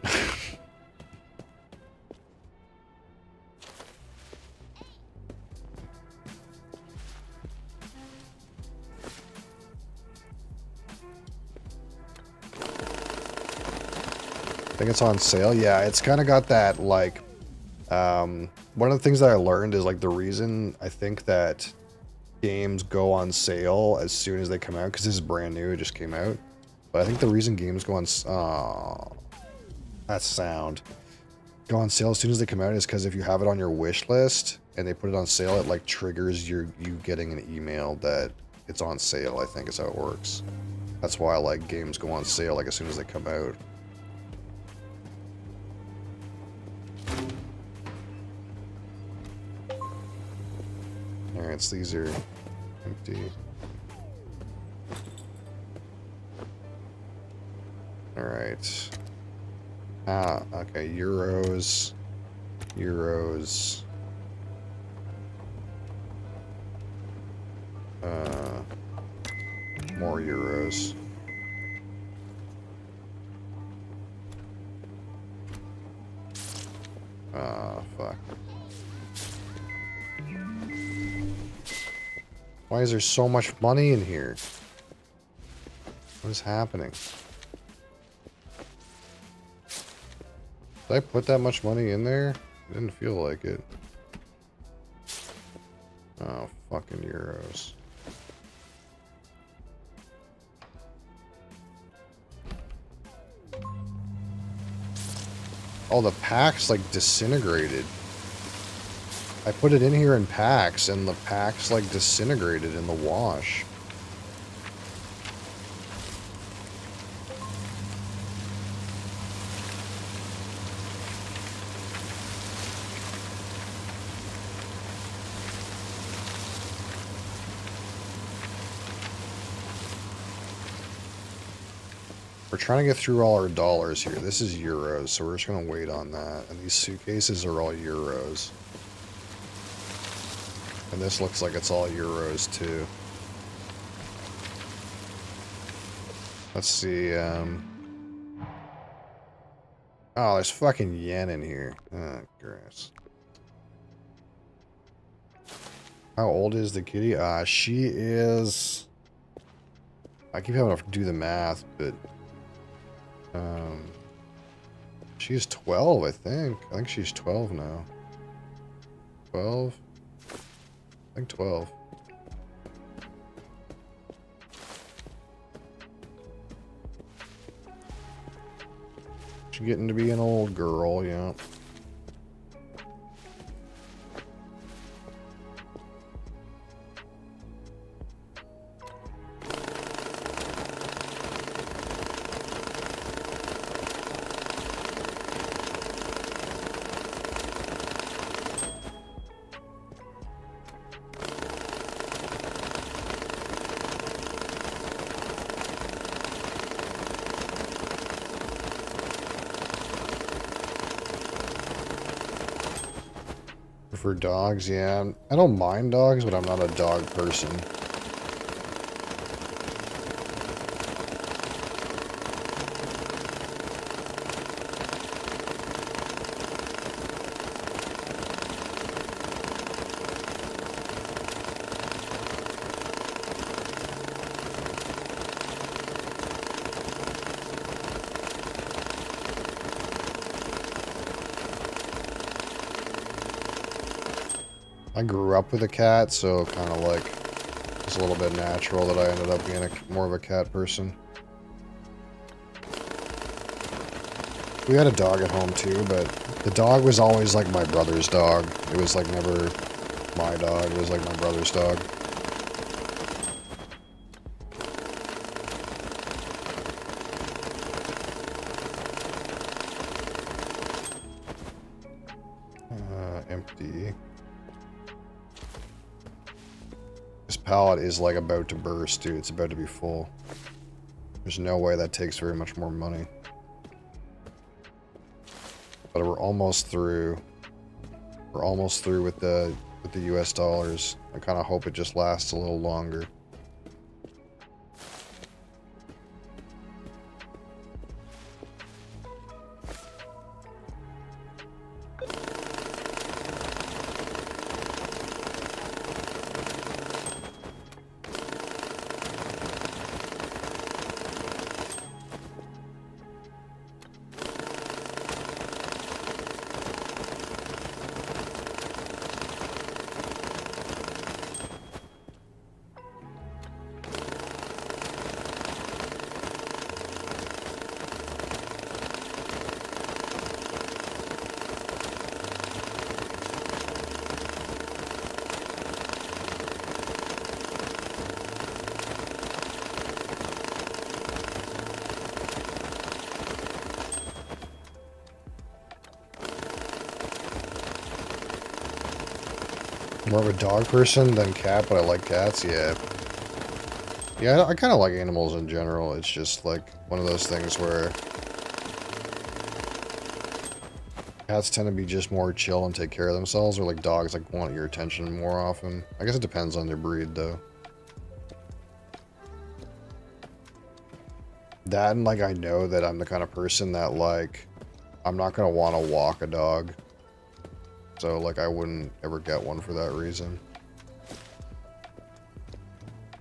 I think it's on sale. Yeah, it's kind of got that, like, one of the things that I learned is, like, the reason I think that games go on sale as soon as they come out, because this is brand new, it just came out. But I think the reason games go on, that sound, go on sale as soon as they come out is because if you have it on your wish list and they put it on sale, it, like, triggers you getting an email that it's on sale, I think is how it works. That's why, like, games go on sale, like, as soon as they come out. Alright, so these are empty. Alright. Okay, euros. Euros. More euros. Fuck. Why is there so much money in here? What is happening? Did I put that much money in there? It didn't feel like it. Oh, fucking euros. Oh, the packs, like, disintegrated. I put it in here in packs, and the packs, like, disintegrated in the wash. We're trying to get through all our dollars here. This is euros, so we're just going to wait on that. And these suitcases are all euros. And this looks like it's all euros, too. Let's see, oh, there's fucking yen in here. Oh, gross. How old is the kitty? She is... I keep having to do the math, but... she's 12, I think. I think she's 12 now. 12? I think 12. She's getting to be an old girl, yeah. For dogs, yeah. I don't mind dogs, but I'm not a dog person. I grew up with a cat, so kind of like it's a little bit natural that I ended up being more of a cat person. We had a dog at home too, but the dog was always like my brother's dog. It was like never my dog, it was like my brother's dog. Empty. This pallet is like about to burst, dude. It's about to be full. There's no way that takes very much more money. But we're almost through. We're almost through with the US dollars. I kind of hope it just lasts a little longer. More of a dog person than cat, but I like cats, yeah. Yeah, I kind of like animals in general. It's just like one of those things where cats tend to be just more chill and take care of themselves, or like dogs like want your attention more often. I guess it depends on their breed though. That and like I know that I'm the kind of person that like I'm not gonna want to walk a dog. So, like, I wouldn't ever get one for that reason.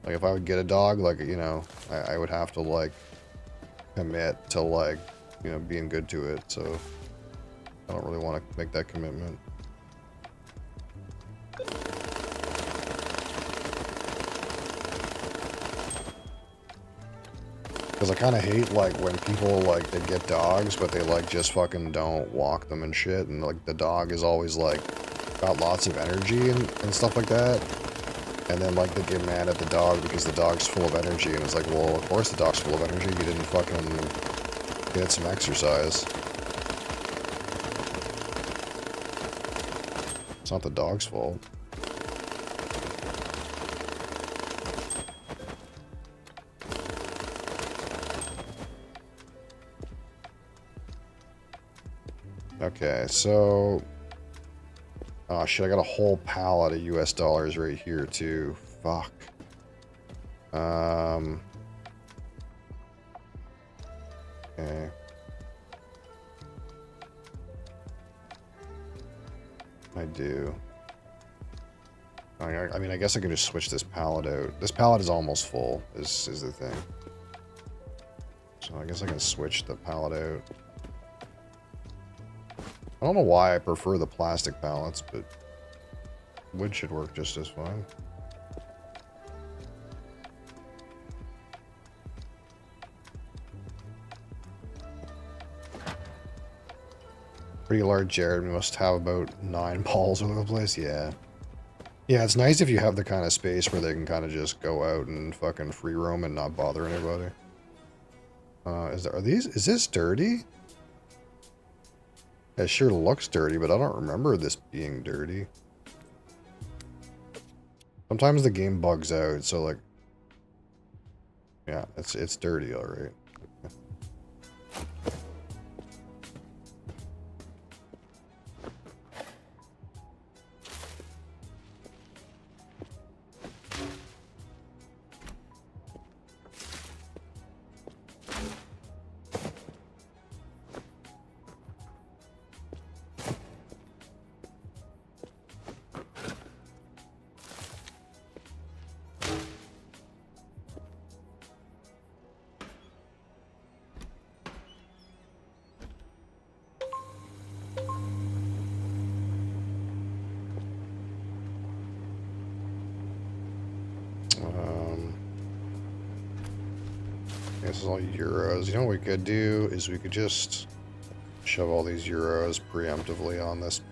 Like, if I would get a dog, like, you know, I would have to, like, commit to, like, you know, being good to it. So, I don't really want to make that commitment. Because I kind of hate, like, when people, like, they get dogs, but they, like, just fucking don't walk them and shit. And, like, the dog is always, like, got lots of energy and stuff like that. And then, like, they get mad at the dog because the dog's full of energy. And it's like, well, of course the dog's full of energy. You didn't fucking get some exercise. It's not the dog's fault. Okay, so... Oh shit, I got a whole pallet of US dollars right here too. Fuck. Okay. I do. I mean, I guess I can just switch this pallet out. This pallet is almost full, is the thing. So I guess I can switch the pallet out. I don't know why I prefer the plastic pallets, but wood should work just as fine. Pretty large Jared. We must have about 9 balls all over the place. Yeah. Yeah, it's nice if you have the kind of space where they can kind of just go out and fucking free roam and not bother anybody. Is this dirty? It sure looks dirty, but I don't remember this being dirty. Sometimes the game bugs out, so like... Yeah, it's dirty, alright. is all euros. You know what we could do is we could just shove all these euros preemptively on this.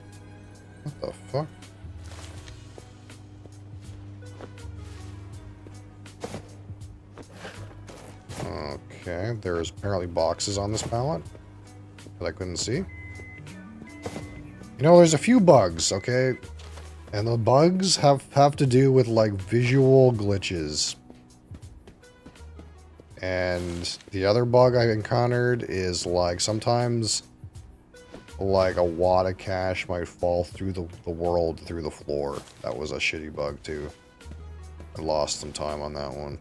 What the fuck? Okay, there's apparently boxes on this pallet that I couldn't see. You know, there's a few bugs, okay? And the bugs have to do with, like, visual glitches. And the other bug I encountered is, like, sometimes, like, a wad of cash might fall through the world, through the floor. That was a shitty bug, too. I lost some time on that one.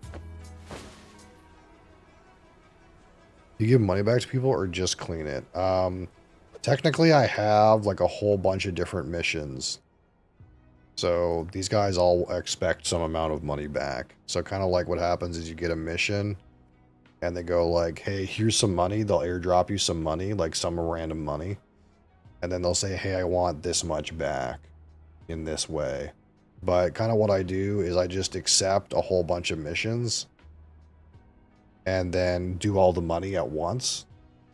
You give money back to people or just clean it? Technically, I have, like, a whole bunch of different missions. So these guys all expect some amount of money back. So kind of like what happens is you get a mission and they go like, hey, here's some money. They'll airdrop you some money, like some random money. And then they'll say, hey, I want this much back in this way. But kind of what I do is I just accept a whole bunch of missions and then do all the money at once.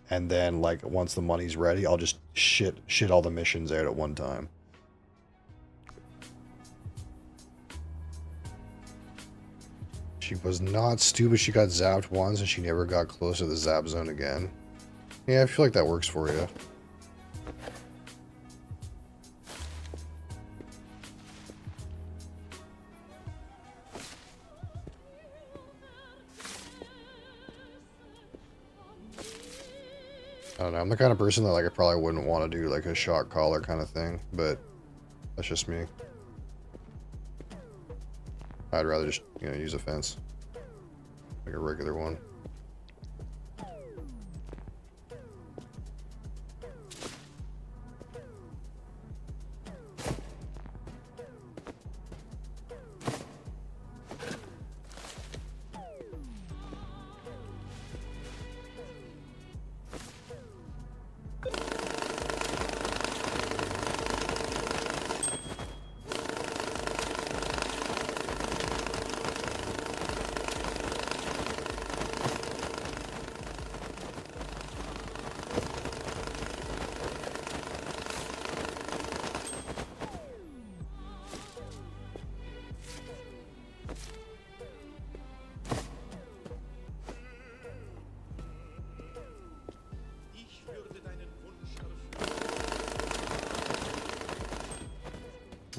And then like once the money's ready, I'll just shit all the missions out at one time. She was not stupid. She got zapped once and she never got close to the zap zone again. Yeah, I feel like that works for you. I don't know. I'm the kind of person that like I probably wouldn't want to do like a shock collar kind of thing, but that's just me. I'd rather just, you know, use a fence. Like a regular one.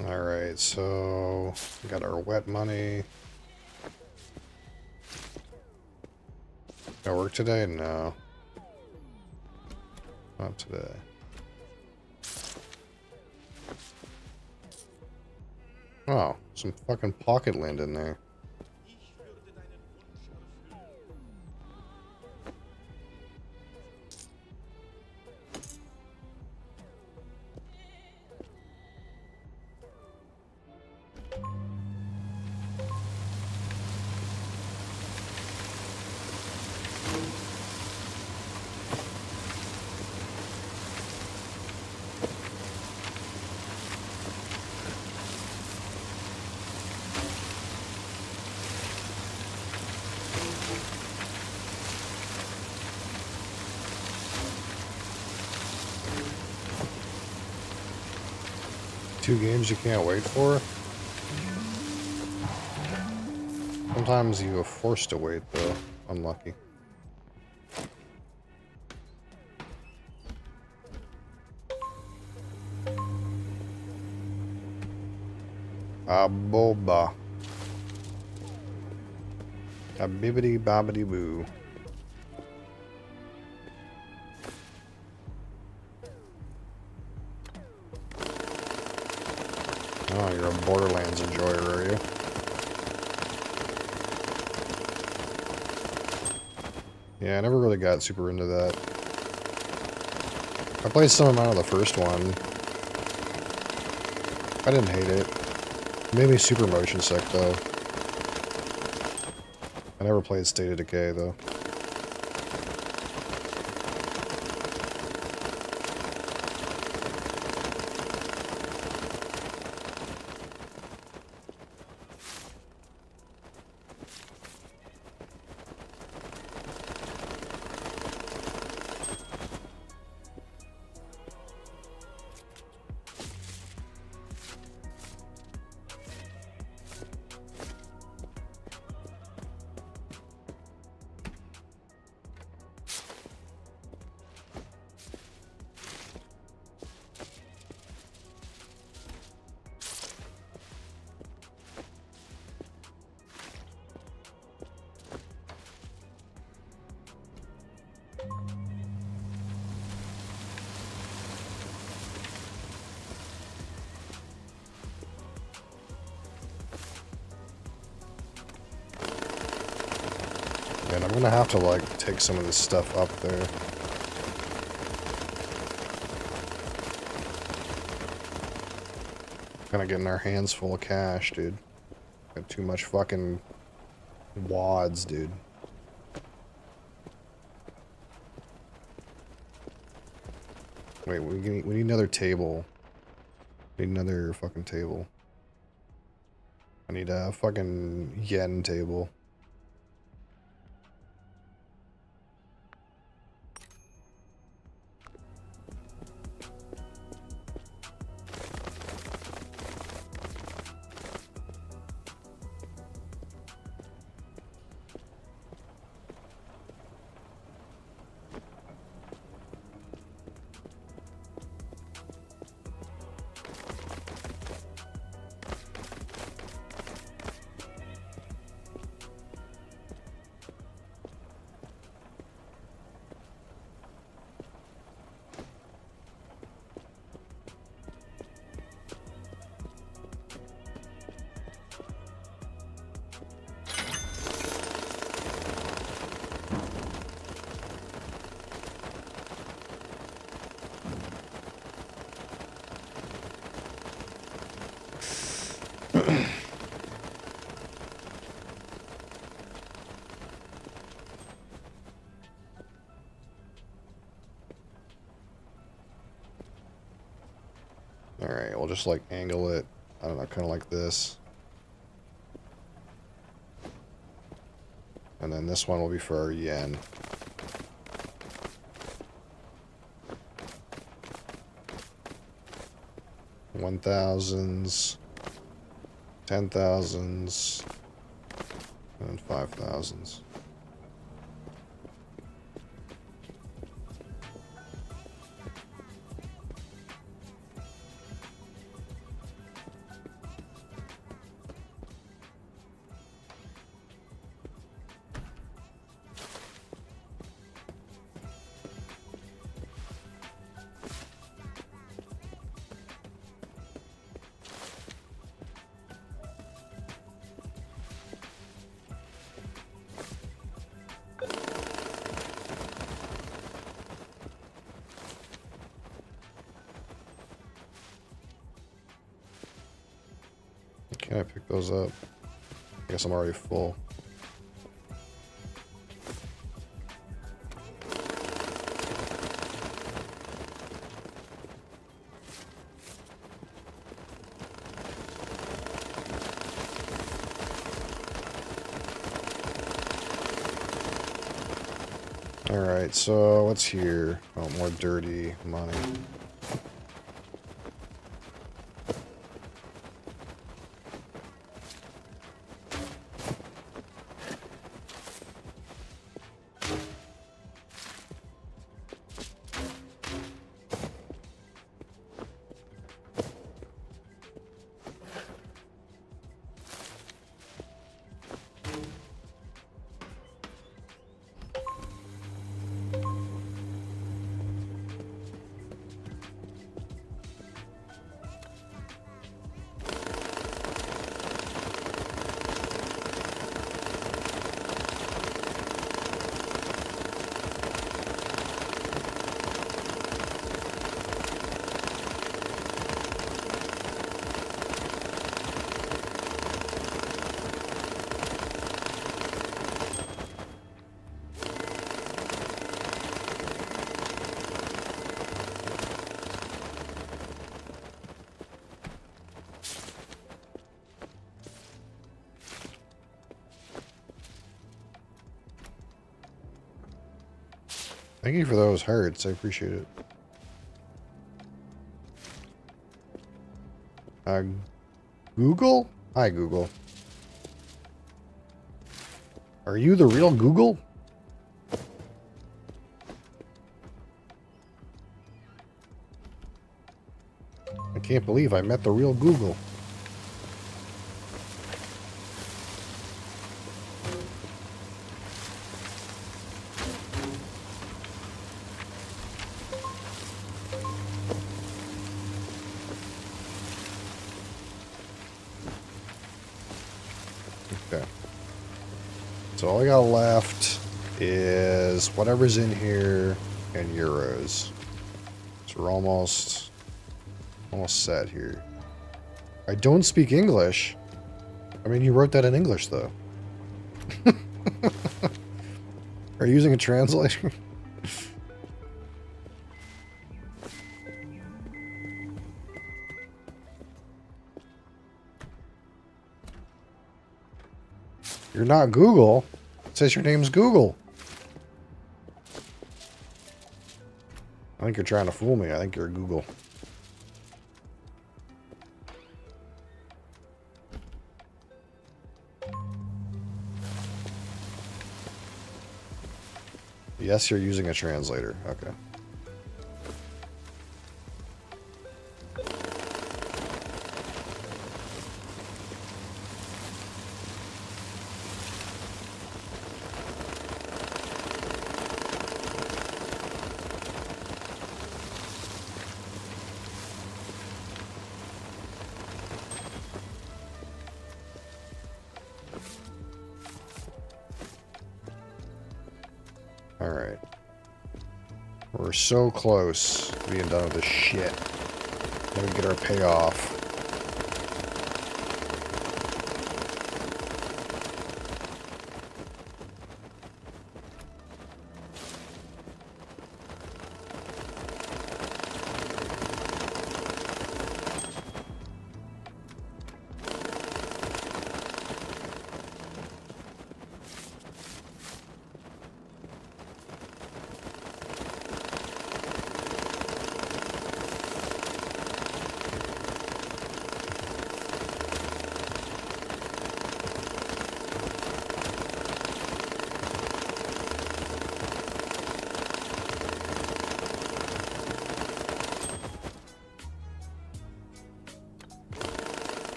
Alright, so we got our wet money. Got work today? No. Not today. Oh, some fucking pocket land in there. Two games you can't wait for? Sometimes you are forced to wait, though. Unlucky. Boba. A bibbity bobbity boo. Oh, you're a Borderlands enjoyer, are you? Yeah, I never really got super into that. I played some amount of the first one. I didn't hate it. It made me super motion sick, though. I never played State of Decay, though. Alright, I'm gonna have to, like, take some of this stuff up there. Kinda getting our hands full of cash, dude. Got too much fucking wads, dude. Wait, we need another table. We need another fucking table. I need a fucking yen table. Alright, we'll just like angle it, I don't know, kind of like this. And then this one will be for our yen. $1,000s, $10,000s, and $5,000s. Can I pick those up? I guess I'm already full. Alright, so what's here? Oh, more dirty money. Thank you for those hearts. I appreciate it. Google? Hi, Google. Are you the real Google? I can't believe I met the real Google. Okay. So all I got left is whatever's in here in euros. So we're almost set here. I don't speak English. I mean, you wrote that in English, though. Are you using a translator? You're not Google. It says your name's Google. I think you're trying to fool me. I think you're Google. Yes, you're using a translator. Okay. Alright. We're so close to being done with this shit. Then we get our payoff.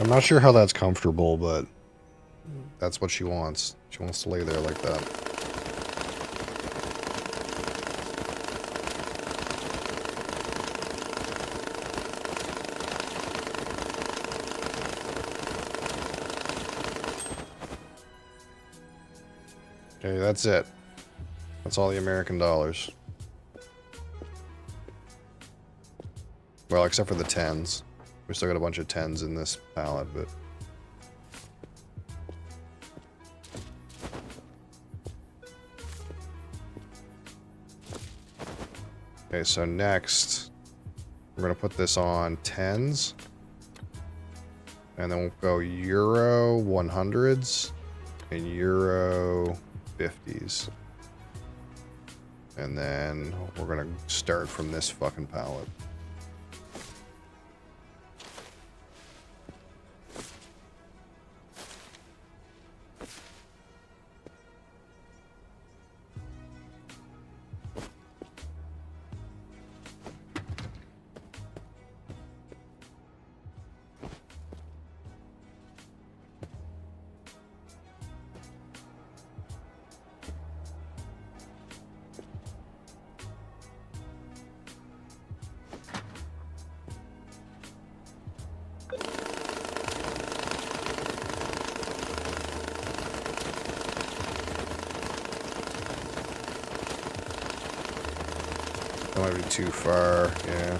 I'm not sure how that's comfortable, but that's what she wants. She wants to lay there like that. Okay, that's it. That's all the American dollars. Well, except for the tens. We still got a bunch of tens in this pallet, but... Okay, so next, we're going to put this on tens. And then we'll go Euro 100s and Euro 50s. And then we're going to start from this fucking pallet. That might be too far, yeah.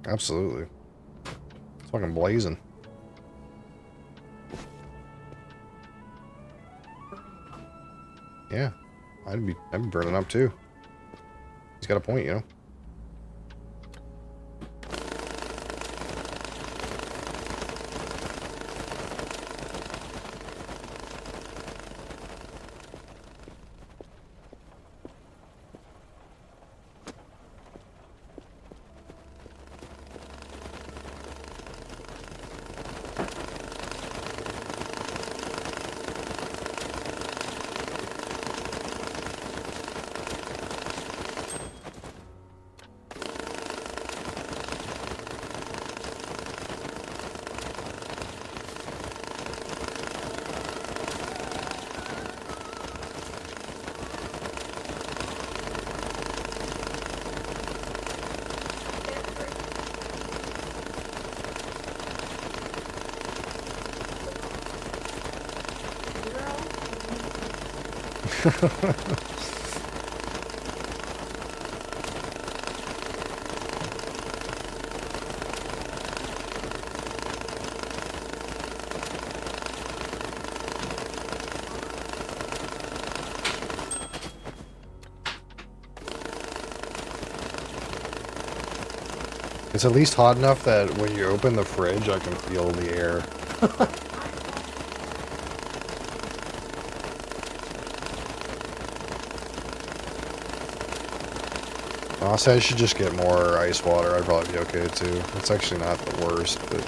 Absolutely. It's fucking blazing. Yeah, I'd be burning up too. He's got a point, you know. It's at least hot enough that when you open the fridge, I can feel the air. Honestly, I should just get more ice water. I'd probably be okay too. It's actually not the worst, but...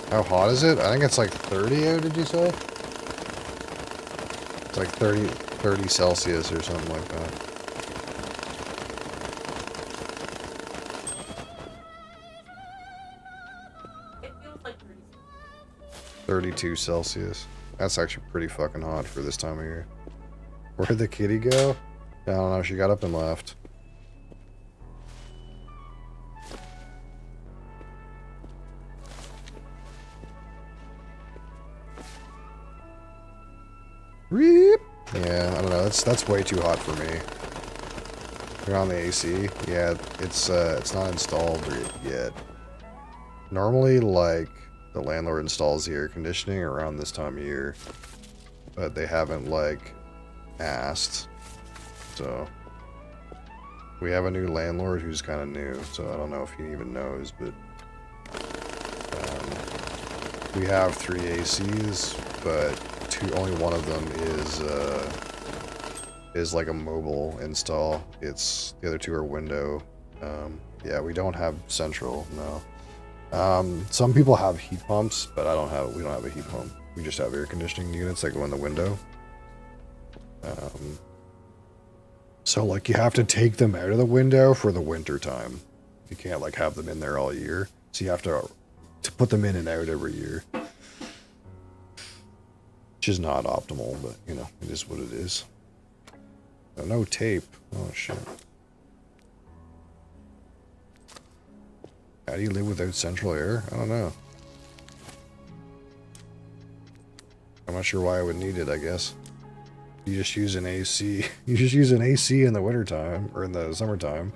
How hot is it? I think it's like 30 out, did you say? It's like 30 Celsius or something like that. It feels like 32 Celsius. That's actually pretty fucking hot for this time of year. Where'd the kitty go? I don't know, she got up and left. Reep. Yeah, I don't know. That's way too hot for me. Turn on the AC. Yeah, it's not installed yet. Normally, like, the landlord installs the air conditioning around this time of year, but they haven't, like, asked. So we have a new landlord who's kind of new, so I don't know if he even knows, but we have 3 ACs, but only one of them is like a mobile install. It's the other 2 are window. Yeah, we don't have central, no. Some people have heat pumps, but we don't have a heat pump. We just have air conditioning units that go in the window. So like you have to take them out of the window for the winter time. You can't like have them in there all year. So you have to put them in and out every year. Which is not optimal, but you know, it is what it is. Oh, no tape. Oh shit. How do you live without central air? I don't know. I'm not sure why I would need it, I guess. You just use an AC. You just use an AC in the wintertime, or in the summertime,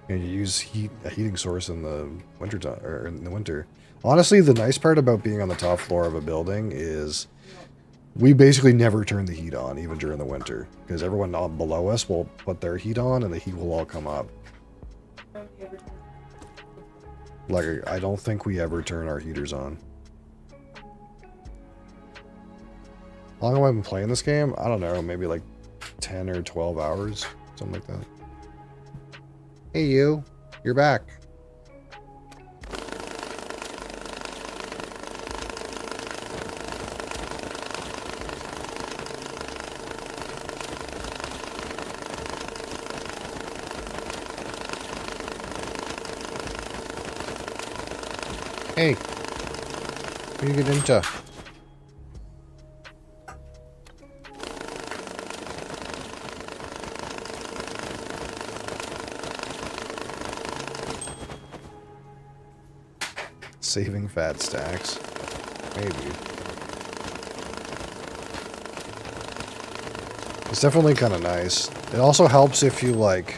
and you use a heating source in the wintertime, or in the winter. Honestly, the nice part about being on the top floor of a building is we basically never turn the heat on, even during the winter, because everyone below us will put their heat on, and the heat will all come up. Like, I don't think we ever turn our heaters on. How long have I been playing this game? I don't know, maybe like 10 or 12 hours, something like that. Hey you, you're back. Hey, what do you get into? Saving fat stacks. Maybe. It's definitely kind of nice. It also helps if you like,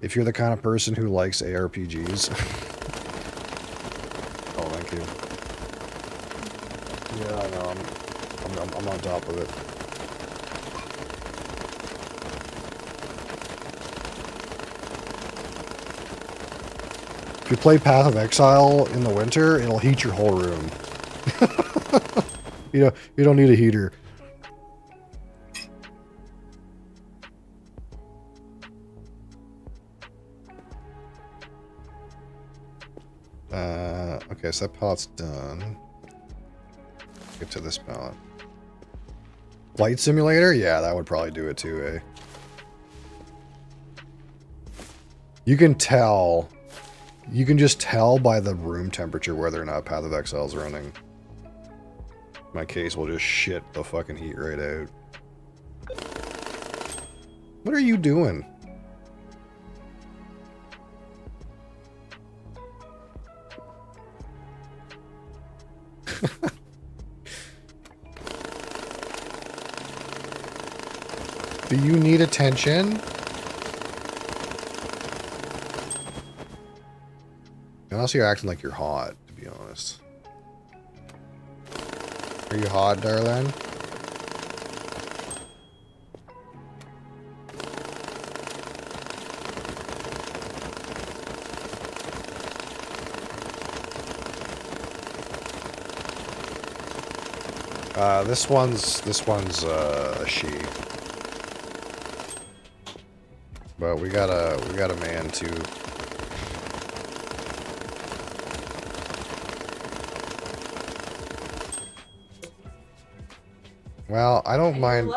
if you're the kind of person who likes ARPGs. Oh, thank you. Yeah, I know. I'm on top of it. If you play Path of Exile in the winter, it'll heat your whole room. You don't need a heater. Okay, so that pallet's done. Get to this pallet. Flight simulator? Yeah, that would probably do it too, eh? You can tell. You can just tell by the room temperature whether or not Path of Exile is running. My case will just shit the fucking heat right out. What are you doing? Do you need attention? Unless you're acting like you're hot, to be honest. Are you hot, darling? This one's a she. But we got a man too. Well, I don't mind.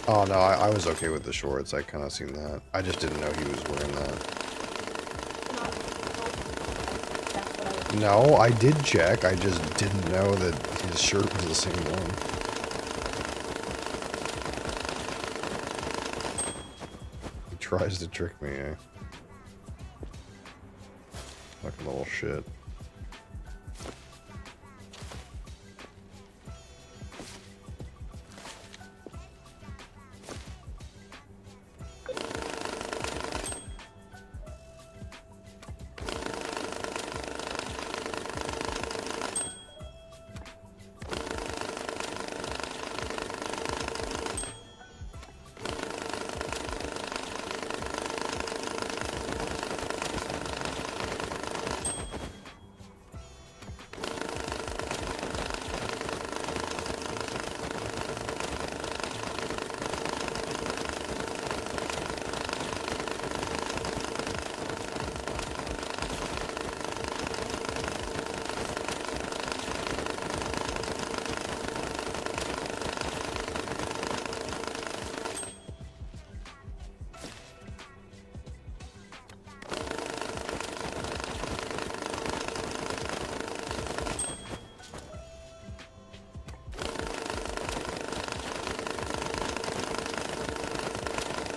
Oh no, I was okay with the shorts. I kind of seen that. I just didn't know he was wearing that. No, I did check. I just didn't know that his shirt was the same one. He tries to trick me, eh? Fucking little shit.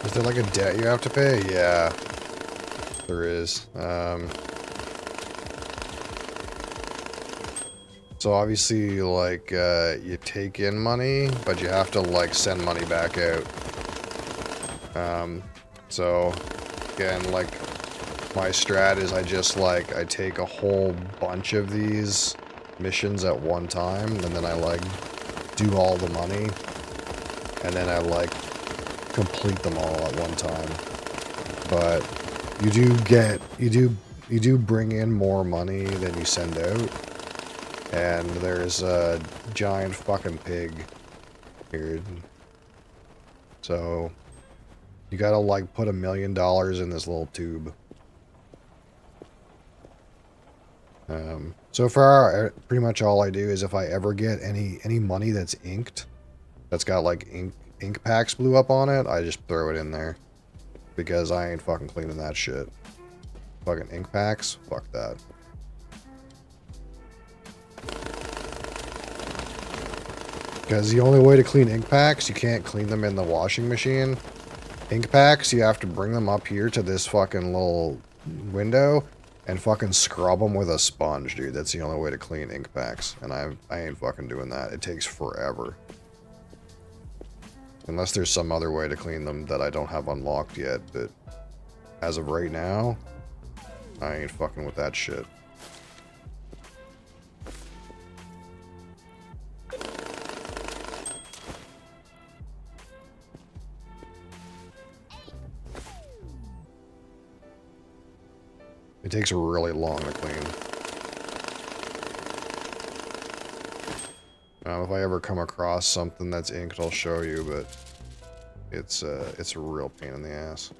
Is there like a debt you have to pay? Yeah, there is. So obviously, like, you take in money, but you have to, like, send money back out. So, again, like, my strat is I just, like, I take a whole bunch of these missions at one time, and then I, like, do all the money, and then I, like, complete them all at one time. But you do bring in more money than you send out. And there's a giant fucking pig here. So you gotta like put $1 million in this little tube. So far, pretty much all I do is if I ever get any money that's inked, that's got like ink packs blew up on it, I just throw it in there. Because I ain't fucking cleaning that shit. Fucking ink packs? Fuck that. Because the only way to clean ink packs, you can't clean them in the washing machine. Ink packs, you have to bring them up here to this fucking little window and fucking scrub them with a sponge, dude. That's the only way to clean ink packs. And I ain't fucking doing that. It takes forever. Unless there's some other way to clean them that I don't have unlocked yet, but as of right now, I ain't fucking with that shit. It takes really long to clean. If I ever come across something that's inked, I'll show you, but it's a real pain in the ass.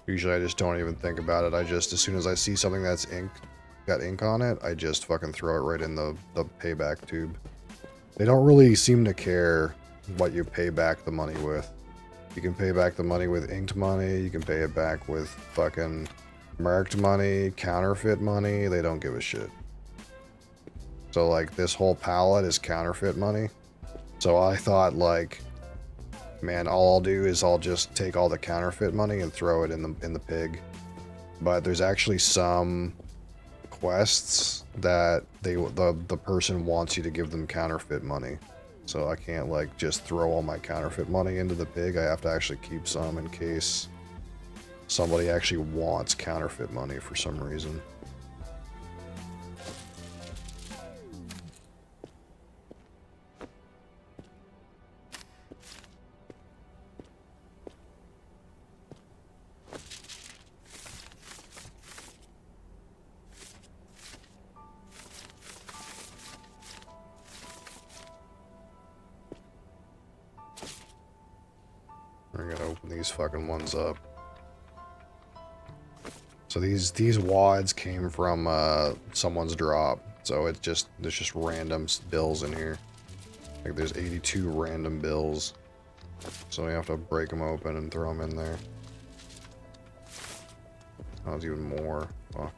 Usually I just don't even think about it. I just, as soon as I see something that's got ink on it, I just fucking throw it right in the payback tube. They don't really seem to care what you pay back the money with. You can pay back the money with inked money, you can pay it back with fucking Marked money, counterfeit money, they don't give a shit. So like this whole pallet is counterfeit money. So I thought like, man, all I'll do is I'll just take all the counterfeit money and throw it in the pig. But there's actually some quests that the person wants you to give them counterfeit money. So I can't like just throw all my counterfeit money into the pig. I have to actually keep some in case somebody actually wants counterfeit money for some reason. We're gonna open these fucking ones up. So these wads came from someone's drop. So there's just random bills in here. Like there's 82 random bills. So we have to break them open and throw them in there. Oh, there's even more. Fuck.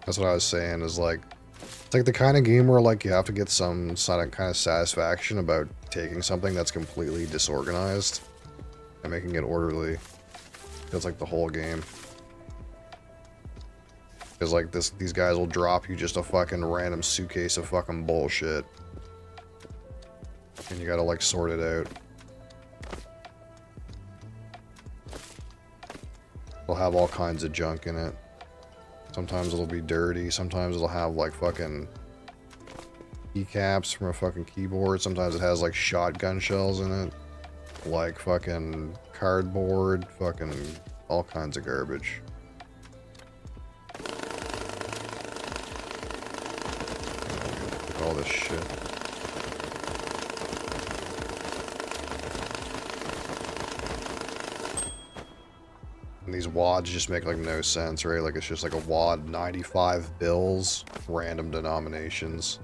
That's what I was saying, is like, it's like the kind of game where like you have to get some kind of satisfaction about taking something that's completely disorganized and making it orderly. It's like the whole game. Because like these guys will drop you just a fucking random suitcase of fucking bullshit. And you gotta like sort it out. They'll have all kinds of junk in it. Sometimes it'll be dirty, sometimes it'll have like fucking keycaps from a fucking keyboard, sometimes it has like shotgun shells in it, like fucking cardboard, fucking all kinds of garbage. Look at all this shit. And these wads just make like no sense, right? Like it's just like a wad, 95 bills, random denominations.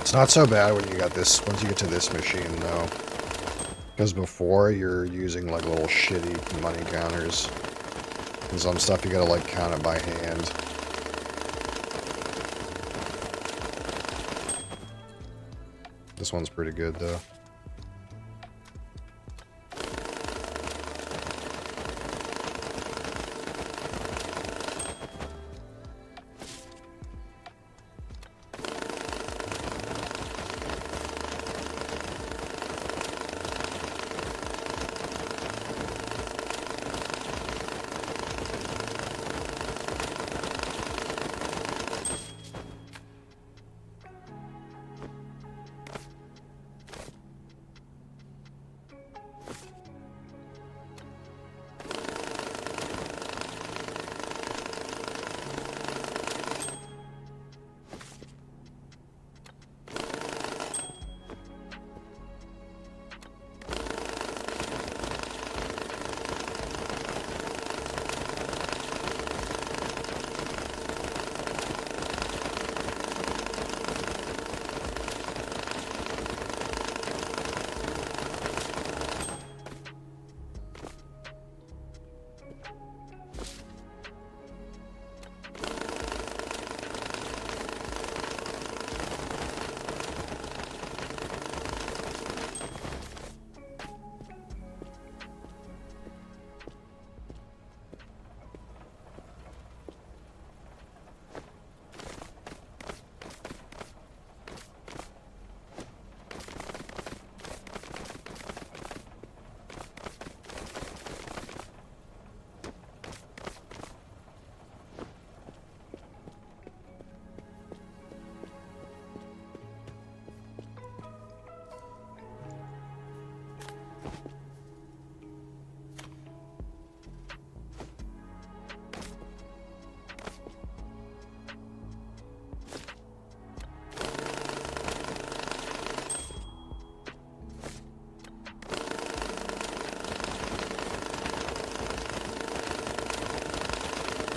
It's not so bad when you got this, once you get to this machine though. Because before you're using like little shitty money counters. And some stuff you gotta like count it by hand. This one's pretty good though.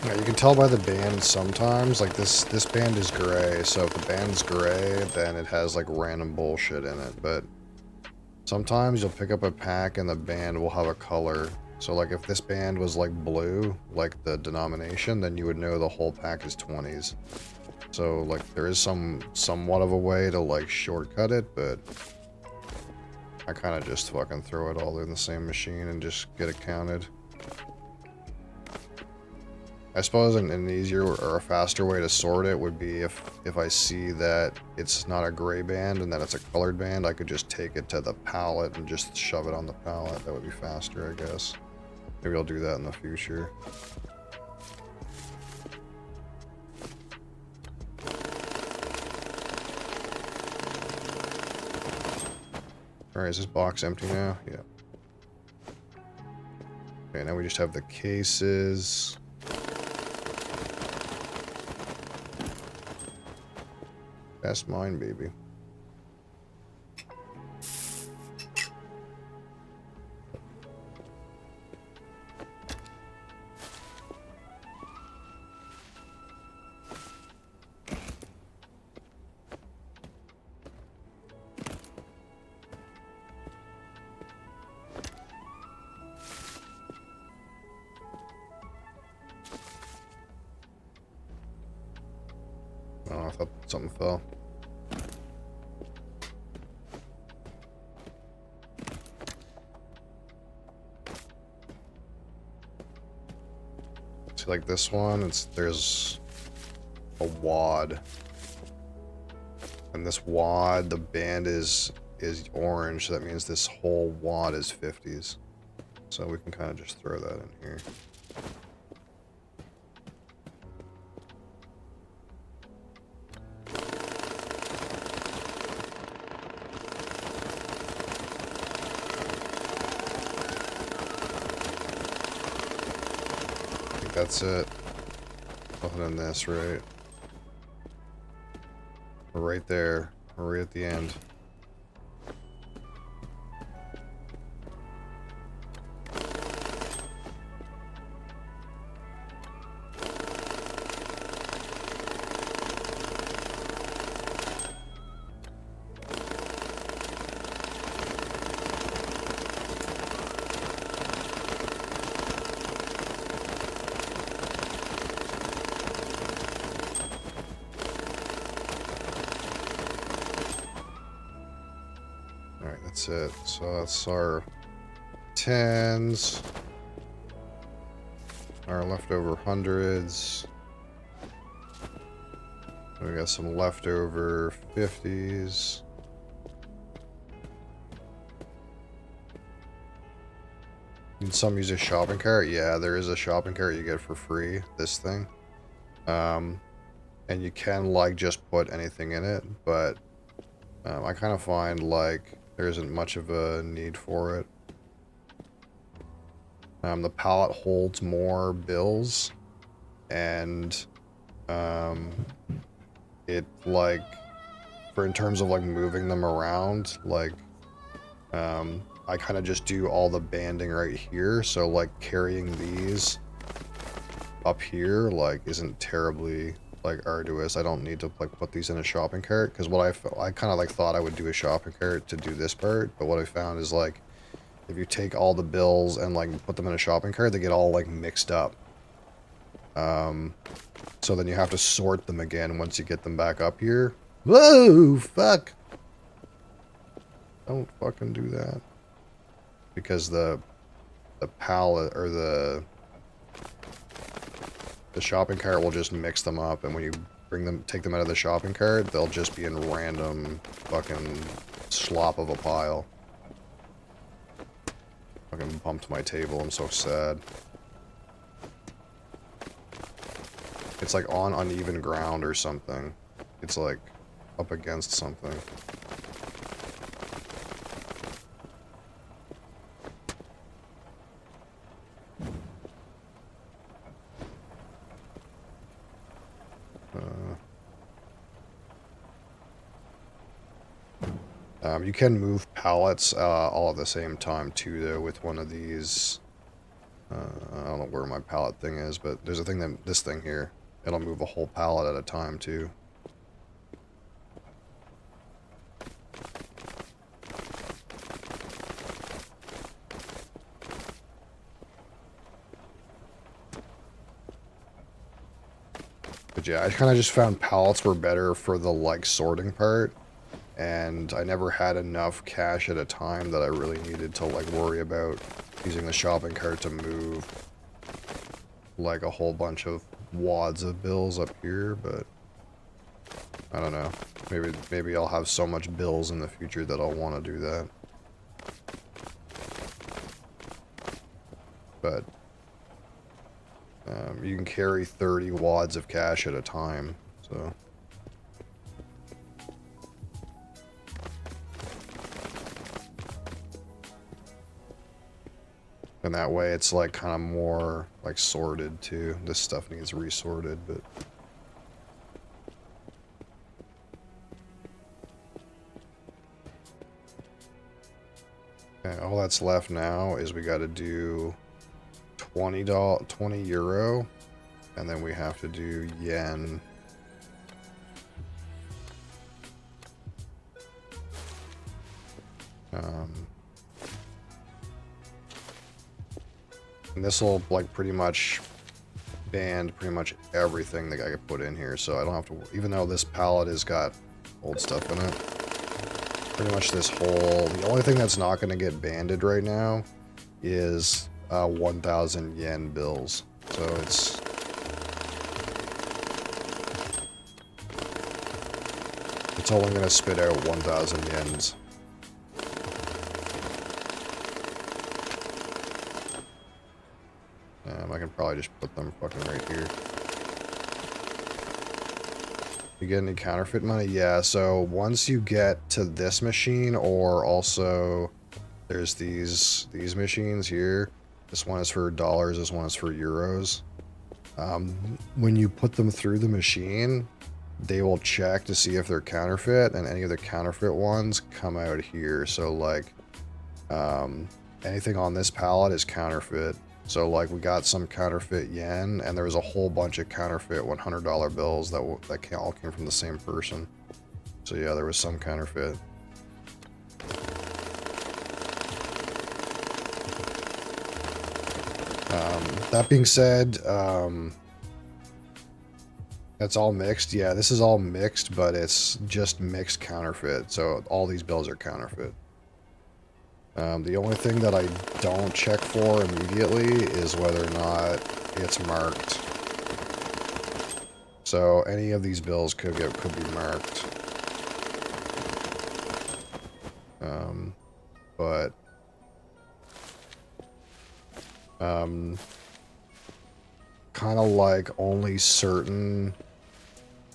Yeah, you can tell by the band sometimes, like this band is gray, so if the band's gray, then it has like random bullshit in it, but sometimes you'll pick up a pack and the band will have a color. So like if this band was like blue, like the denomination, then you would know the whole pack is 20s. So like there is somewhat of a way to like shortcut it, but I kind of just fucking throw it all in the same machine and just get it counted. I suppose an easier or a faster way to sort it would be if I see that it's not a gray band and that it's a colored band, I could just take it to the pallet and just shove it on the pallet. That would be faster, I guess. Maybe I'll do that in the future. Alright, is this box empty now? Yeah. Okay, now we just have the cases. That's mine, baby. Oh, I thought something fell. See, like this one, there's a wad, and this wad, the band is orange, so that means this whole wad is 50s. So we can kind of just throw that in here. That's it. Nothing in this, right? We're right there. We're right at the end. That's it. So that's our 10s, our leftover 100s. We got some leftover 50s. Can some use a shopping cart? Yeah, there is a shopping cart you get for free, this thing. And you can like just put anything in it, but I kind of find like there isn't much of a need for it. The pallet holds more bills, and it like, in terms of like moving them around, like I kind of just do all the banding right here, so like carrying these up here like isn't terribly like arduous. I don't need to like put these in a shopping cart, because what I kind of like thought I would do a shopping cart to do this part, but what I found is like if you take all the bills and like put them in a shopping cart, they get all like mixed up. So then you have to sort them again once you get them back up here. Whoa, fuck! Don't fucking do that, because the pallet or the shopping cart will just mix them up, and when you take them out of the shopping cart, they'll just be in random fucking slop of a pile. Fucking bumped my table, I'm so sad. It's like on uneven ground or something. It's like up against something. You can move pallets all at the same time too, though, with one of these. I don't know know where my pallet thing is, but there's a thing that this thing here. It'll move a whole pallet at a time too. But yeah, I kind of just found pallets were better for the like sorting part, and I never had enough cash at a time that I really needed to like worry about using the shopping cart to move like a whole bunch of wads of bills up here. But I don't know, maybe I'll have so much bills in the future that I'll want to do that. But you can carry 30 wads of cash at a time, so. And that way it's like kind of more like sorted too. This stuff needs resorted, but. Okay, all that's left now is we got to do $20, €20, and then we have to do yen. And this will like pretty much band pretty much everything that I could put in here, so I don't have to, even though this pallet has got old stuff in it, pretty much this whole, the only thing that's not going to get banded right now is 1,000 yen bills. So it's only going to spit out 1,000 yens. I can probably just put them fucking right here. You get any counterfeit money? Yeah, so once you get to this machine, or also there's these machines here. This one is for dollars, this one is for euros. When you put them through the machine, they will check to see if they're counterfeit, and any of the counterfeit ones come out here. So like anything on this pallet is counterfeit. So like we got some counterfeit yen, and there was a whole bunch of counterfeit $100 bills that all came from the same person. So yeah, there was some counterfeit. That being said, that's all mixed. Yeah, this is all mixed, but it's just mixed counterfeit. So all these bills are counterfeit. The only thing that I don't check for immediately is whether or not it's marked. So any of these bills could be marked. But kind of like only certain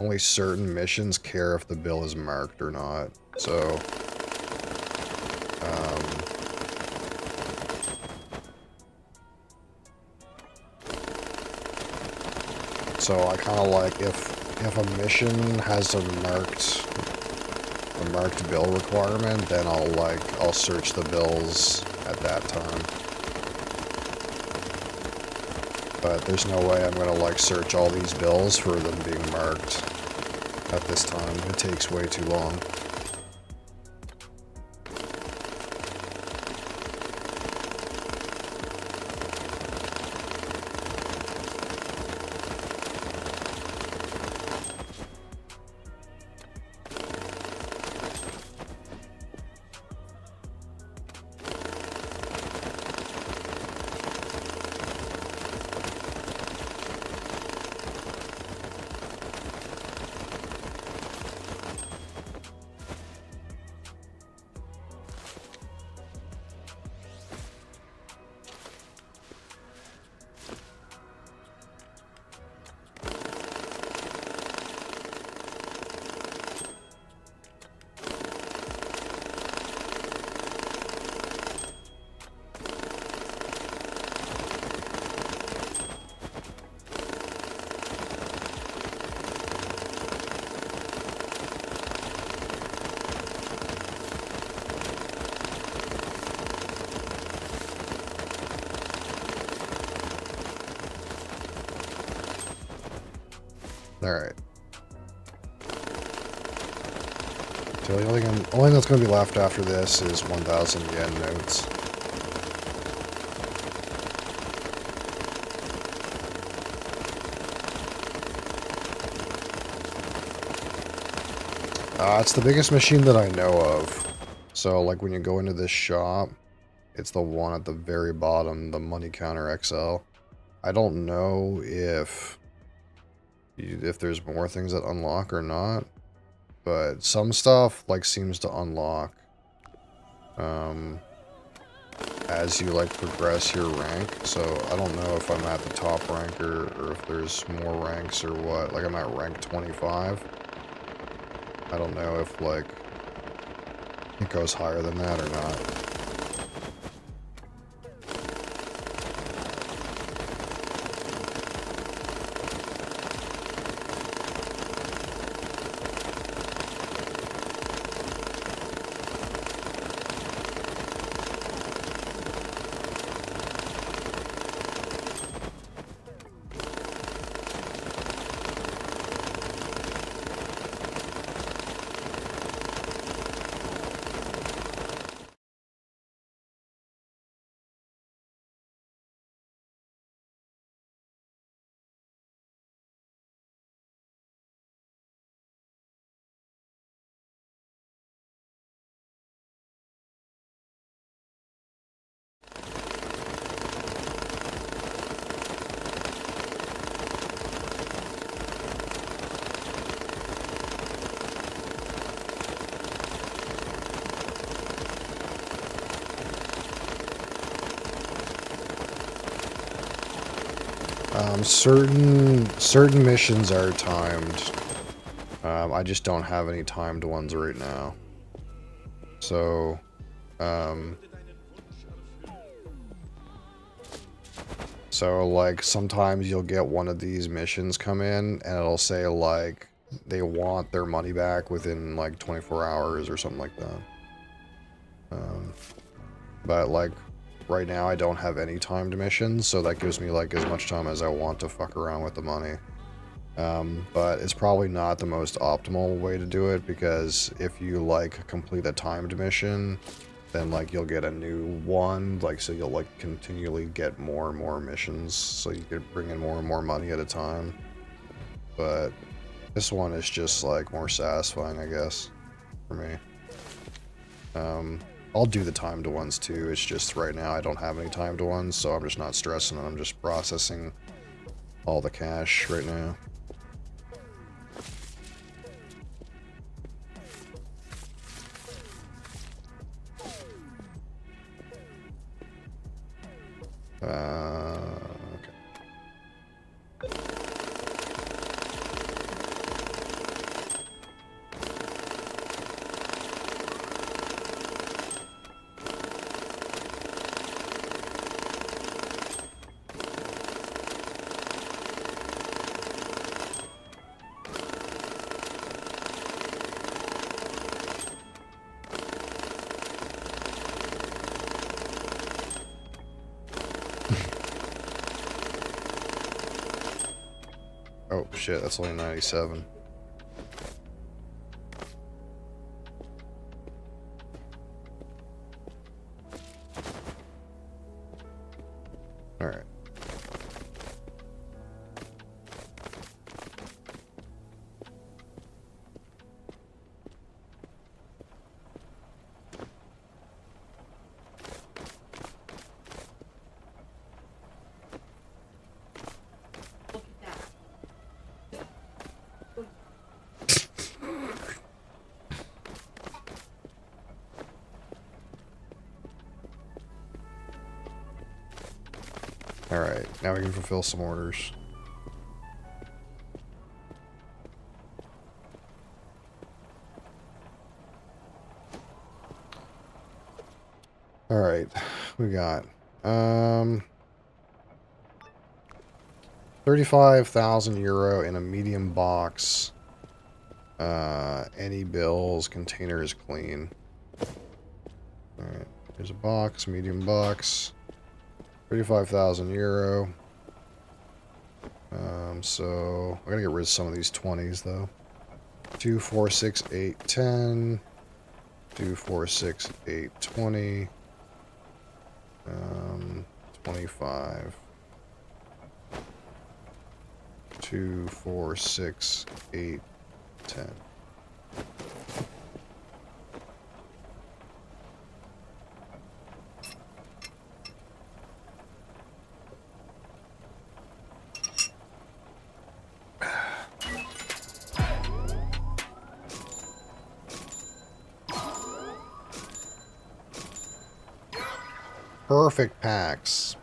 missions care if the bill is marked or not. So I kind of like if a mission has a marked bill requirement, then I'll search the bills at that time. But there's no way I'm gonna like search all these bills for them being marked at this time. It takes way too long. Alright. So the only thing that's going to be left after this is 1,000 yen notes. It's the biggest machine that I know of. So, like, when you go into this shop, it's the one at the very bottom, the Money Counter XL. I don't know if there's more things that unlock or not, but some stuff, like, seems to unlock as you, like, progress your rank. So, I don't know if I'm at the top rank or if there's more ranks or what. Like, I'm at rank 25. I don't know if, like, it goes higher than that or not. Certain missions are timed. I just don't have any timed ones right now. So, like, sometimes you'll get one of these missions come in, and it'll say, like, they want their money back within, like, 24 hours or something like that. But, like, right now I don't have any timed missions, so that gives me, like, as much time as I want to fuck around with the money. But it's probably not the most optimal way to do it, because if you, like, complete a timed mission, then, like, you'll get a new one, like, so you'll, like, continually get more and more missions, so you could bring in more and more money at a time. But this one is just, like, more satisfying, I guess, for me. I'll do the timed ones too, it's just right now I don't have any timed ones, so I'm just not stressing it, I'm just processing all the cash right now. Okay. Oh shit, that's only 97. Alright. Look at that. Alright, now we can fulfill some orders. Alright, we got 35,000 euro in a medium box. Any bills, container is clean. Alright, here's a box, medium box. 35,000 euro. So I gotta get rid of some of these 20s though. 2, 4, 6, 8, 10. 2, 4, 6, 8, 20. 25. 2, 4, 6, 8, 10. Perfect packs.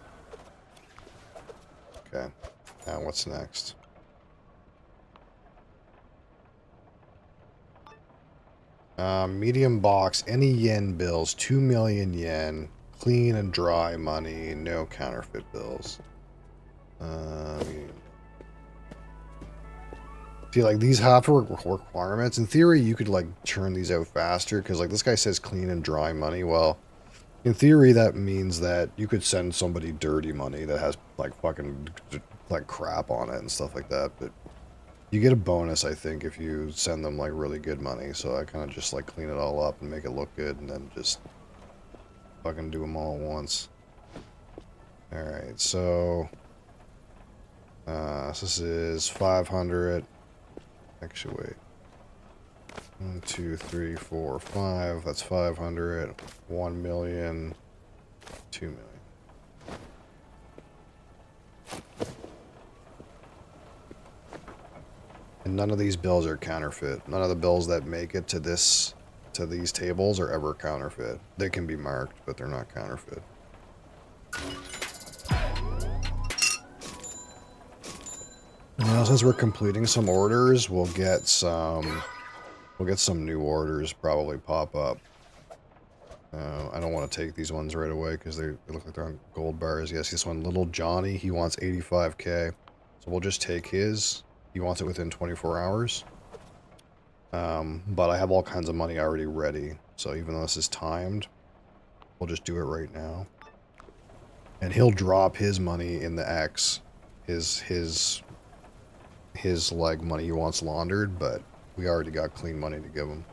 Okay. Now what's next? Medium box, any yen bills, 2 million yen, clean and dry money, no counterfeit bills. See, like, these have requirements. In theory, you could, like, churn these out faster, because, like, this guy says clean and dry money. Well, in theory, that means that you could send somebody dirty money that has, like, fucking, like, crap on it and stuff like that, but you get a bonus, I think, if you send them, like, really good money, so I kind of just, like, clean it all up and make it look good, and then just fucking do them all at once. Alright, so this is 500. Actually, wait. 1, 2, 3, 4, 5. That's 500. 1 million. 2 million. And none of these bills are counterfeit. None of the bills that make it to these tables are ever counterfeit. They can be marked, but they're not counterfeit. Now, since we're completing some orders, we'll get some new orders probably pop up. I don't want to take these ones right away because they look like they're on gold bars. Yes, this one, Little Johnny, he wants 85k. So we'll just take his. He wants it within 24 hours. But I have all kinds of money already ready. So even though this is timed, we'll just do it right now. And he'll drop his money in the X. His like money he wants laundered, but we already got clean money to give him.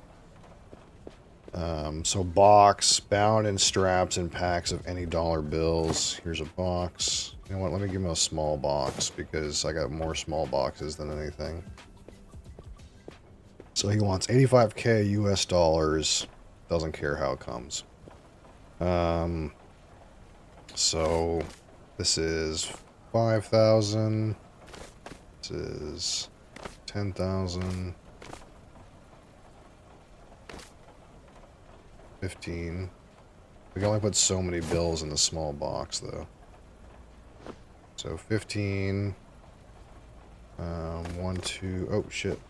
So box, bound in straps and packs of any dollar bills. Here's a box. You know what, let me give him a small box because I got more small boxes than anything. So he wants 85k US dollars. Doesn't care how it comes. So this is 5,000. This is 10,000. 15. We can only put so many bills in the small box, though. So 15. 1, 2. Oh shit.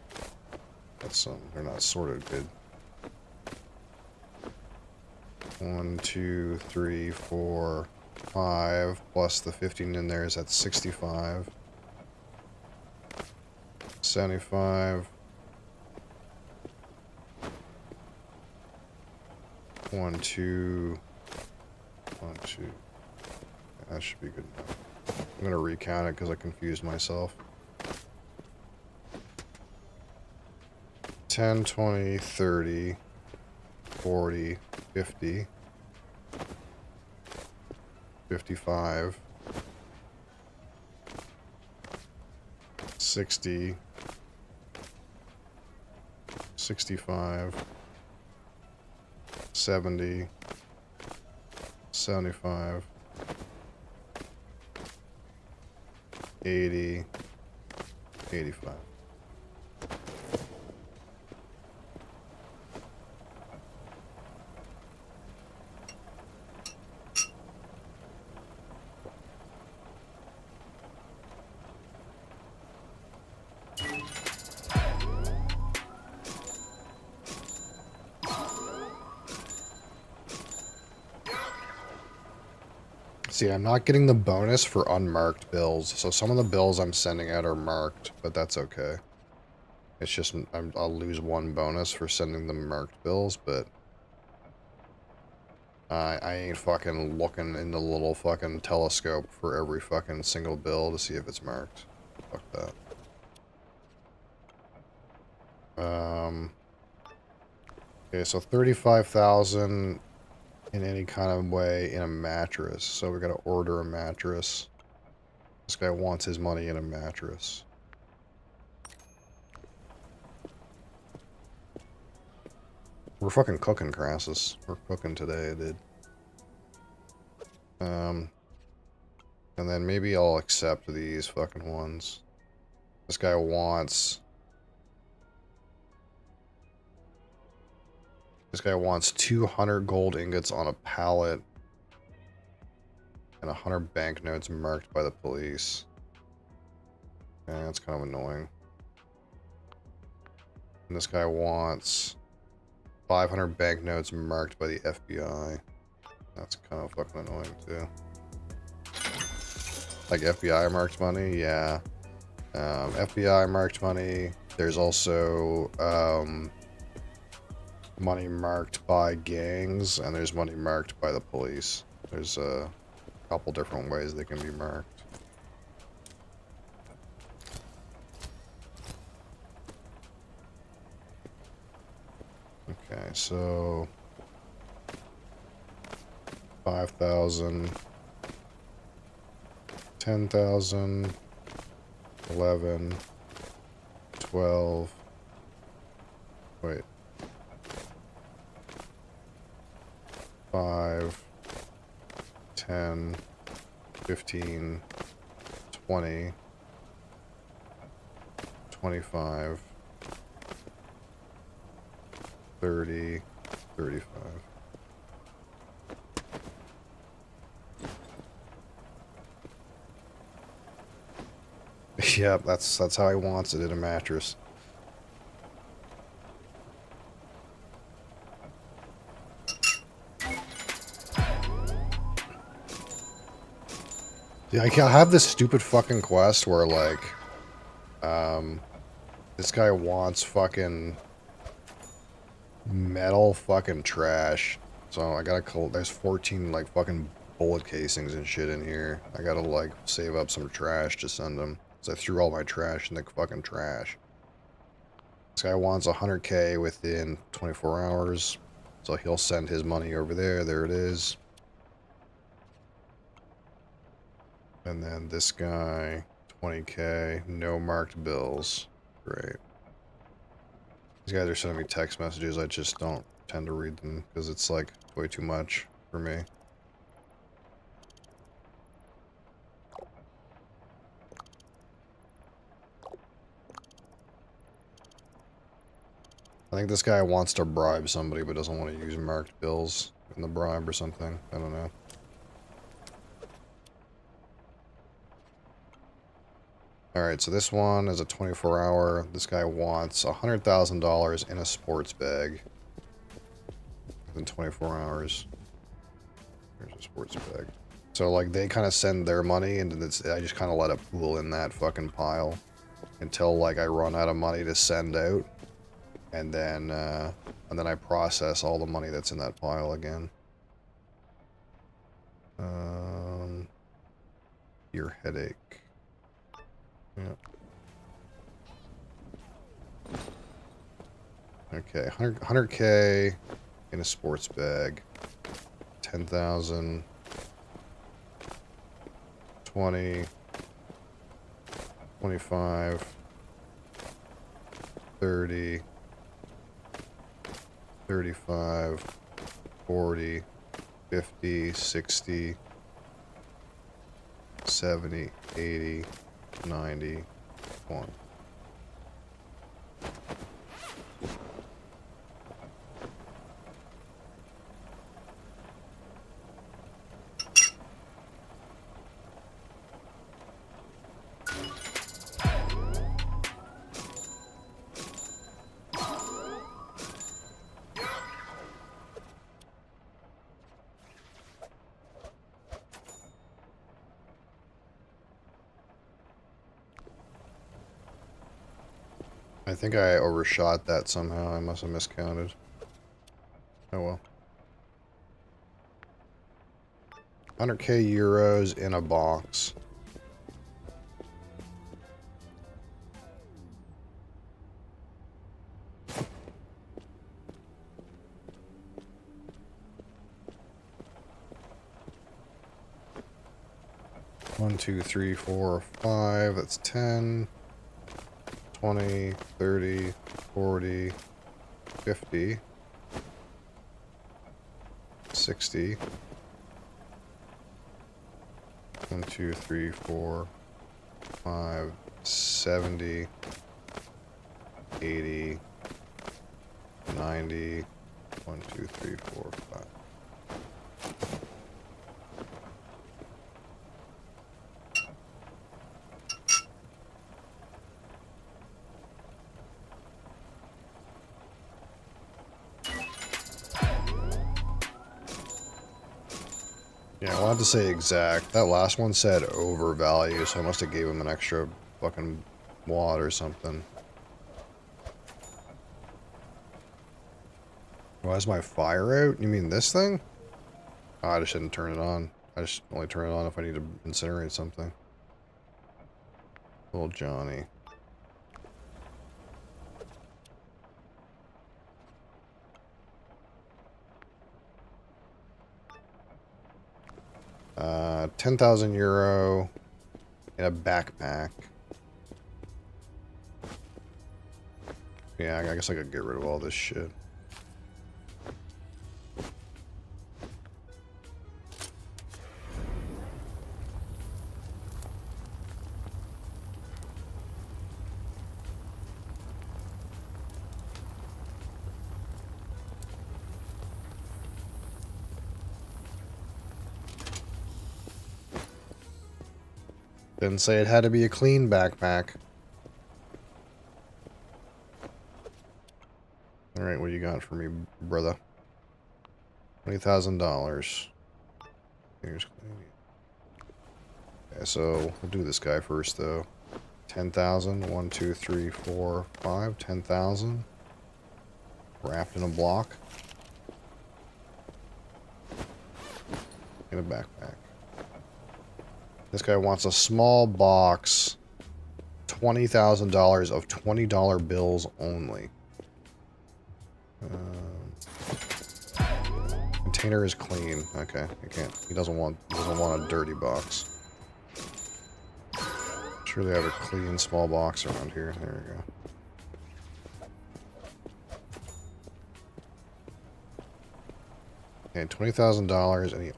That's some. They're not sorted good. 1, 2, 3, 4, 5. Plus the 15 in there is at 65. 75. 1, 2. 1, 2. That should be good enough. I'm gonna recount it because I confused myself. 10, 20, 30, 40, 50, 55, 60, 65, 70, 75, 80, 85. See, I'm not getting the bonus for unmarked bills, so some of the bills I'm sending out are marked, but that's okay. It's just, I'll lose 1 bonus for sending them marked bills, but I ain't fucking looking in the little fucking telescope for every fucking single bill to see if it's marked. Fuck that. Okay, so 35,000 in any kind of way in a mattress. So we gotta order a mattress. This guy wants his money in a mattress. We're fucking cooking, Crassus. We're cooking today, dude. And then maybe I'll accept these fucking ones. This guy wants... This guy wants 200 gold ingots on a pallet and 100 banknotes marked by the police. Yeah, that's kind of annoying. And this guy wants 500 banknotes marked by the FBI. That's kind of fucking annoying too. Like FBI marked money, yeah. FBI marked money. There's also money marked by gangs, and there's money marked by the police. There's a couple different ways they can be marked. Okay, so 5,000, 10,000, 11, 12, wait, 5, 10, 15, 20, 25, 30, 35. Yep, that's how he wants it in a mattress. Yeah, I have this stupid fucking quest where like, this guy wants fucking metal fucking trash. So I gotta collect, there's 14 like fucking bullet casings and shit in here. I gotta like save up some trash to send him. So I threw all my trash in the fucking trash. This guy wants 100k within 24 hours. So he'll send his money over there. There it is. And then this guy, 20k, no marked bills. Great. These guys are sending me text messages. I just don't tend to read them because it's like way too much for me. I think this guy wants to bribe somebody but doesn't want to use marked bills in the bribe or something. I don't know. Alright, so this one is a 24-hour. This guy wants $100,000 in a sports bag within 24 hours. Here's a sports bag. So, like, they kind of send their money, and I just kind of let it pool in that fucking pile until, like, I run out of money to send out. And then I process all the money that's in that pile again. Your headache. Yeah. Okay, 100k in a sports bag. 10,000. 20. 25. 30. 35. 40. 50. 60. 70. 80. 91. I think I overshot that somehow. I must have miscounted. Oh well. 100k euros in a box. 1, 2, 3, 4, 5. That's 10, 20, 30, 40, 50, 60. 1, 2, 3, 4, 5, 70, 80, 90. 1, 2, 3, 4, 5. Yeah, I wanted to say exact. That last one said overvalue, so I must have gave him an extra fucking wad or something. Why is my fire out? You mean this thing? Oh, I just didn't turn it on. I just only turn it on if I need to incinerate something. Little Johnny. €10,000 in a backpack. Yeah, I guess I could get rid of all this shit. Didn't say it had to be a clean backpack. Alright, what do you got for me, brother? $20,000. Here's clean. Okay, so we'll do this guy first, though. 10,000. 1, 2, 3, 4, 5. 10,000. Wrapped in a block. In a backpack. This guy wants a small box. $20,000 of $20 bills only. Container is clean. Okay, he can't. He doesn't want a dirty box. Sure, they have a clean small box around here. There we go. Okay, $20,000, and he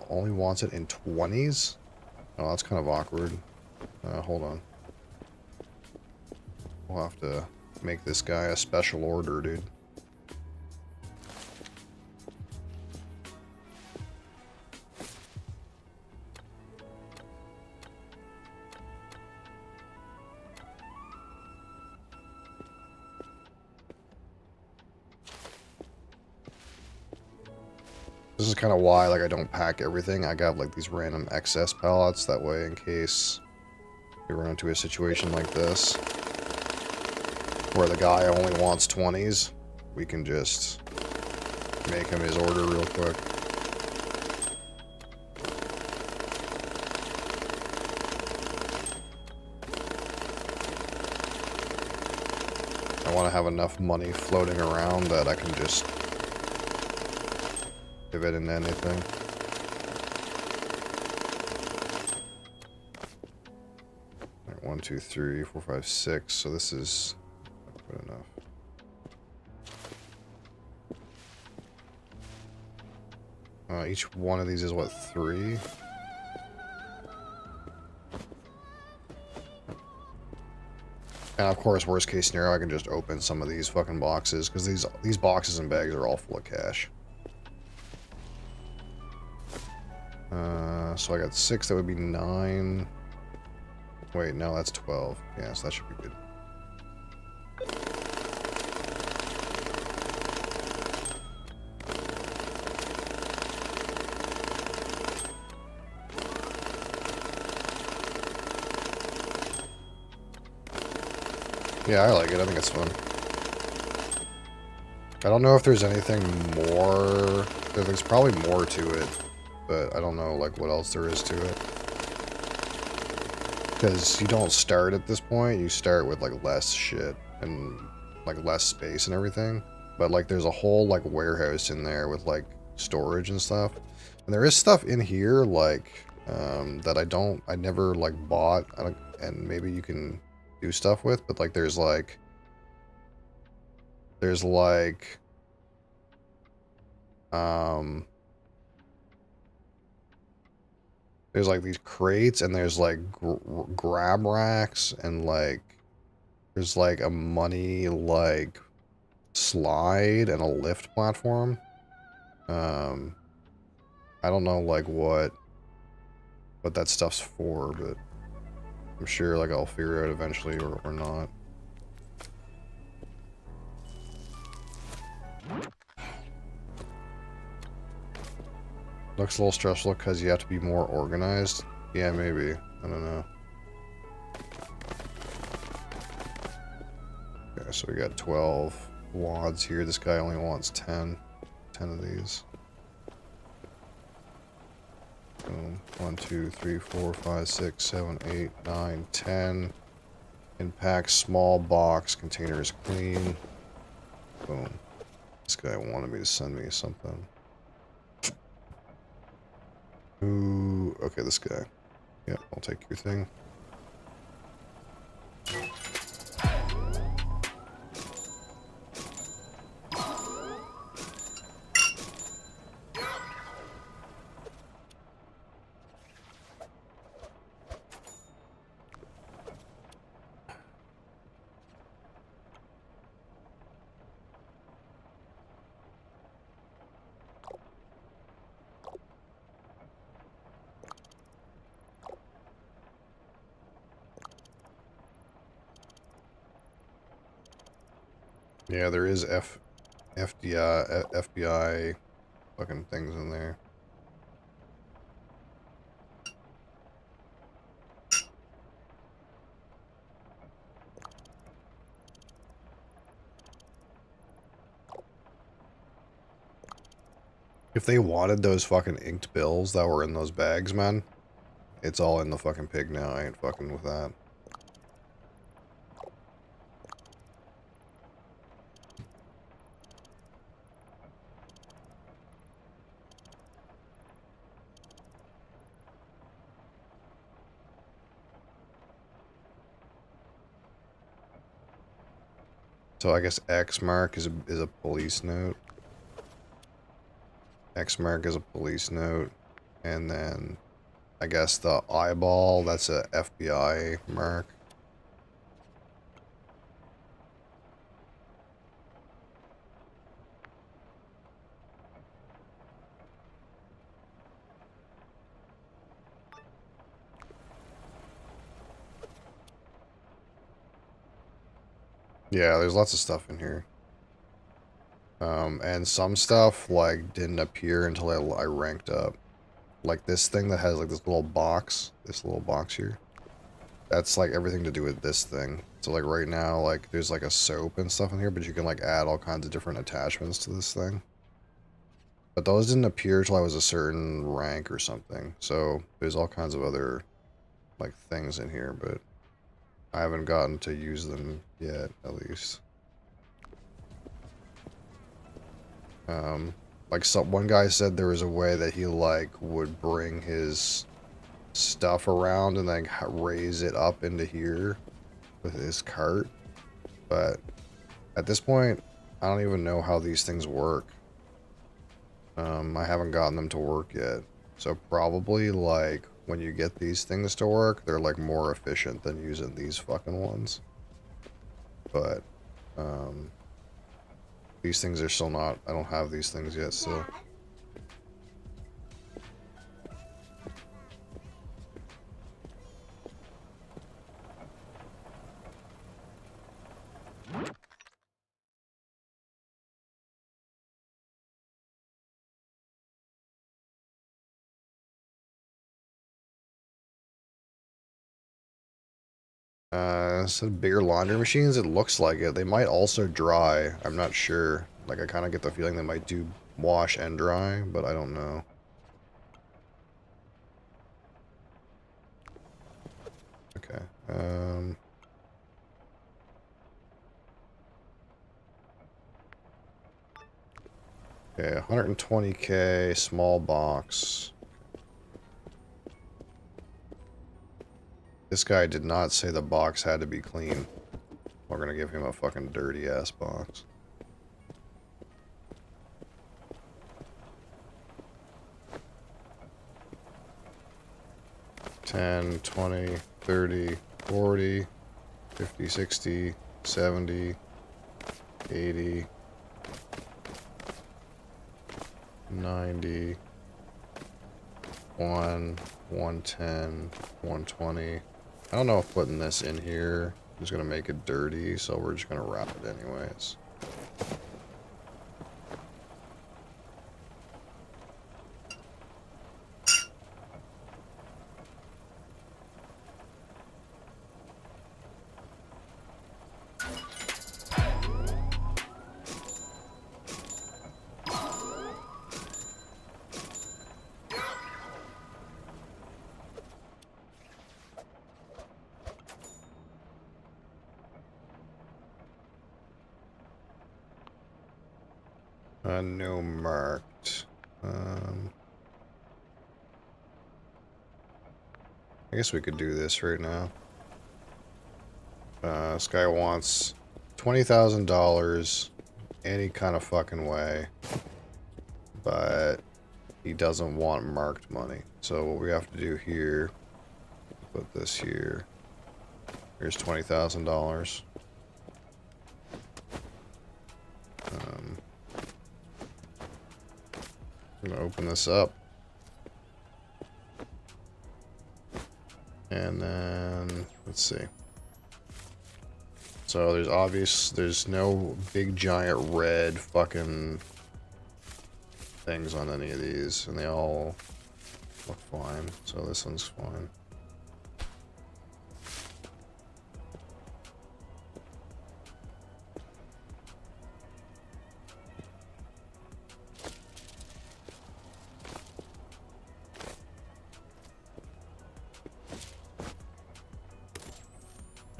only wants it in 20s. Oh, that's kind of awkward. Hold on. We'll have to make this guy a special order, dude. This is kind of why, like, I don't pack everything. I got, like, these random excess pallets. That way, in case we run into a situation like this, where the guy only wants 20s, we can just make him his order real quick. I want to have enough money floating around that I can just give it into anything. Right, 1, 2, 3, 4, 5, 6. So this is good enough. Each one of these is what, 3? And of course, worst case scenario, I can just open some of these fucking boxes, because these boxes and bags are all full of cash. So I got 6, that would be 9. Wait, no, that's 12. Yeah, so that should be good. Yeah, I like it. I think it's fun. I don't know if there's anything more. There's probably more to it. But I don't know, like, what else there is to it. Because you don't start at this point, you start with, like, less shit. And, like, less space and everything. But, like, there's a whole, like, warehouse in there with, like, storage and stuff. And there is stuff in here, like, that I never like bought, and maybe you can do stuff with, but like there's like there's like these crates, and there's like grab racks, and like there's like a money like slide and a lift platform. I don't know like what that stuff's for, but I'm sure like I'll figure it out eventually, or not. Looks a little stressful because you have to be more organized. Yeah, maybe. I don't know. Okay, so we got 12 wads here. This guy only wants 10. 10 of these. Boom. 1, 2, 3, 4, 5, 6, 7, 8, 9, 10. Impact, small box, container is clean. Boom. This guy wanted me to send me something. Ooh, okay, this guy. Yep, I'll take your thing. Yeah, there is FBI fucking things in there. If they wanted those fucking inked bills that were in those bags, man, it's all in the fucking pig now. I ain't fucking with that. So I guess X mark is a police note. X mark is a police note, and then I guess the eyeball, that's a FBI mark. Yeah, there's lots of stuff in here. And some stuff, like, didn't appear until I ranked up. Like, this thing that has, like, this little box here. That's, like, everything to do with this thing. So, like, right now, like, there's, like, a soap and stuff in here, but you can, like, add all kinds of different attachments to this thing. But those didn't appear till I was a certain rank or something. So, there's all kinds of other, like, things in here, but I haven't gotten to use them yet, at least. Like one guy said there was a way that he like would bring his stuff around and like raise it up into here with his cart, but at this point I don't even know how these things work. I haven't gotten them to work yet, so probably like when you get these things to work, they're like more efficient than using these fucking ones. But these things are still not, I don't have these things yet, so. Said bigger laundry machines, it looks like it. They might also dry, I'm not sure. Like I kind of get the feeling they might do wash and dry, but I don't know. Okay, okay, 120k, small box. This guy did not say the box had to be clean. We're gonna give him a fucking dirty ass box. $10, $20, $30, $40, $50, $60, $70, $80, $90, $1, $110, $120. I don't know if putting this in here is going to make it dirty, so we're just going to wrap it anyways. No marked. I guess we could do this right now. This guy wants $20,000 any kind of fucking way, but he doesn't want marked money. So what we have to do here, put this here. Here's $20,000. I'm gonna open this up, and then let's see. So there's no big giant red fucking things on any of these, and they all look fine. So this one's fine.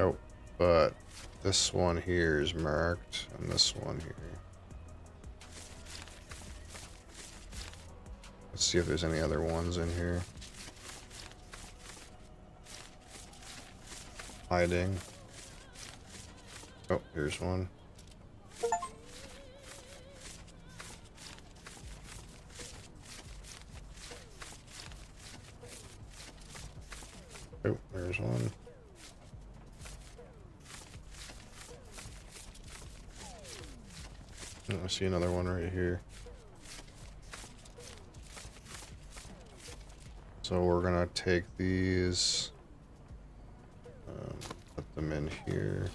Oh, but this one here is marked, and this one here. Let's see if there's any other ones in here. Hiding. Oh, here's one. Oh, there's one. Oh, I see another one right here. So we're gonna take these, put them in here.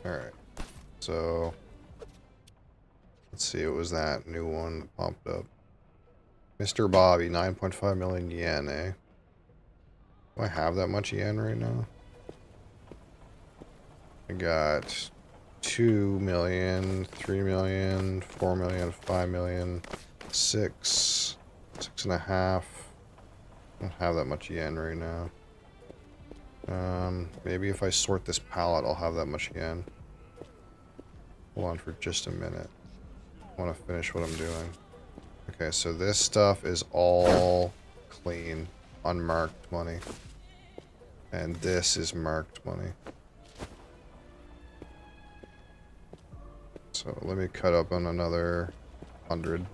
Alright, so let's see, what was that new one that popped up? Mr. Bobby, 9.5 million yen, eh? Do I have that much yen right now? I got 2 million, 3 million, 4 million, 5 million, 6, 6.5. I don't have that much yen right now. Maybe if I sort this palette, I'll have that much yen. Hold on for just a minute. I want to finish what I'm doing. Okay, so this stuff is all clean, unmarked money. And this is marked money. So let me cut up on another 100.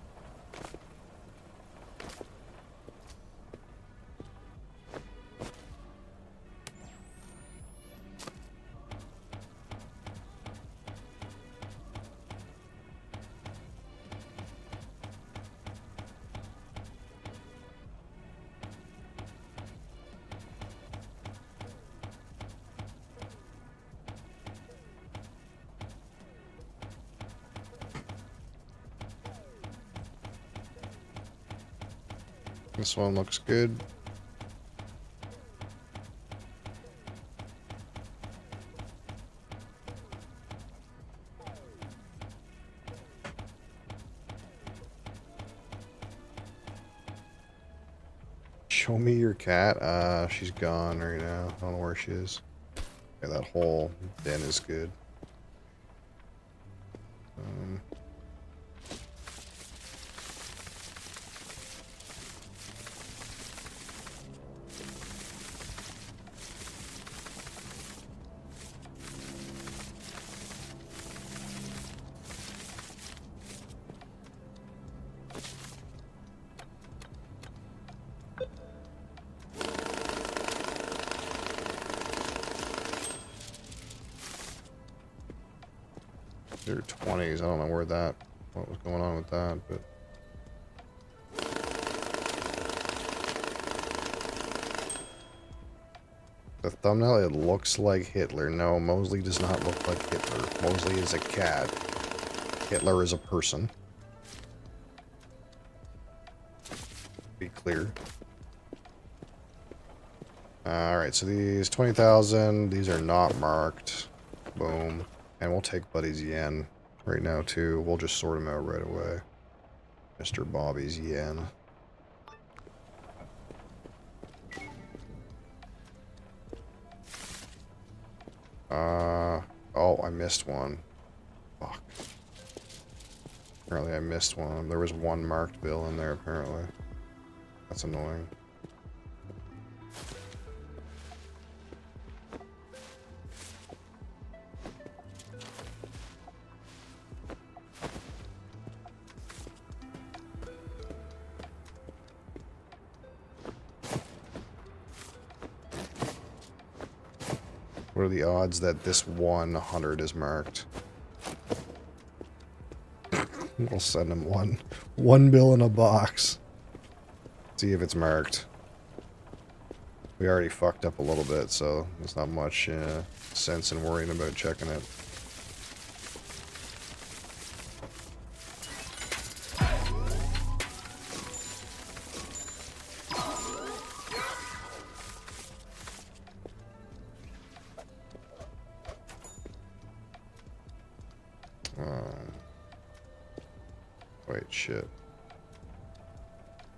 This one looks good. Show me your cat. She's gone right now. I don't know where she is. Yeah, that whole den is good. They're 20s. I don't know what was going on with that, but. The thumbnail, it looks like Hitler. No, Mosley does not look like Hitler. Mosley is a cat. Hitler is a person. Be clear. Alright, so these 20,000, these are not marked. Boom. And we'll take Buddy's yen right now, too. We'll just sort him out right away. Mr. Bobby's yen. Oh, I missed one. Fuck. Apparently I missed one. There was one marked bill in there, apparently. That's annoying. What are the odds that this 100 is marked? We'll send him one bill in a box. See if it's marked. We already fucked up a little bit, so there's not much sense in worrying about checking it. Wait, shit.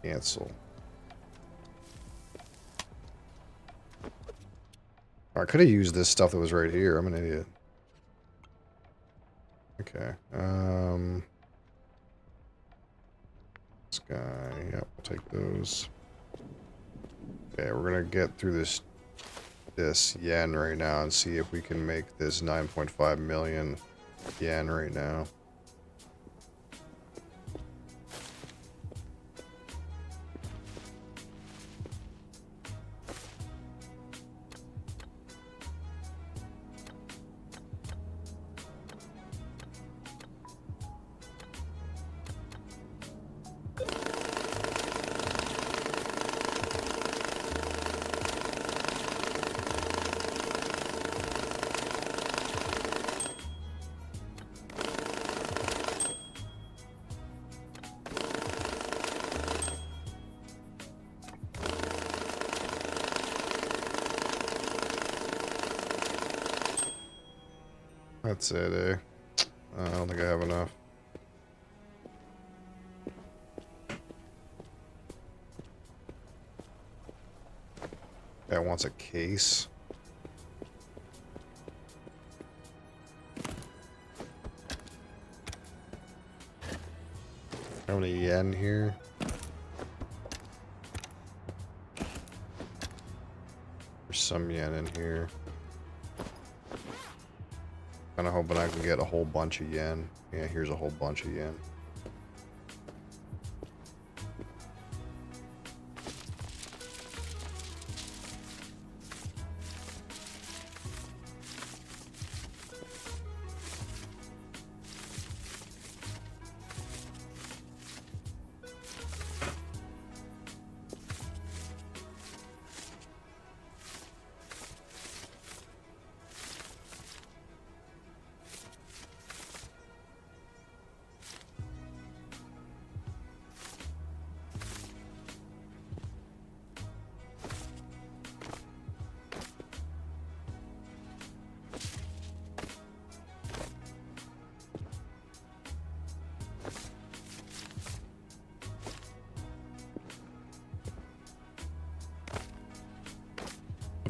Cancel. I could have used this stuff that was right here. I'm an idiot. Okay. This guy. Yep, we'll take those. Okay, we're gonna get through this yen right now and see if we can make this 9.5 million yen right now. That's it, eh? I don't think I have enough. Guy wants a case. How many yen here? There's some yen in here. Kinda hoping I can get a whole bunch of yen. Yeah, here's a whole bunch of yen.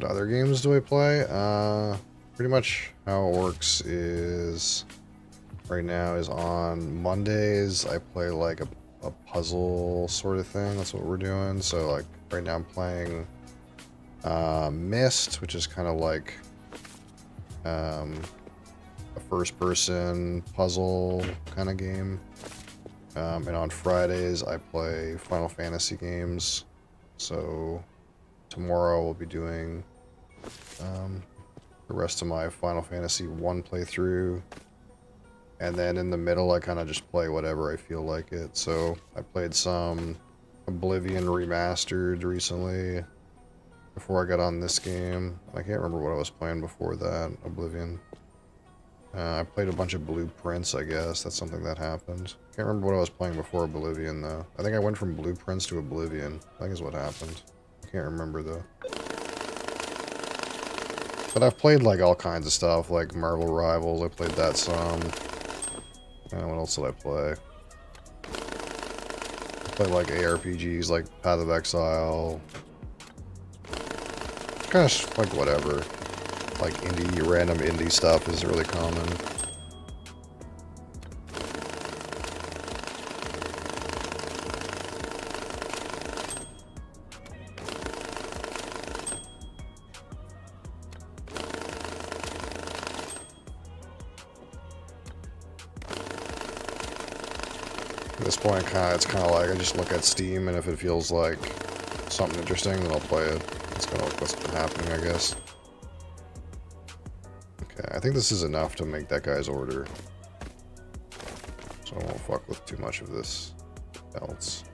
other games do I play? Pretty much how it works is right now is on Mondays I play like a puzzle sort of thing. That's what we're doing. So like right now I'm playing Myst, which is kind of like a first-person puzzle kind of game. And on Fridays I play Final Fantasy games. So tomorrow we'll be doing the rest of my Final Fantasy 1 playthrough. And then in the middle I kind of just play whatever I feel like it. So I played some Oblivion Remastered recently before I got on this game. I can't remember what I was playing before that, Oblivion. I played a bunch of Blueprints, I guess. That's something that happened. Can't remember what I was playing before Oblivion, though. I think I went from Blueprints to Oblivion. I think is what happened. I can't remember, though. But I've played, like, all kinds of stuff, like Marvel Rivals. I played that some. What else did I play? I played, like, ARPGs, like Path of Exile. Kind of, like, whatever. Like random indie stuff is really common. At this point, it's kind of like I just look at Steam, and if it feels like something interesting, then I'll play it. That's kind of like what's been happening, I guess. I think this is enough to make that guy's order. So I won't fuck with too much of this else.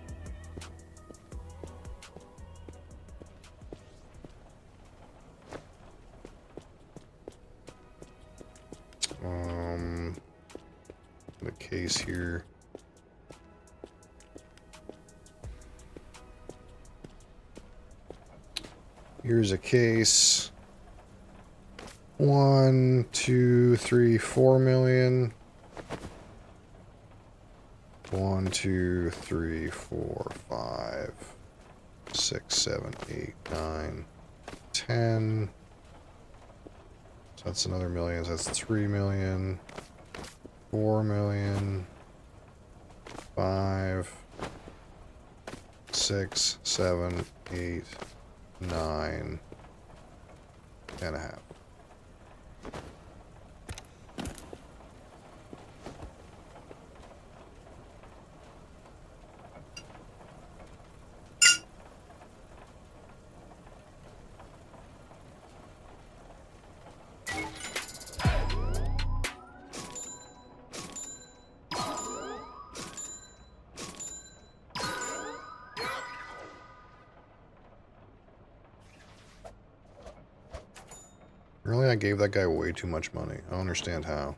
The case here. Here's a case. 1, 2, 3, 4 million. 1, 2, 3, 4, 5, 6, 7, 8, 9, 10. So that's another million. So that's 3 million. 4 million. 5, 6, 7, 8, 9, 10.5. Really, I gave that guy way too much money. I don't understand how.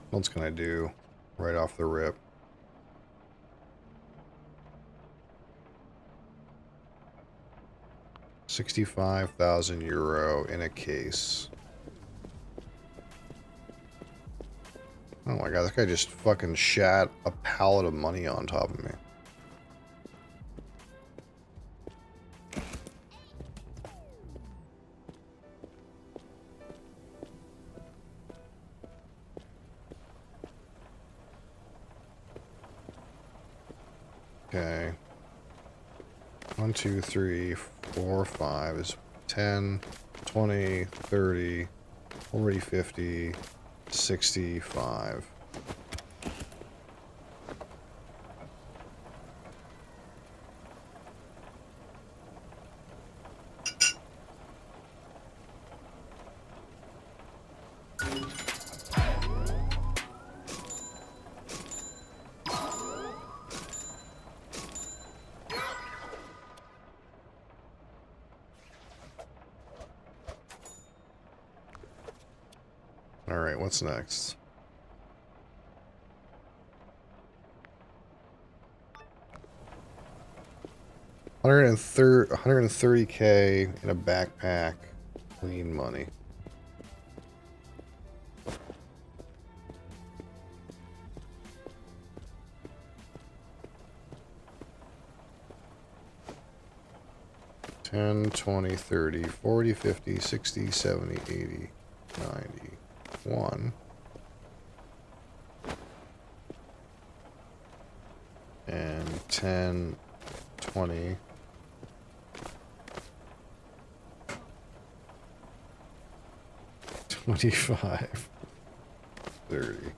What else can I do right off the rip? €65,000 in a case. Oh my god, this guy just fucking shat a pallet of money on top of me. Okay. 1, 2, 3, 4, 5 is 10, 20, 30, already 50, 65. Alright, what's next? $130K in a backpack. Clean money. $10, $20, $30, $40, $50, $60, $70, $80, $90, $1. And $10, $20. $25, $30.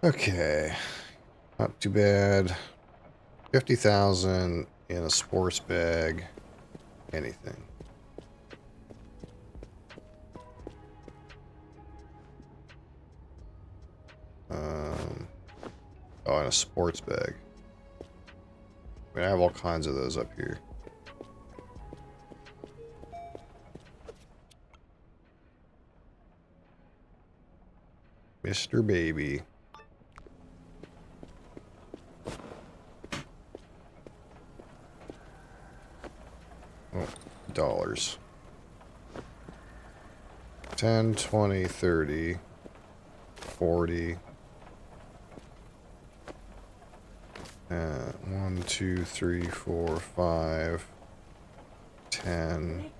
Okay, not too bad. 50,000 in a sports bag. Anything. Oh, in a sports bag. I mean, I have all kinds of those up here. Mr. Baby. Oh, dollars. 10, 20, 30, 40. 1, 2, 3, 4, 5, 10,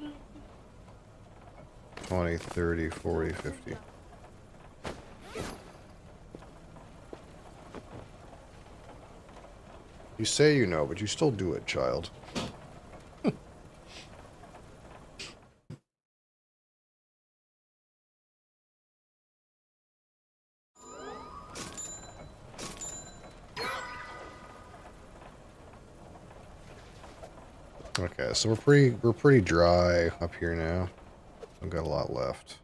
20, 30, 40, 50. You say you know, but you still do it, child. Okay, so we're pretty dry up here now. I've got a lot left.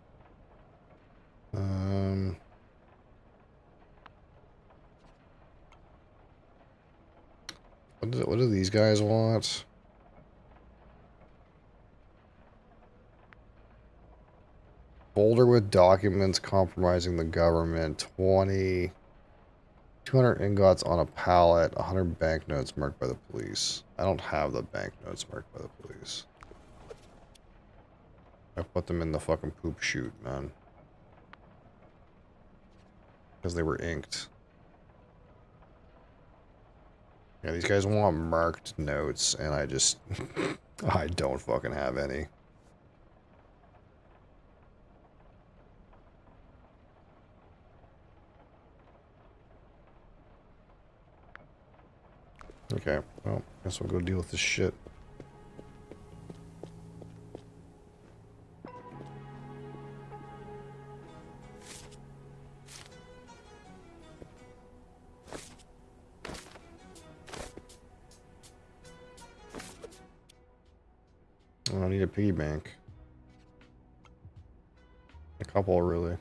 What do these guys want? Folder with documents compromising the government. 200 ingots on a pallet. 100 banknotes marked by the police. I don't have the banknotes marked by the police. I put them in the fucking poop chute, man. Because they were inked. Yeah, these guys want marked notes, and I just... I don't fucking have any. Okay, well, guess we'll go deal with this shit. I don't need a piggy bank. A couple, really.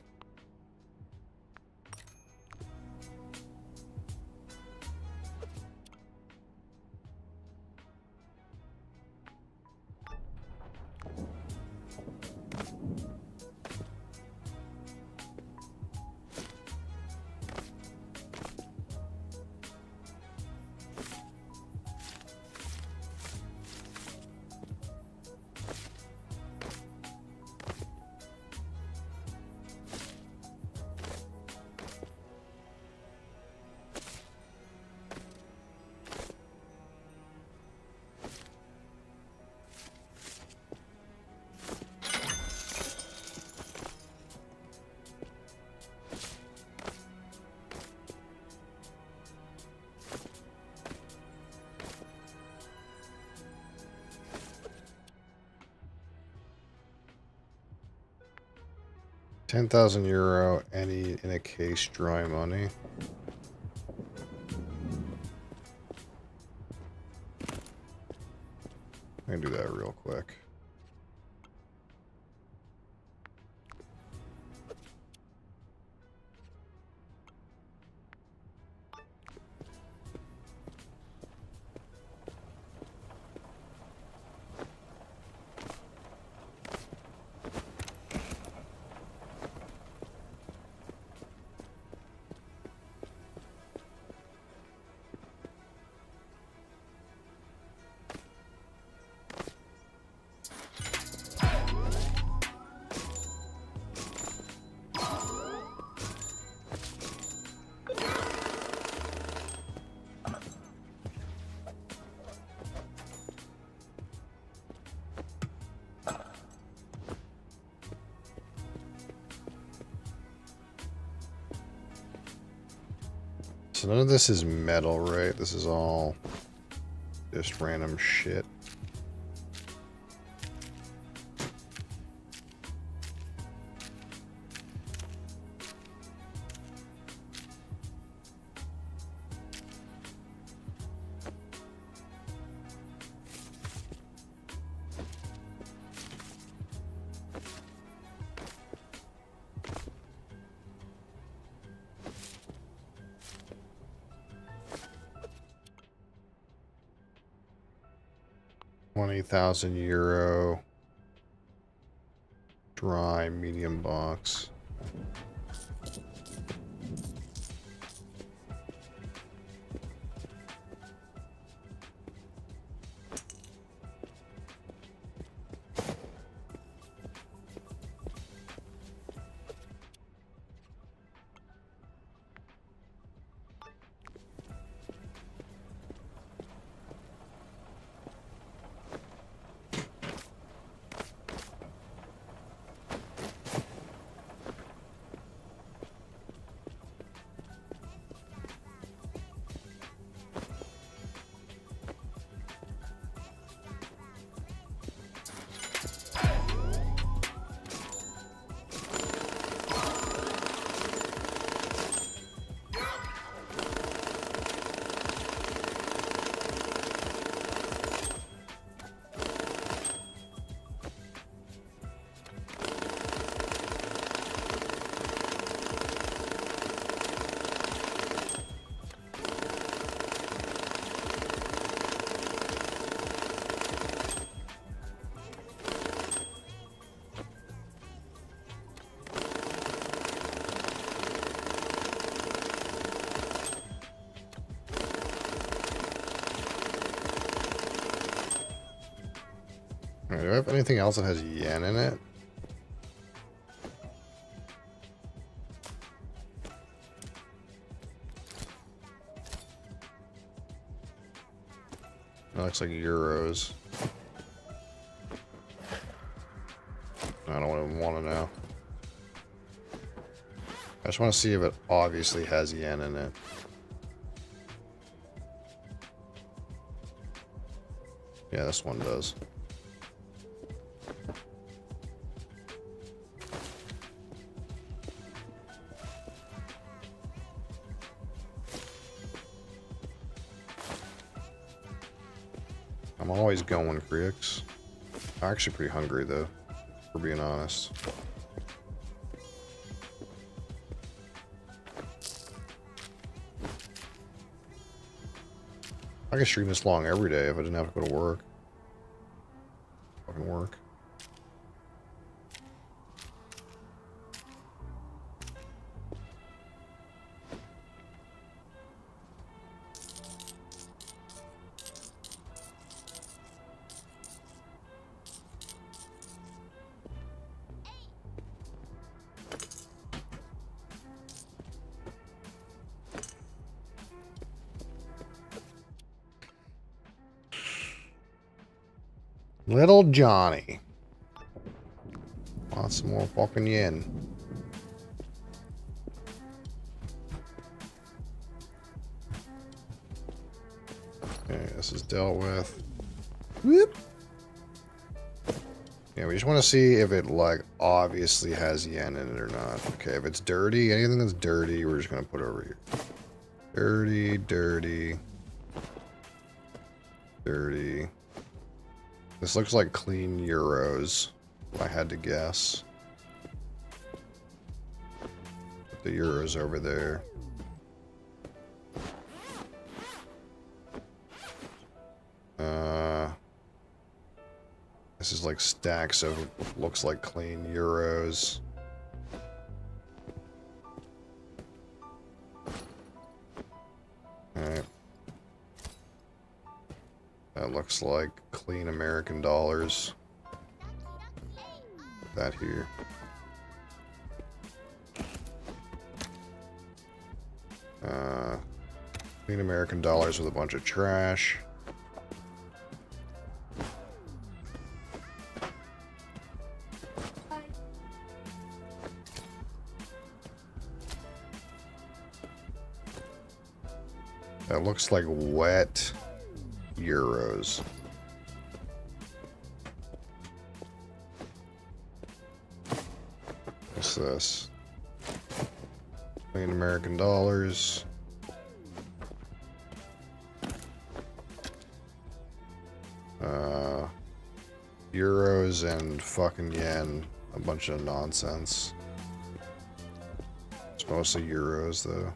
10,000 euro, any in a case, dry money. I can do that real quick. So none of this is metal, right? This is all just random shit. €20,000 dry medium box. Do I have anything else that has yen in it? That looks like euros. I don't even want to know. I just want to see if it obviously has yen in it. Yeah, this one does. I'm always going, Creeks. I'm actually pretty hungry, though, for being honest. I could stream this long every day if I didn't have to go to work. Fucking work. Little Johnny. Want some more fucking yen. Okay, this is dealt with. Whoop. Yeah, we just want to see if it, like, obviously has yen in it or not. Okay, if it's dirty, anything that's dirty, we're just going to put over here. Dirty, dirty. Dirty. This looks like clean euros, if I had to guess. Put the euros over there. This is like stacks of, looks like clean euros. Alright. That looks like clean American dollars. Put that here. Clean American dollars with a bunch of trash. That looks like wet euros. What's this? Clean American dollars. Euros and fucking yen. A bunch of nonsense. It's mostly euros though.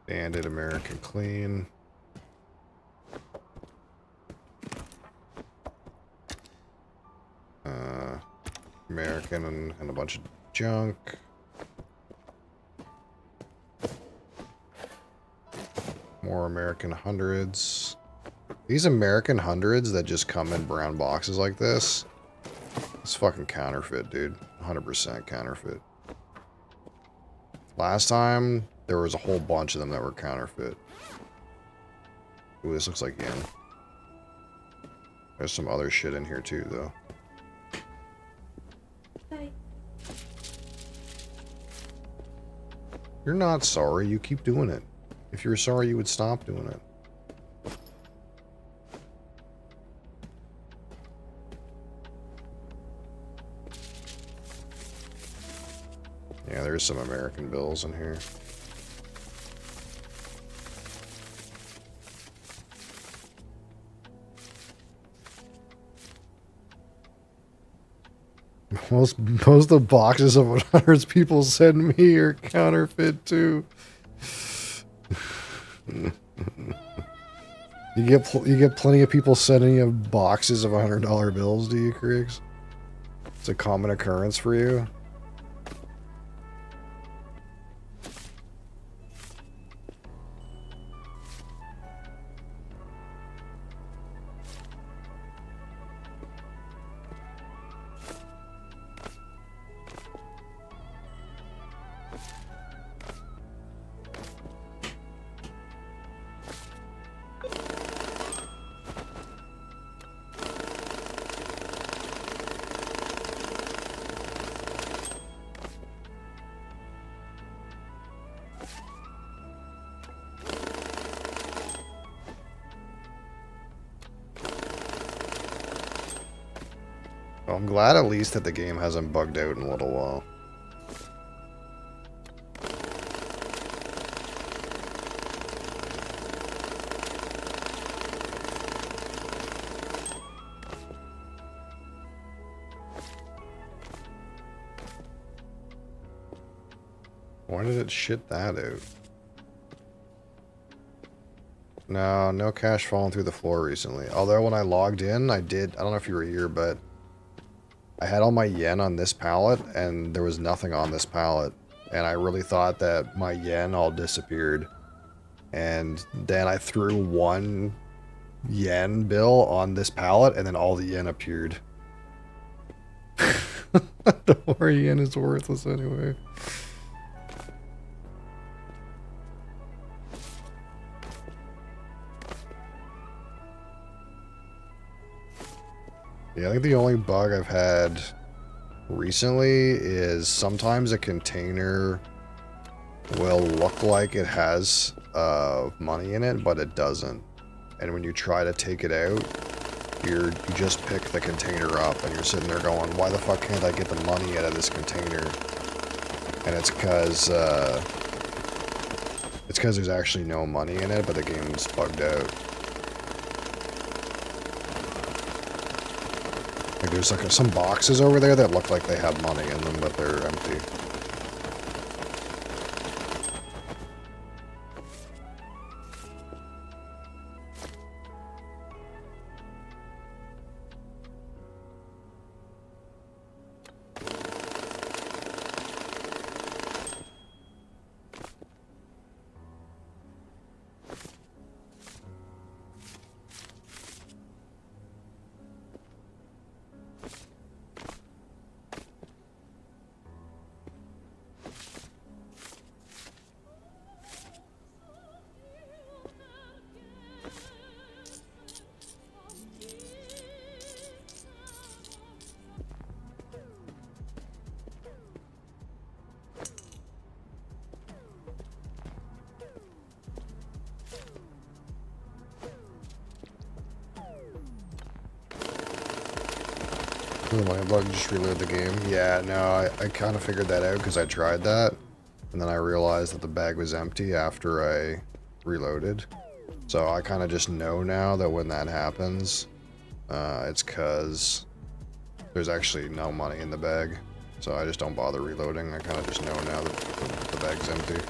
Banded American clean. American and a bunch of junk. More American hundreds. These American hundreds that just come in brown boxes like this. It's fucking counterfeit, dude. 100% counterfeit. Last time, there was a whole bunch of them that were counterfeit. Ooh, this looks like yen. There's some other shit in here too, though. Hi. You're not sorry. You keep doing it. If you were sorry, you would stop doing it. Yeah, there's some American bills in here. Most of the boxes of 100s people send me are counterfeit too. You get plenty of people sending you boxes of $100 bills, do you, Kriegs? It's a common occurrence for you. Well, I'm glad at least that the game hasn't bugged out in a little while. Why did it shit that out? No cash falling through the floor recently. Although when I logged in, I don't know if you were here, but I had all my yen on this pallet, and there was nothing on this pallet. And I really thought that my yen all disappeared. And then I threw 1 yen bill on this pallet, and then all the yen appeared. Don't worry, yen is worthless anyway. Yeah, I think the only bug I've had recently is sometimes a container will look like it has money in it, but it doesn't. and when you try to take it out, you just pick the container up, and you're sitting there going, why the fuck can't I get the money out of this container? And it's because there's actually no money in it, but the game's bugged out. Like there's like some boxes over there that look like they have money in them, but they're empty. Oh, my bug just reload the game. Yeah, no, I kind of figured that out because I tried that. And then I realized that the bag was empty after I reloaded. So I kind of just know now that when that happens, it's because there's actually no money in the bag. So I just don't bother reloading. I kind of just know now that the bag's empty.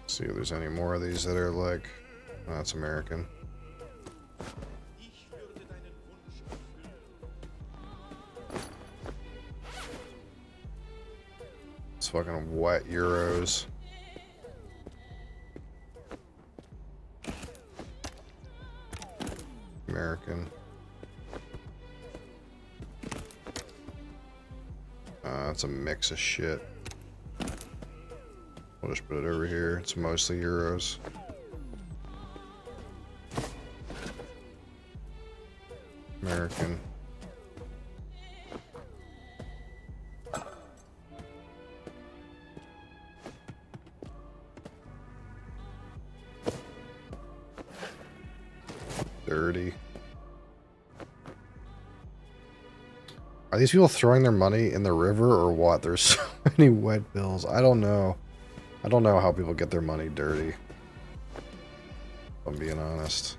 See if there's any more of these that are like, oh, that's American. It's fucking wet euros. American. It's a mix of shit. We'll just put it over here. It's mostly euros. American. Dirty. Are these people throwing their money in the river or what? There's so many wet bills. I don't know. I don't know how people get their money dirty. If I'm being honest.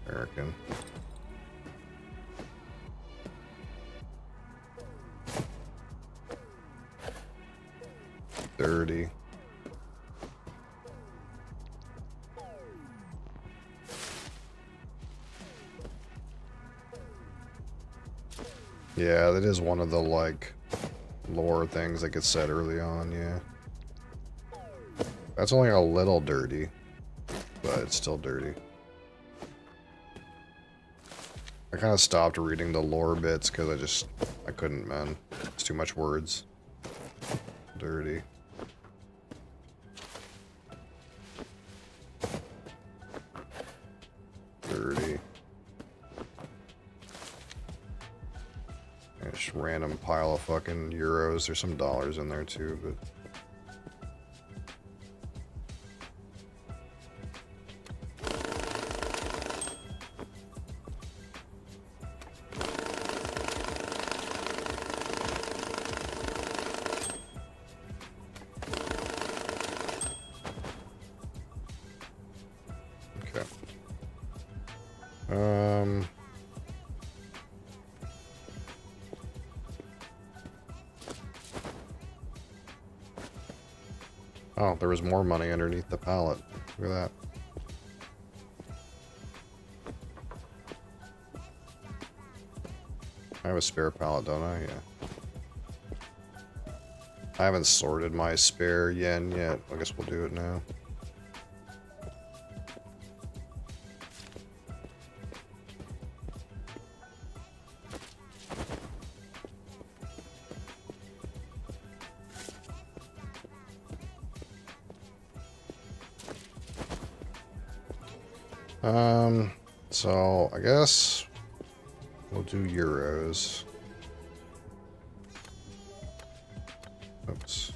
American. Dirty. Yeah, that is one of the, like, lore things that gets said early on, yeah. That's only a little dirty, but it's still dirty. I kind of stopped reading the lore bits because I couldn't, man. It's too much words. Dirty. Dirty. And just random pile of fucking euros. There's some dollars in there too, but... Oh, there was more money underneath the pallet. Look at that. I have a spare pallet, don't I? Yeah. I haven't sorted my spare yen yet. I guess we'll do it now. So I guess we'll do euros. Oops.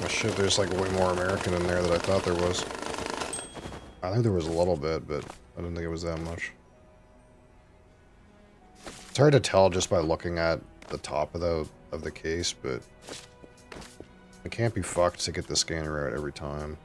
Shit, there's like way more American in there than I thought there was. I think there was a little bit, but I didn't think it was that much. It's hard to tell just by looking at the top of the case, but it can't be fucked to get the scanner out every time.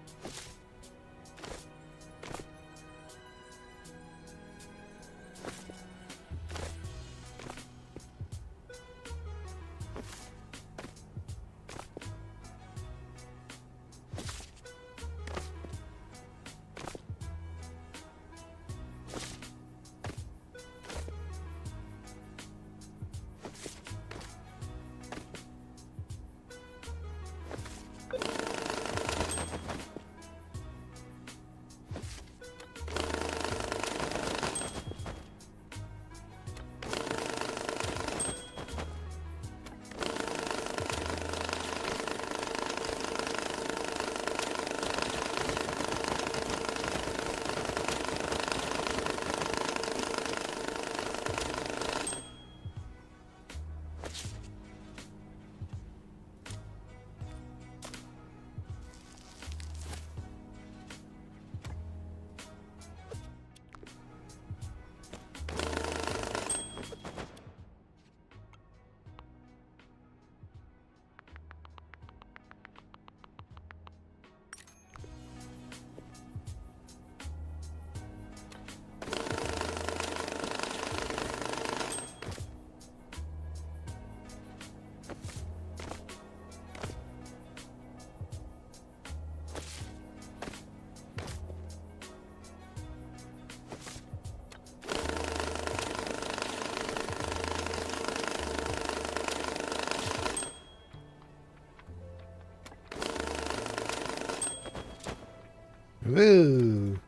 Woo!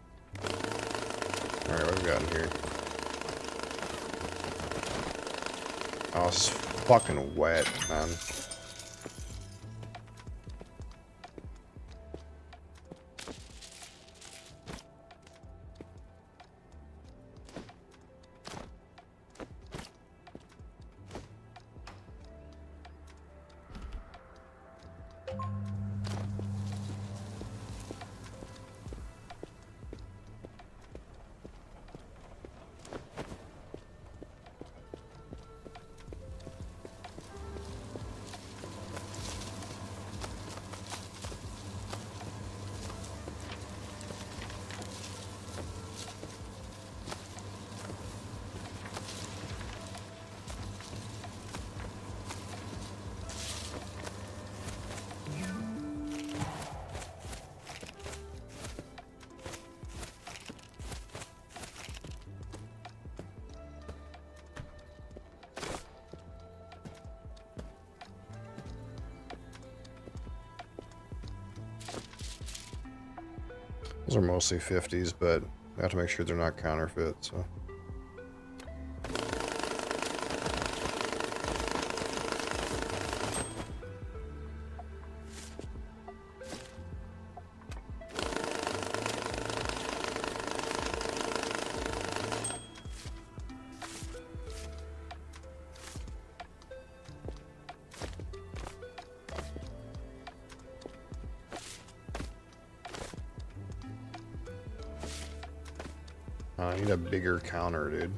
Alright, what have we got in here? Oh, this is fucking wet, man. Those are mostly 50s, but I have to make sure they're not counterfeit, so. I need a bigger counter, dude.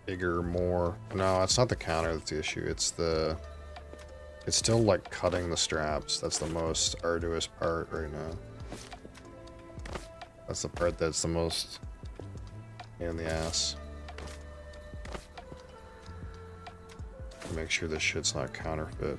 Bigger, more. No, it's not the counter that's the issue. It's the... It's still like cutting the straps. That's the most arduous part right now. That's the part that's the most pain in the ass. Make sure this shit's not counterfeit.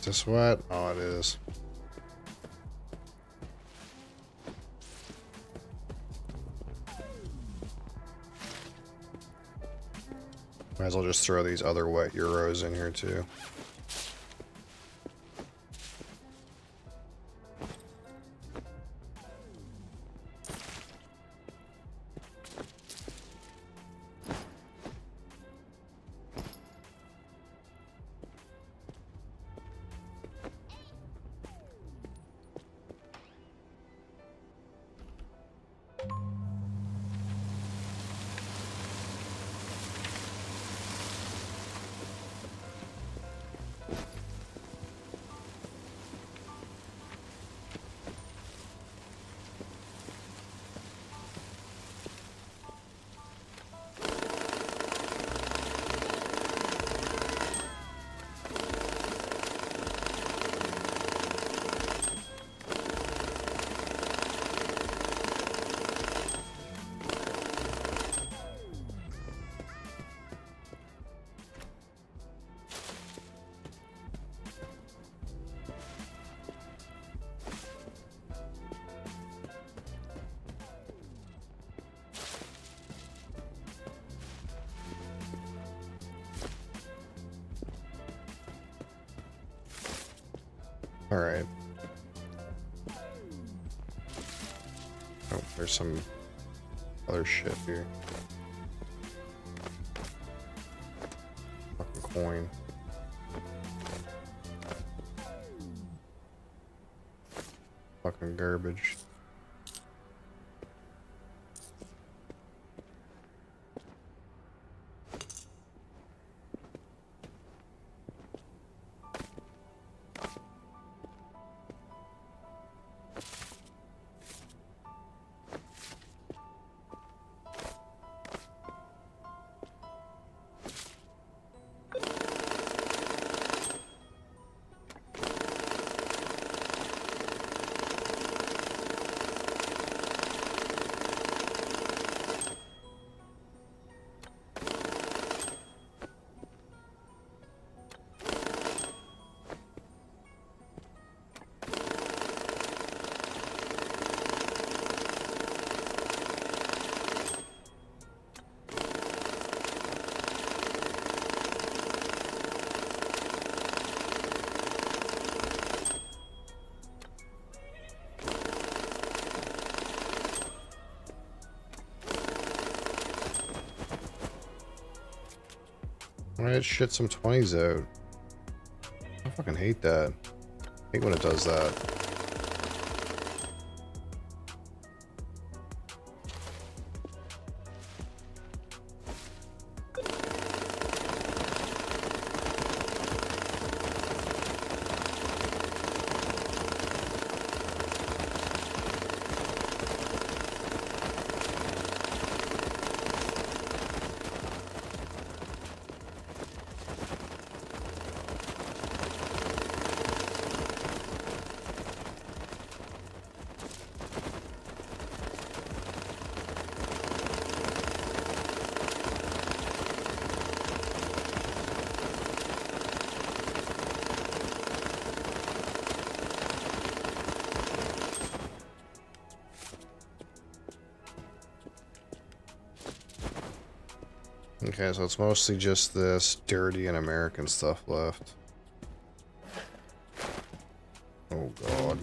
Is this what? Oh, it is. Might as well just throw these other wet Euros in here too. All right. Oh, there's some other shit here. Fucking coin. Fucking garbage. Alright, shit some 20s out. I fucking hate that. I hate when it does that. Okay, so it's mostly just this dirty and American stuff left. Oh god.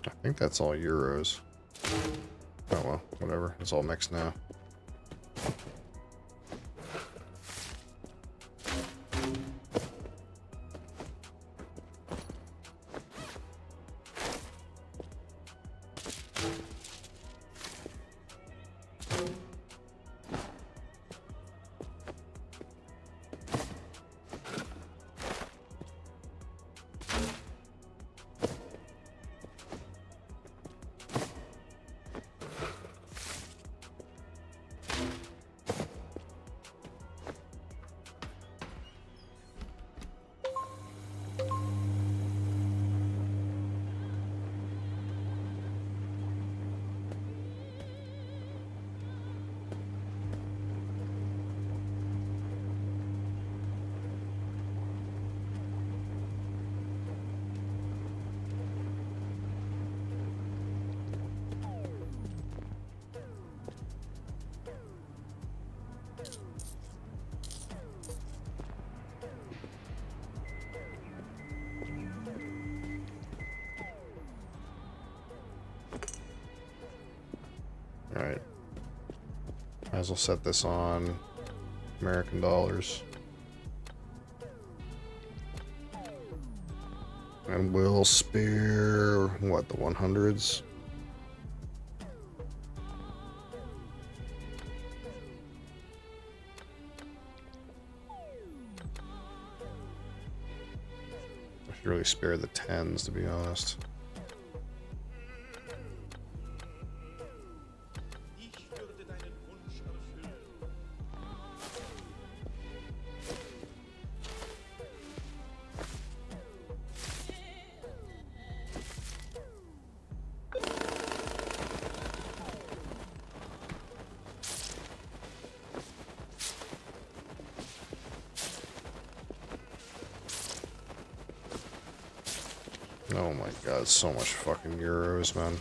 I think that's all euros. Oh well, whatever. It's all mixed now. Alright. Might as well set this on American dollars. And we'll spare, what, the 100s? I should really spare the 10s, to be honest. Oh my god, so much fucking euros, man.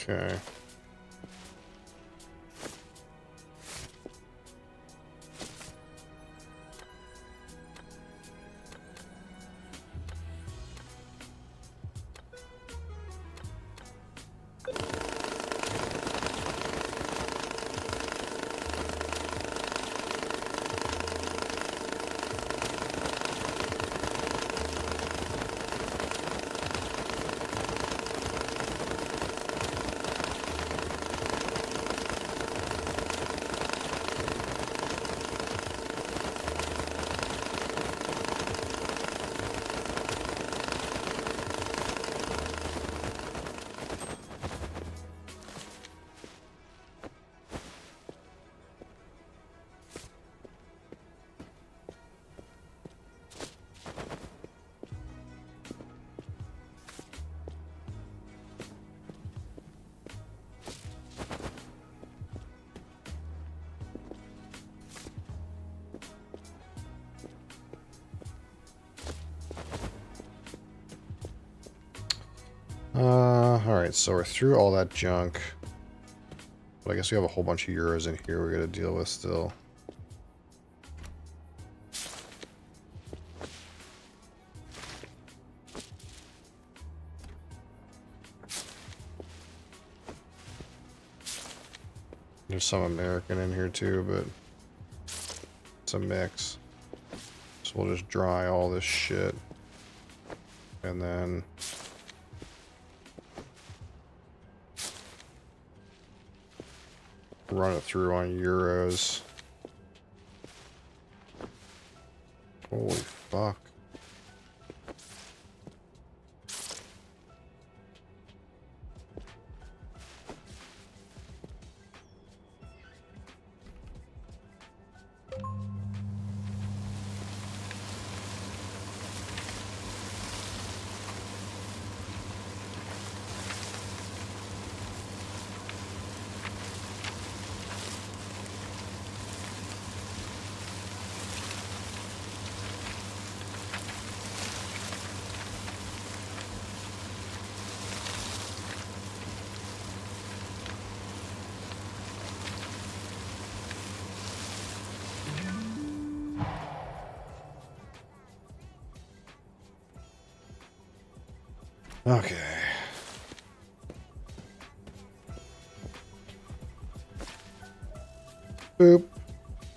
Okay. Alright, so we're through all that junk. But I guess we have a whole bunch of euros in here we gotta deal with still. There's some American in here too, but it's a mix. So we'll just dry all this shit. And then run it through on euros. Holy fuck. Okay. Boop.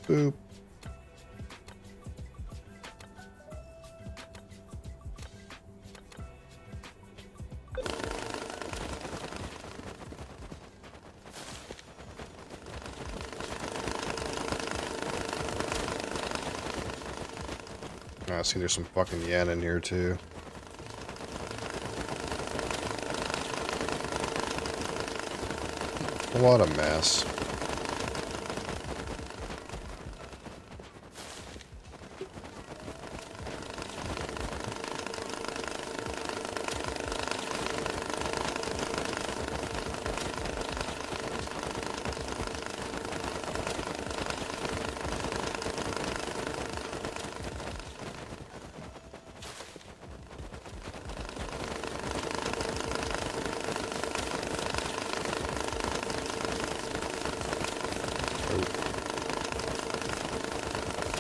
Boop. I see there's some fucking yen in here too. What a mess.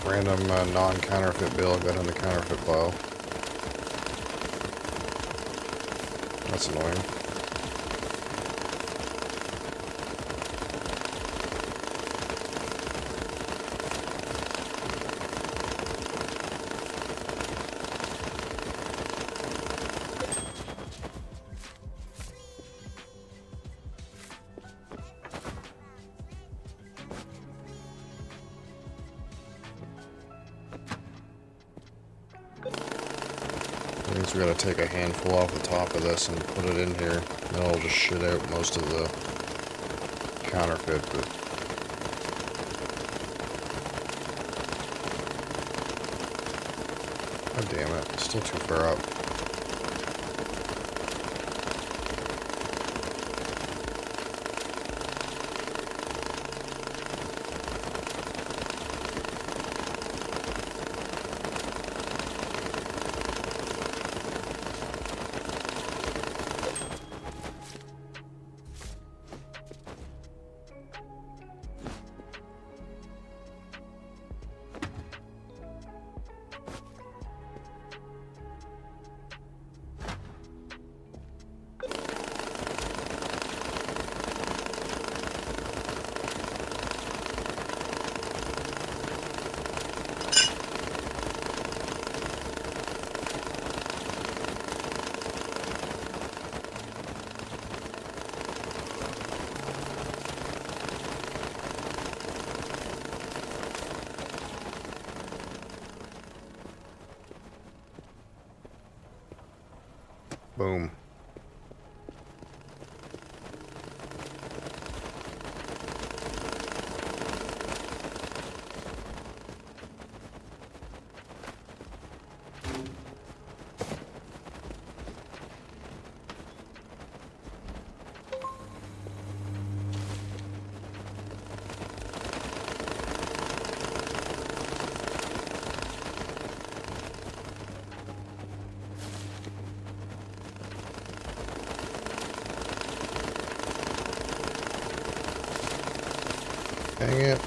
Random non-counterfeit bill got in the counterfeit pile. That's annoying. Means we gotta take a handful off the top of this and put it in here. Then I'll just shit out most of the counterfeit, but god damn it, it's still too far up. Boom. Dang it.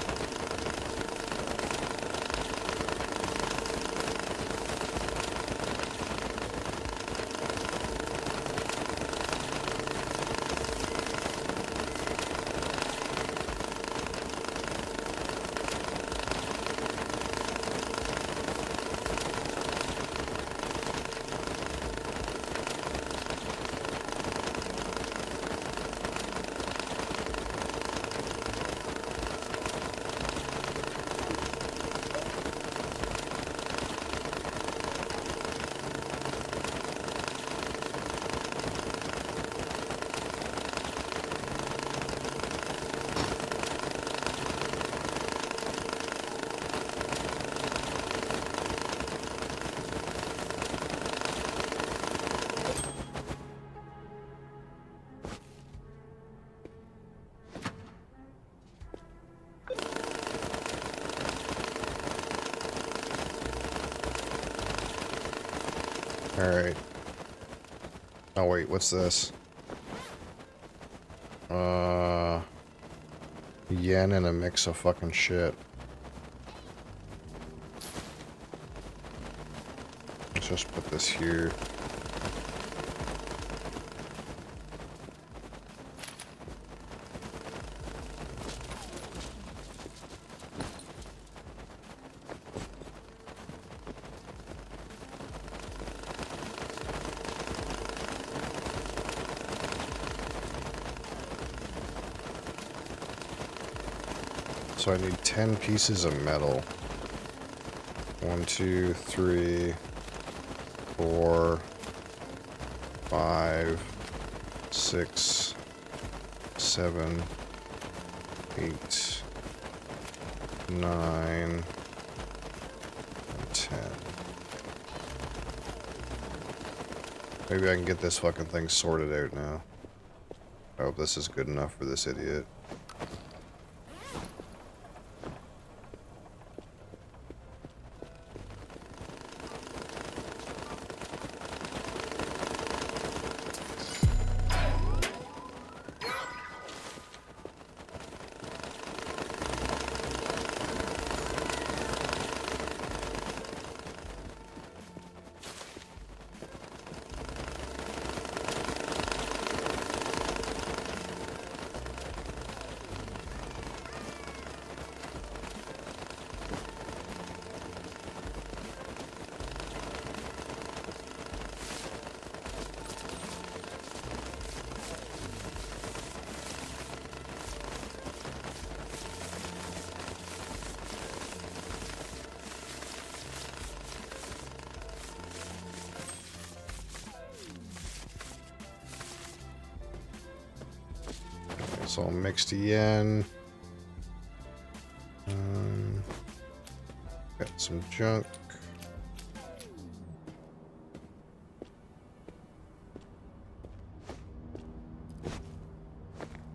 Alright. Oh wait, what's this? Yen and a mix of fucking shit. Let's just put this here. So I need 10 pieces of metal. 1, 2, 3, 4, 5, 6, 7, 8, 9, and 10. Maybe I can get this fucking thing sorted out now. I hope this is good enough for this idiot. It's all mixed yen. Got some junk.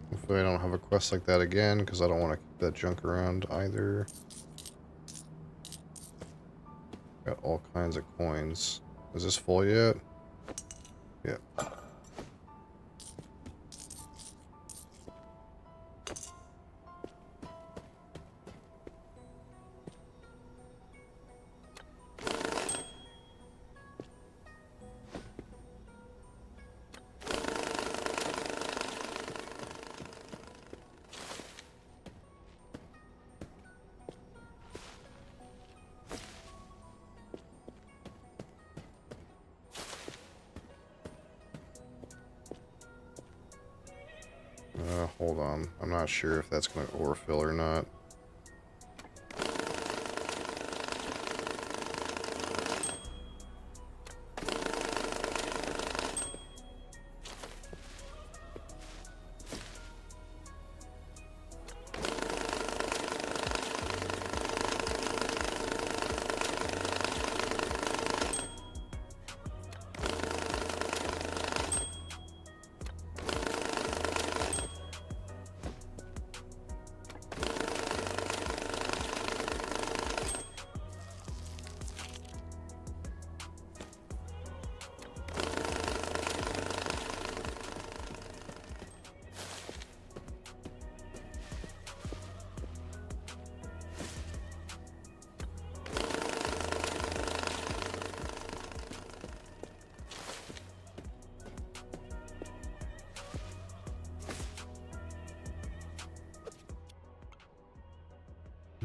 Hopefully I don't have a quest like that again, because I don't want to keep that junk around either. Got all kinds of coins. Is this full yet? Yeah. Hold on. I'm not sure if that's going to overfill or not.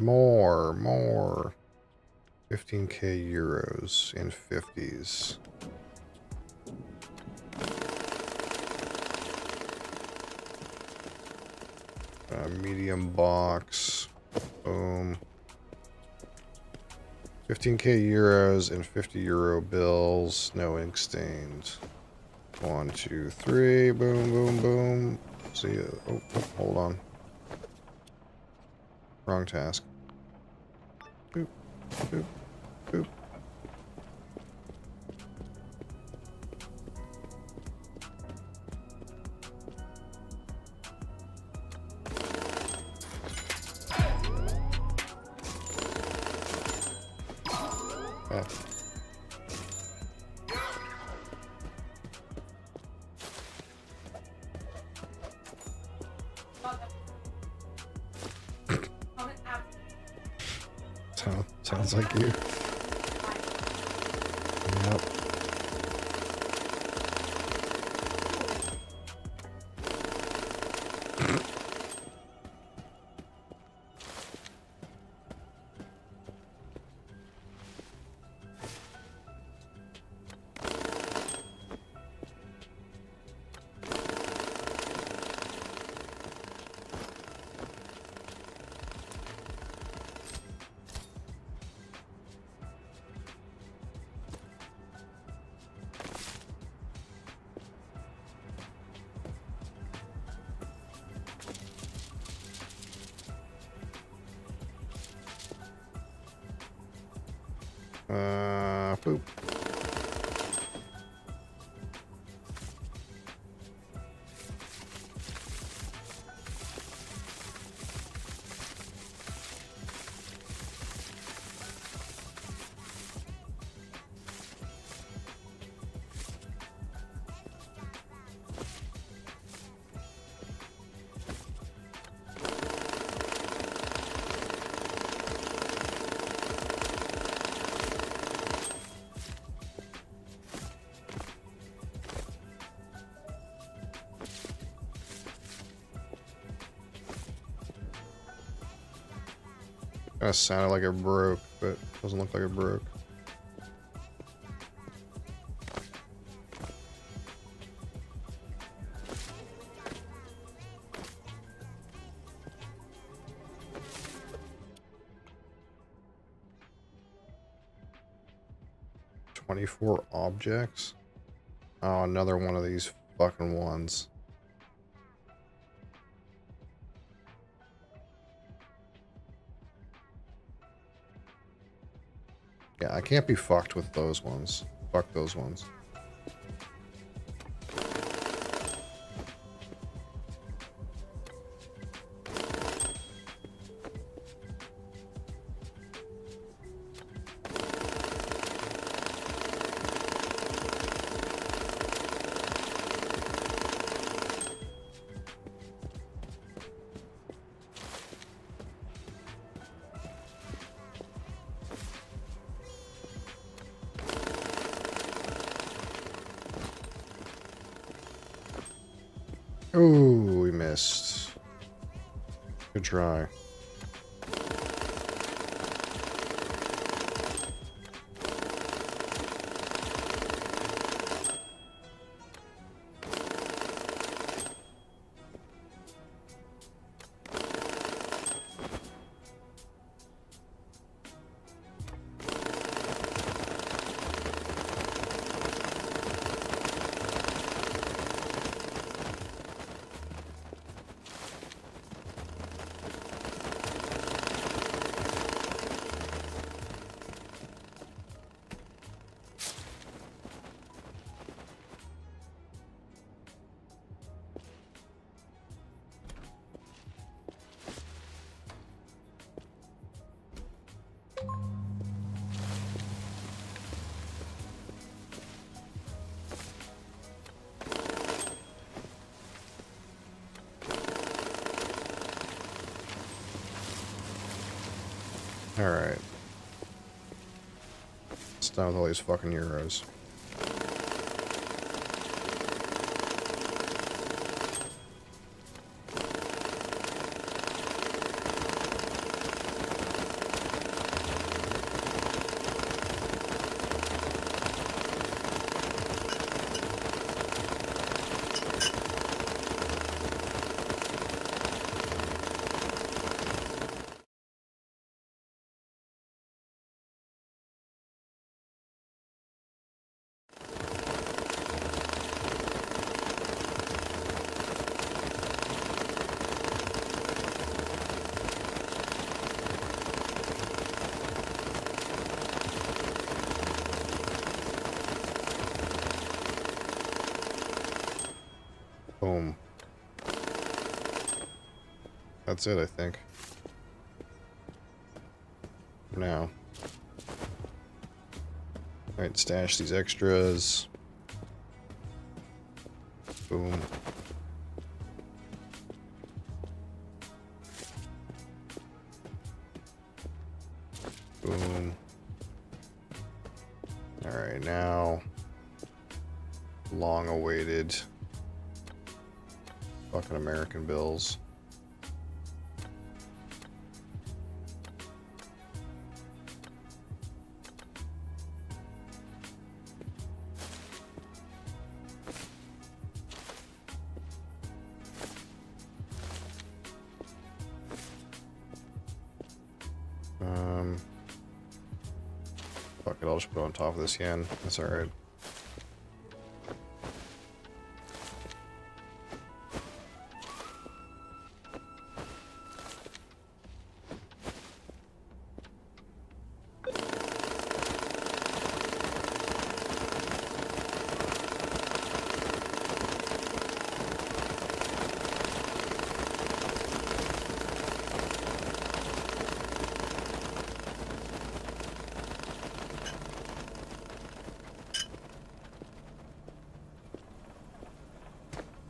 More. 15k euros in 50s. Medium box. Boom. 15k euros and 50 euro bills. No ink stains. 1, 2, 3. Boom, boom, boom. See ya. Oh, hold on. Wrong task. Boop, boop, boop. Ah. Sounds like you. Yep. Boop. Kind of sounded like it broke, but doesn't look like it broke. "24 objects? Oh, another one of these fucking ones. Yeah, I can't be fucked with those ones. Fuck those ones. Oh, we missed. Good try. Alright. It's done with all these fucking euros. Boom. That's it, I think. For now. Alright, stash these extras. Boom. Boom. Alright, now long awaited fucking American bills. Fuck it, I'll just put it on top of this yen. That's alright.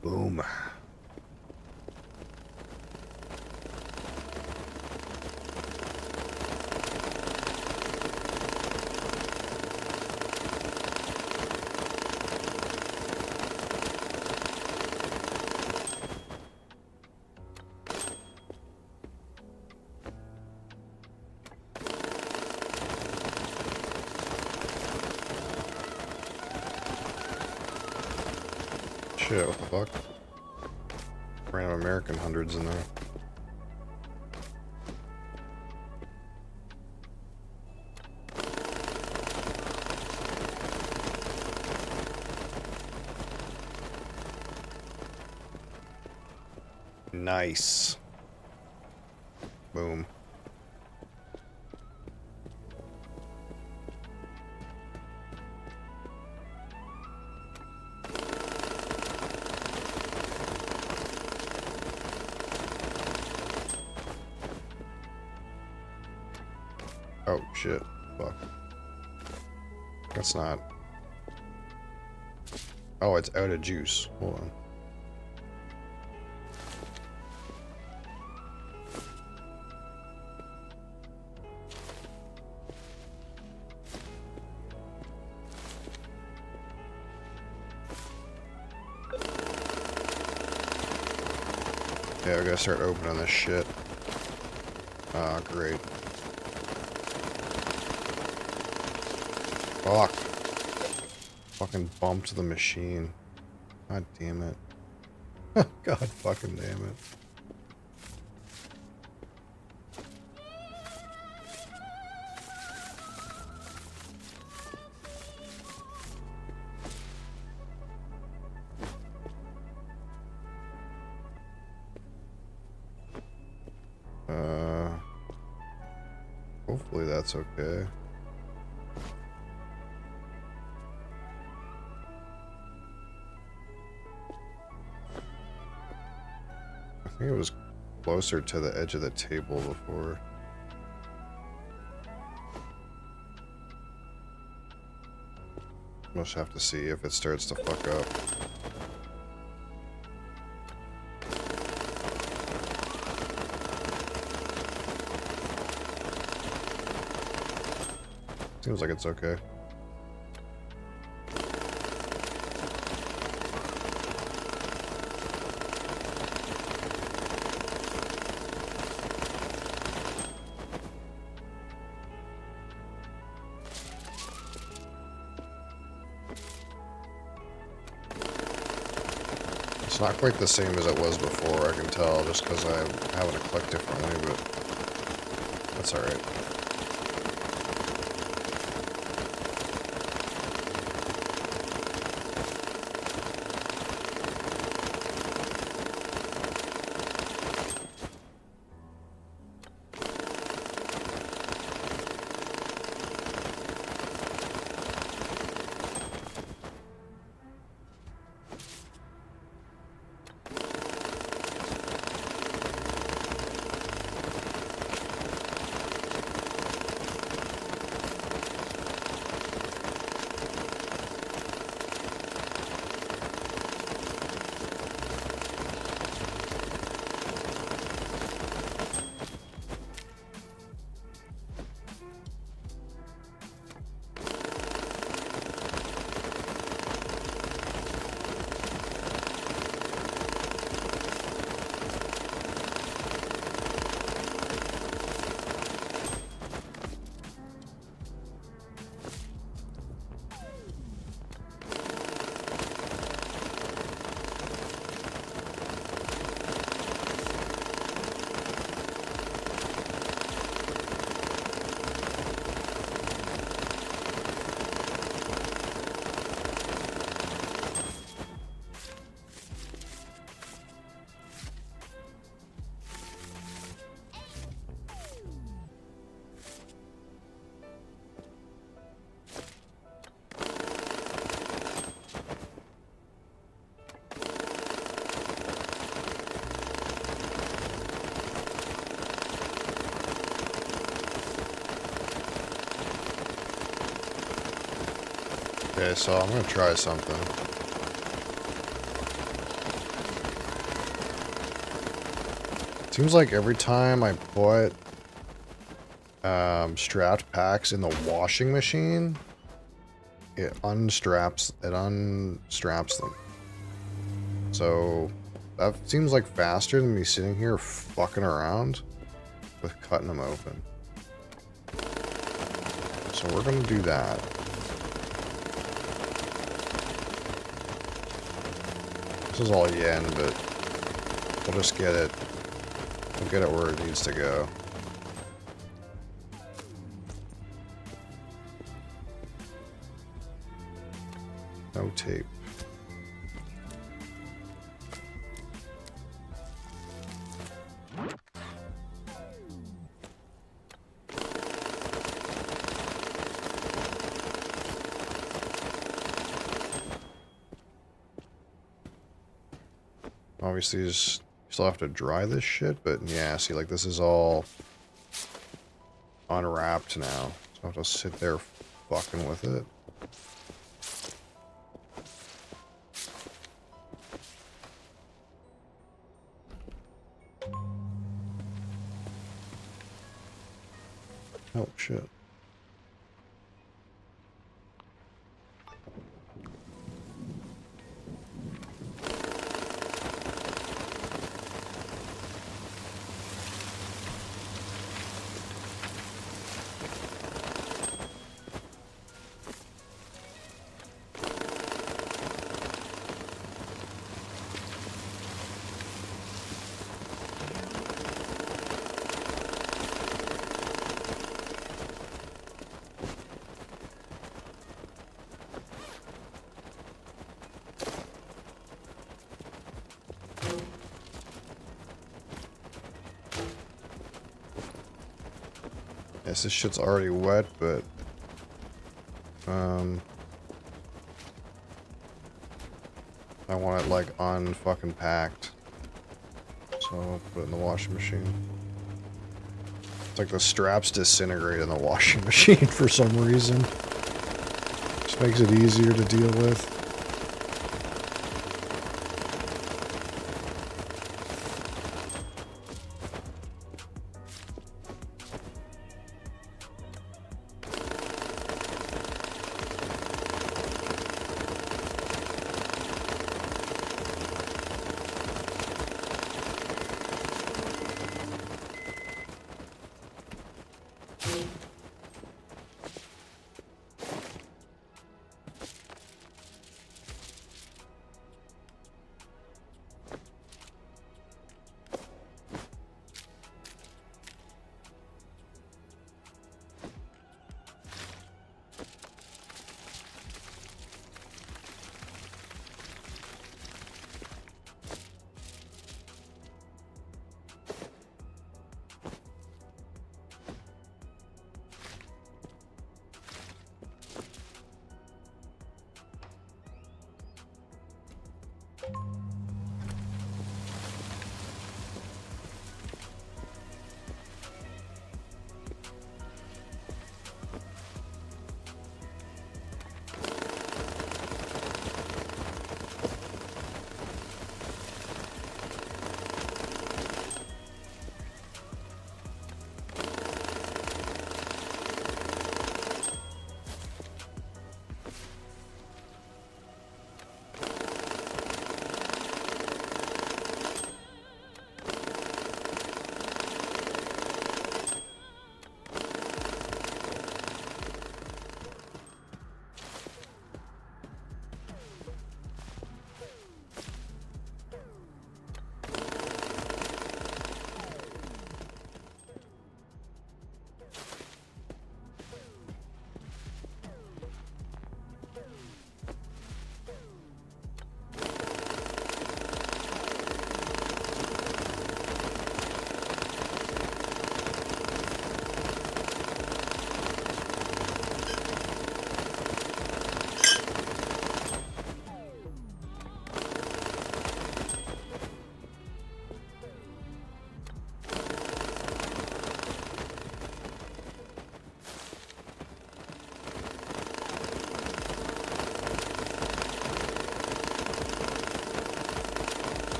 Boom. Shit, what the fuck? Random American hundreds in there. Nice. Boom. Oh, shit. Fuck. That's not... Oh, it's out of juice. Hold on. Yeah, we gotta start opening this shit. Ah, great. Fuck. Fucking bumped the machine. God damn it. God fucking damn it. Hopefully that's okay. I think it was closer to the edge of the table before. We'll just have to see if it starts to fuck up. Seems like it's okay. It's not quite the same as it was before, I can tell, just because I'm having to click differently, but that's alright. Okay, so I'm gonna try something. Seems like every time I put strapped packs in the washing machine, it unstraps them. So that seems like faster than me sitting here fucking around with cutting them open. So we're gonna do that. This is all yen, but we'll just get it. We'll get it where it needs to go. No tape. Obviously, you still have to dry this shit, but yeah, see, like, this is all unwrapped now. So I have to sit there fucking with it. Oh, shit. Yes, this shit's already wet, but I want it like unfucking packed. So I'll put it in the washing machine. It's like the straps disintegrate in the washing machine for some reason. Just makes it easier to deal with.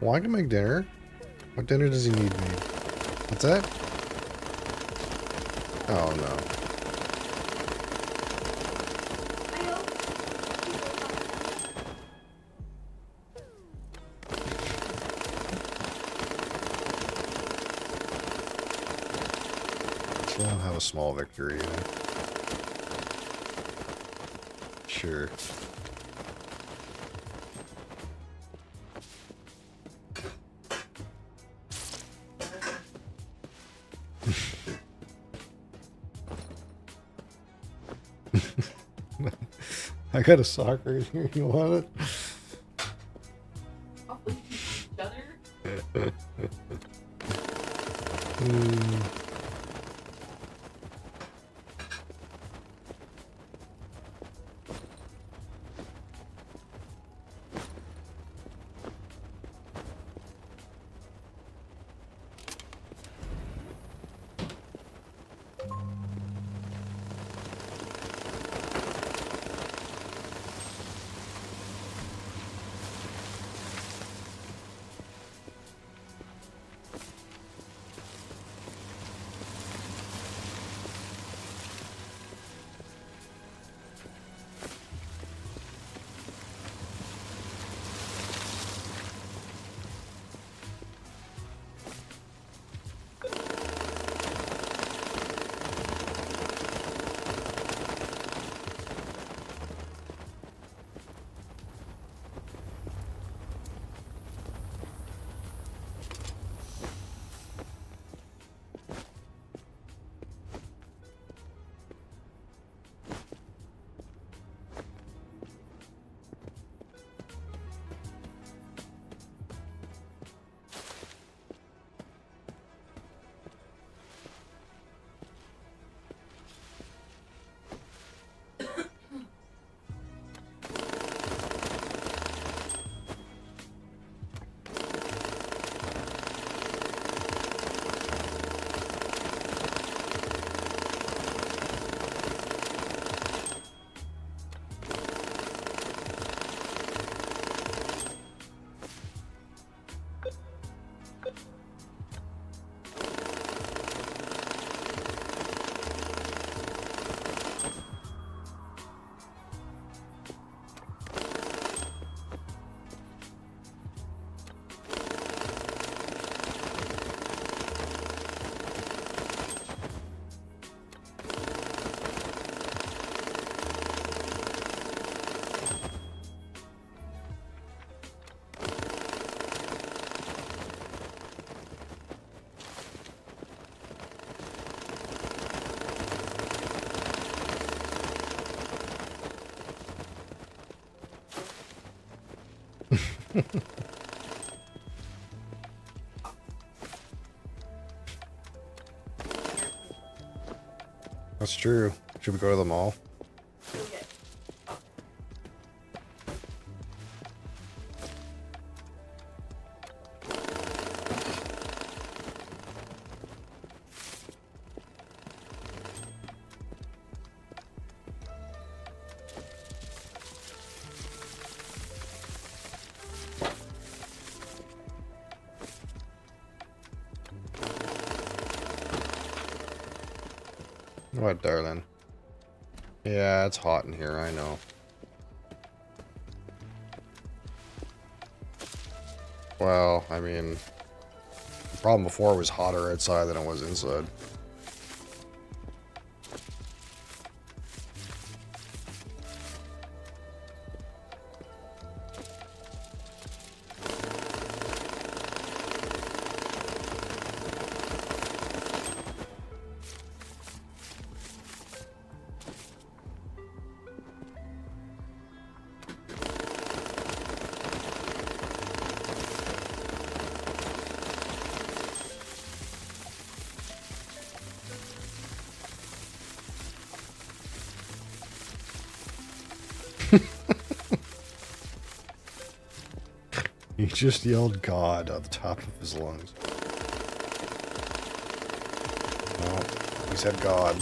Well, I can make dinner. What dinner does he need made? What's that? Oh, no. I'll have a small victory. Sure. I got a sock right here. You want it? That's true. Should we go to the mall? What, darling? Yeah, it's hot in here, I know. Well, I mean, the problem before was hotter outside than it was inside. He just yelled God at the top of his lungs. No, he said God.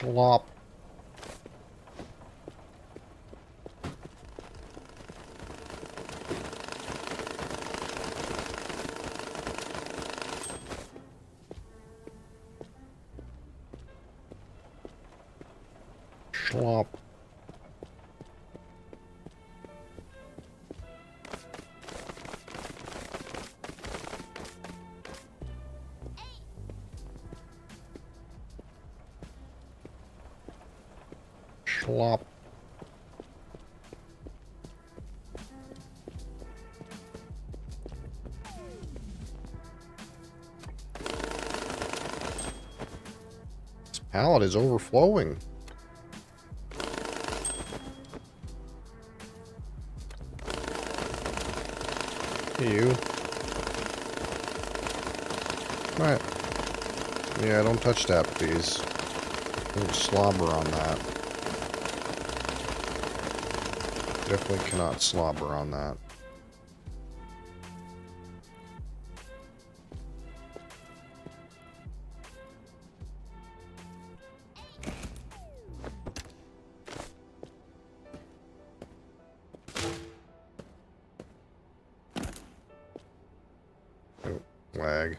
Schlop. Schlop. Schlop. This pallet is overflowing. Hey, you. Right. Yeah, don't touch that, please. A little slobber on that. Definitely cannot slobber on that. Oh, lag.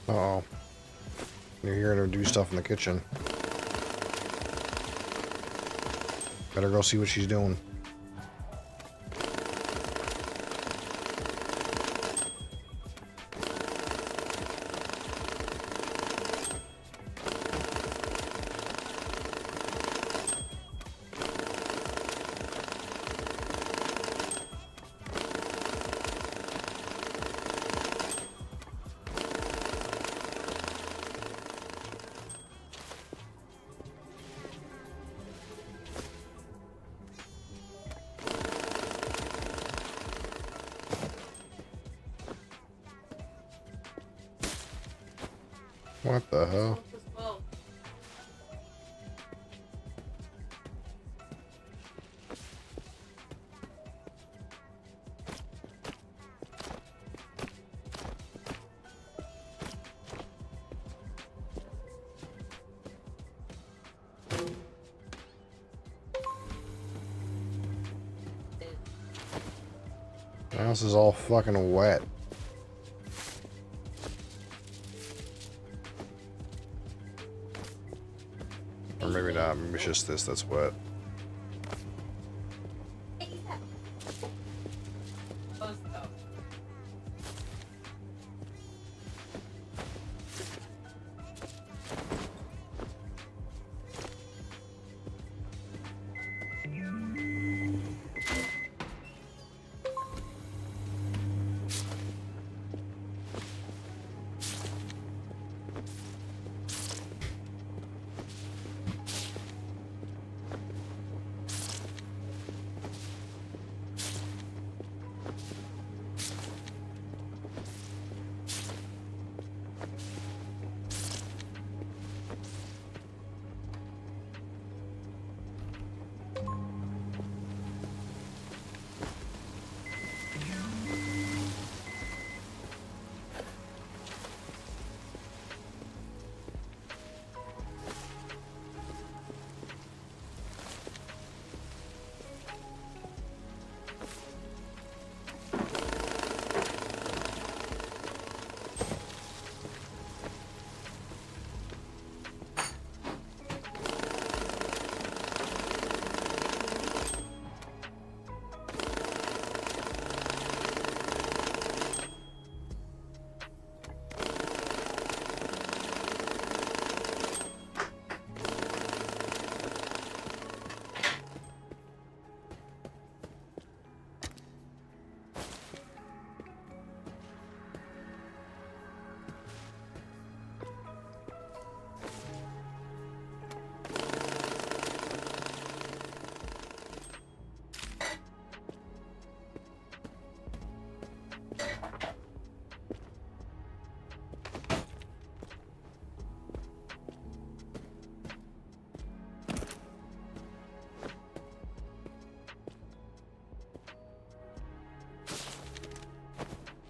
Uh-oh. You're hearing her do stuff in the kitchen. Better go see what she's doing. What the hell? My house is all fucking wet. Or maybe not. Maybe it's just this that's wet.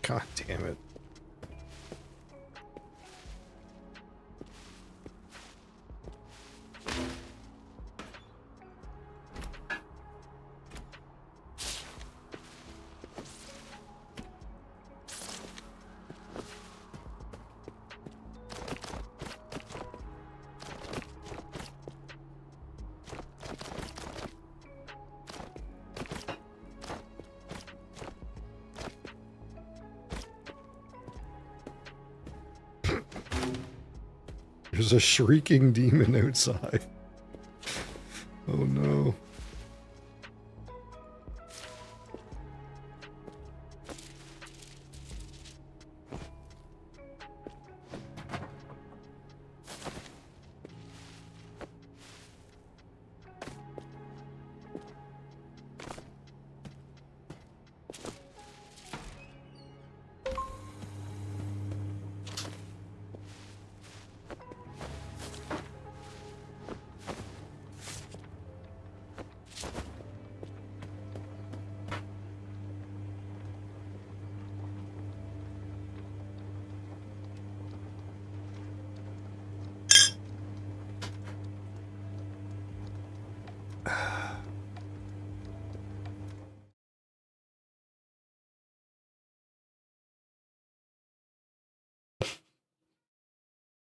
God damn it. There's a shrieking demon outside. Oh no.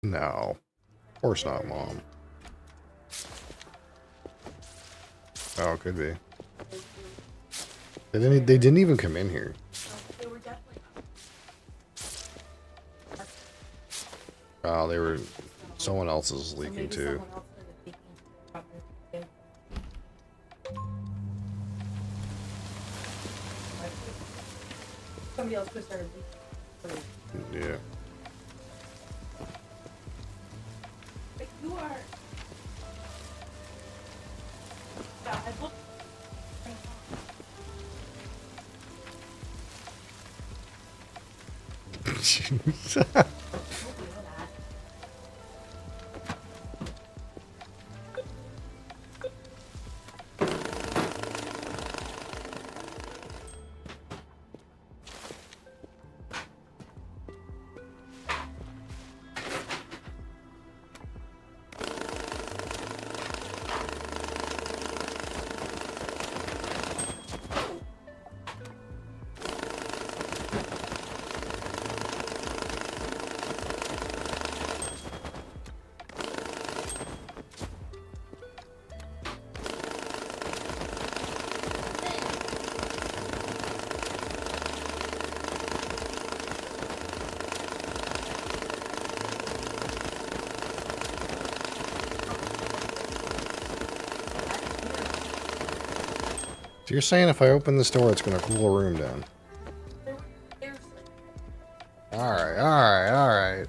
No. Of course not, Mom. Oh, it could be. They didn't even come in here. Oh, they were... Someone else is leaking too. Somebody else could start leaking. Yeah. But you are... Yeah, I looked... So you're saying if I open this door, it's going to cool a room down? Alright, alright, alright.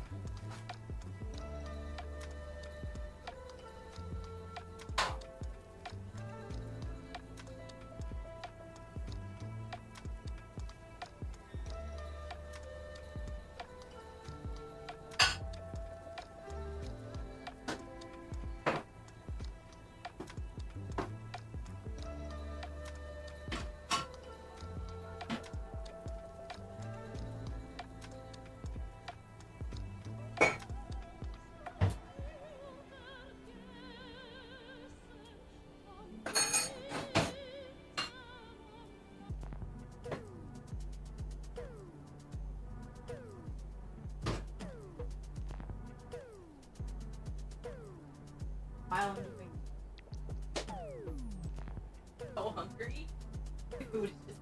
While I'm doing so hungry. The food is just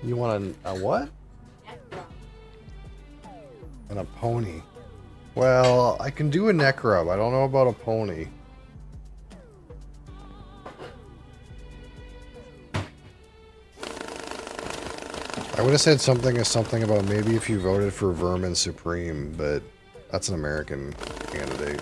You want a what? extra. And a pony. Well, I can do a neck rub. I don't know about a pony. I would have said something about maybe if you voted for Vermin Supreme, but that's an American candidate.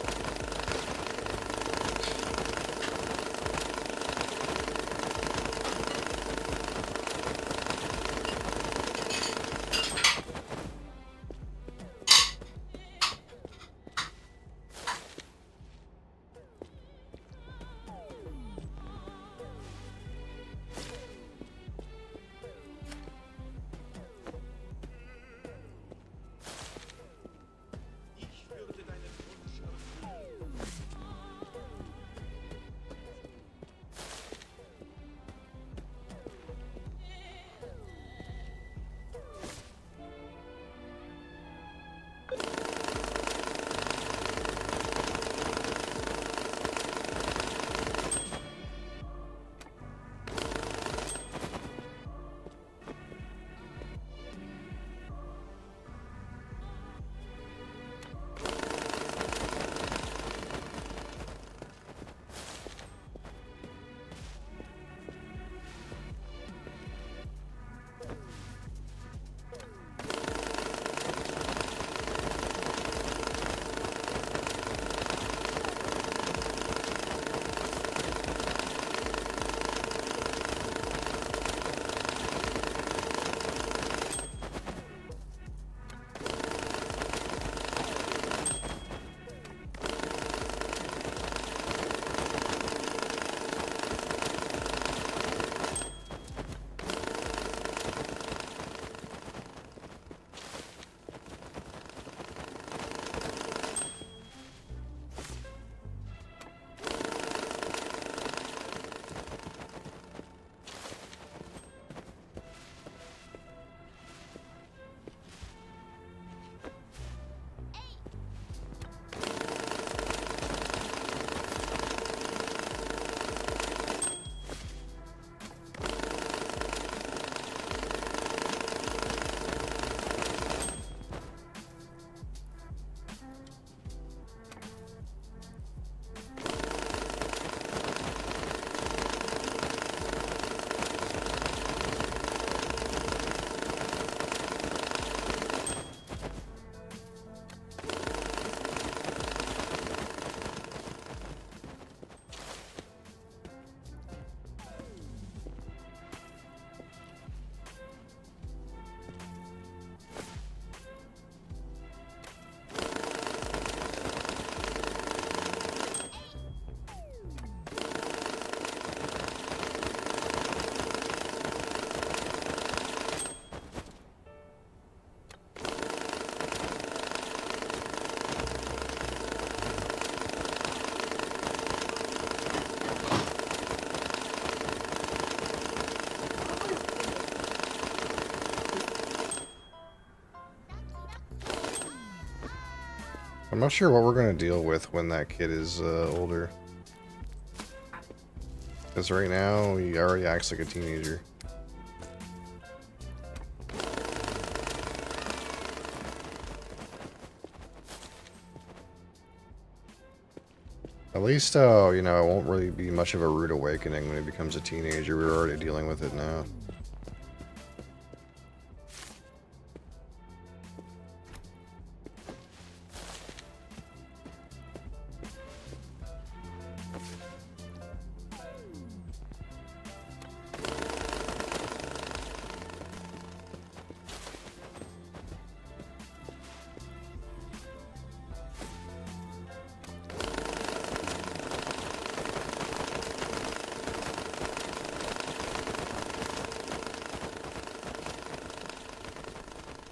I'm not sure what we're going to deal with when that kid is older. Because right now, he already acts like a teenager. At least, you know, it won't really be much of a rude awakening when he becomes a teenager. We're already dealing with it now.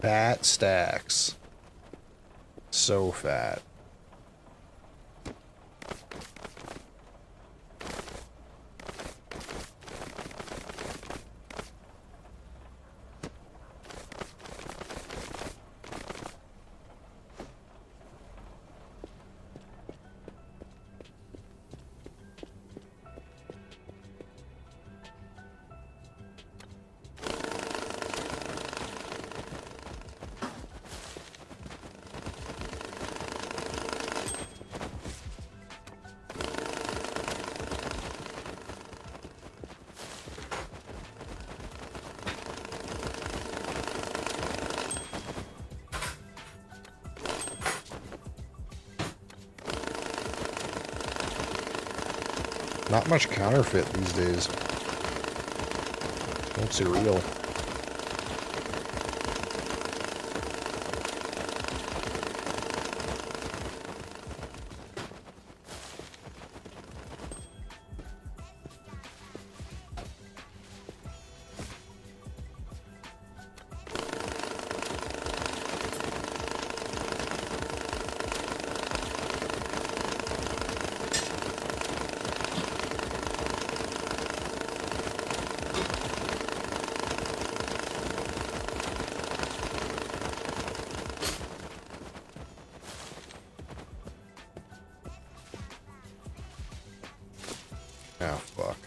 Fat stacks. So fat. Not much counterfeit these days. Mostly real. Oh, fuck.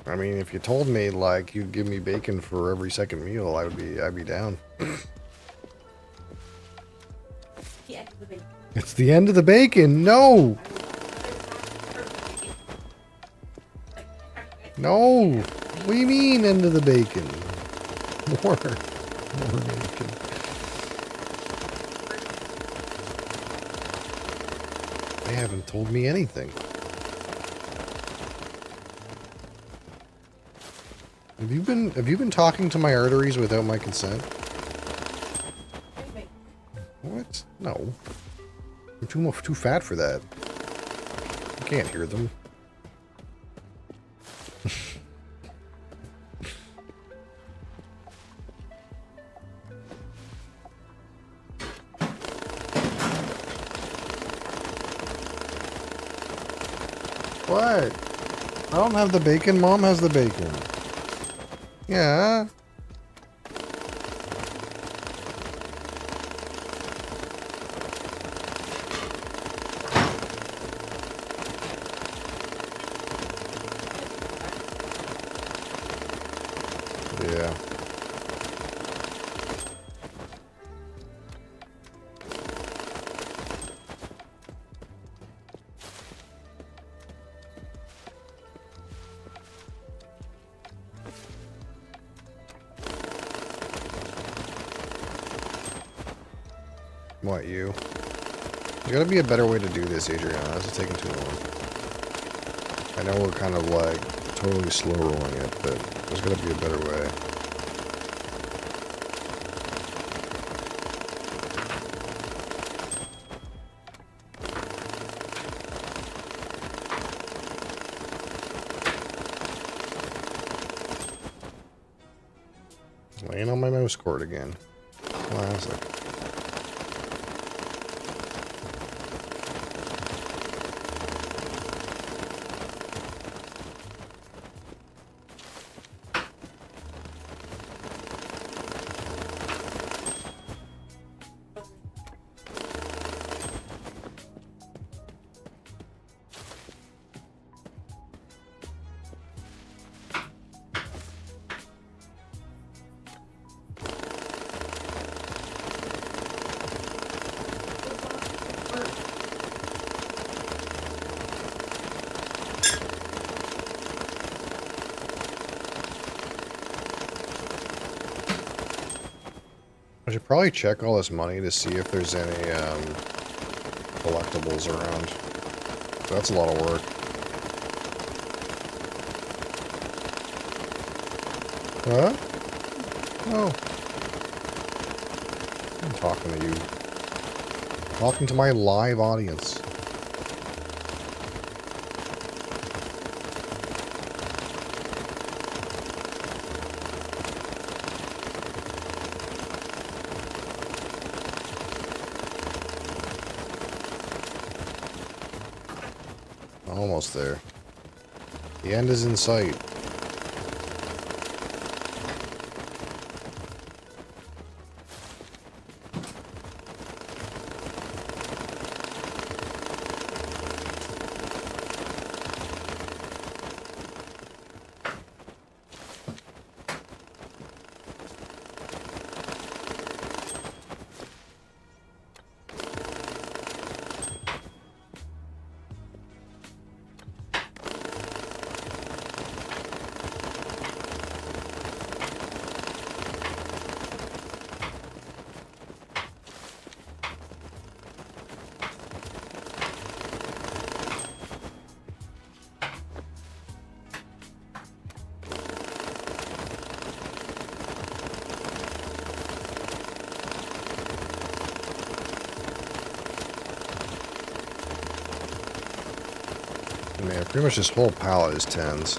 I mean, if you told me, like, you'd give me bacon for every second meal, I'd be down. The end of the bacon. It's the end of the bacon! No! No! What do you mean, end of the bacon? More bacon. They haven't told me anything. Have you been talking to my arteries without my consent? What? No. I'm too fat for that. I can't hear them. What? I don't have the bacon. Mom has the bacon. Yeah. Yeah. What, you? There's gotta be a better way to do this, Adriana. This is taking too long. I know we're kind of like totally slow rolling it, but there's gotta be a better way. Laying on my mouse cord again. Classic. I should probably check all this money to see if there's any collectibles around. That's a lot of work. Huh? No. I'm talking to you. Talking to my live audience. Almost there. The end is in sight. Man, pretty much this whole palette is 10s.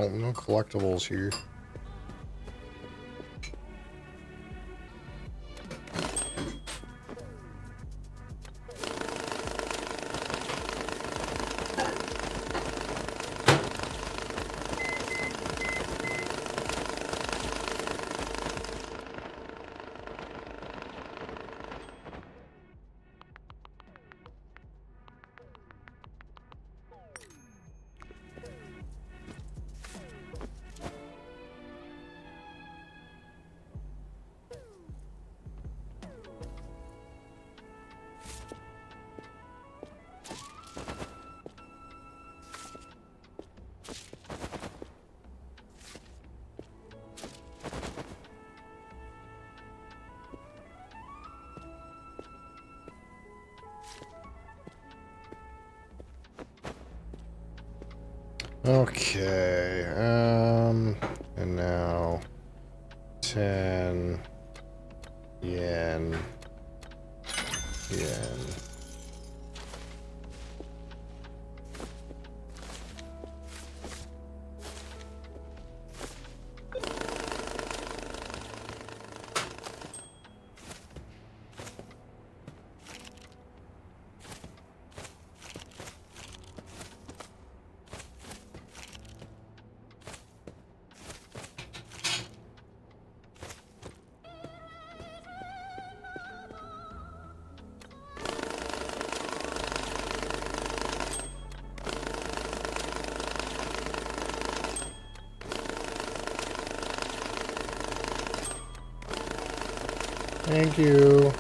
no collectibles here. Okay, and now 10 yen. Thank you.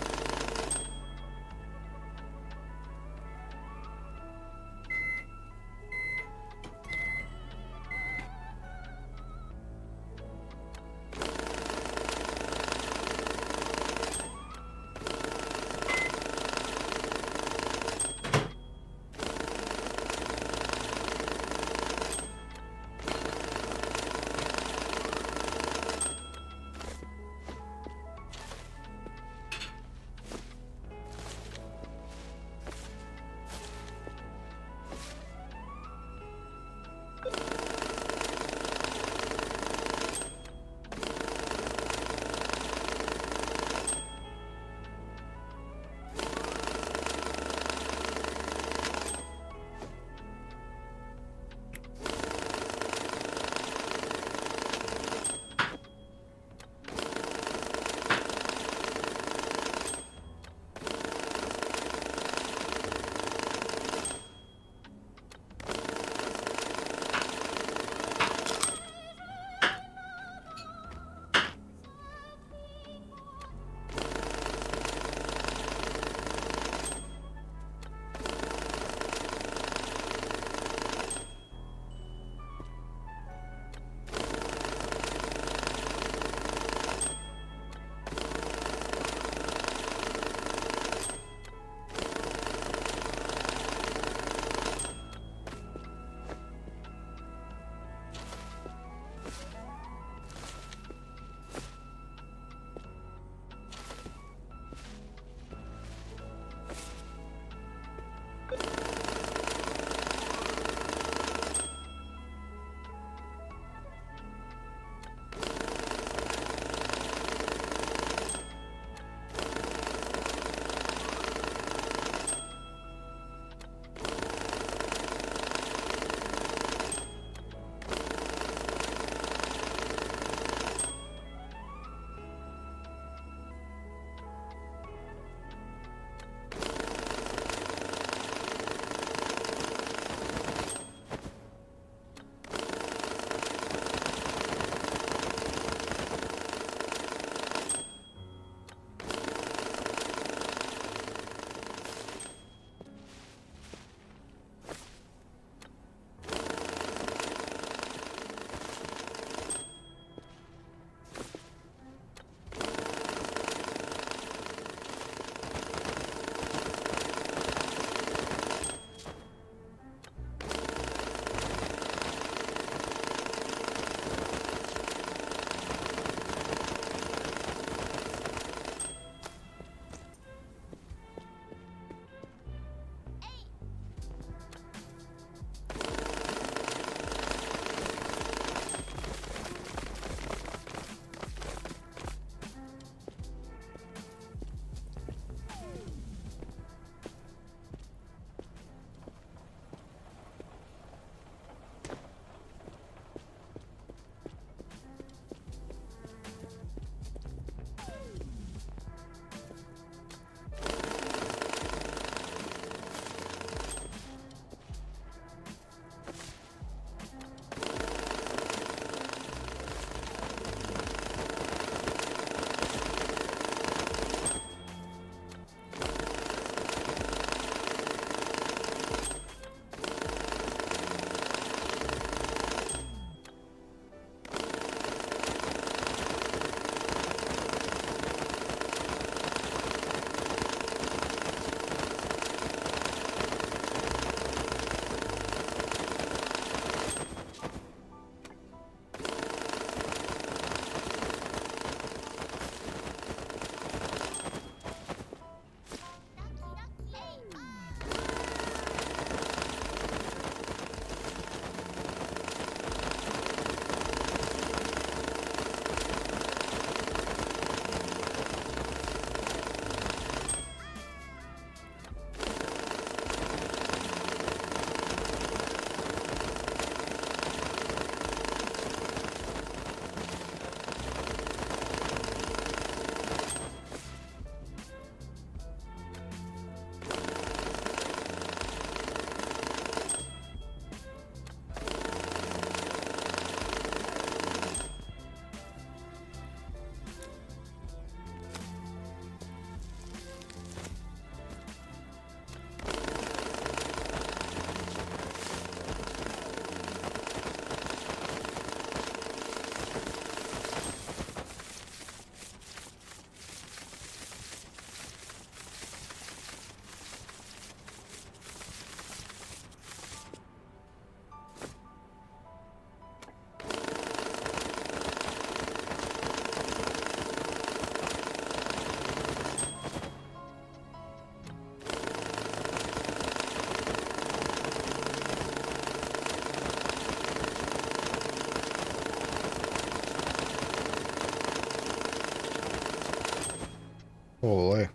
Holy.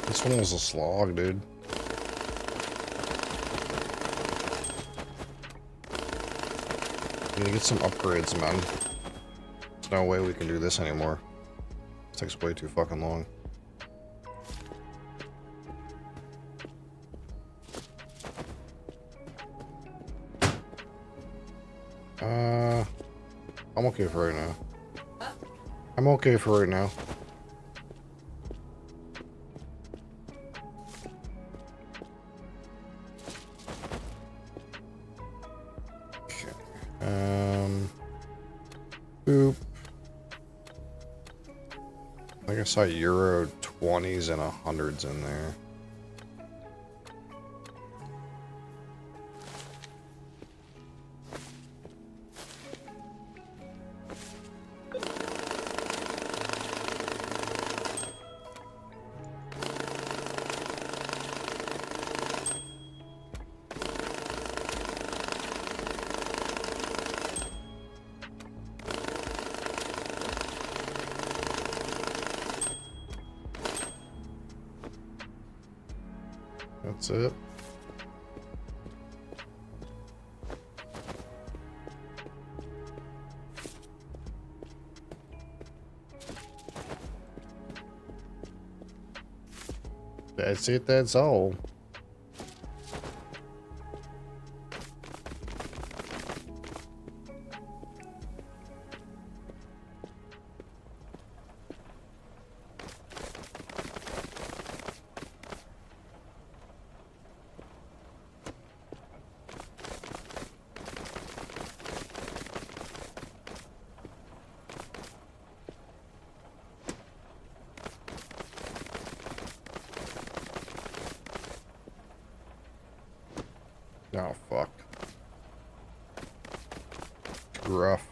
This one was a slog, dude. Need to get some upgrades, man. There's no way we can do this anymore. This takes way too fucking long. I'm okay for right now. I'm okay for right now. Boop. I think I saw Euro 20s and 100s in there. That's it. That's it, that's all. Oh, fuck. Too rough.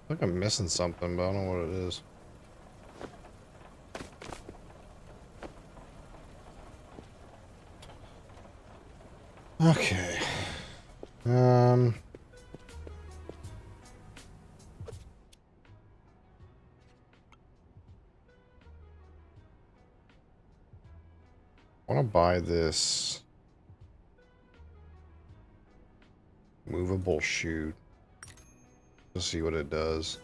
I think I'm missing something, but I don't know what it is. Okay. I want to buy this movable chute to see what it does.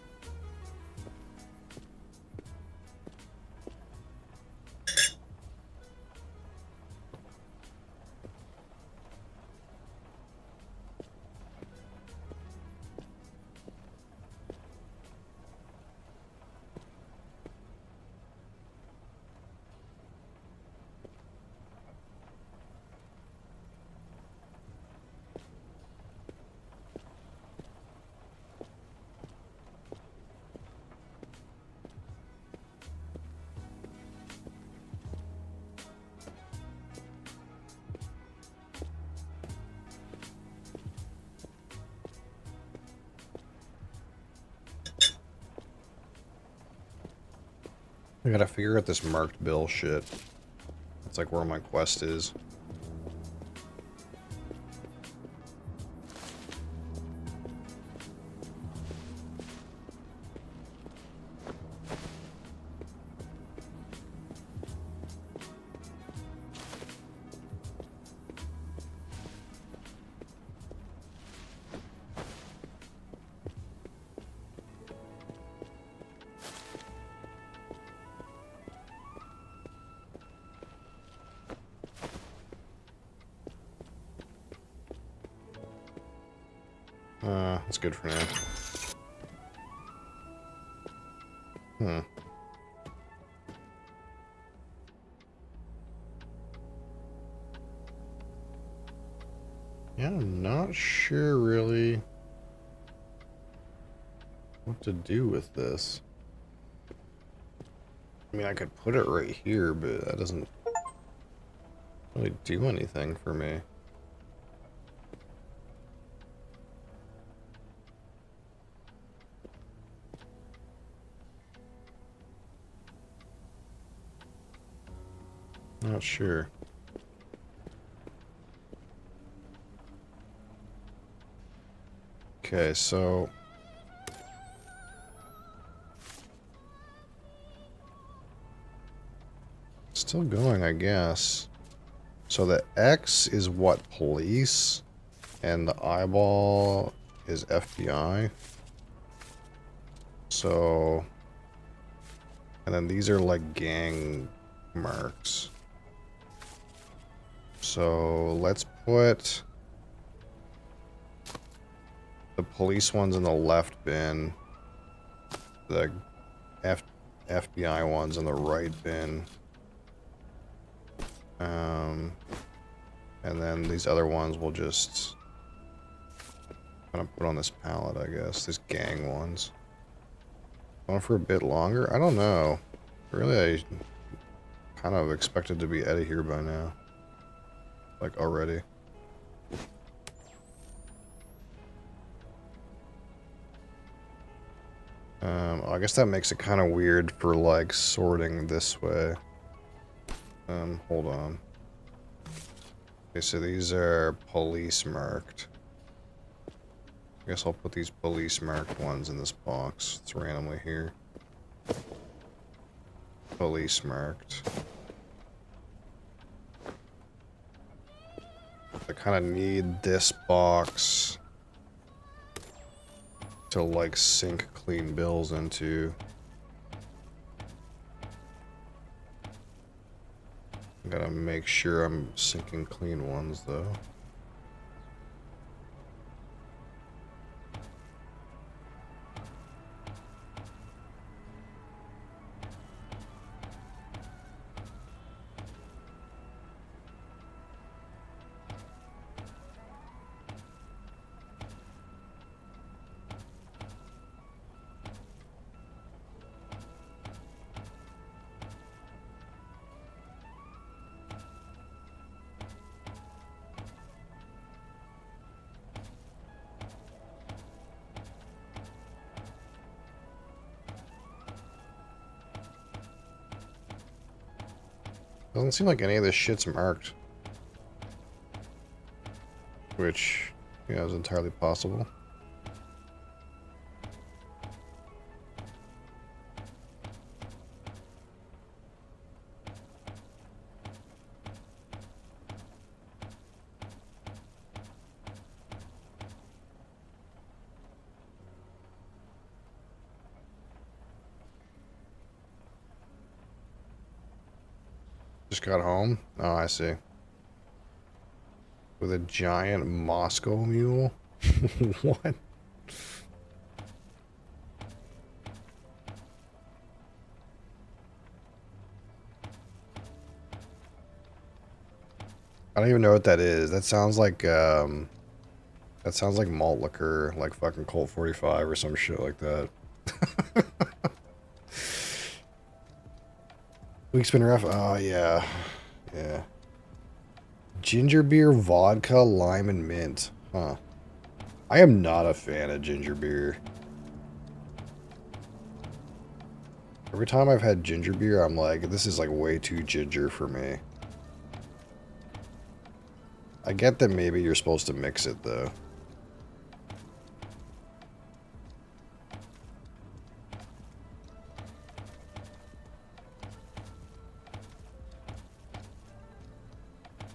I gotta figure out this marked bill shit. That's like where my quest is. That's good for now. Yeah, I'm not sure really what to do with this. I mean, I could put it right here, but that doesn't really do anything for me. Not sure. Okay, so still going, I guess. So the X is what, police? And the eyeball is FBI. So, and then these are like gang marks. So let's put the police ones in the left bin, the FBI ones in the right bin, and then these other ones will just kind of put on this pallet, I guess. These gang ones. Going for a bit longer? I don't know. Really, I kind of expected to be out of here by now. Like, already. I guess that makes it kind of weird for, like, sorting this way. Hold on. Okay, so these are police marked. I guess I'll put these police marked ones in this box. It's randomly here. Police marked. I kind of need this box to like sync clean bills into. I gotta make sure I'm syncing clean ones though. Doesn't seem like any of this shit's marked. Which, yeah, is entirely possible. Just got home? Oh, I see. With a giant Moscow mule? What? I don't even know what that is. That sounds like malt liquor, like fucking Colt 45 or some shit like that. Week's been rough. Oh, yeah. Yeah. Ginger beer, vodka, lime, and mint. Huh. I am not a fan of ginger beer. Every time I've had ginger beer, I'm like, this is like way too ginger for me. I get that maybe you're supposed to mix it though.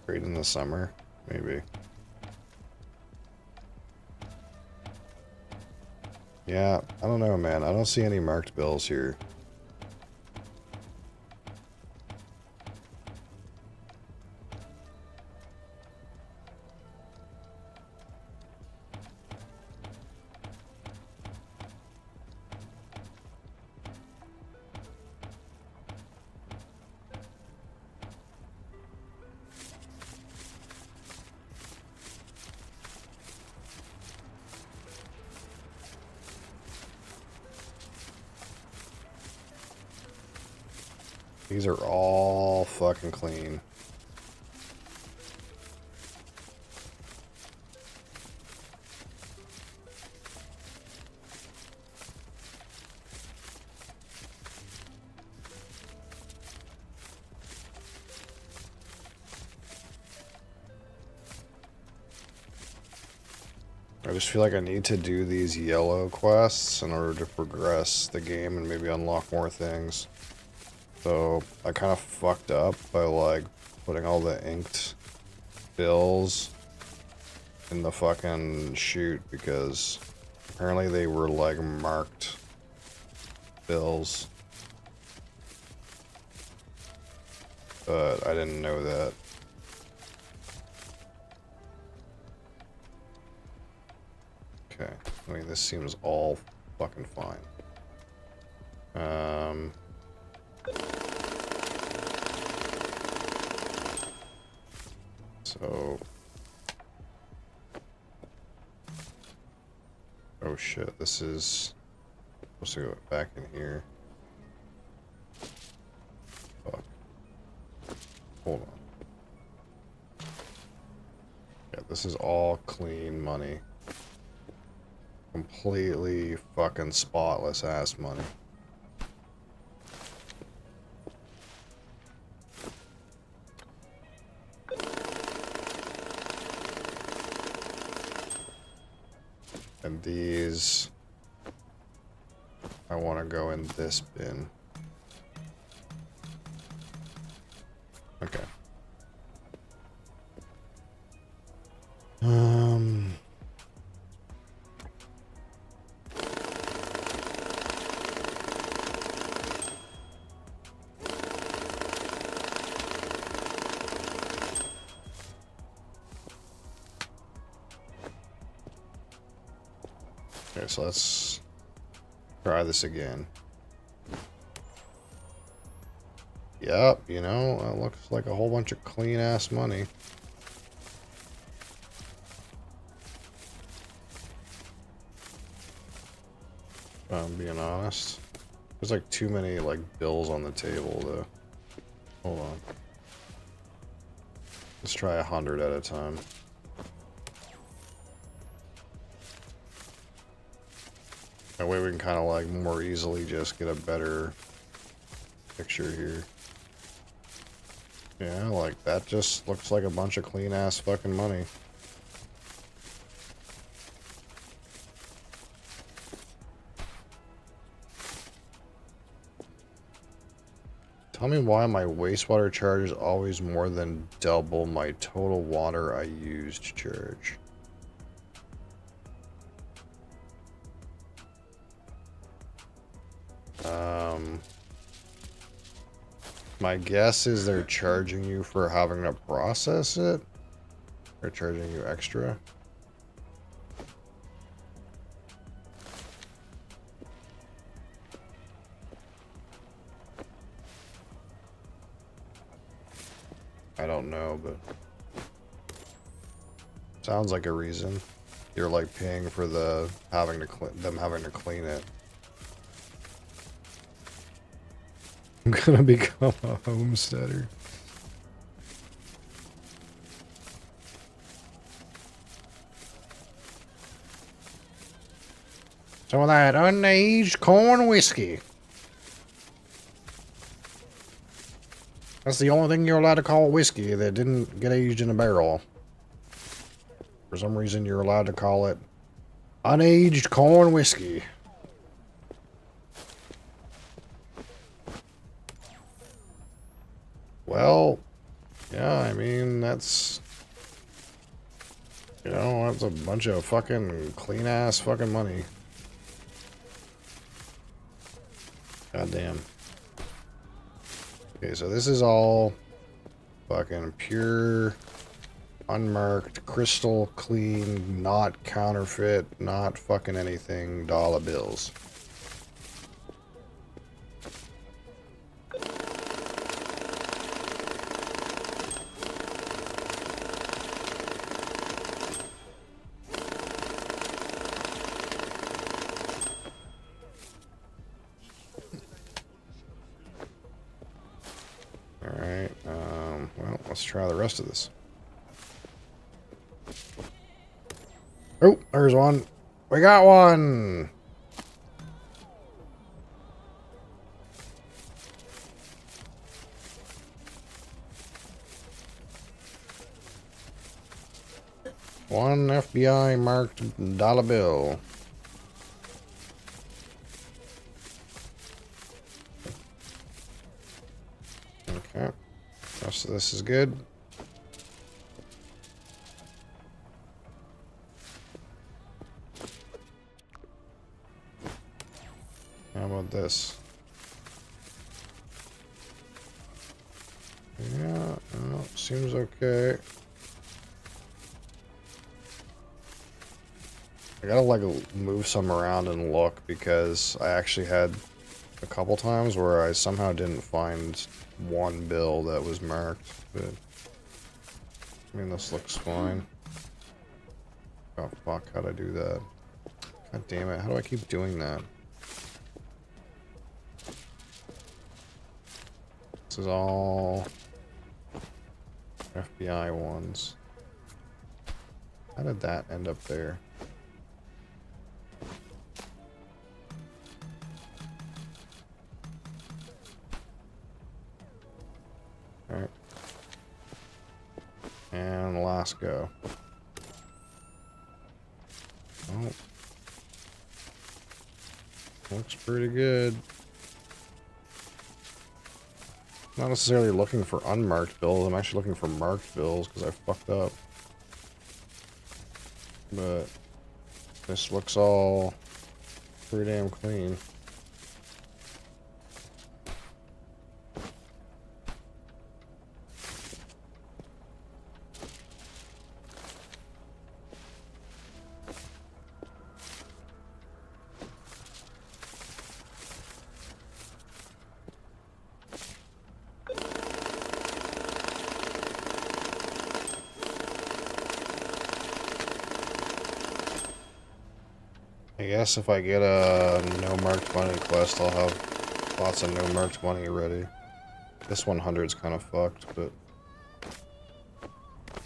Great in the summer, maybe. Yeah, I don't know, man. I don't see any marked bills here. These are all fucking clean. I just feel like I need to do these yellow quests in order to progress the game and maybe unlock more things. So I kind of fucked up by like putting all the inked bills in the fucking chute because apparently they were like marked bills. But I didn't know that. Okay, I mean this seems all fucking fine. So, oh shit, this is supposed to go back in here. Fuck. Hold on. Yeah, this is all clean money. Completely fucking spotless ass money. And these, I want to go in this bin. Okay. Okay, so let's try this again. Yep, you know, it looks like a whole bunch of clean ass money. If I'm being honest. There's like too many like bills on the table though. Hold on. Let's try 100 at a time. That way we can kind of like more easily just get a better picture here. Yeah, like that just looks like a bunch of clean ass fucking money. Tell me why my wastewater charge is always more than double my total water I used charge. My guess is they're charging you for having to process it. They're charging you extra. I don't know, but sounds like a reason. You're like paying for the having to clean it. I'm gonna become a homesteader. Some of that unaged corn whiskey. That's the only thing you're allowed to call whiskey that didn't get aged in a barrel. For some reason, you're allowed to call it unaged corn whiskey. Well, yeah, I mean, that's... You know, that's a bunch of fucking clean-ass fucking money. Goddamn. Okay, so this is all fucking pure, unmarked, crystal clean, not counterfeit, not fucking anything dollar bills. Alright, well, let's try the rest of this. Oh, there's one. We got one! One FBI marked dollar bill. Okay. Rest of this is good. How about this? Yeah, no, seems okay. I gotta like move some around and look because I actually had a couple times where I somehow didn't find one bill that was marked, but I mean this looks fine. Oh fuck, how'd I do that? God damn it, how do I keep doing that? This is all FBI ones. How did that end up there? Alright. And last go. Oh. Looks pretty good. Not necessarily looking for unmarked bills. I'm actually looking for marked bills because I fucked up. But this looks all pretty damn clean. I guess if I get a no marked money quest, I'll have lots of no marked money ready. This 100's kind of fucked, but...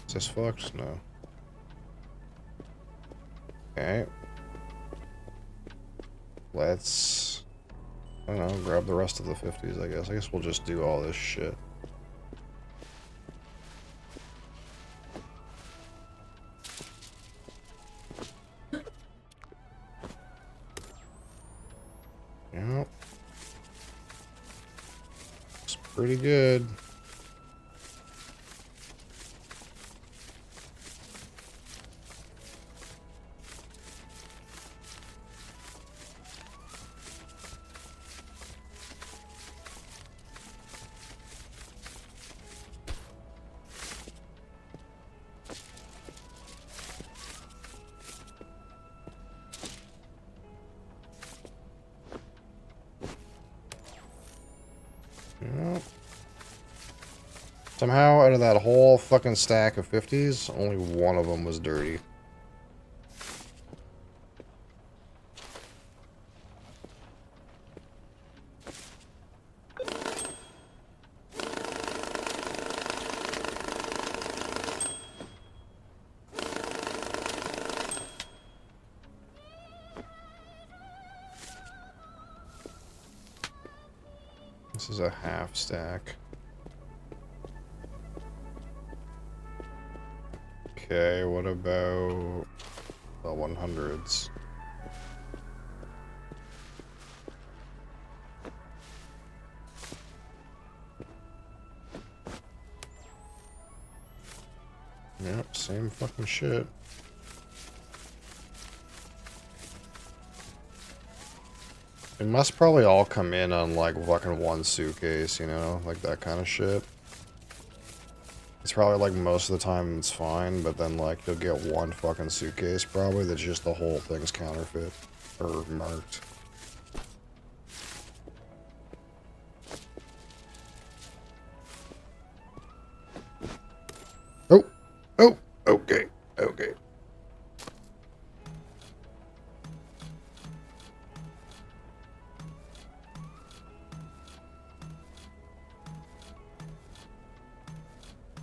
Is this fucked? No. Okay. Let's... I don't know, grab the rest of the 50s, I guess. I guess we'll just do all this shit. Yep. It's pretty good. Yep. Somehow, out of that whole fucking stack of 50s, only one of them was dirty. This is a half stack. Okay, what about the 100s? Yep, same fucking shit. It must probably all come in on like fucking one suitcase, you know, like that kind of shit. It's probably like most of the time it's fine, but then like you'll get one fucking suitcase probably that's just the whole thing's counterfeit or marked. Oh, oh, okay, okay.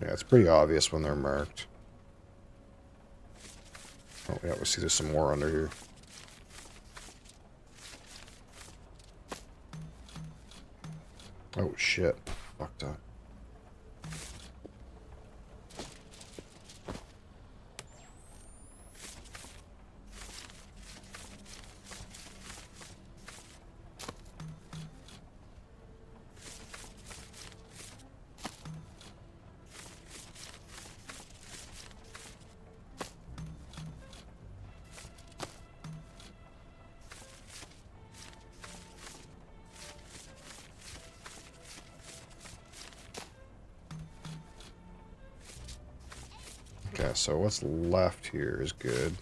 Yeah, it's pretty obvious when they're marked. Oh, yeah, we see there's some more under here. Oh, shit. Fucked up. Okay, so what's left here is good.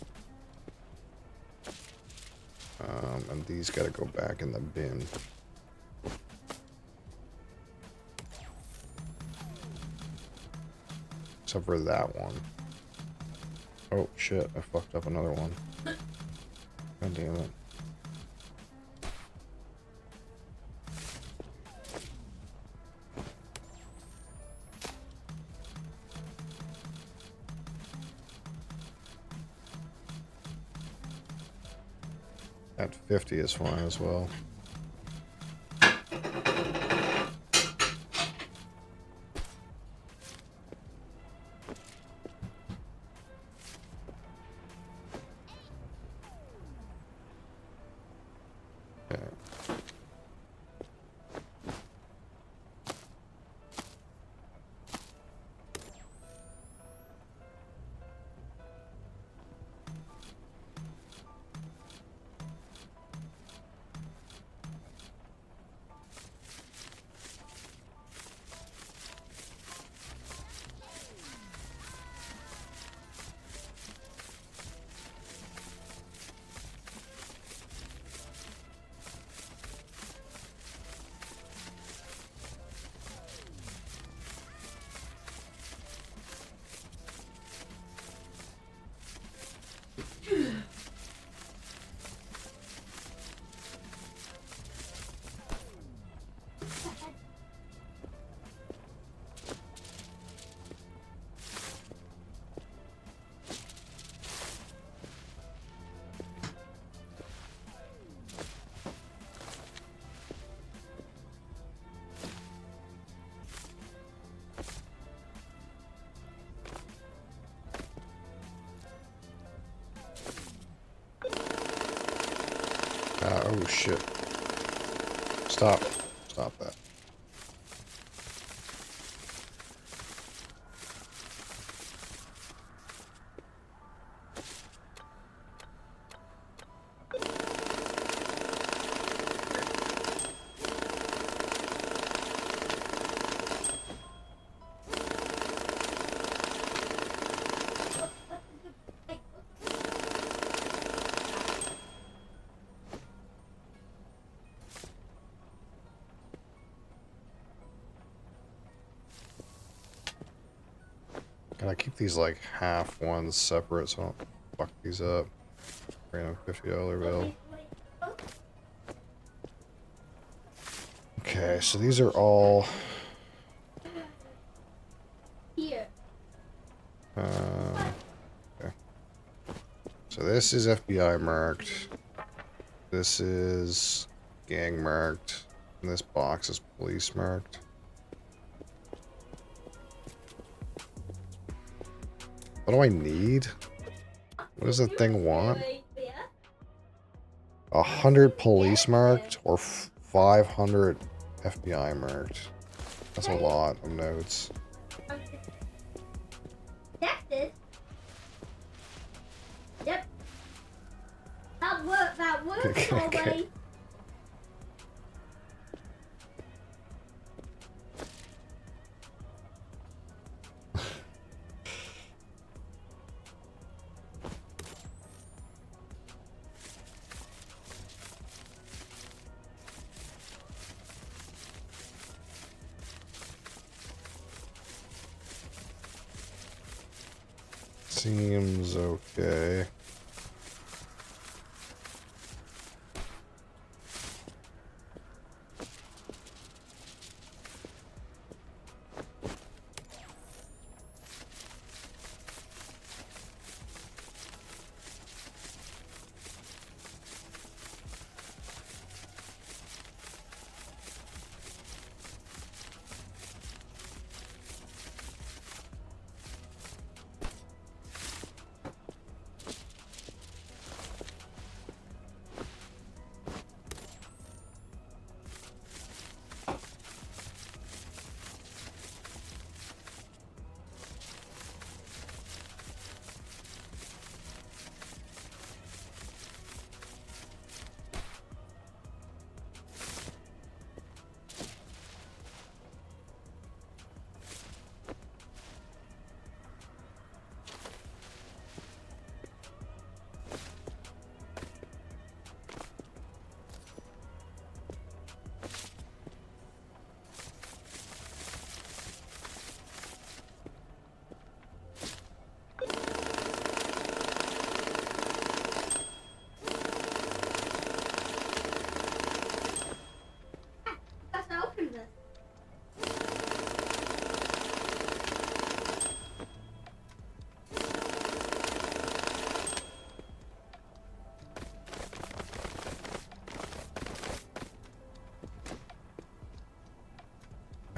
And these gotta go back in the bin. Except for that one. Oh shit, I fucked up another one. God damn it. At 50 is fine as well. Okay. Oh shit. Stop. Stop that. Can I keep these like half ones separate so I don't fuck these up? Random $50 bill. Okay, so these are all Here. okay. So this is FBI marked. This is gang marked. And this box is police marked. What do I need? What does the thing want? 100 police marked or 500 FBI marked. That's a lot of notes. Texas? Yep. That works always. Seems okay.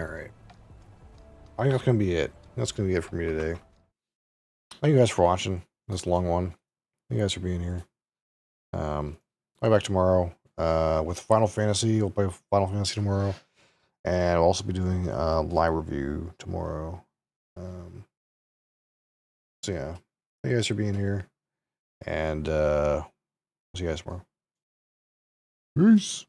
Alright. I think that's going to be it. That's going to be it for me today. Thank you guys for watching this long one. Thank you guys for being here. I'll be back tomorrow with Final Fantasy. We'll play Final Fantasy tomorrow. And I'll also be doing a live review tomorrow. So yeah. Thank you guys for being here. And see you guys tomorrow. Peace.